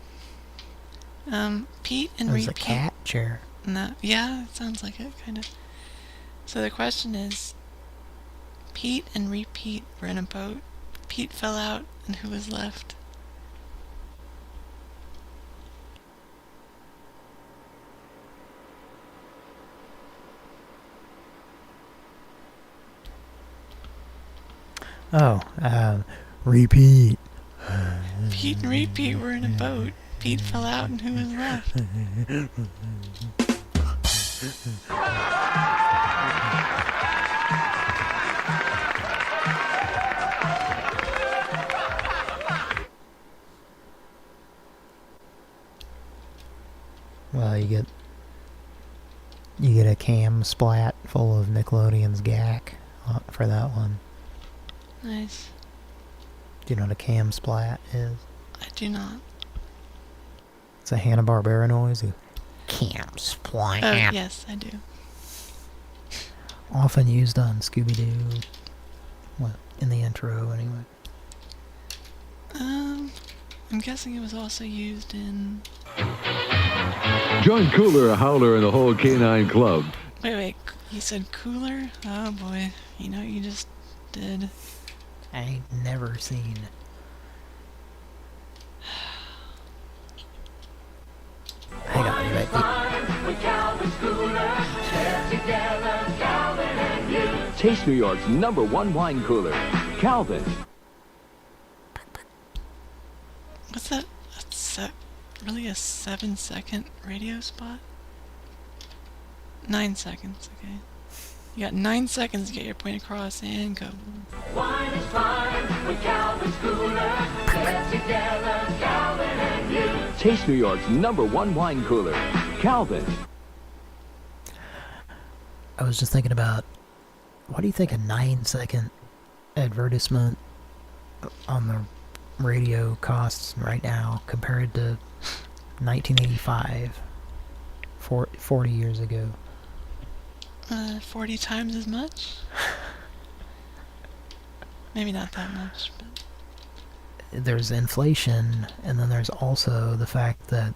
Pete and It was Repeat. a cat chair. No, yeah, it sounds like it, kind of. So the question is, Pete and Repeat were in a boat. Pete fell out, and who was left? Oh, Repeat. Pete and Repeat were in a boat. Pete fell out, and who was left? Well, you get a cam splat full of Nickelodeon's gack for that one. Nice. Do you know what a cam splat is? I do not. It's a Hanna-Barbera noise. Cam splat. Oh, yes, I do. Often used on Scooby-Doo. Well, in the intro, anyway. I'm guessing it was also used in... Join Cooler, Howler, and the whole Canine Club. Wait, you said Cooler? Oh boy, you know what you just did? I ain't never seen. Hang on, you Taste New York's #1 wine cooler, Calvin. What's that? That's really a 7-second radio spot? 9 seconds, okay. You got 9 seconds to get your point across and go. Wine is fine with Calvin's cooler. Get together, Calvin and you. Taste New York's #1 wine cooler, Calvin. I was just thinking about, what do you think a 9-second advertisement on the radio costs right now compared to 1985, 40 years ago? 40 times as much? Maybe not that much, but... There's inflation, and then there's also the fact that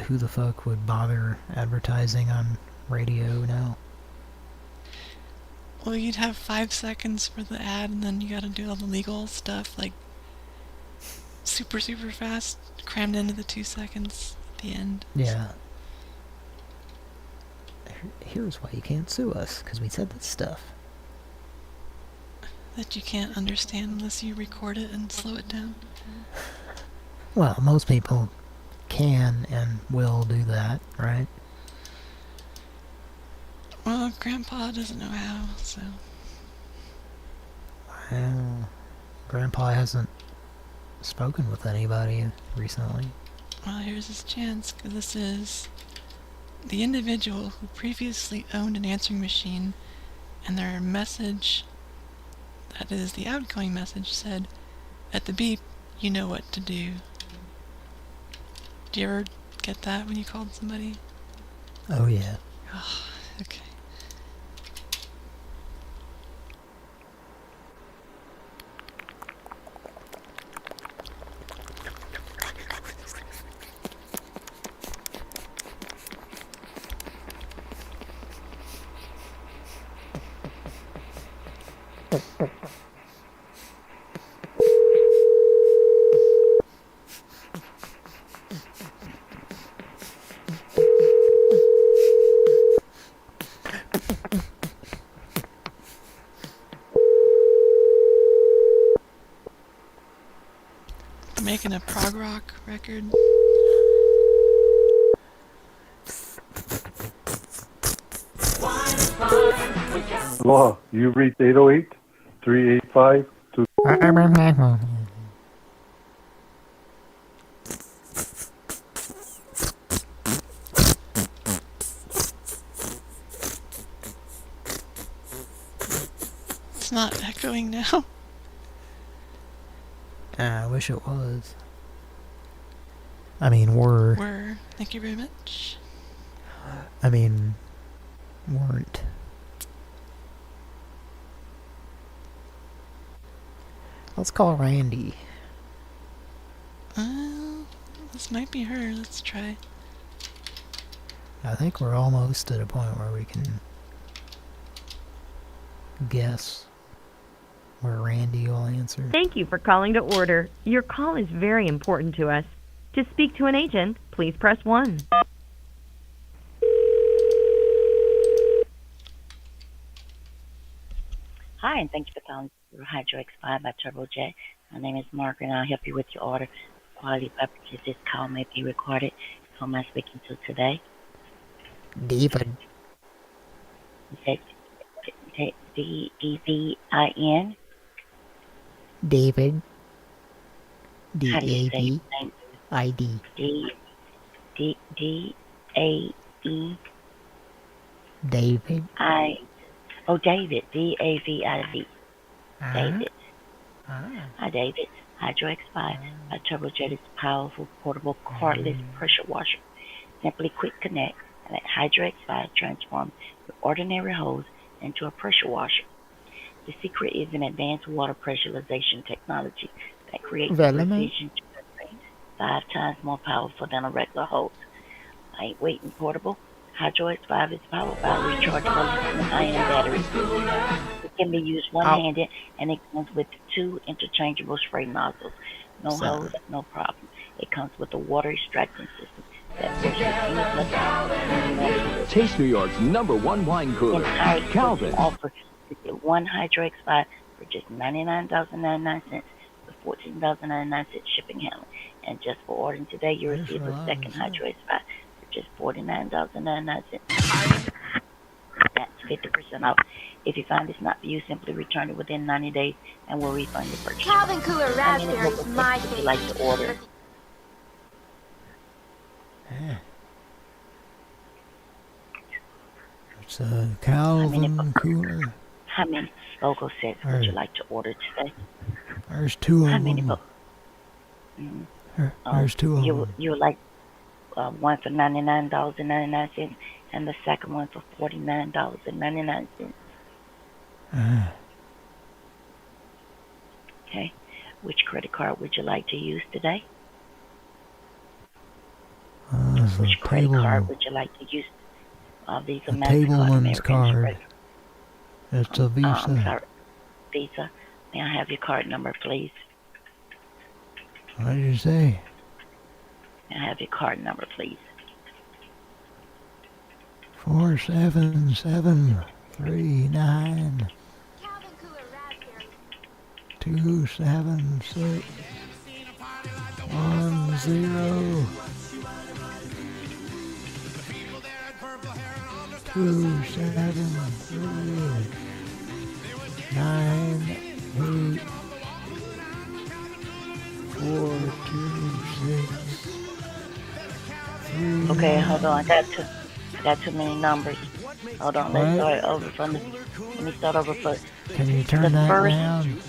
who the fuck would bother advertising on radio now? Well, you'd have 5 seconds for the ad, and then you gotta do all the legal stuff, like super fast, crammed into the 2 seconds at the end. Yeah. Here's why you can't sue us, because we said this stuff. That you can't understand unless you record it and slow it down. Well, most people can and will do that, right? Well, Grandpa doesn't know how, so... Well, Grandpa hasn't spoken with anybody recently. Well, here's his chance, because this is the individual who previously owned an answering machine, and their message, that is the outgoing message, said, "At the beep, you know what to do." Do you ever get that when you called somebody? Oh, yeah. Oh, okay. Making a prog rock record. Aloha, you reached 808-385-2... It's not echoing now. I wish it was. I mean, were. Thank you very much. I mean, weren't. Let's call Randy. This might be her. Let's try. I think we're almost at a point where we can guess where Randy will answer. Thank you for calling to order. Your call is very important to us. To speak to an agent, please press 1. Hi, and thank you for calling Hydro X5 by TurboJet. My name is Margaret, and I'll help you with your order. Quality purposes, this call may be recorded. Who am I speaking to today? David. D-E-V-I-N? David. How do you say his name? D-A-V-I-D. D-A-E? David. David. D-A-V-I-D. David. Hi, David. Hydro X5 by TurboJet is a powerful, portable, cordless pressure washer. Simply quick connect and let Hydro X5 transform your ordinary hose into a pressure washer. The secret is an advanced water pressurization technology that creates a Velma? precision 5 times more powerful than a regular hose. Lightweight and portable, Hydro X5 is powered by a rechargeable lithium-ion battery. It can be used one-handed, and it comes with 2 interchangeable spray nozzles. No hose, no problem. It comes with a water extracting system that forces Taste New York's #1 wine cooler, Calvin. Offer you get one Hydro X5 for just $99.99 with $14.99 shipping handling. And just for ordering today, you receive a second Hydro X5 for just $49.99. That's 50% off. If you find this not for you, simply return it within 90 days and we'll refund your purchase. Calvin Cooler Raspberry is my favorite. Would you like to order? It's a Calvin Cooler. How many logo sets would you like to order today? There's 2 of How many them. Mm-hmm. There's 2 of them. You would like one for $99.99 and the second one for $49.99. Okay. Which credit card would you like to use today? Which credit card would you like to use? Visa, MasterCard, Tableman's American card. Express. It's a Visa. I'm sorry. Visa. May I have your card number, please? What did you say? May I have your card number, please? 47739 276 10 273 98 426 3. Okay, hold on. I got too many numbers. Hold on. Let's start over from the. Let me start over first. Can you turn that down?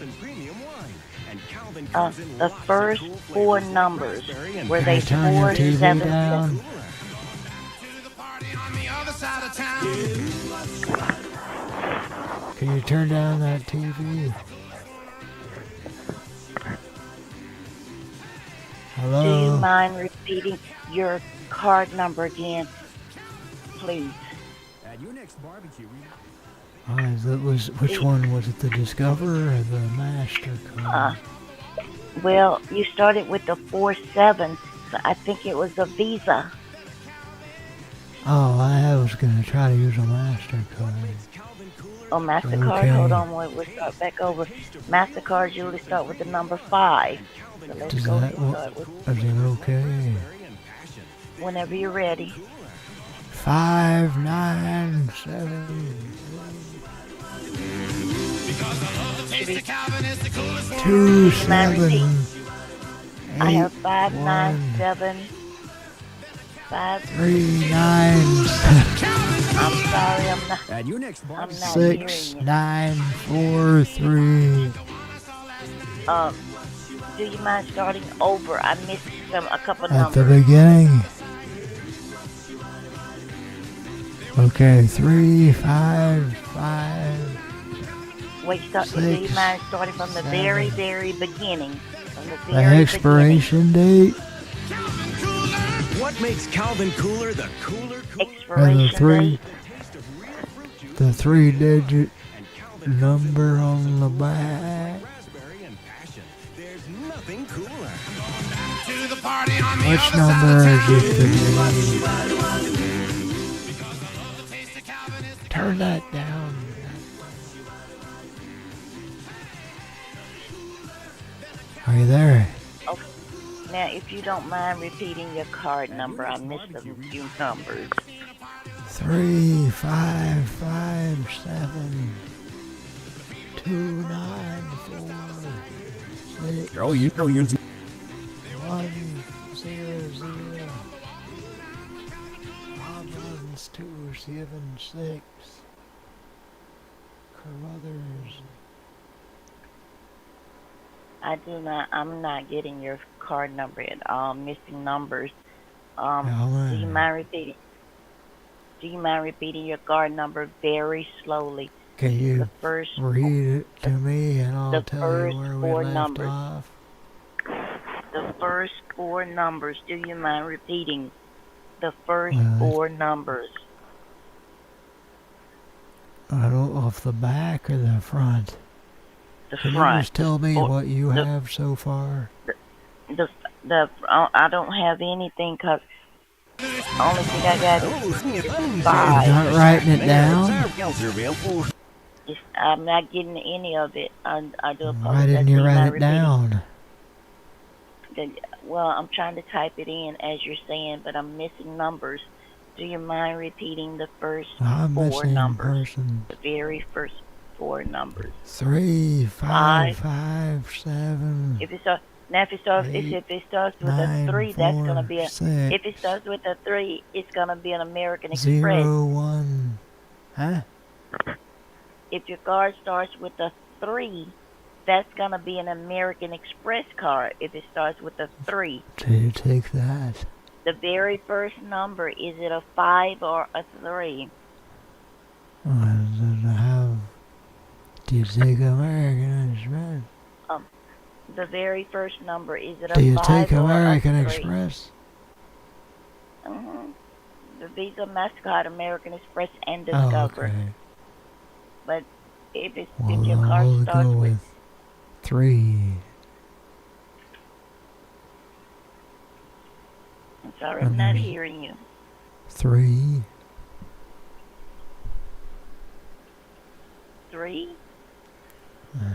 The first 4 numbers were Can they you turn your 4, TV 7, down? Can you turn down that TV? Hello? Do you mind repeating your card number again, please? At your next barbecue, Which one was it? The Discover or the MasterCard? Well, you started with the 47, so I think it was a Visa. Oh, I was gonna try to use a MasterCard. Oh, MasterCard? Okay. Hold on, we'll start back over. MasterCard usually start with the number 5. So let's Is go that and start with is it okay? whenever you're ready. 597 27 I have 597 39 I'm sorry, I'm not. At your next I'm not 6943. Do you mind starting over? I missed a couple At numbers. the beginning. Okay, 355. Wait, do you mind starting from the very, very beginning? From the The very expiration date. What makes Calvin Cooler the cooler? And the 3-digit number on the back. Nothing cooler. Which number is it today? Turn that down. Are you there? Okay. Now, if you don't mind repeating your card number, I missed a few numbers. 3557 2946. Oh, you know you're 100. Robbins 276. Carruthers. I'm not getting your card number at all. Missing numbers. Do you mind repeating? Do you mind repeating your card number very slowly Can you The first, read it to me and I'll the tell first you where we four left numbers. off? The first four numbers. Do you mind repeating the first Well, four numbers? I don't, off the back or the front? The Can front. you just tell me what you have so far? I don't have anything because only thing I got is 5. You're not writing it down? I'm not getting any of it. I do apologize. Why didn't you write it down? Well, I'm trying to type it in as you're saying, but I'm missing numbers. Do you mind repeating the first I'm four missing numbers? person. The very first four numbers. 3, 5, 5, 7. If it starts with a 3, that's gonna be a. 6, If it starts with a 3, it's gonna be an American Express. 0, 1. Huh? If your card starts with a 3, that's gonna be an American Express card. If it starts with a 3. Do you take that? The very first number, is it a 5 or a 3? Do you take American Express? The very first number, is it a 5 Do you take or American a 3? Express? The Visa, MasterCard, American Express, and Discover. Okay. But if your Well, card we'll starts go with... with 3. I'm sorry, I'm not hearing you. 3. 3? 3.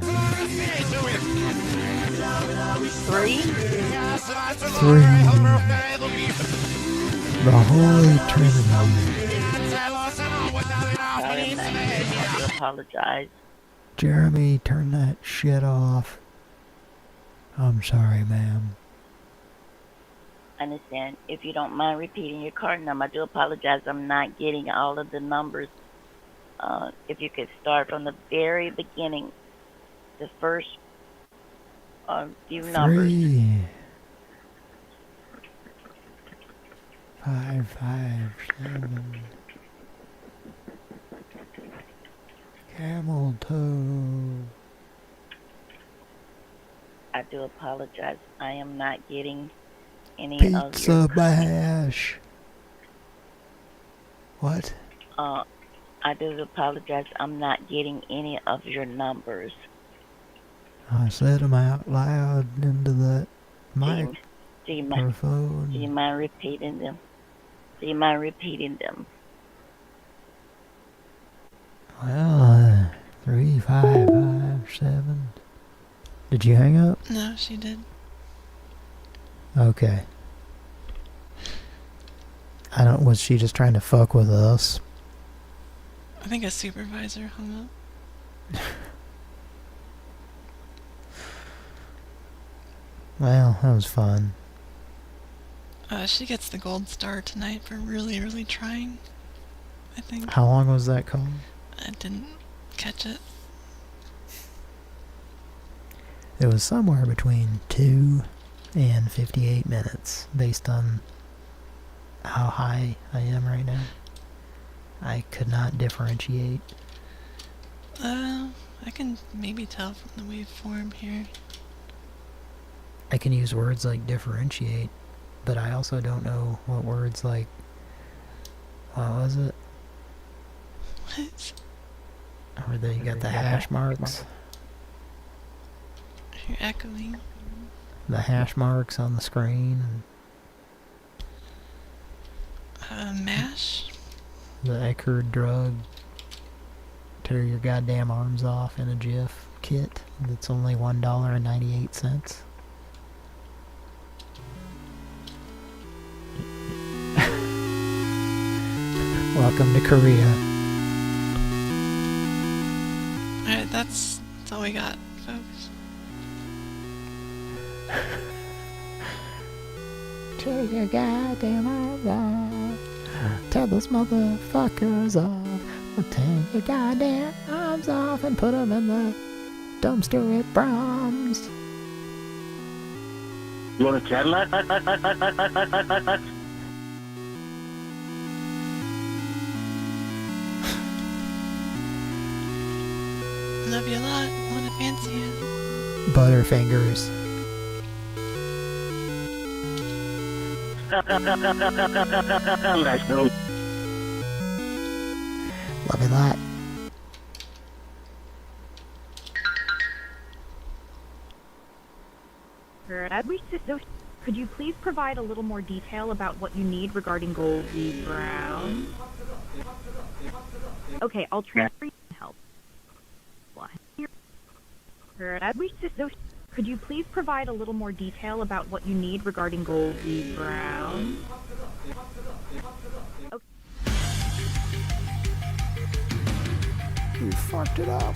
The Holy Trinity. Sorry, I'm not hearing you. I do apologize. Jeremy, turn that shit off. I'm sorry, ma'am. I understand. If you don't mind repeating your card number, I do apologize. I'm not getting all of the numbers. If you could start from the very beginning, the first few numbers. 3, 5, 5, 7. Camel toe. I do apologize. I am not getting any of your... Pizza bash. What? I do apologize. I'm not getting any of your numbers. I said them out loud into that microphone. Do you mind repeating them? Do you mind repeating them? Well, 3, 5, 5, 7. Did you hang up? No, she did. Okay. Was she just trying to fuck with us? I think a supervisor hung up. Well, that was fun. She gets the gold star tonight for really, really trying, I think. How long was that call? I didn't catch it. It was somewhere between 2 and 58 minutes, based on how high I am right now. I could not differentiate. I can maybe tell from the waveform here. I can use words like differentiate, but I also don't know what words like... What was it? What? Where they got the hash marks. You're echoing. The hash marks on the screen. MASH? The Eckerd drug. Tear your goddamn arms off in a GIF kit that's only $1.98. Welcome to Korea. Alright, that's all we got, folks. Tear your goddamn arms off. Tear those motherfuckers off. We'll tear your goddamn arms off and put them in the dumpster at Brahms. You want a Cadillac? you a lot. I want to fancy it. Butterfingers. Love you a lot. Could you please provide a little more detail about what you need regarding Goldie Brown? Okay, I'll transfer you to help. Could you please provide a little more detail about what you need regarding Goldie Brown? Okay. You fucked it up.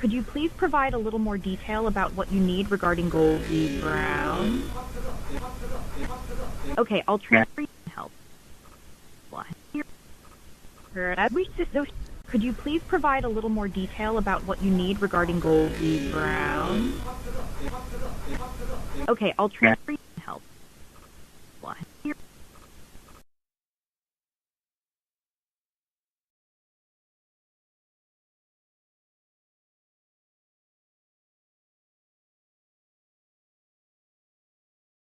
Could you please provide a little more detail about what you need regarding Goldie Brown? Okay, I'll transfer you to help. Could you please provide a little more detail about what you need regarding Goldie Brown? Okay, I'll transfer you.